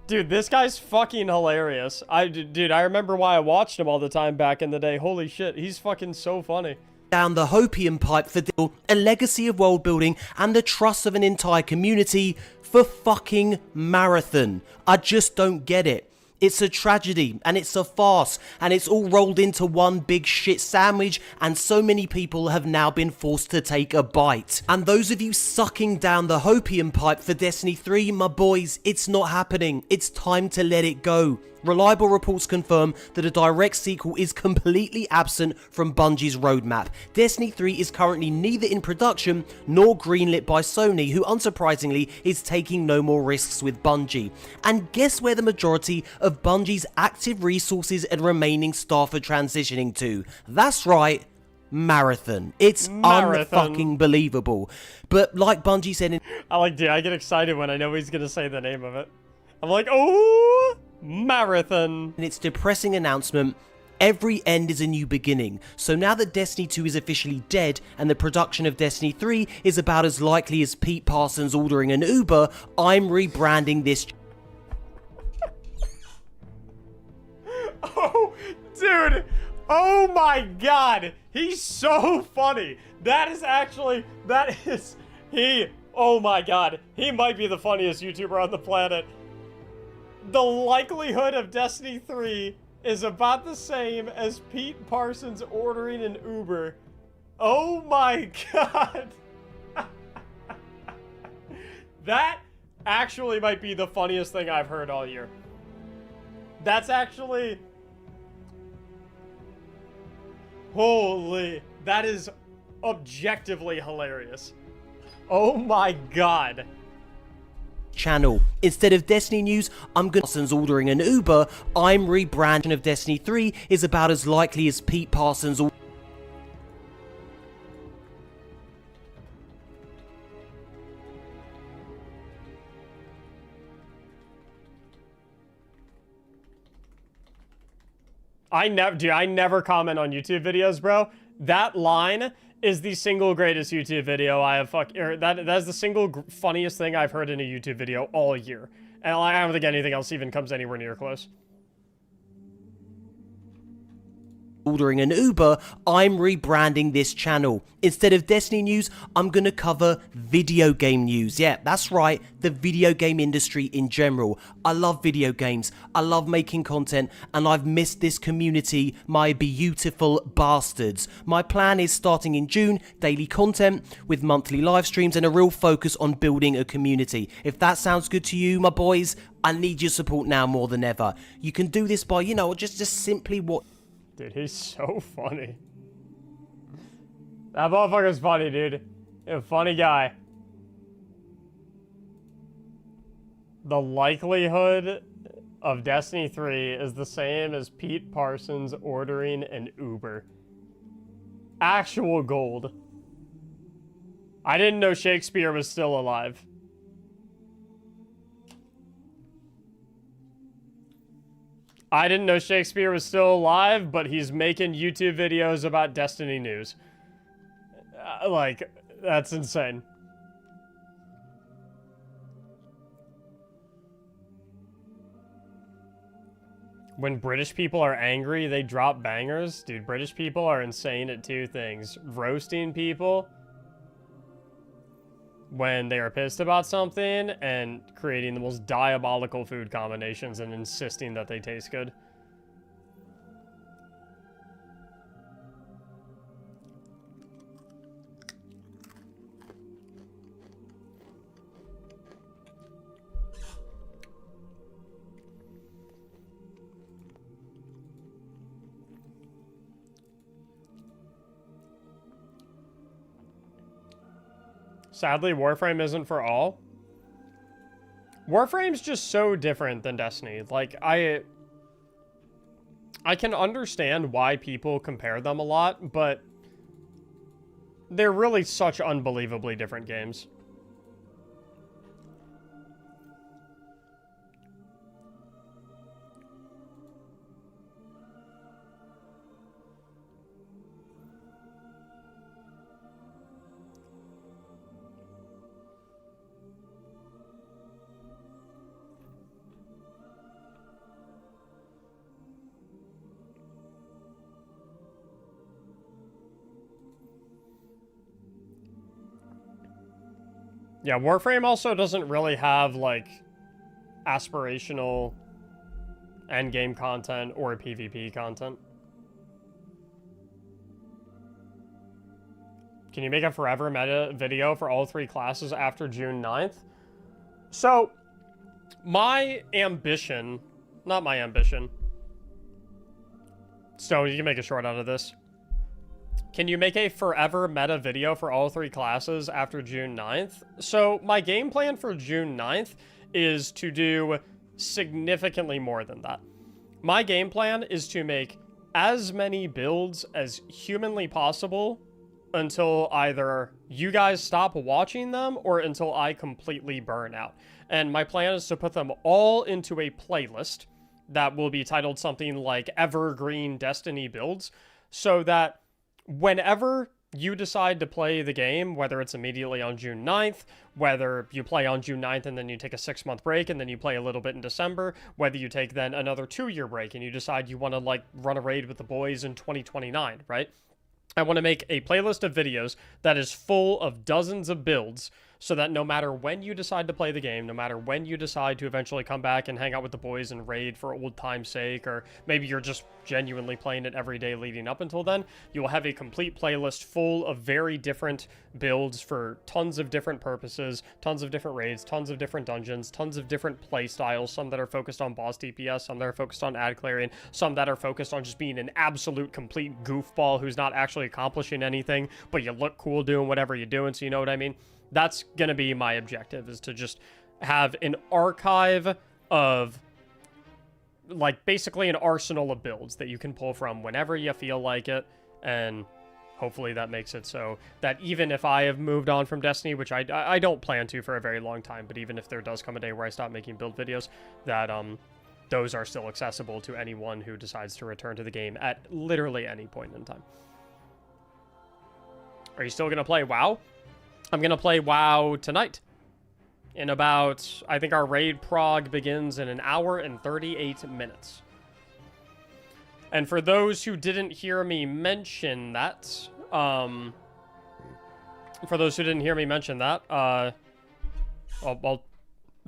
Dude, this guy's fucking hilarious. Dude, I remember why I watched him all the time back in the day. Holy shit, he's fucking so funny. Down the hopium pipe for a legacy of world building and the trust of an entire community for fucking Marathon. I just don't get it. It's a tragedy, and it's a farce, and it's all rolled into one big shit sandwich, and so many people have now been forced to take a bite. And those of you sucking down the hopium pipe for Destiny 3, my boys, it's not happening. It's time to let it go. Reliable reports confirm that a direct sequel is completely absent from Bungie's roadmap. Destiny 3 is currently neither in production nor greenlit by Sony, who unsurprisingly is taking no more risks with Bungie. And guess where the majority of Bungie's active resources and remaining staff are transitioning to? That's right, Marathon. It's unfucking believable. But like Bungie said in... I get excited when I know he's gonna say the name of it. I'm like, oh... Marathon. In its depressing announcement, every end is a new beginning. So now that Destiny 2 is officially dead and the production of Destiny 3 is about as likely as Pete Parsons ordering an Uber, I'm rebranding this. Oh, dude. Oh my god. He's so funny. Oh my god. He might be the funniest YouTuber on the planet. The likelihood of Destiny 3 is about the same as Pete Parsons ordering an Uber. Oh my god. That actually might be the funniest thing I've heard all year. That's actually... Holy... That is objectively hilarious. Oh my god. Channel. Instead of Destiny news, I'm gonna Parsons ordering an Uber. I'm rebranding of Destiny 3 is about as likely as Pete Parsons. I never comment on YouTube videos, bro. That line is the single greatest YouTube video I have that is the single funniest thing I've heard in a YouTube video all year. And I don't think anything else even comes anywhere near close. Ordering an Uber, I'm rebranding this channel. Instead of Destiny news, I'm gonna cover video game news. Yeah, that's right, the video game industry in general. I love video games, I love making content, and I've missed this community, my beautiful bastards. My plan is starting in June, daily content with monthly live streams and a real focus on building a community. If that sounds good to you, my boys, I need your support now more than ever. You can do this by, just simply what... Dude, he's so funny. That motherfucker's funny, dude. A funny guy. The likelihood of Destiny 3 is the same as Pete Parsons ordering an Uber. Actual gold. I didn't know Shakespeare was still alive. I didn't know Shakespeare was still alive, but he's making YouTube videos about Destiny news. That's insane. When British people are angry, they drop bangers. Dude, British people are insane at two things. Roasting people when they are pissed about something, and creating the most diabolical food combinations and insisting that they taste good. Sadly, Warframe isn't for all. Warframe's just so different than Destiny. Like, I can understand why people compare them a lot, but they're really such unbelievably different games. Yeah, Warframe also doesn't really have, like, aspirational endgame content or PvP content. Can you make a forever meta video for all three classes after June 9th? So, my ambition, not my ambition. So, you can make a short out of this. Can you make a forever meta video for all three classes after June 9th? So my game plan for June 9th is to do significantly more than that. My game plan is to make as many builds as humanly possible until either you guys stop watching them or until I completely burn out. And my plan is to put them all into a playlist that will be titled something like Evergreen Destiny Builds, so that whenever you decide to play the game, whether it's immediately on June 9th, whether you play on June 9th and then you take a 6-month break and then you play a little bit in December, whether you take then another 2-year break and you decide you want to, like, run a raid with the boys in 2029, right? I want to make a playlist of videos that is full of dozens of builds so that no matter when you decide to play the game, no matter when you decide to eventually come back and hang out with the boys and raid for old time's sake, or maybe you're just genuinely playing it every day leading up until then, you will have a complete playlist full of very different builds for tons of different purposes, tons of different raids, tons of different dungeons, tons of different play styles, some that are focused on boss DPS, some that are focused on ad clearing, some that are focused on just being an absolute complete goofball who's not actually accomplishing anything, but you look cool doing whatever you're doing, so you know what I mean? That's gonna be my objective, is to just have an archive of, like, basically an arsenal of builds that you can pull from whenever you feel like it, and hopefully that makes it so that even if I have moved on from Destiny, which I don't plan to for a very long time, but even if there does come a day where I stop making build videos, that those are still accessible to anyone who decides to return to the game at literally any point in time. Are you still gonna play WoW? I'm gonna play WoW tonight. In about, I think our raid prog begins in 1 hour and 38 minutes. And for those who didn't hear me mention that, I'll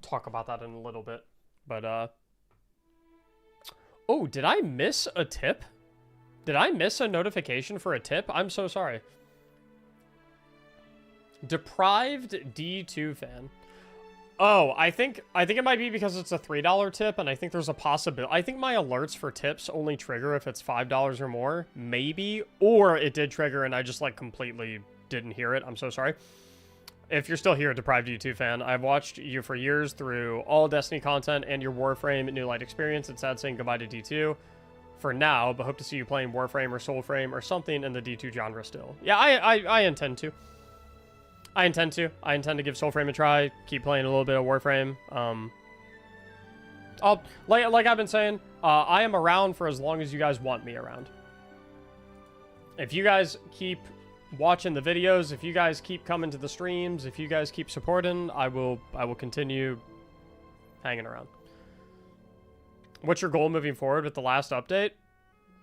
talk about that in a little bit. But, oh, did I miss a tip? Did I miss a notification for a tip? I'm so sorry. Deprived D2 fan. Oh, I think it might be because it's a $3 tip, and I think there's a possibility. I think my alerts for tips only trigger if it's $5 or more, maybe, or it did trigger and I just like completely didn't hear it. I'm so sorry. If you're still here, Deprived D2 fan, I've watched you for years through all Destiny content and your Warframe New Light experience. It's sad saying goodbye to D2 for now, but hope to see you playing Warframe or Soulframe or something in the D2 genre still. Yeah, I intend to. I intend to give Soulframe a try, keep playing a little bit of Warframe. Like I've been saying, I am around for as long as you guys want me around. If you guys keep watching the videos, if you guys keep coming to the streams, if you guys keep supporting, I will continue hanging around. What's your goal moving forward with the last update?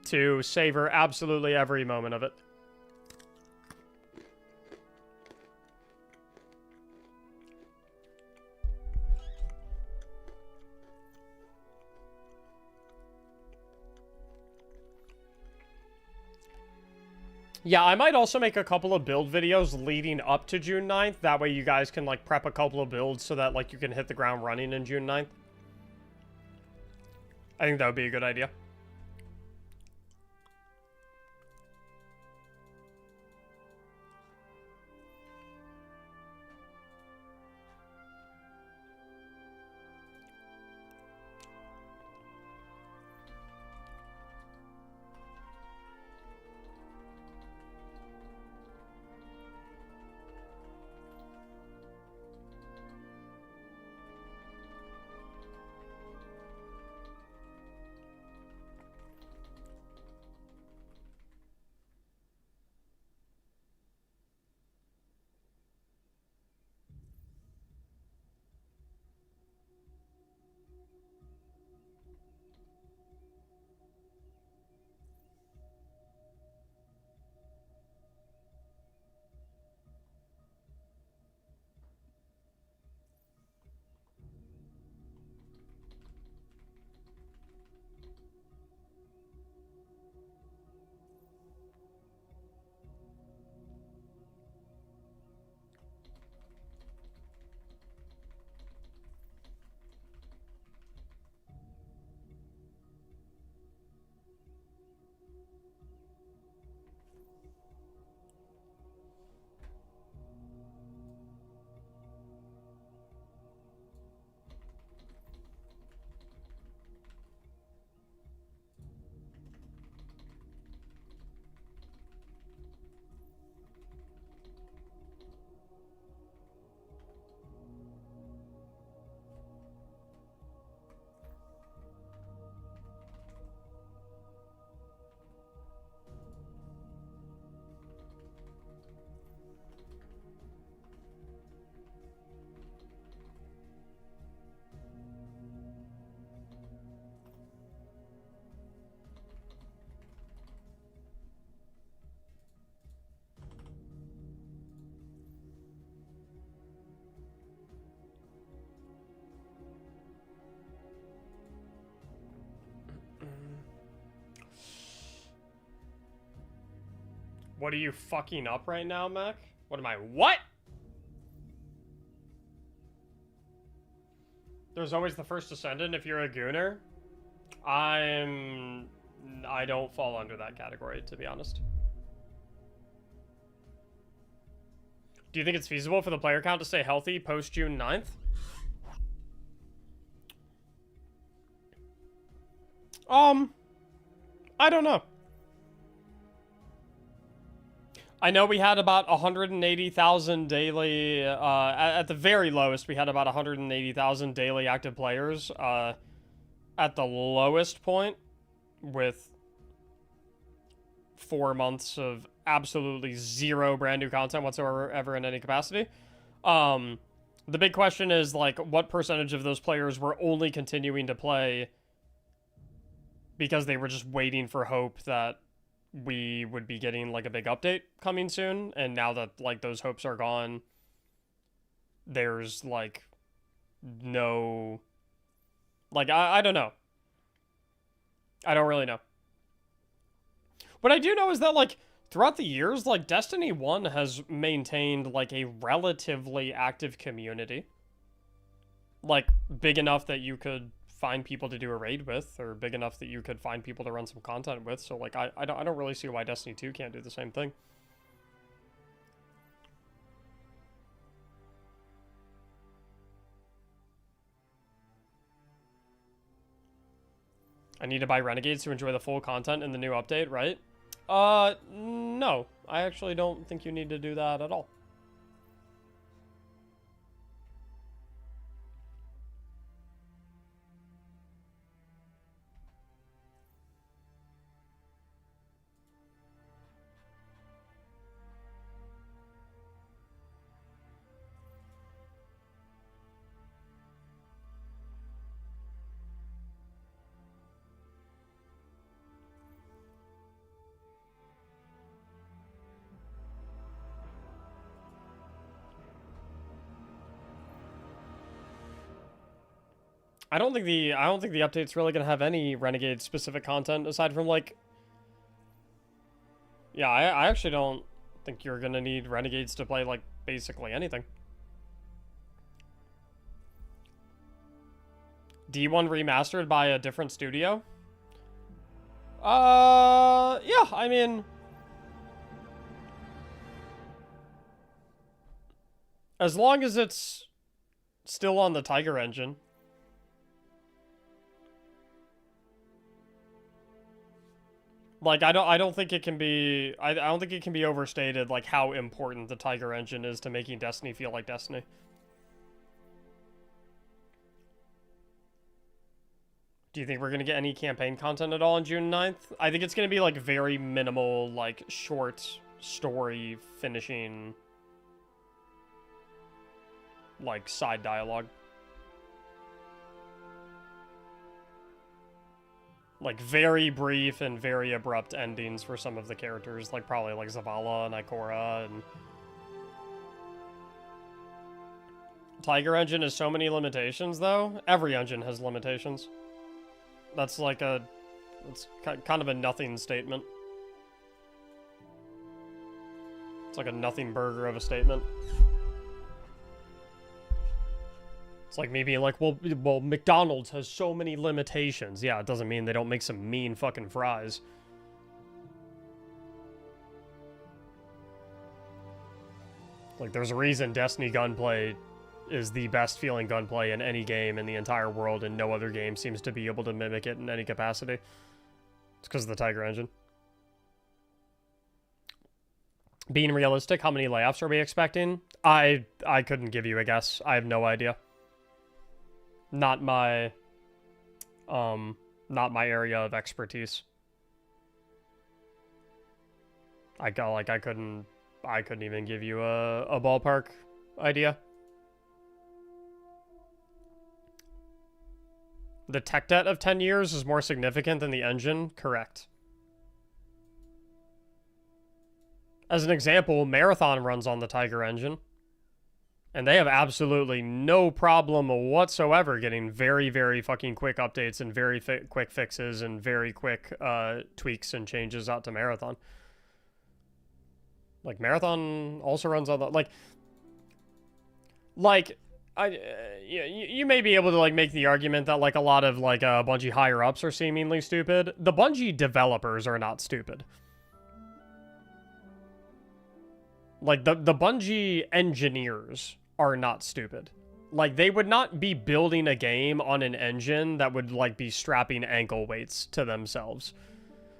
To savor absolutely every moment of it. Yeah, I might also make a couple of build videos leading up to June 9th. That way you guys can, like, prep a couple of builds so that, like, you can hit the ground running in June 9th. I think that would be a good idea. What are you fucking up right now, Mac? What am I? What? There's always the first descendant if you're a gooner. I don't fall under that category, to be honest. Do you think it's feasible for the player count to stay healthy post June 9th? I don't know. I know we had about 180,000 daily, at the very lowest, we had about 180,000 daily active players, at the lowest point, with 4 months of absolutely zero brand new content whatsoever ever in any capacity. The big question is, like, what percentage of those players were only continuing to play because they were just waiting for hope that we would be getting, like, a big update coming soon, and now that, like, those hopes are gone, there's, like, no... Like, I don't know. I don't really know. What I do know is that, like, throughout the years, like, Destiny 1 has maintained, like, a relatively active community. Like, big enough that you could find people to do a raid with, or big enough that you could find people to run some content with. So, like, I don't really see why Destiny 2 can't do the same thing. I need to buy Renegades to enjoy the full content in the new update, right? No. I actually don't think you need to do that at all. I don't think the update's really gonna have any Renegade specific content aside from, like, yeah, I actually don't think you're gonna need Renegades to play, like, basically anything. D1 remastered by a different studio? Yeah, I mean, as long as it's still on the Tiger engine. Like, I don't think it can be, I don't think it can be overstated, like, how important the Tiger engine is to making Destiny feel like Destiny. Do you think we're going to get any campaign content at all on June 9th? I think it's going to be, like, very minimal, like, short story finishing, like, side dialogue. Like, very brief and very abrupt endings for some of the characters, like, probably, like, Zavala and Ikora, and... Tiger engine has so many limitations, though. Every engine has limitations. That's, like, it's kind of a nothing statement. It's like a nothing burger of a statement. It's like me being like, well, McDonald's has so many limitations. Yeah, it doesn't mean they don't make some mean fucking fries. Like, there's a reason Destiny gunplay is the best feeling gunplay in any game in the entire world, and no other game seems to be able to mimic it in any capacity. It's because of the Tiger engine. Being realistic, how many layoffs are we expecting? I couldn't give you a guess. I have no idea. Not my area of expertise. I couldn't even give you a ballpark idea. The tech debt of 10 years is more significant than the engine? Correct. As an example, Marathon runs on the Tiger engine. And they have absolutely no problem whatsoever getting very, very fucking quick updates and very quick fixes and very quick tweaks and changes out to Marathon. Like, Marathon also runs on the, you may be able to, like, make the argument that, like, a lot of, like, Bungie higher-ups are seemingly stupid. The Bungie developers are not stupid. Like, the Bungie engineers are not stupid. Like, they would not be building a game on an engine that would, like, be strapping ankle weights to themselves.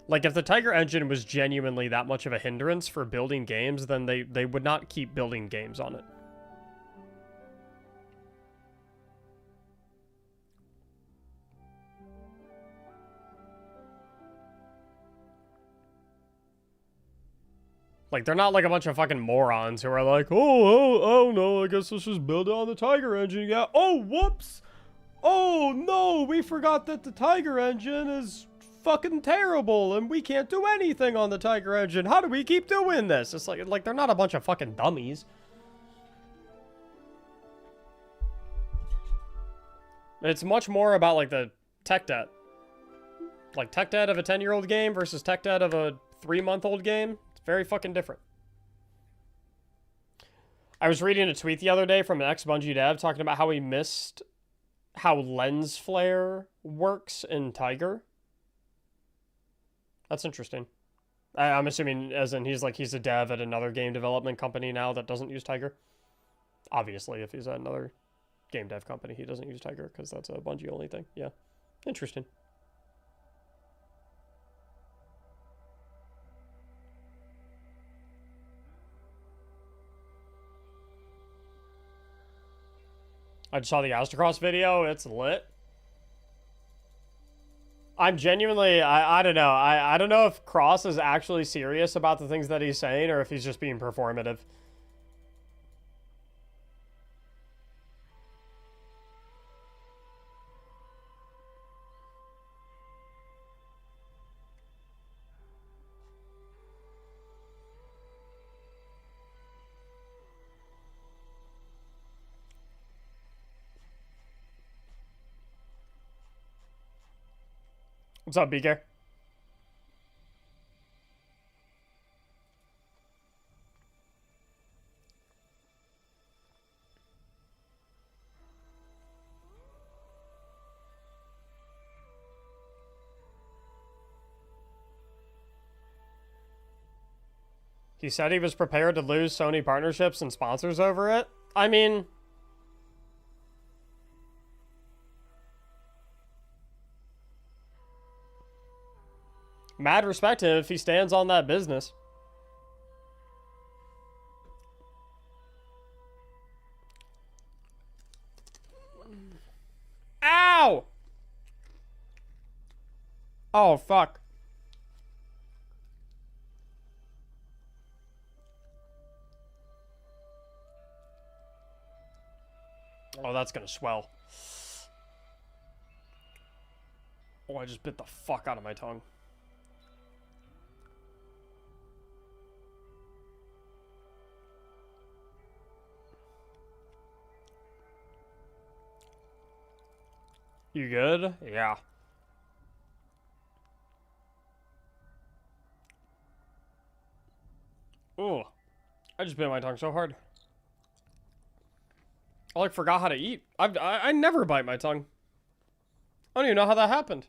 Like, if the Tiger engine was genuinely that much of a hindrance for building games, then they would not keep building games on it. Like, they're not like a bunch of fucking morons who are like, oh no, I guess let's just build it on the Tiger engine. Yeah, oh, whoops. Oh, no, we forgot that the Tiger engine is fucking terrible and we can't do anything on the Tiger engine. How do we keep doing this? It's like they're not a bunch of fucking dummies. It's much more about, like, the tech debt. Like, tech debt of a 10-year-old game versus tech debt of a 3-month-old game. Very fucking different. I was reading a tweet the other day from an ex-Bungie dev talking about how he missed how lens flare works in Tiger. That's interesting. I'm assuming as in he's a dev at another game development company now that doesn't use Tiger. Obviously, if he's at another game dev company, he doesn't use Tiger because that's a Bungie only thing. Yeah. Interesting. I just saw the Astrocross video. It's lit. I'm genuinely, I don't know. I don't know if Cross is actually serious about the things that he's saying or if he's just being performative. What's up, BK? He said he was prepared to lose Sony partnerships and sponsors over it. I mean, mad respect to him if he stands on that business. Ow! Oh, fuck. Oh, that's gonna swell. Oh, I just bit the fuck out of my tongue. You good? Yeah. Oh, I just bit my tongue so hard. I like forgot how to eat. I never bite my tongue. I don't even know how that happened.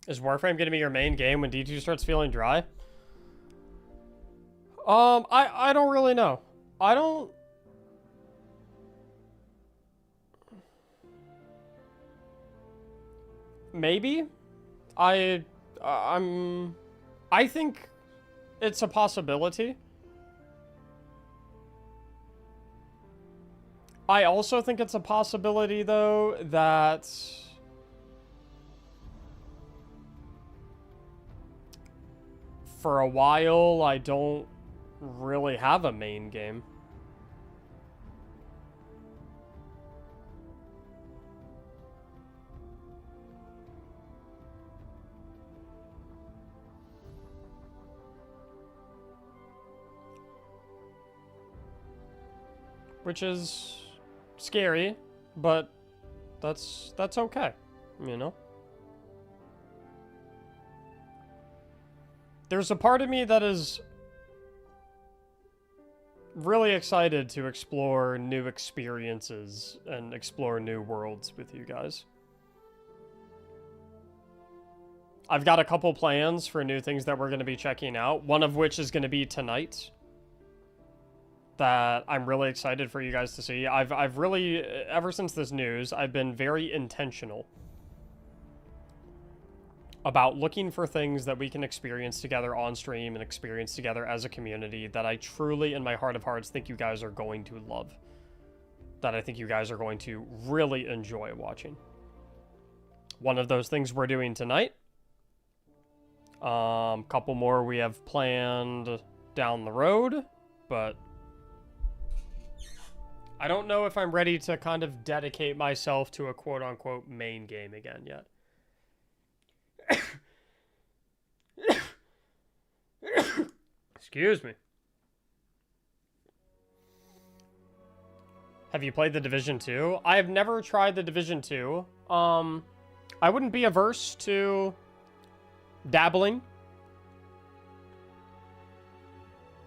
Is Warframe gonna be your main game when D2 starts feeling dry? I don't really know. I don't... Maybe? I think it's a possibility. I also think it's a possibility, though, that for a while, I don't really have a main game. Which is scary, but that's okay, you know? There's a part of me that is really excited to explore new experiences and explore new worlds with you guys. I've got a couple plans for new things that we're going to be checking out, one of which is going to be tonight, that I'm really excited for you guys to see. I've really, ever since this news, I've been very intentional about looking for things that we can experience together on stream and experience together as a community that I truly, in my heart of hearts, think you guys are going to love. That I think you guys are going to really enjoy watching. One of those things we're doing tonight. Couple more we have planned down the road, but I don't know if I'm ready to kind of dedicate myself to a quote-unquote main game again yet. Excuse me. Have you played The Division 2? I have never tried The Division 2. I wouldn't be averse to dabbling.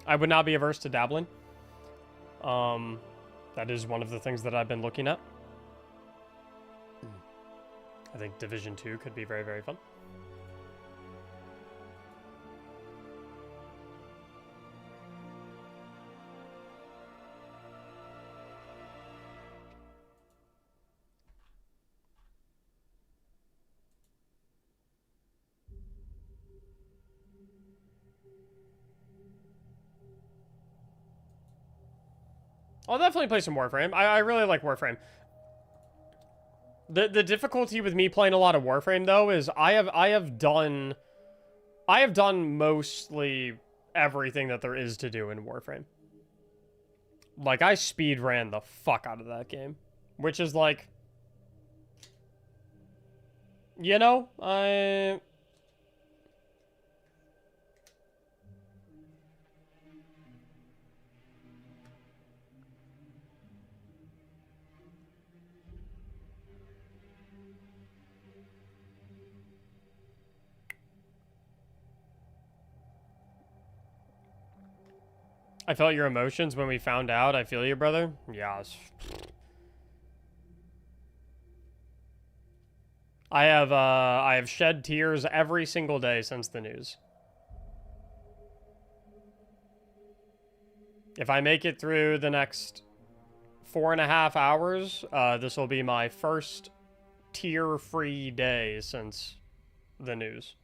I would not be averse to dabbling. That is one of the things that I've been looking at. I think Division 2 could be very, very fun. I'll definitely play some Warframe. I really like Warframe. The difficulty with me playing a lot of Warframe though is I have done mostly everything that there is to do in Warframe. Like I speed ran the fuck out of that game, which is like, you know, I felt your emotions when we found out. I feel you, brother. Yeah. I have shed tears every single day since the news. If I make it through the next 4.5 hours, this will be my first tear-free day since the news.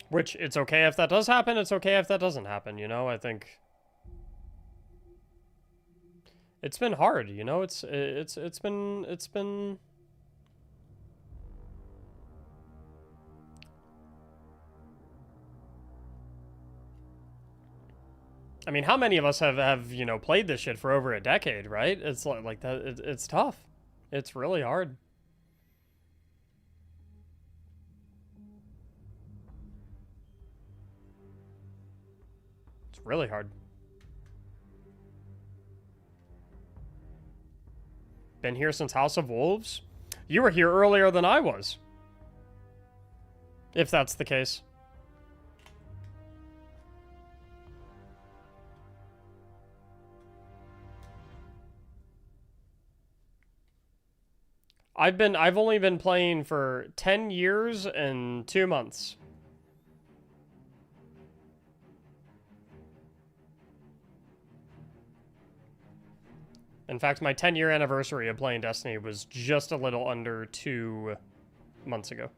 Which, it's okay if that does happen, it's okay if that doesn't happen, you know? I think it's been hard, you know? It's been I mean, how many of us have you know, played this shit for over a decade, right? It's like that it's tough. It's really hard. Really hard. Been here since House of Wolves? You were here earlier than I was. If that's the case. I've only been playing for 10 years and 2 months. In fact, my 10-year anniversary of playing Destiny was just a little under 2 months ago.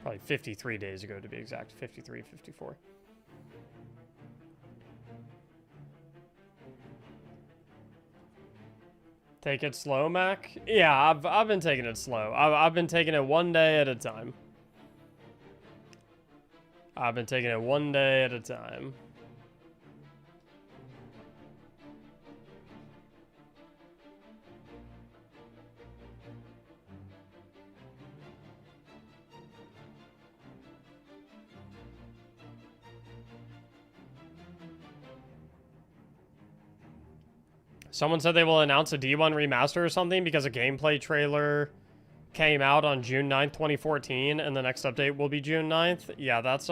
probably 53 days ago to be exact. 53, 54. Take it slow, Mac? Yeah, I've been taking it slow. I've been taking it one day at a time. I've been taking it one day at a time. Someone said they will announce a D1 remaster or something because a gameplay trailer came out on June 9th, 2014, and the next update will be June 9th. Yeah, that's,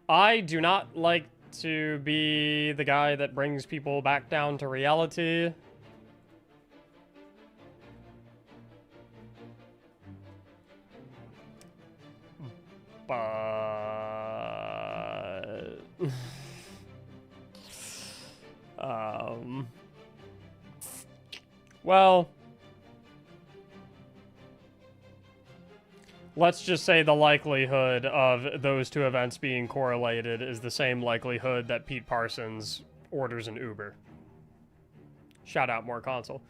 I do not like to be the guy that brings people back down to reality. But... well, let's just say the likelihood of those two events being correlated is the same likelihood that Pete Parsons orders an Uber. Shout out more console.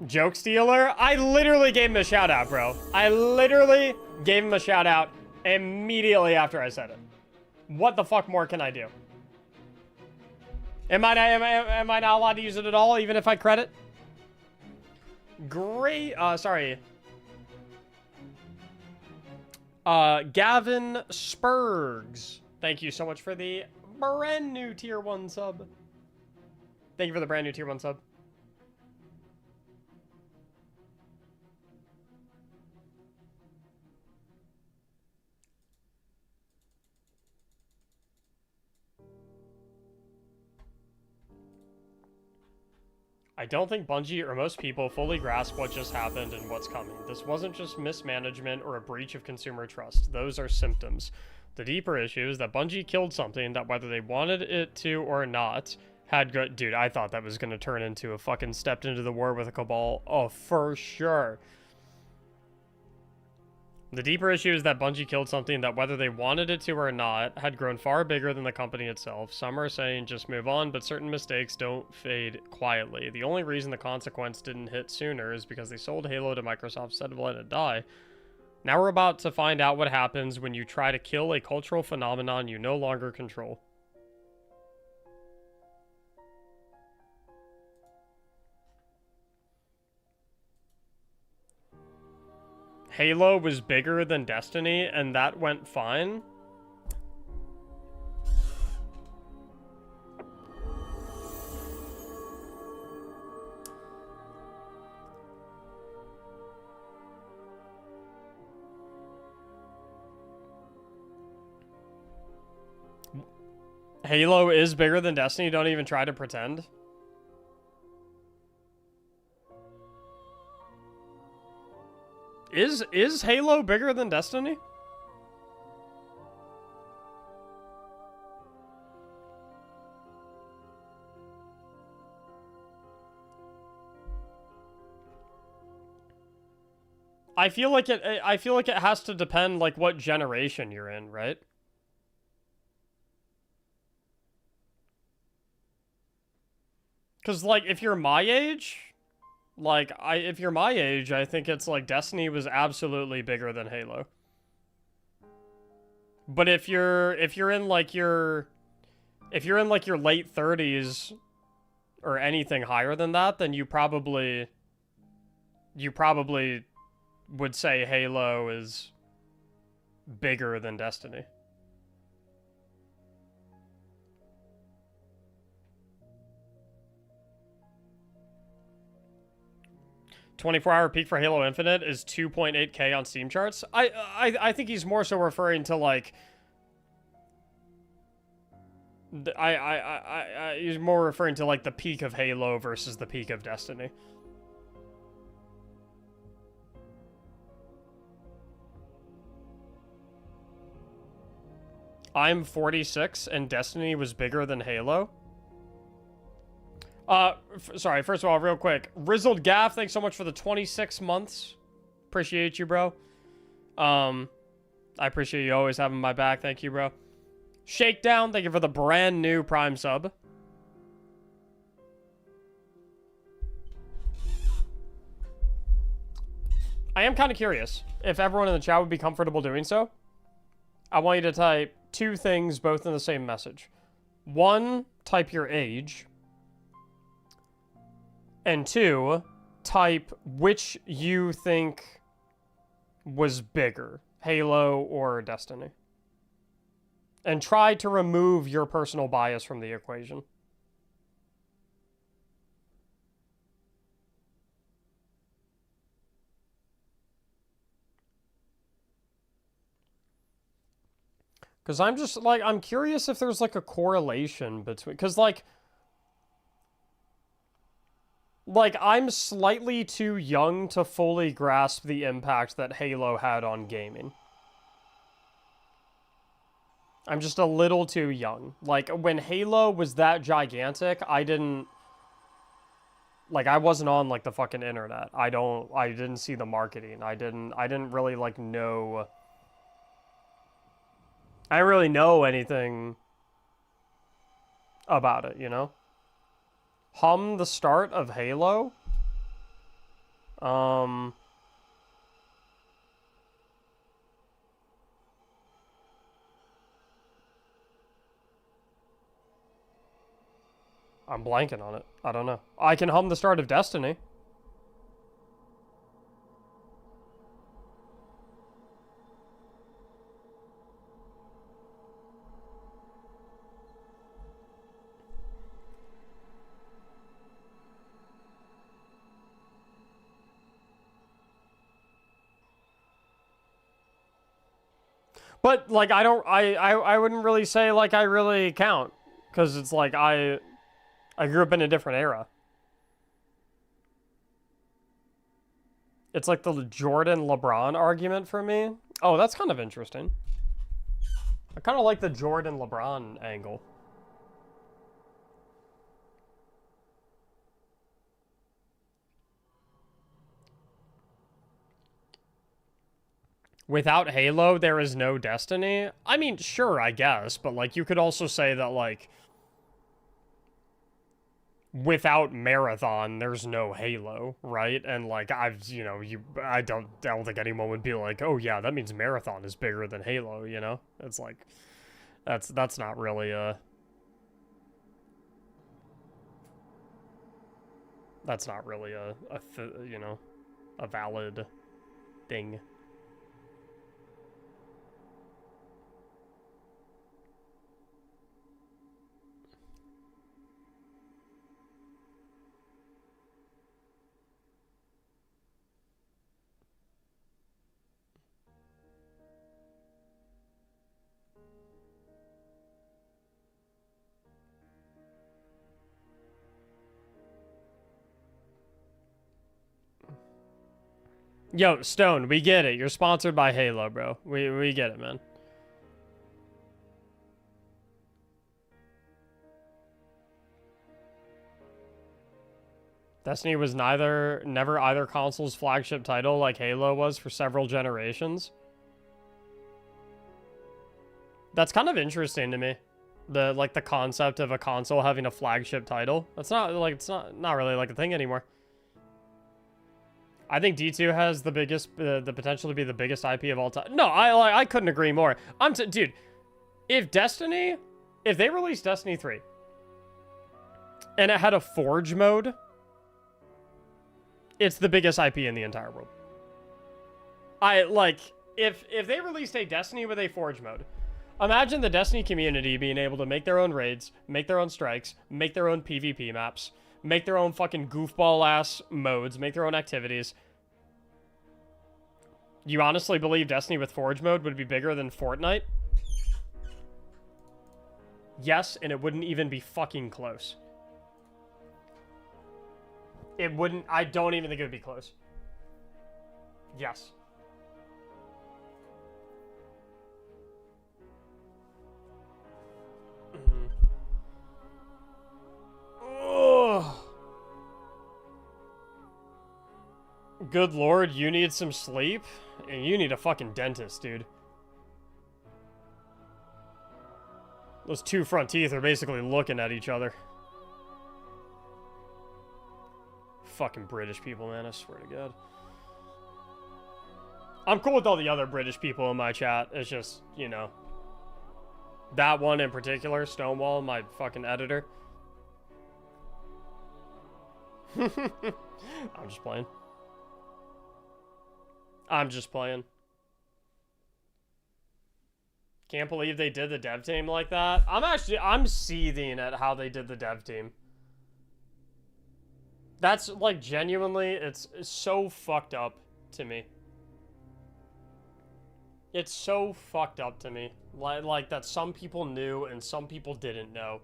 Joke Stealer? I literally gave him a shout out, bro. I literally gave him a shout out immediately after I said it. What the fuck more can I do? Am I not allowed to use it at all, even if I credit? Great, sorry. Gavin Spurgs. Thank you so much for the brand new tier 1 sub. Thank you for the brand new tier 1 sub. I don't think Bungie or most people fully grasp what just happened and what's coming. This wasn't just mismanagement or a breach of consumer trust. Those are symptoms. The deeper issue is that Bungie killed something that whether they wanted it to or not had good... Dude, I thought that was going to turn into a fucking stepped into the war with a cabal. Oh, for sure. The deeper issue is that Bungie killed something that whether they wanted it to or not had grown far bigger than the company itself. Some are saying just move on, but certain mistakes don't fade quietly. The only reason the consequence didn't hit sooner is because they sold Halo to Microsoft instead of letting it die. Now we're about to find out what happens when you try to kill a cultural phenomenon you no longer control. Halo was bigger than Destiny, and that went fine. Halo is bigger than Destiny, don't even try to pretend. Is Halo bigger than Destiny? I feel like it has to depend like what generation you're in, right? Cuz like if you're my age, if you're my age, I think it's like Destiny was absolutely bigger than Halo. But if you're in like your late 30s or anything higher than that, then you probably would say Halo is bigger than Destiny. $24-hour peak for Halo Infinite is 2.8K on Steam charts. I think he's more so referring to like he's more referring to like the peak of Halo versus the peak of Destiny. I'm 46 and Destiny was bigger than Halo. Sorry, first of all, real quick. Rizzled Gaff, thanks so much for the 26 months. Appreciate you, bro. I appreciate you always having my back. Thank you, bro. Shakedown, thank you for the brand new Prime sub. I am kind of curious if everyone in the chat would be comfortable doing so. I want you to type 2 things, both in the same message. 1, type your age. And 2, type which you think was bigger, Halo or Destiny. And try to remove your personal bias from the equation. Because I'm just, like, I'm curious if there's, like, a correlation between... Because, like, I'm slightly too young to fully grasp the impact that Halo had on gaming. I'm just a little too young. Like, when Halo was that gigantic, I didn't... Like, I wasn't on, like, the fucking internet. I didn't see the marketing. I didn't really, like, know... I didn't really know anything about it, you know? Hum the start of Halo? I'm blanking on it. I don't know. I can hum the start of Destiny. But, like, I wouldn't really say, like, I really count. Because it's like, I grew up in a different era. It's like the Jordan-LeBron argument for me. Oh, that's kind of interesting. I kind of like the Jordan-LeBron angle. Without Halo, there is no Destiny? I mean, sure, I guess, but, like, you could also say that, like, without Marathon, there's no Halo, right? And, like, I don't think anyone would be like, oh, yeah, that means Marathon is bigger than Halo, you know? It's like, that's not really a... That's not really a valid thing. Yo, Stone, we get it. You're sponsored by Halo, bro. We get it, man. Destiny was never either console's flagship title like Halo was for several generations. That's kind of interesting to me. The concept of a console having a flagship title. That's not like it's not really like a thing anymore. I think D2 has the biggest, the potential to be the biggest IP of all time. No, I couldn't agree more. Dude, if they released Destiny 3 and it had a Forge mode, it's the biggest IP in the entire world. If they released a Destiny with a Forge mode, imagine the Destiny community being able to make their own raids, make their own strikes, make their own PvP maps, make their own fucking goofball-ass modes, make their own activities. You honestly believe Destiny with Forge mode would be bigger than Fortnite? Yes, and it wouldn't even be fucking close. It wouldn't... I don't even think it would be close. Yes. Ugh. Good lord, you need some sleep? You need a fucking dentist, dude. Those two front teeth are basically looking at each other. Fucking British people, man, I swear to God. I'm cool with all the other British people in my chat. It's just, you know, that one in particular, Stonewall, my fucking editor. I'm just playing. I'm just playing. Can't believe they did the dev team like that. I'm seething at how they did the dev team. That's, like, genuinely, it's so fucked up to me. It's so fucked up to me. Like that some people knew and some people didn't know.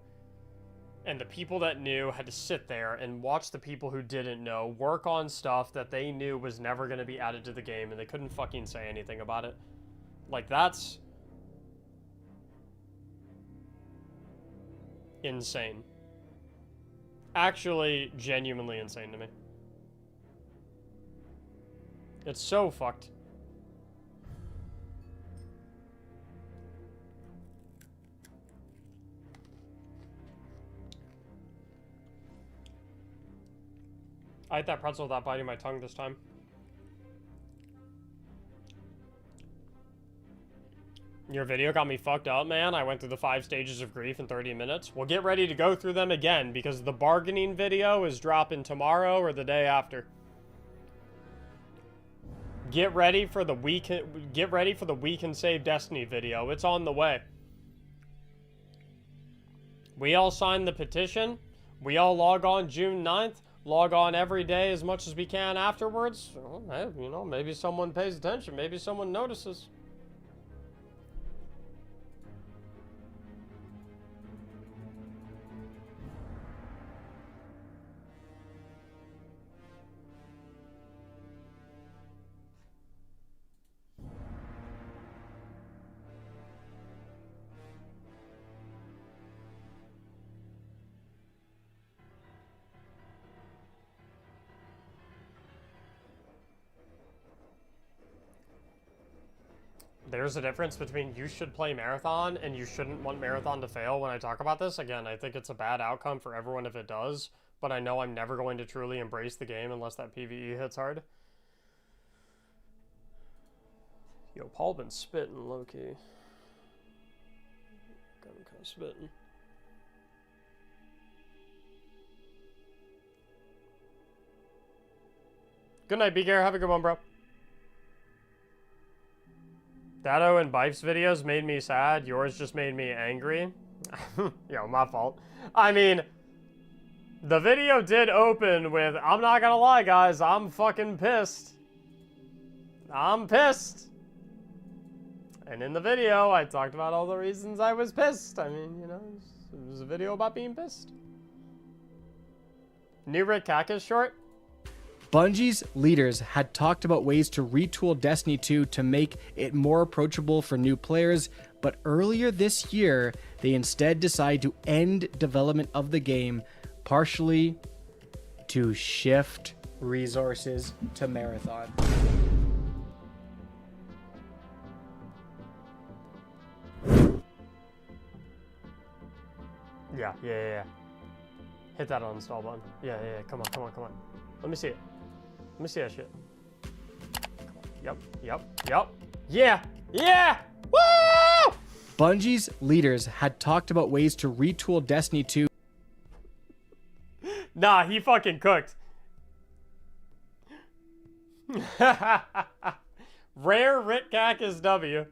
And the people that knew had to sit there and watch the people who didn't know work on stuff that they knew was never going to be added to the game, and they couldn't fucking say anything about it. Like, that's insane. Actually, genuinely insane to me. It's so fucked. I ate that pretzel without biting my tongue this time. Your video got me fucked up, man. I went through the 5 stages of grief in 30 minutes. Well, get ready to go through them again, because the bargaining video is dropping tomorrow or the day after. Get ready for the We Can Save Destiny video. It's on the way. We all signed the petition. We all log on June 9th. Log on every day as much as we can afterwards. Well, hey, you know, maybe someone pays attention. Maybe someone notices. There's a difference between you should play Marathon and you shouldn't want Marathon to fail when I talk about this. Again, I think it's a bad outcome for everyone if it does, but I know I'm never going to truly embrace the game unless that PvE hits hard. Yo, Paul been spitting low-key. Got him kind of spitting. Good night, B-Gear. Have a good one, bro. Dado and Bife's videos made me sad. Yours just made me angry. Yo, my fault. I mean, the video did open with, I'm not gonna lie, guys, I'm fucking pissed. I'm pissed. And in the video, I talked about all the reasons I was pissed. I mean, you know, it was a video about being pissed. New Rick Kakis short? Bungie's leaders had talked about ways to retool Destiny 2 to make it more approachable for new players, but earlier this year, they instead decided to end development of the game, partially to shift resources to Marathon. Yeah. Hit that uninstall button. Yeah. Come on. Let me see it. Let me see that shit. Yep. Yeah! Woo! Bungie's leaders had talked about ways to retool Destiny 2. Nah, he fucking cooked. Rare Rick Kakis W.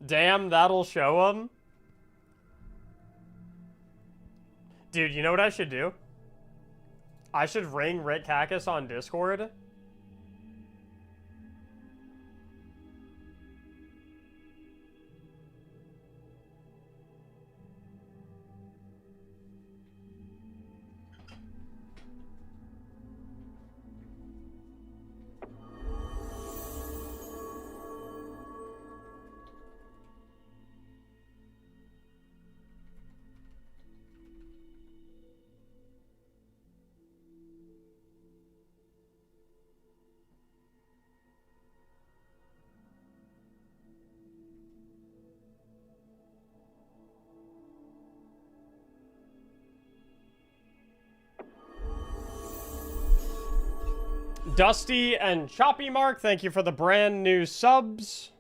Damn, that'll show him. Dude, you know what I should do? I should ring Rick Kakis on Discord. Dusty and Choppy Mark, thank you for the brand new subs.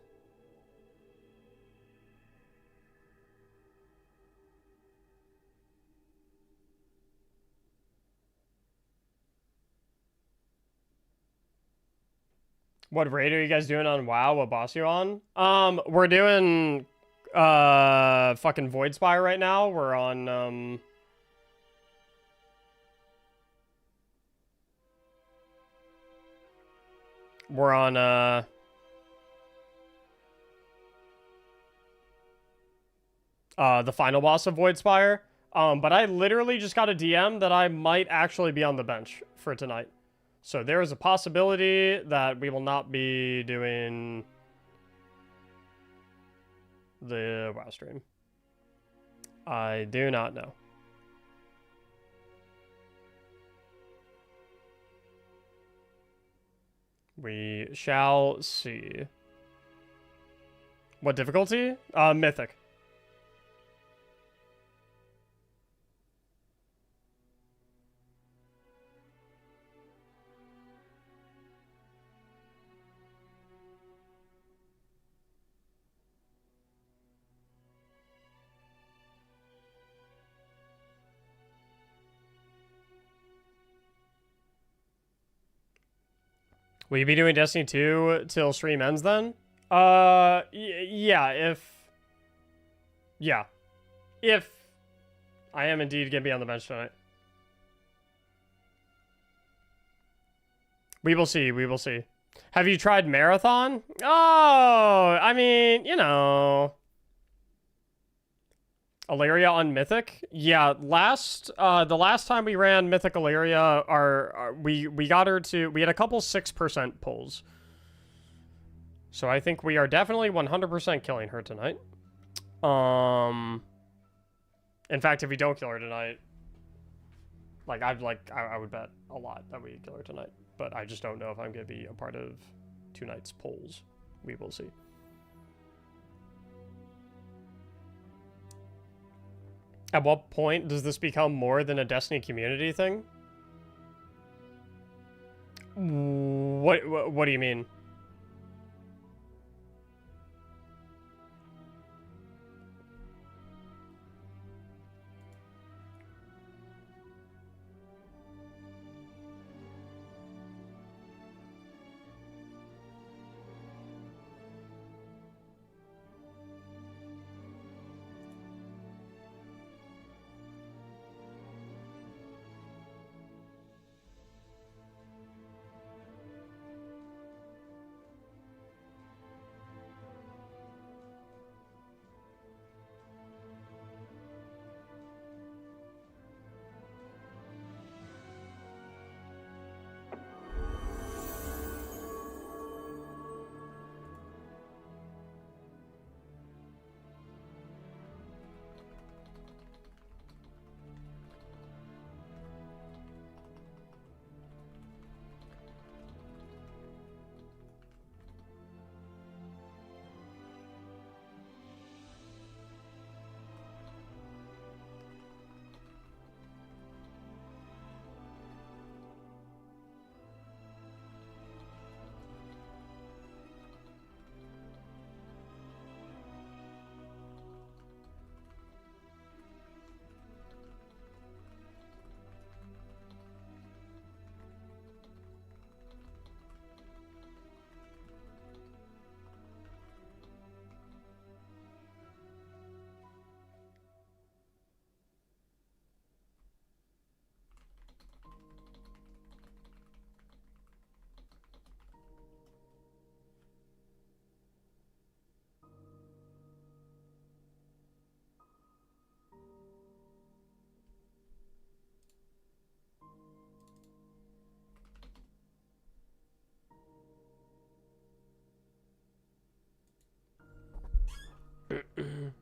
What raid are you guys doing on WoW? What boss you on? We're doing fucking Void Spire right now. We're on the final boss of Void Spire. But I literally just got a DM that I might actually be on the bench for tonight. So there is a possibility that we will not be doing the WoW stream. I do not know. We shall see. What difficulty? Mythic. Will you be doing Destiny 2 till stream ends then? Yeah, if I am indeed gonna be on the bench tonight. We will see, we will see. Have you tried Marathon? Oh, I mean, you know. Ilaria on Mythic? Yeah, the last time we ran Mythic Ilaria, we got her to, we had a couple 6% pulls. So I think we are definitely 100% killing her tonight. In fact, if we don't kill her tonight, I would bet a lot that we kill her tonight. But I just don't know if I'm gonna be a part of tonight's polls. We will see. At what point does this become more than a Destiny community thing? What do you mean?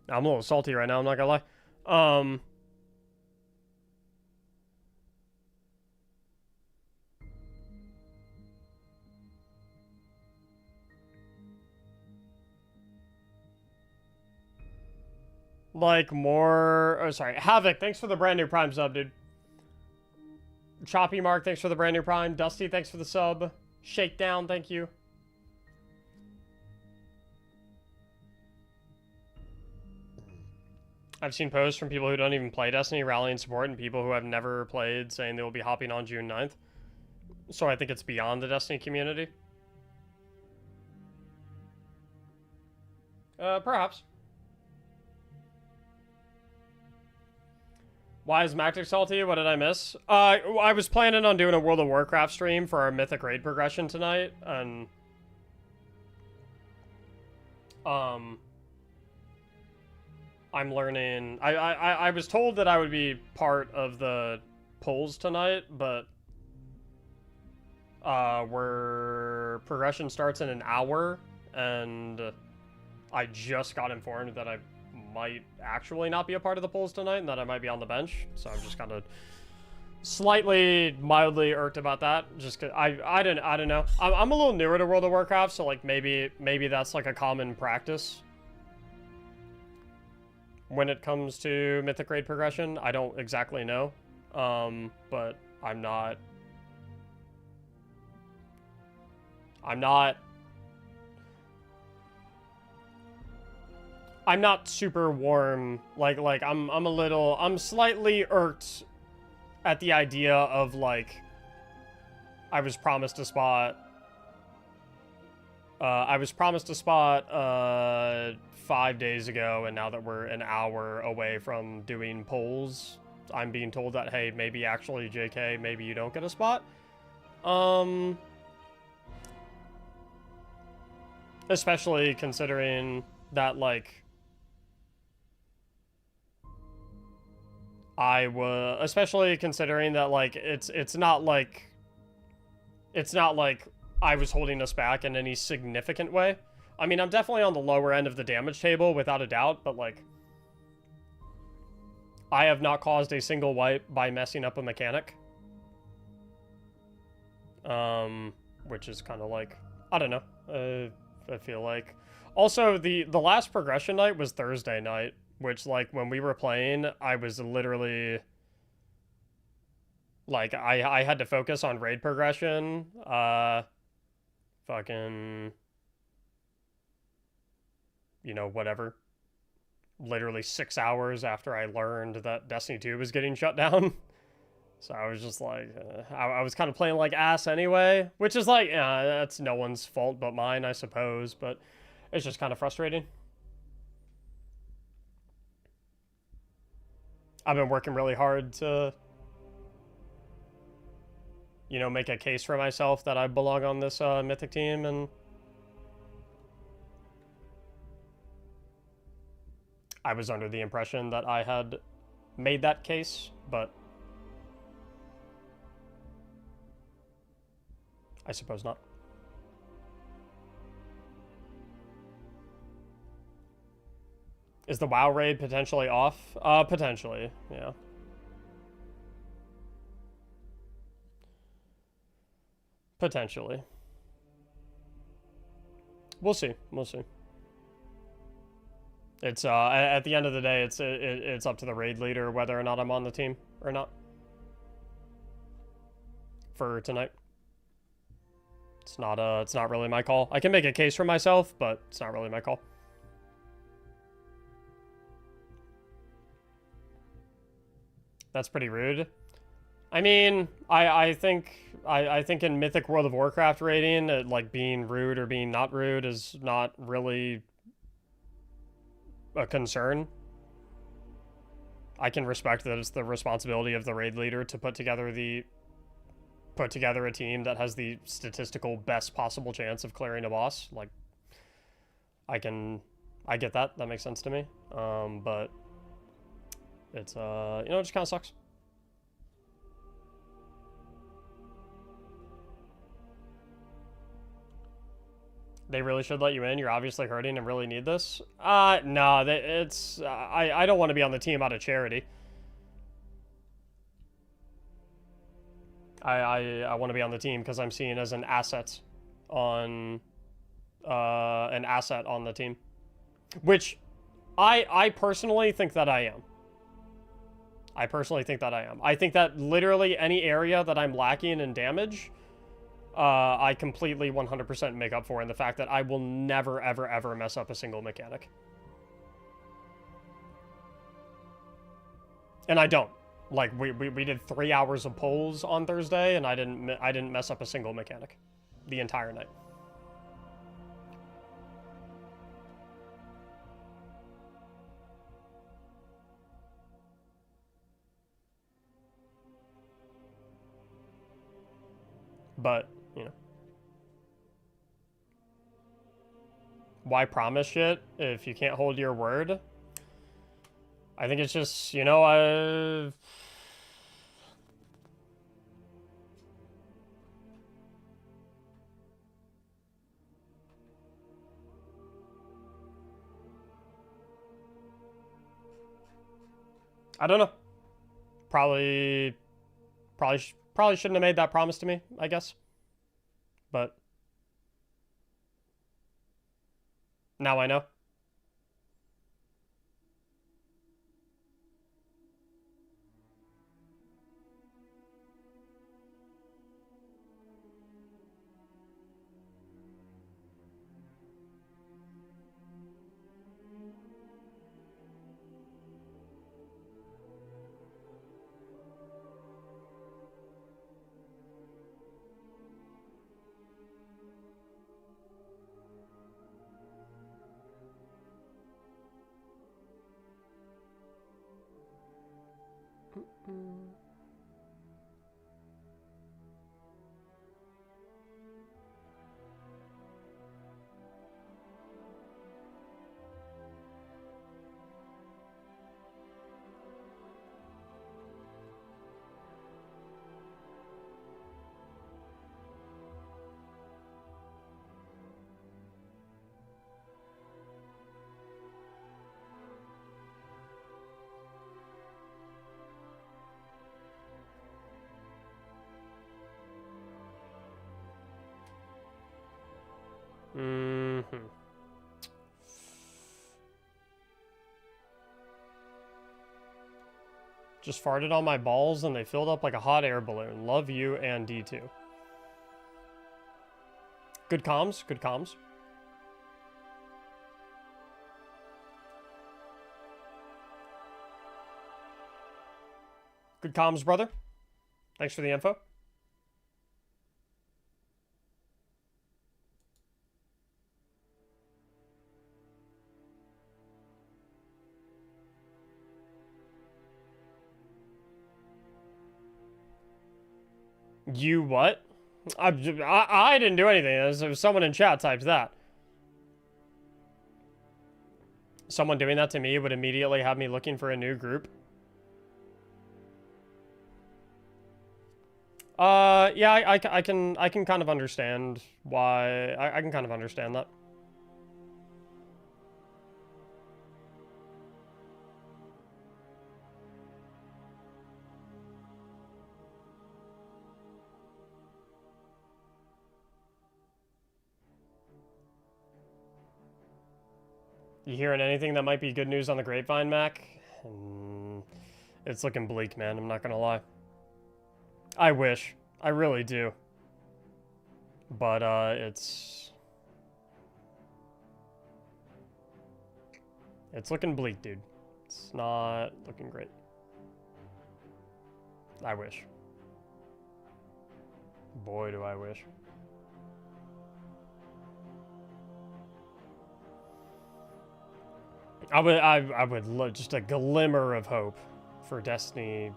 I'm a little salty right now, I'm not gonna lie. Like more, oh sorry, Havoc, thanks for the brand new Prime sub, dude. Choppy Mark, thanks for the brand new Prime. Dusty, thanks for the sub. Shakedown, thank you. I've seen posts from people who don't even play Destiny rallying support and people who have never played saying they will be hopping on June 9th. So I think it's beyond the Destiny community. Perhaps. Why is Mactics salty? What did I miss? I was planning on doing a World of Warcraft stream for our Mythic Raid progression tonight, and I'm learning. I was told that I would be part of the polls tonight, but where progression starts in an hour, and I just got informed that I might actually not be a part of the polls tonight, and that I might be on the bench. So I'm just kind of slightly, mildly irked about that. Just 'cause I don't know. I'm a little newer to World of Warcraft, so like maybe that's like a common practice when it comes to Mythic Raid progression. I don't exactly know, but I'm not super warm. Like I'm slightly irked at the idea of like I was promised a spot 5 days ago, and now that we're an hour away from doing polls, I'm being told that, hey, maybe actually JK, maybe you don't get a spot. Especially considering that, like, especially considering that, like, it's not like I was holding us back in any significant way. I mean, I'm definitely on the lower end of the damage table, without a doubt, but, like, I have not caused a single wipe by messing up a mechanic. Which is kind of like, I don't know. I feel like. Also, the last progression night was Thursday night, which, like, when we were playing, I was literally, like, I had to focus on raid progression. Fucking, you know, whatever. Literally 6 hours after I learned that Destiny 2 was getting shut down. So I was just like, I was kind of playing like ass anyway, which is like, yeah, that's no one's fault but mine, I suppose, but it's just kind of frustrating. I've been working really hard to, you know, make a case for myself that I belong on this Mythic team, and I was under the impression that I had made that case, but I suppose not. Is the WoW raid potentially off? Potentially, yeah. Potentially. We'll see. We'll see. It's at the end of the day, it's up to the raid leader whether or not I'm on the team or not for tonight. It's not really my call. I can make a case for myself, but it's not really my call. That's pretty rude. I mean, I think in Mythic World of Warcraft raiding, like, being rude or being not rude is not really a concern. I can respect that it's the responsibility of the raid leader to put together a team that has the statistical best possible chance of clearing a boss. Like, I get that. That makes sense to me. But it's, you know, it just kind of sucks. They really should let you in. You're obviously hurting and really need this. No, it's, I don't want to be on the team out of charity. I want to be on the team because I'm seen as an asset on the team, which I personally think that I am. I think that literally any area that I'm lacking in damage, I completely 100% make up for in the fact that I will never, ever, ever mess up a single mechanic. And I don't. Like, we did 3 hours of polls on Thursday, and I didn't mess up a single mechanic the entire night. But, you know. Why promise shit if you can't hold your word? I think it's just, you know, I don't know. Probably shouldn't have made that promise to me, I guess. But now I know. Just farted on my balls and they filled up like a hot air balloon. Love you and D2. Good comms, good comms. Good comms, brother. Thanks for the info. You what? I didn't do anything. It was someone in chat typed that. Someone doing that to me would immediately have me looking for a new group. Yeah, I can kind of understand why. I can kind of understand that. You hearing anything that might be good news on the grapevine, Mac? It's looking bleak, man. I'm not gonna lie. I wish. I really do. But, it's looking bleak, dude. It's not looking great. I wish. Boy, do I wish. I would love just a glimmer of hope for Destiny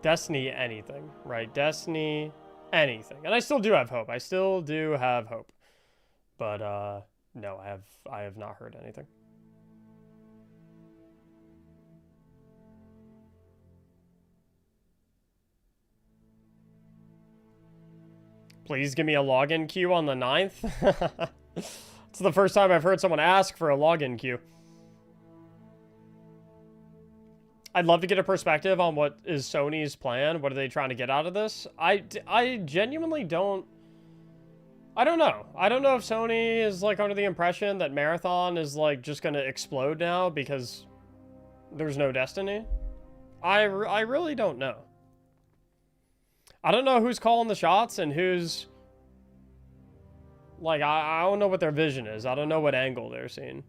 anything, right? Destiny anything. And I still do have hope. I still do have hope. But no, I have not heard anything. Please give me a login queue on the 9th. It's the first time I've heard someone ask for a login queue. I'd love to get a perspective on what is Sony's plan. What are they trying to get out of this? I genuinely don't... I don't know. I don't know if Sony is, like, under the impression that Marathon is, like, just gonna explode now because there's no Destiny. I really don't know. I don't know who's calling the shots and who's Like, I don't know what their vision is. I don't know what angle they're seeing.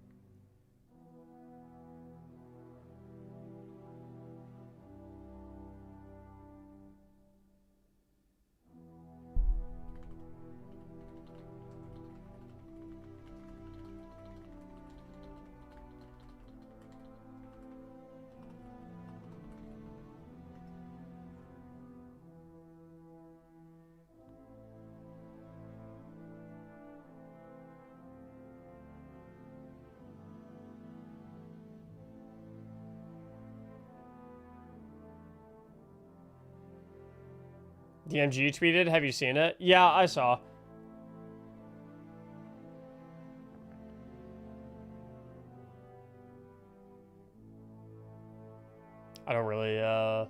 DMG tweeted, have you seen it? Yeah, I saw. I don't really,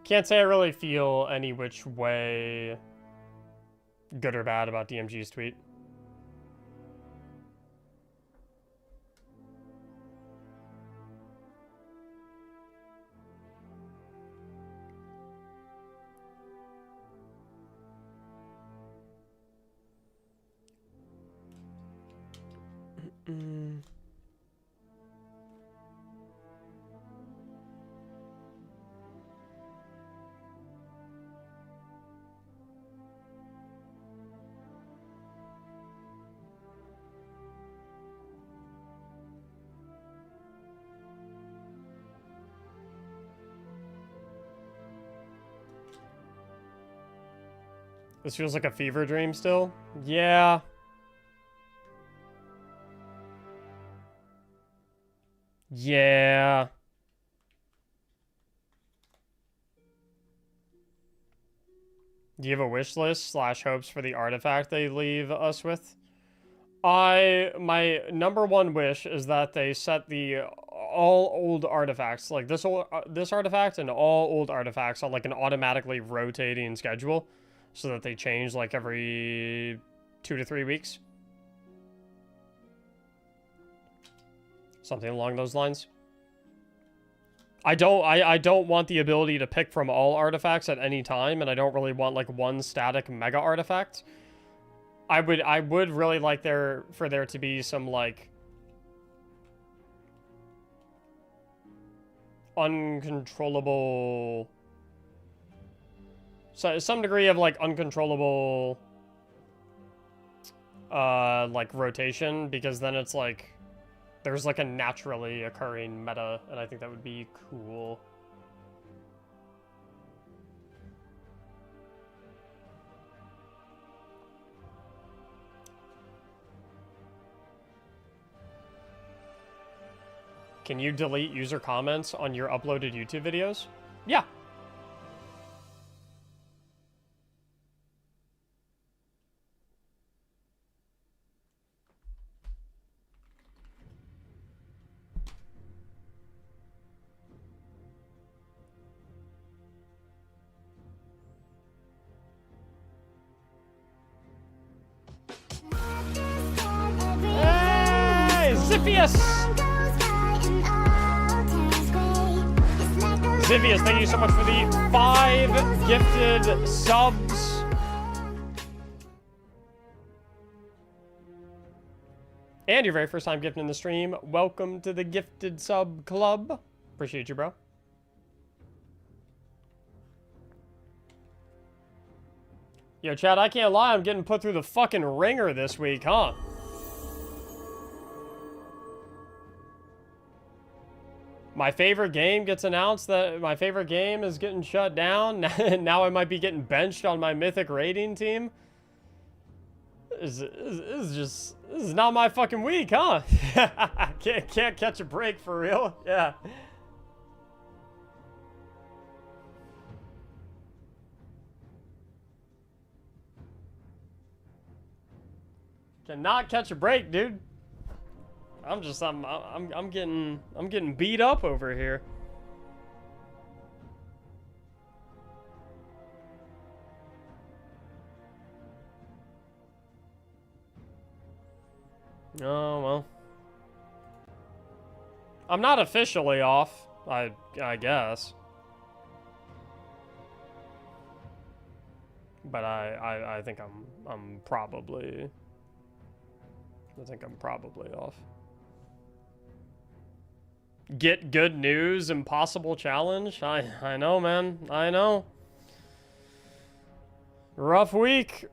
can't say I really feel any which way, good or bad, about DMG's tweet. This feels like a fever dream still. Yeah. Yeah. Do you have a wish list / hopes for the artifact they leave us with? My number one wish is that they set the all old artifacts, like this artifact and all old artifacts, on like an automatically rotating schedule, so that they change like every 2 to 3 weeks. Something along those lines. I don't want the ability to pick from all artifacts at any time, and I don't really want like one static mega artifact. I would really like for there to be some like uncontrollable, so some degree of like uncontrollable like rotation, because then it's like there's like a naturally occurring meta, and I think that would be cool. Can you delete user comments on your uploaded YouTube videos? Yeah. Hey, Ziphius! Zivius, thank you so much for the 5 gifted subs. And your very first time gifting in the stream. Welcome to the Gifted Sub Club. Appreciate you, bro. Yo, Chad, I can't lie, I'm getting put through the fucking ringer this week, huh? My favorite game gets announced that my favorite game is getting shut down. Now I might be getting benched on my mythic rating team. This is not my fucking week, huh? can't catch a break for real. Yeah. Cannot catch a break, dude. I'm getting beat up over here. Oh well. I'm not officially off, I guess. But I think I'm probably off. Get good news, impossible challenge. I know, man. I know. Rough week.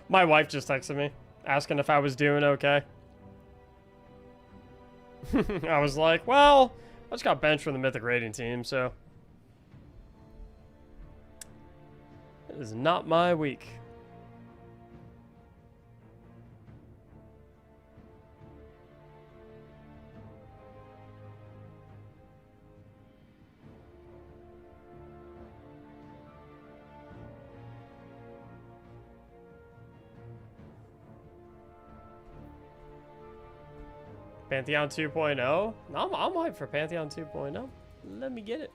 My wife just texted me, asking if I was doing okay. I was like, well, I just got benched from the Mythic rating team, so... It is not my week. Pantheon 2.0? No, I'm hyped for Pantheon 2.0. Let me get it.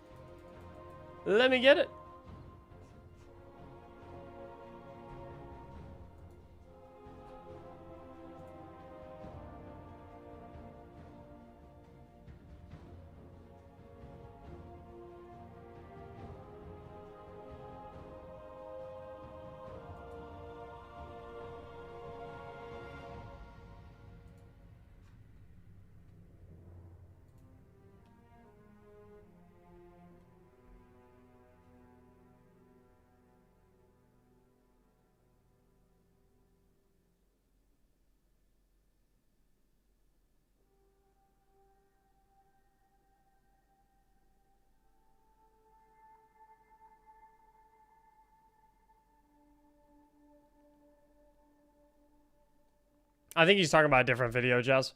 Let me get it. I think he's talking about a different video, Jazz.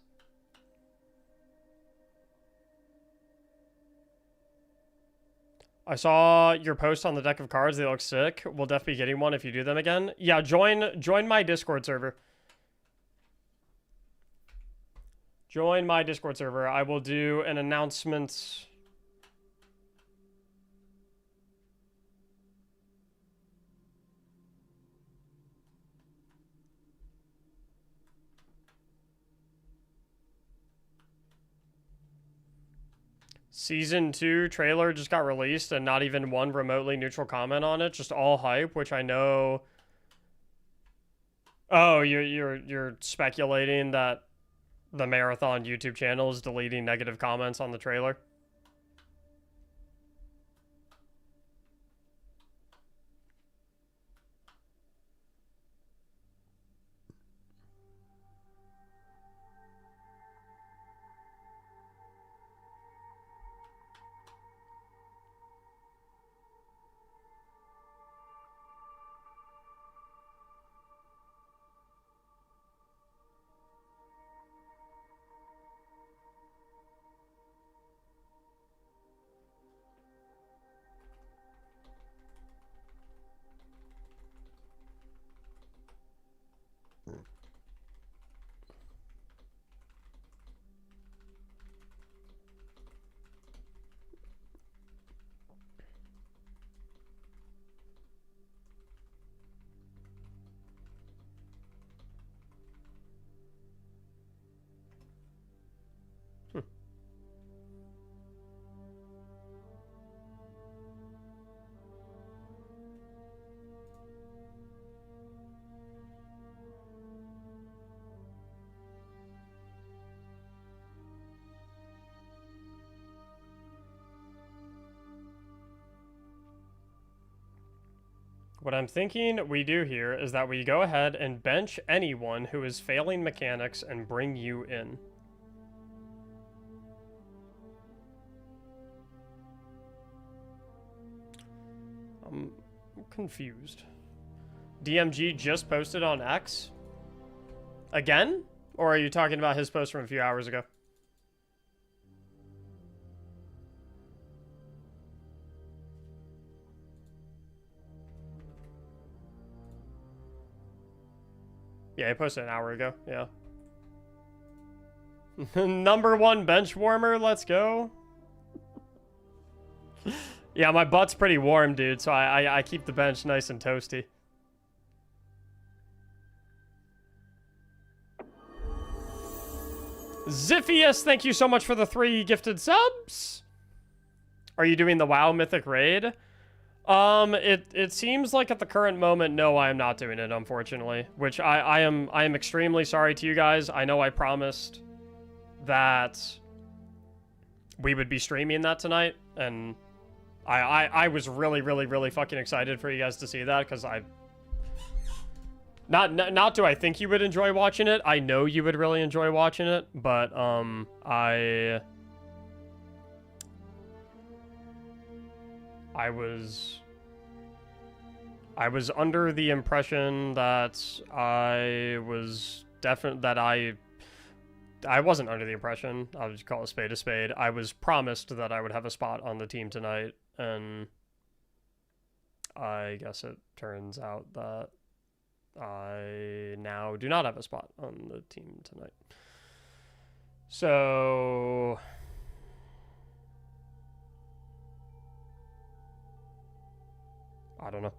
I saw your post on the deck of cards. They look sick. We'll definitely be getting one if you do them again. Yeah, join my Discord server. Join my Discord server. I will do an announcement. Season 2 trailer just got released and not even one remotely neutral comment on it. Just all hype, which I know... Oh, you're speculating that the Marathon YouTube channel is deleting negative comments on the trailer? What I'm thinking we do here is that we go ahead and bench anyone who is failing mechanics and bring you in. I'm confused. DMG just posted on X? Again? Or are you talking about his post from a few hours ago? Yeah, he posted an hour ago. Yeah. Number 1 bench warmer. Let's go. Yeah, my butt's pretty warm, dude, so I keep the bench nice and toasty. Ziphius, thank you so much for the 3 gifted subs. Are you doing the WoW Mythic Raid? It seems like at the current moment, no, I am not doing it, unfortunately. Which I am extremely sorry to you guys. I know I promised that we would be streaming that tonight, and I was really fucking excited for you guys to see that, because not do I think you would enjoy watching it. I know you would really enjoy watching it, but I was under the impression that I wasn't under the impression. I'll just call a spade a spade. I was promised that I would have a spot on the team tonight, and I guess it turns out that I now do not have a spot on the team tonight. So I don't know.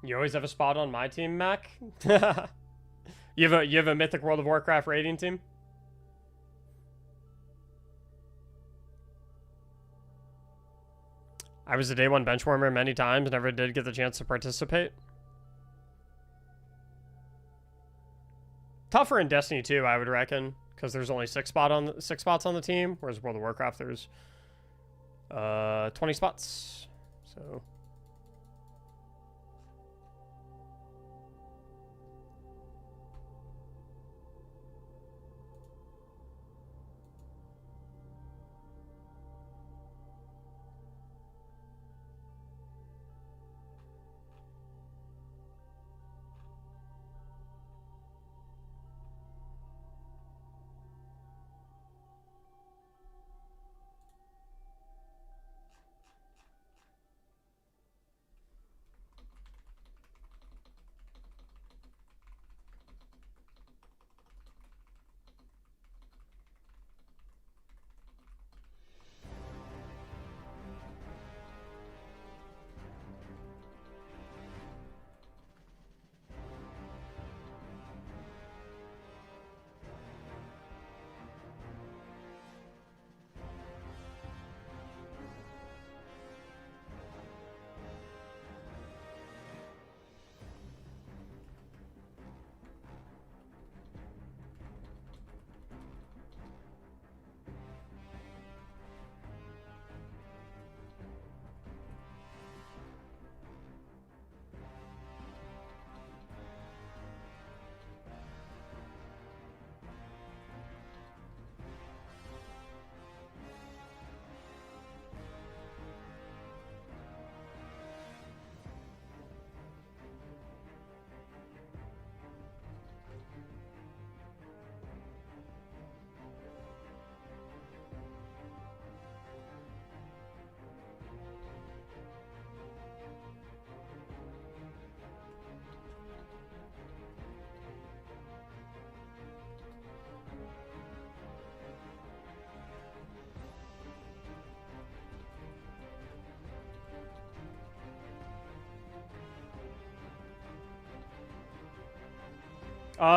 You always have a spot on my team, Mac? You have a Mythic World of Warcraft raiding team? I was a day 1 benchwarmer many times, never did get the chance to participate. Tougher in Destiny 2, I would reckon, because there's only 6 spots on the team, whereas World of Warcraft there's 20 spots. So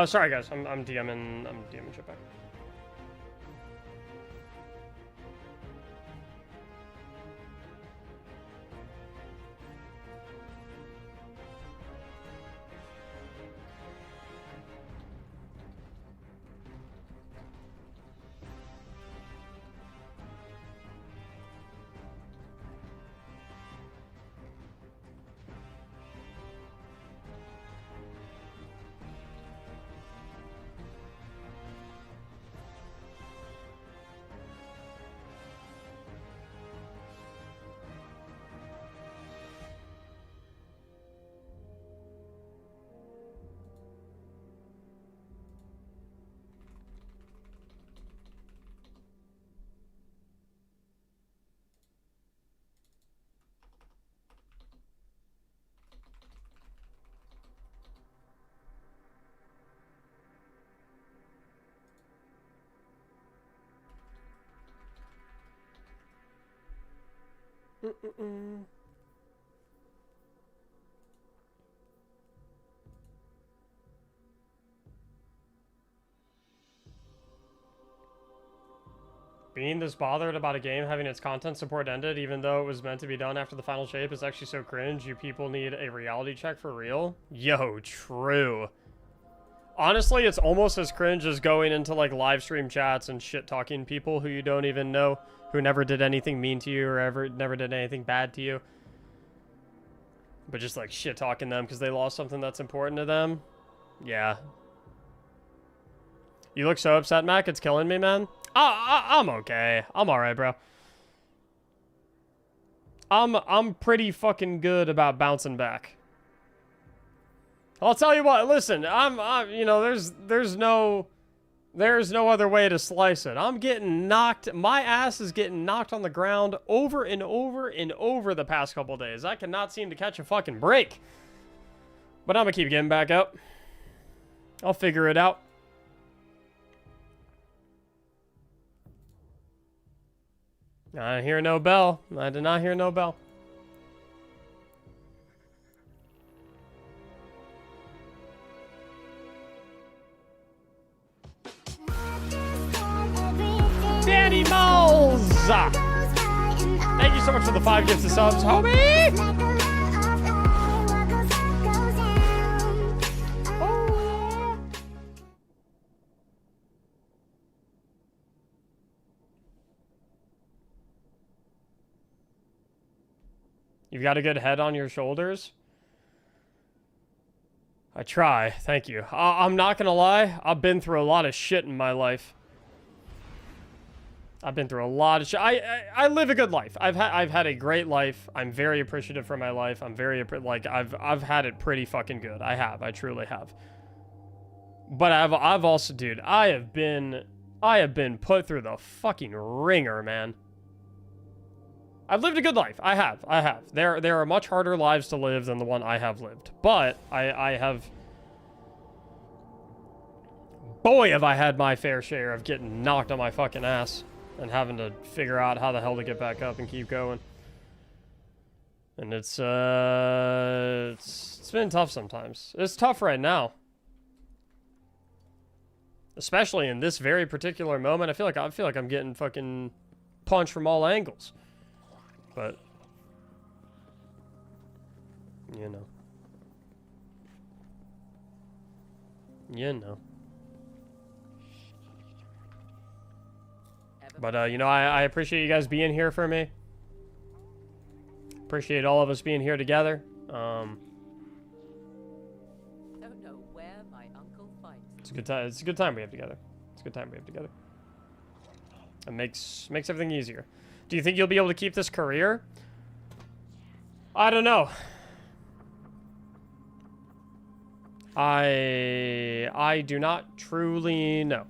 sorry guys, I'm DMing shit back. Being this bothered about a game having its content support ended, even though it was meant to be done after the final shape, is actually so cringe. You people need a reality check for real. Yo, true. Honestly, it's almost as cringe as going into like live stream chats and shit talking people who you don't even know, who never did anything mean to you or never did anything bad to you. But just like shit talking them because they lost something that's important to them. Yeah. You look so upset, Mac. It's killing me, man. I'm okay. I'm alright, bro. I'm pretty fucking good about bouncing back. I'll tell you what, listen, I'm you know, there's no other way to slice it. I'm getting knocked, my ass is getting knocked on the ground over and over and over the past couple days. I cannot seem to catch a fucking break. But I'm gonna keep getting back up. I'll figure it out. I hear no bell. I did not hear no bell. Danny Moles! Thank you so much for the 5 gifts of subs, homie! You've got a good head on your shoulders? I try, thank you. I'm not gonna lie, I've been through a lot of shit in my life. I've been through a lot of shit. I live a good life. I've had a great life. I'm very appreciative for my life. I'm very like I've had it pretty fucking good. I truly have. But I've also, dude, I have been put through the fucking ringer, man. I've lived a good life. I have. There are much harder lives to live than the one I have lived. But I have... Boy, have I had my fair share of getting knocked on my fucking ass and having to figure out how the hell to get back up and keep going. And it's been tough sometimes. It's tough right now. Especially in this very particular moment. I feel like I'm getting fucking punched from all angles. But, you know. But, you know, I appreciate you guys being here for me. Appreciate all of us being here together. Don't know where my uncle fights. It's a good time. It's a good time we have together. It's a good time we have together. It makes everything easier. Do you think you'll be able to keep this career? I don't know. I do not truly know.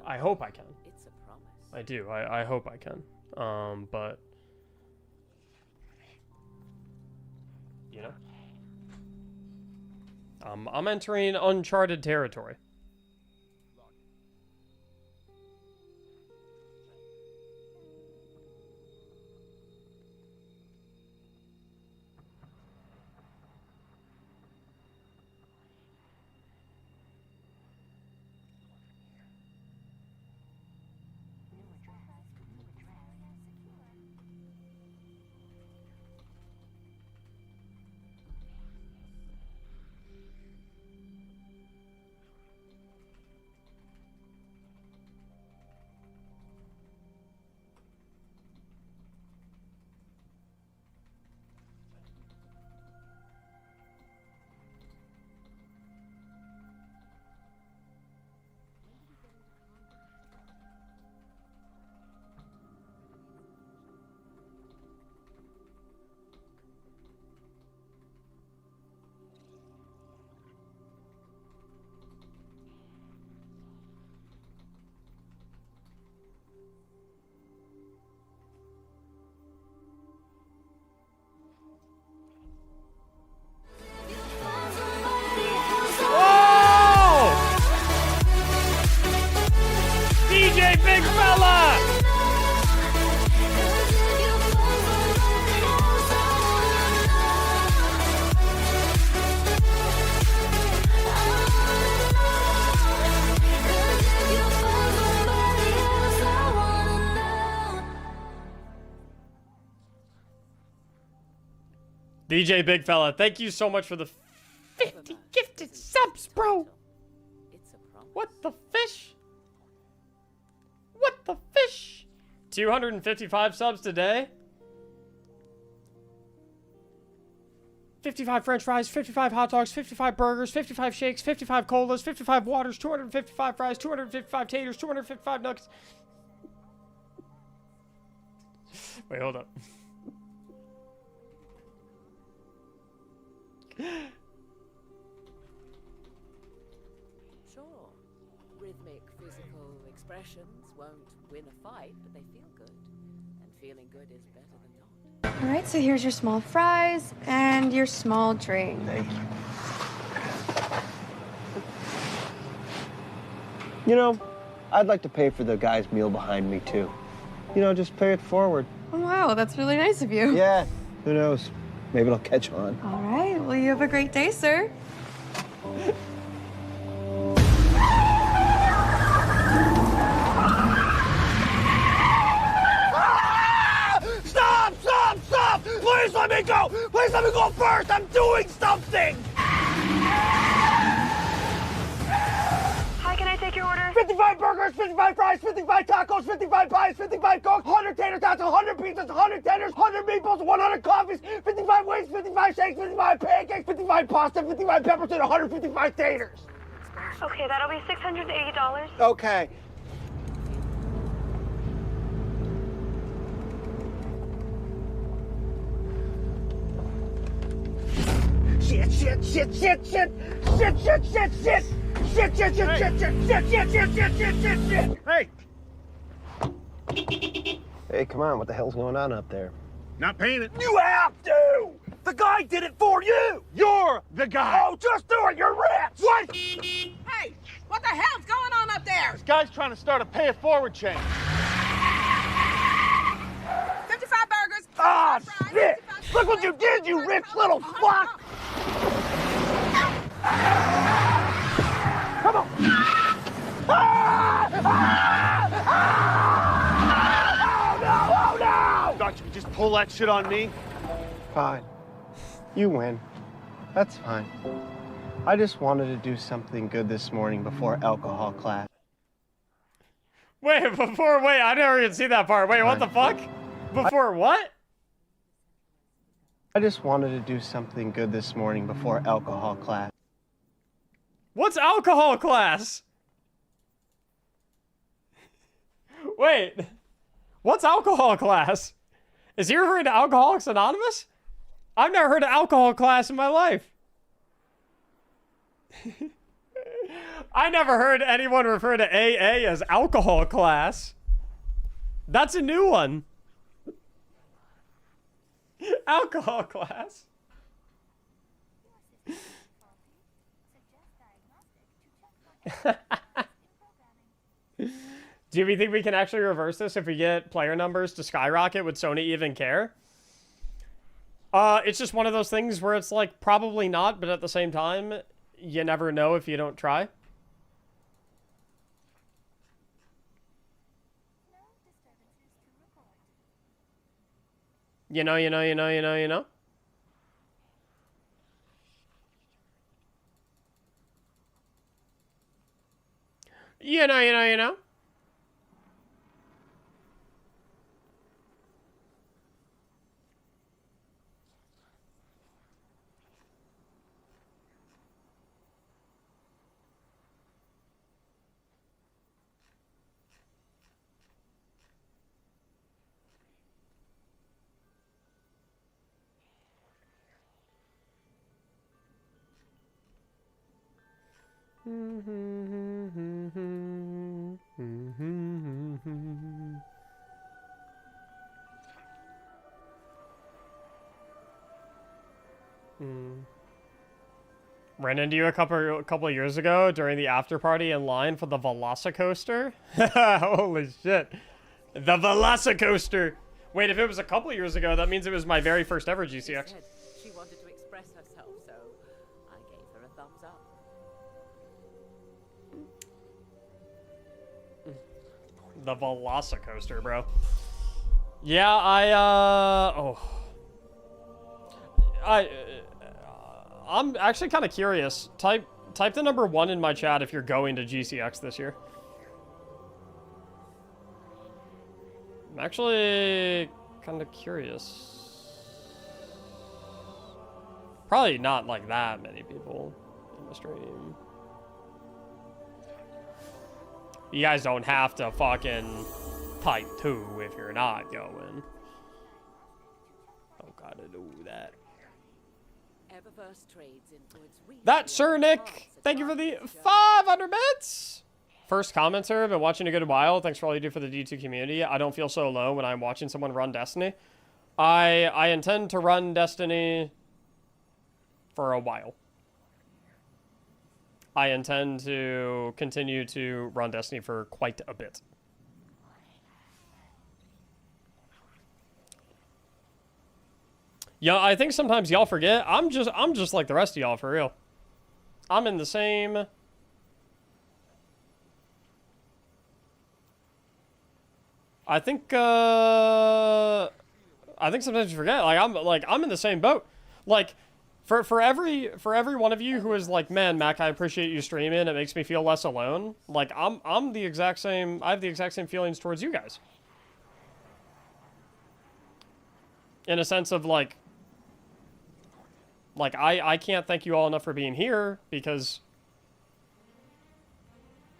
I hope I can. It's a promise. I do. I hope I can. But you know, I'm entering uncharted territory. DJ Big Fella! DJ Big Fella, thank you so much for the 50 gifted subs, bro. What the fish? What the fish? 255 subs today. 55 french fries, 55 hot dogs, 55 burgers, 55 shakes, 55 colas, 55 waters, 255 fries, 255 taters, 255 nuggets. Wait, hold up. Sure, rhythmic physical expressions won't win a fight, but they feel good. And feeling good is better than not. All right, so here's your small fries and your small drink. Thank you. You know, I'd like to pay for the guy's meal behind me, too. You know, just pay it forward. Oh, wow, that's really nice of you. Yeah, who knows? Maybe it'll catch on. All right, well, you have a great day, sir. Stop! Stop! Stop! Please let me go! Please let me go first! I'm doing something! Hi, can I take your order? 55 burgers, 55 fries, 55 tacos, 55 pies, 55 cokes, 100 tater tots, 100 pizzas, 100 tenders, 100 meatballs, 100 coffees, 55 wings, 55 shakes, 55 pancakes, 55 pasta, 55 peppers, and 155 taters. Okay, that'll be $680. Okay. Shit, shit, shit, shit, shit, shit, shit, shit, shit. Shit, shit, shit, shit, shit, shit, shit, shit, shit, shit, shit, shit. Hey! Hey, come on, what the hell's going on up there? Not paying it. You have to! The guy did it for you! You're the guy! Oh, just do it, you're rich! What? Hey, what the hell's going on up there? This guy's trying to start a pay-it-forward chain. 55 burgers. Ah, shit! Look what you did, you rich little fuck! Come on! Oh no! Oh no! Thought you could just pull that shit on me? Fine. You win. That's fine. I just wanted to do something good this morning before alcohol class. Wait, I never even see that part. Wait, what the fuck? Before what? I just wanted to do something good this morning before alcohol class. What's alcohol class? Wait, what's alcohol class? Is he referring to Alcoholics Anonymous? I've never heard of alcohol class in my life. I never heard anyone refer to AA as alcohol class. That's a new one. Alcohol class. Do we think we can actually reverse this if we get player numbers to skyrocket? Would Sony even care? It's just one of those things where it's like, probably not, but at the same time, you never know if you don't try. You know. You know. Ran into you a couple of years ago during the after party in line for the Velocicoaster. Holy shit. The Velocicoaster. Wait, if it was a couple of years ago, that means it was my very first ever GCX. She wanted to express herself, so I gave her a thumbs up. The Velocicoaster, bro. Yeah, I'm actually kind of curious. Type the number 1 in my chat if you're going to GCX this year. I'm actually kind of curious. Probably not like that many people in the stream. You guys don't have to fucking type 2 if you're not going. Don't gotta do that. That's Sir Nick. Thank you for the 500 bits. First commenter, been watching a good while. Thanks for all you do for the D2 community. I don't feel so alone when I'm watching someone run Destiny. I intend to run Destiny for a while. I intend to continue to run Destiny for quite a bit. Yeah, I think sometimes y'all forget. I'm just like the rest of y'all for real. I'm in the same. I think sometimes you forget. I'm in the same boat. Like, for every one of you who is like, man, Mac, I appreciate you streaming. It makes me feel less alone. Like, I'm the exact same. I have the exact same feelings towards you guys. In a sense of like I can't thank you all enough for being here because,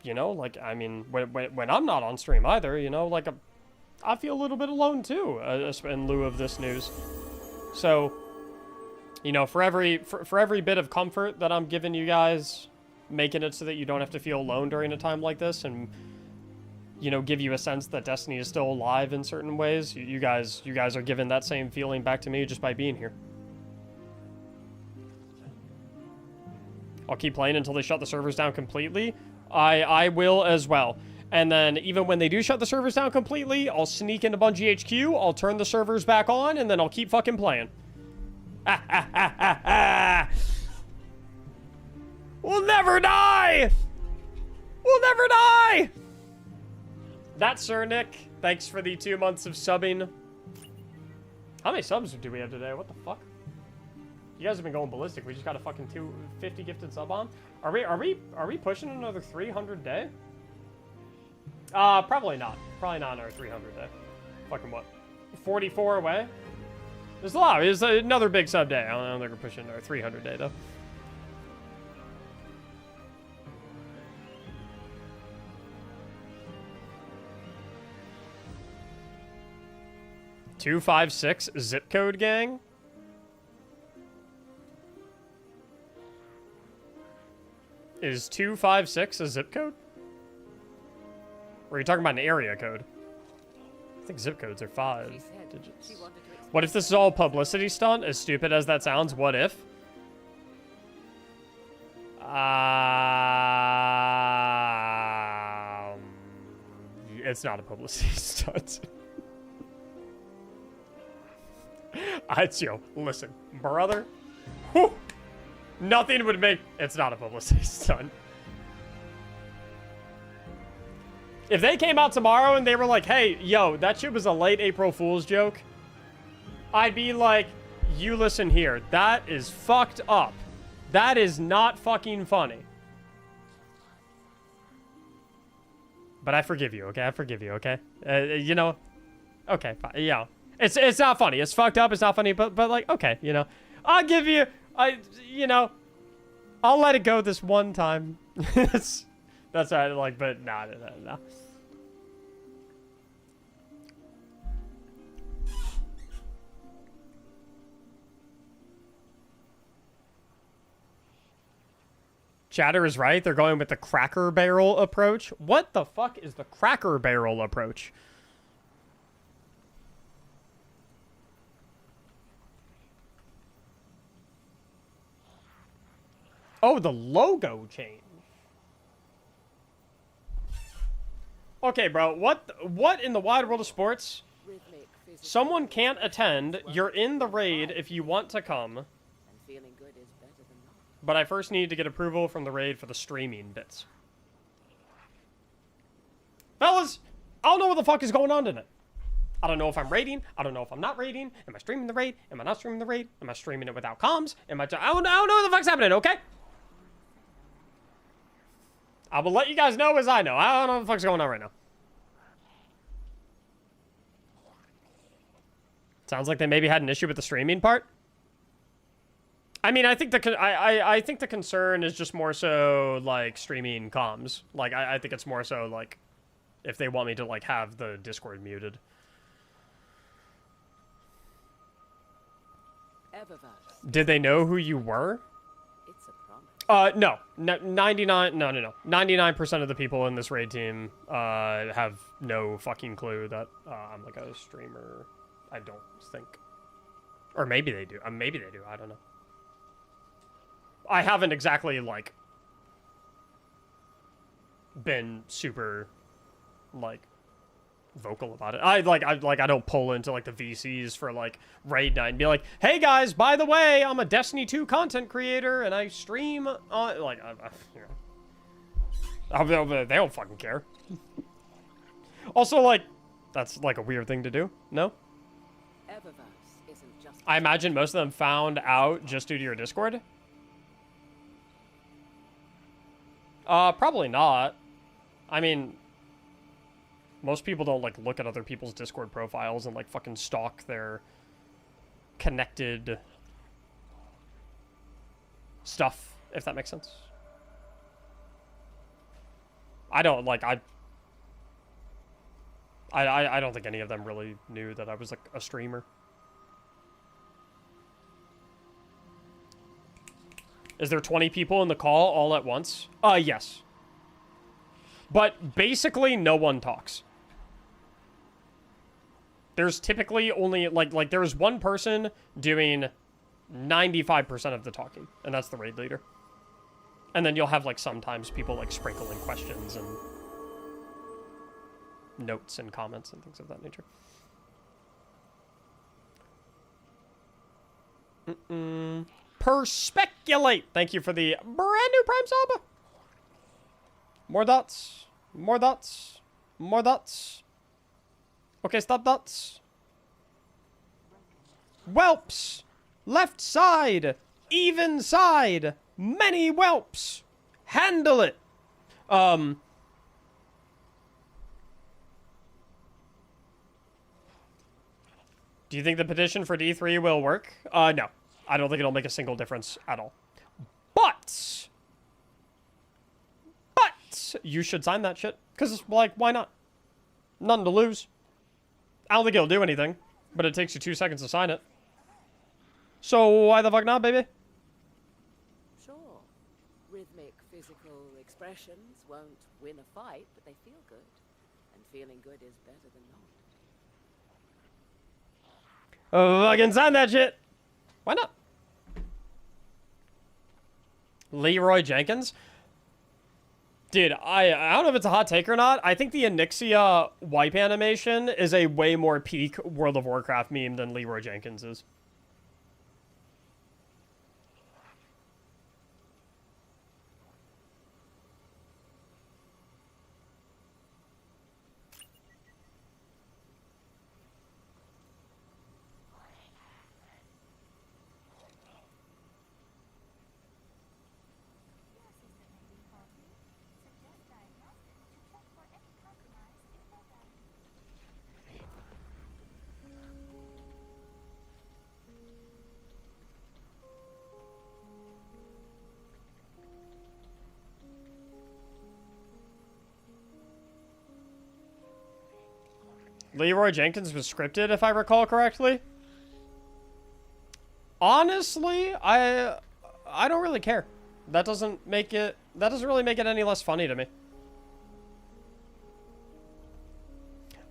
you know, like, I mean, when I'm not on stream either, you know, like, I feel a little bit alone too, in lieu of this news. So, you know, for every bit of comfort that I'm giving you guys, making it so that you don't have to feel alone during a time like this, and, you know, give you a sense that Destiny is still alive in certain ways, you guys are giving that same feeling back to me just by being here. I'll keep playing until they shut the servers down completely. I will as well. And then even when they do shut the servers down completely, I'll sneak into Bungie HQ, I'll turn the servers back on, and then I'll keep fucking playing. We'll never die! We'll never die! That's Sir Nick. Thanks for the 2 months of subbing. How many subs do we have today? What the fuck? You guys have been going ballistic. We just got a fucking 250 gifted sub on. Are we pushing another 300 day? Probably not. Probably not another 300 day. Fucking what? 44 away? There's a lot. It's another big sub day. I don't think we're pushing another 300 day though. "256 zip code gang." Is 256 a zip code? Or are you talking about an area code? I think zip codes are 5 digits. What if this is all a publicity stunt? As stupid as that sounds, what if? It's not a publicity stunt. Yo, listen, brother. Whew. Nothing would make... It's not a publicity stunt. If they came out tomorrow and they were like, hey, yo, that shit was a late April Fool's joke, I'd be like, you listen here. That is fucked up. That is not fucking funny. But I forgive you, okay? I forgive you, okay? You know? Okay, fine. Yeah. It's not funny. It's fucked up. It's not funny, but like, okay, you know? I'll give you... you know, I'll let it go this one time. That's right, like, but nah. Chatter is right. They're going with the Cracker Barrel approach. What the fuck is the Cracker Barrel approach? Oh, the logo change. Okay, bro. What in the wide world of sports? Someone can't attend. You're in the raid if you want to come. But I first need to get approval from the raid for the streaming bits. Fellas, I don't know what the fuck is going on tonight. I don't know if I'm raiding. I don't know if I'm not raiding. Am I streaming the raid? Am I not streaming the raid? Am I streaming it without comms? I don't know what the fuck's happening, okay? I will let you guys know as I know. I don't know what the fuck's going on right now. Sounds like they maybe had an issue with the streaming part. I mean, I think I think the concern is just more so like streaming comms. Like I think it's more so like if they want me to like have the Discord muted. Did they know who you were? No. 99% of the people in this raid team have no fucking clue that I'm like a streamer. I don't think. Or maybe they do. Maybe they do. I don't know. I haven't exactly like been super like vocal about it. I don't pull into like the VCs for like raid night and be like, hey guys, by the way, I'm a Destiny 2 content creator and I stream on like you know, they don't fucking care. Also, like, that's like a weird thing to do. No? I imagine most of them found out just due to your Discord. Probably not. I mean, most people don't, like, look at other people's Discord profiles and, like, fucking stalk their connected stuff, if that makes sense. I don't, like, I don't think any of them really knew that I was, like, a streamer. Is there 20 people in the call all at once? Yes. But basically, no one talks. There's typically only, like there's one person doing 95% of the talking, and that's the raid leader. And then you'll have, like, sometimes people, like, sprinkling questions and notes and comments and things of that nature. Perspeculate! Thank you for the brand new Prime sub! More dots. More dots. More dots. Okay, stop dots. Whelps! Left side! Even side! Many whelps! Handle it! Do you think the petition for D3 will work? No. I don't think it'll make a single difference at all. But you should sign that shit. Because, like, why not? Nothing to lose. I don't think it'll do anything, but it takes you 2 seconds to sign it. So why the fuck not, baby? Sure. Rhythmic physical expressions won't win a fight, but they feel good. And feeling good is better than not. Fucking sign that shit. Why not? Leroy Jenkins? Dude, I don't know if it's a hot take or not. I think the Onyxia wipe animation is a way more peak World of Warcraft meme than Leroy Jenkins is. Leroy Jenkins was scripted, if I recall correctly. Honestly, I don't really care. That doesn't really make it any less funny to me.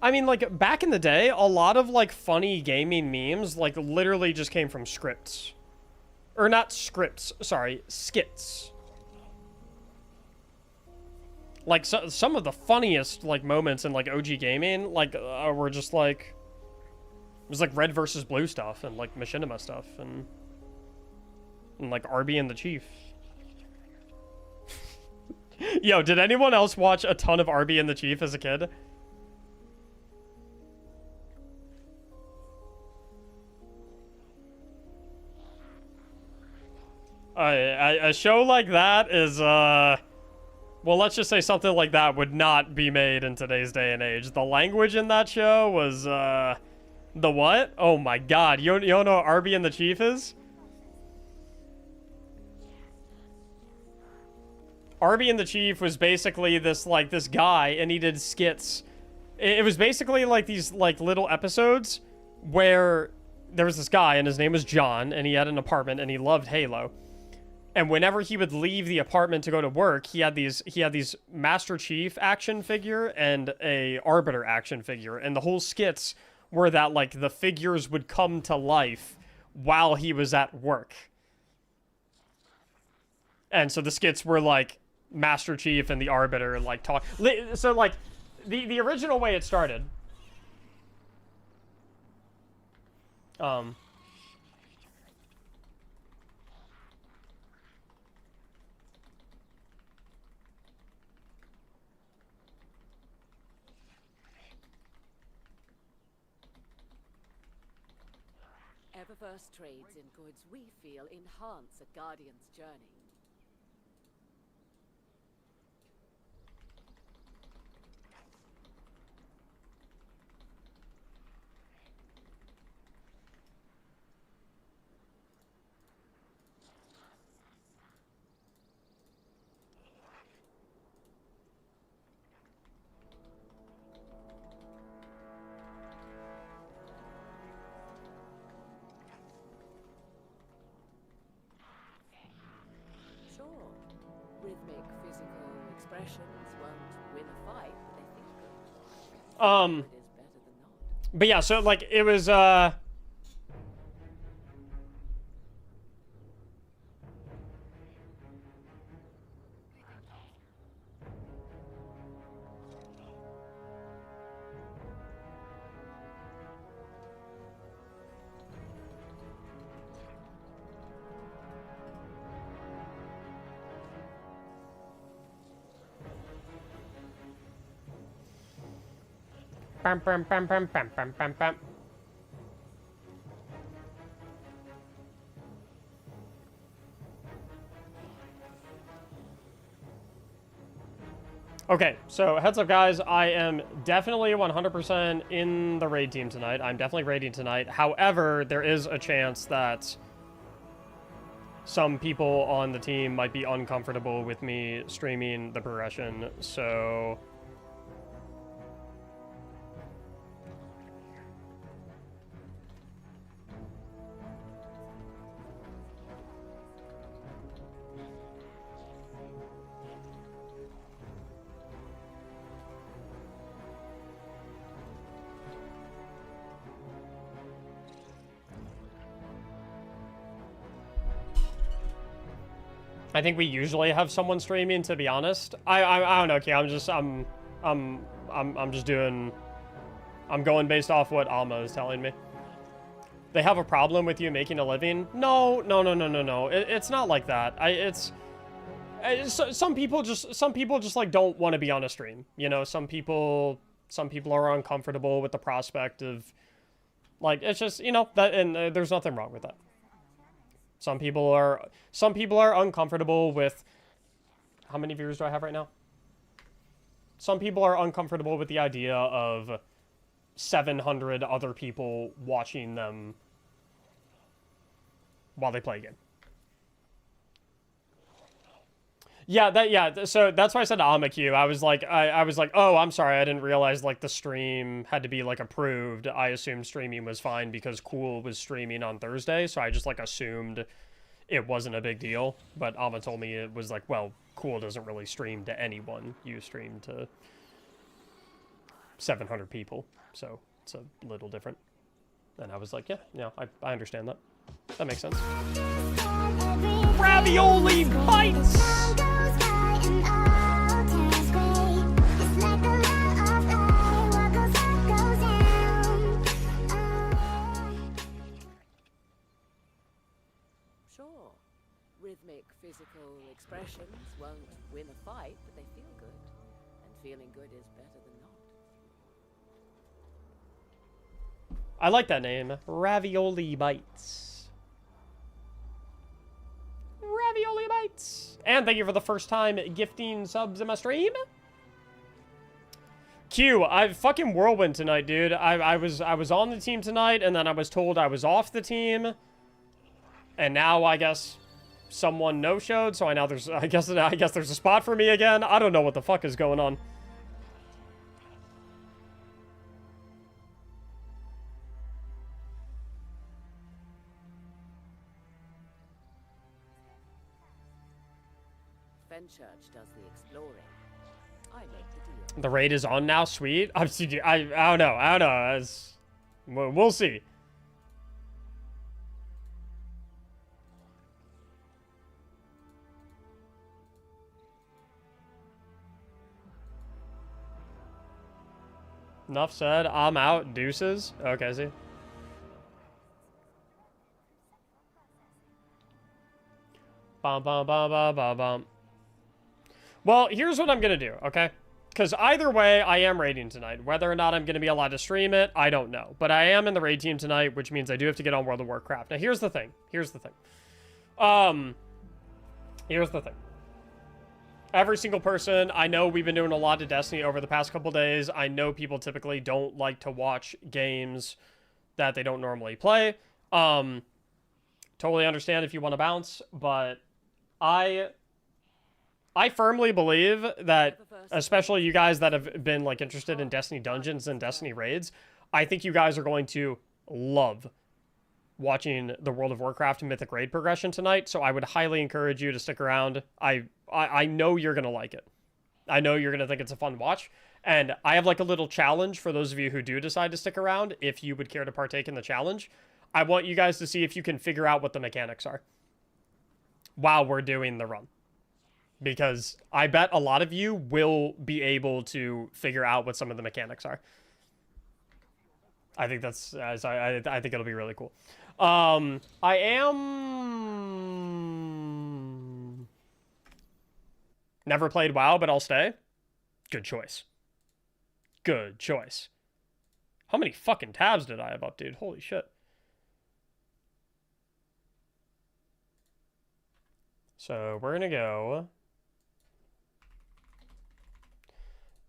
I mean, like, back in the day, a lot of, like, funny gaming memes, like, literally just came from scripts. Or not scripts, sorry, skits. Like, some of the funniest, like, moments in, like, OG gaming, like, were just, like... It was, like, red versus blue stuff, and, like, machinima stuff, and like, Arby and the Chief. Yo, did anyone else watch a ton of Arby and the Chief as a kid? A show like that is, well, let's just say something like that would not be made in today's day and age. The language in that show was, the what? Oh my god, you don't know what Arby and the Chief is? Arby and the Chief was basically this guy, and he did skits. It was basically like these, like, little episodes where there was this guy, and his name was John, and he had an apartment, and he loved Halo. And whenever he would leave the apartment to go to work, he had these Master Chief action figure and a Arbiter action figure, and the whole skits were that, like, the figures would come to life while he was at work. And so the skits were, like, Master Chief and the Arbiter, like, talk. So, like, the original way it started. Eververse trades in goods we feel enhance a Guardian's journey. Rhythmic physical expressions won't win a fight, but they feel good. It is better than not. But yeah, so, like, it was, Bam, bam, bam, bam, bam, bam, bam, bam. Okay, so heads up, guys. I am definitely 100% in the raid team tonight. I'm definitely raiding tonight. However, there is a chance that some people on the team might be uncomfortable with me streaming the progression, so... I think we usually have someone streaming, to be honest. I don't know, okay, I'm just doing... I'm going based off what Alma is telling me. They have a problem with you making a living? No. It's not like that. Some people just like don't want to be on a stream. You know, some people are uncomfortable with the prospect of, like, it's just, you know, that, and there's nothing wrong with that. Some people are uncomfortable with... How many viewers do I have right now? Some people are uncomfortable with the idea of 700 other people watching them while they play a game. Yeah, so that's why I said to AmaQ. I was like, oh, I'm sorry, I didn't realize, like, the stream had to be, like, approved. I assumed streaming was fine because Cool was streaming on Thursday, so I just, like, assumed it wasn't a big deal. But Ama told me it was like, well, Cool doesn't really stream to anyone. You stream to 700 people, so it's a little different. And I was like, yeah, I understand that. That makes sense. Ravioli bites! expressions won't win a fight, but they feel good. And feeling good is better than not. I like that name. Ravioli Bites. Ravioli Bites. And thank you for the first time gifting subs in my stream. Q, I fucking whirlwind tonight, dude. I was on the team tonight, and then I was told I was off the team. And now I guess someone no-showed, so I guess there's a spot for me again. I don't know what the fuck is going on. Fenchurch does the exploring. I make the deal. The raid is on now, sweet. I don't know. We'll see. Enough said. I'm out. Deuces. Okay, see. Bum, bum, bum, bum, bum, bum. Well, here's what I'm going to do, okay? Because either way, I am raiding tonight. Whether or not I'm going to be allowed to stream it, I don't know. But I am in the raid team tonight, which means I do have to get on World of Warcraft. Now, here's the thing. Here's the thing. Every single person, I know we've been doing a lot of Destiny over the past couple days. I know people typically don't like to watch games that they don't normally play. Totally understand if you want to bounce, but I firmly believe that, especially you guys that have been like interested in Destiny dungeons and Destiny raids, I think you guys are going to love watching the World of Warcraft Mythic raid progression tonight. So I would highly encourage you to stick around. I know you're gonna like it. I know you're gonna think it's a fun watch. And I have like a little challenge for those of you who do decide to stick around. If you would care to partake in the challenge, I want you guys to see if you can figure out what the mechanics are while we're doing the run. Because I bet a lot of you will be able to figure out what some of the mechanics are. I think that's, I think it'll be really cool. I am... Never played WoW, but I'll stay. Good choice. Good choice. How many fucking tabs did I have up, dude? Holy shit. So we're gonna go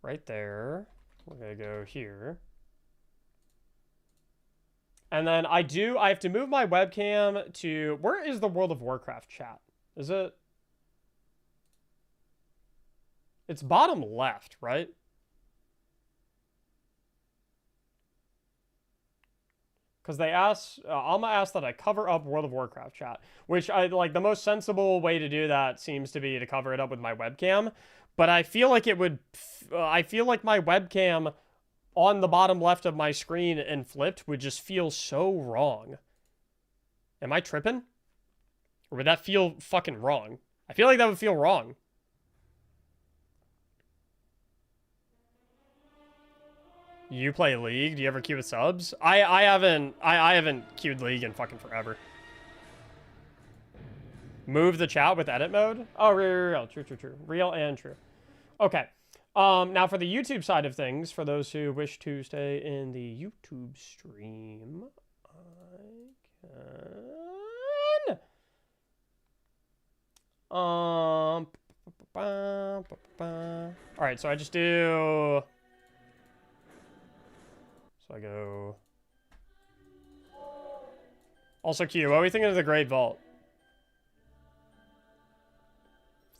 right there. We're gonna go here. And then I have to move my webcam to, where is the World of Warcraft chat? Is it? It's bottom left, right? Because they ask, Alma asked that I cover up World of Warcraft chat, which I like. The most sensible way to do that seems to be to cover it up with my webcam. But I feel like it would, I feel like my webcam on the bottom left of my screen and flipped would just feel so wrong. Am I tripping? Or would that feel fucking wrong? I feel like that would feel wrong. You play League? Do you ever queue with subs? I haven't queued League in fucking forever. Move the chat with edit mode? Oh, real. True. Real and true. Okay. Now for the YouTube side of things, for those who wish to stay in the YouTube stream, I can... Alright, so I just do... So I go... Also Q, what are we thinking of the Great Vault?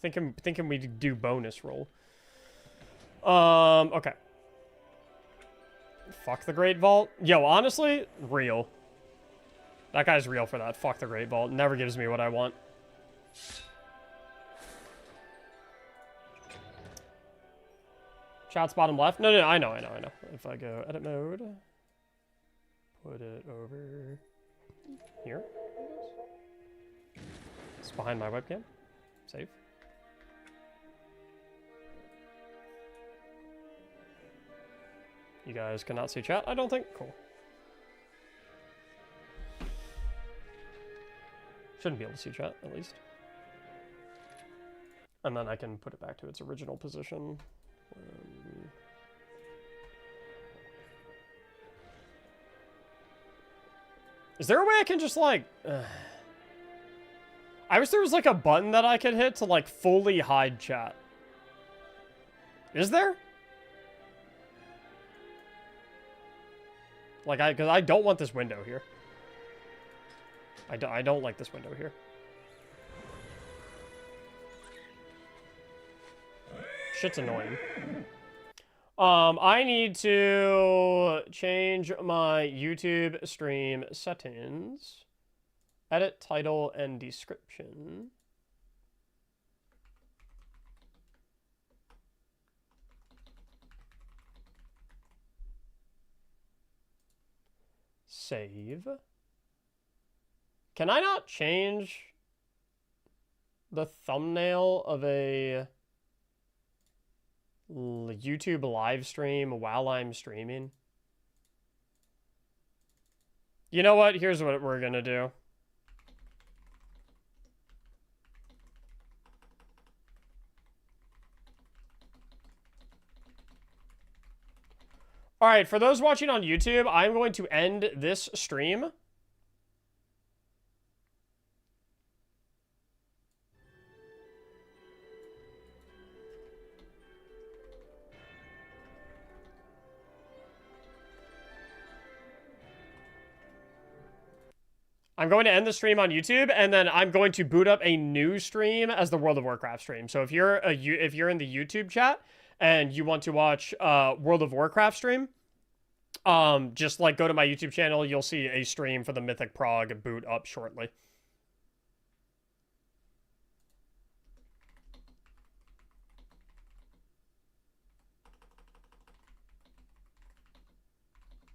Thinking we do bonus roll. Okay. Fuck the Great Vault. Yo, honestly, real. That guy's real for that. Fuck the Great Vault. Never gives me what I want. Chat's bottom left. No, I know. If I go edit mode, put it over here. It's behind my webcam. Save. You guys cannot see chat, I don't think. Cool. Shouldn't be able to see chat, at least. And then I can put it back to its original position. Is there a way I can just, like... I wish there was, like, a button that I could hit to, like, fully hide chat. Is there? Like, because I don't want this window here. I don't like this window here. Shit's annoying. I need to change my YouTube stream settings. Edit title and description. Save. Can I not change the thumbnail of a YouTube live stream while I'm streaming? You know what? Here's what we're gonna do. All right, for those watching on YouTube, I'm going to end this stream. I'm going to end the stream on YouTube, and then I'm going to boot up a new stream as the World of Warcraft stream. So if you're in the YouTube chat and you want to watch World of Warcraft stream, just like go to my YouTube channel. You'll see a stream for the Mythic Prog boot up shortly.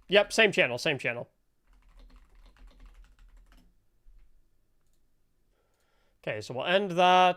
Yep, same channel, same channel. Okay, so we'll end that.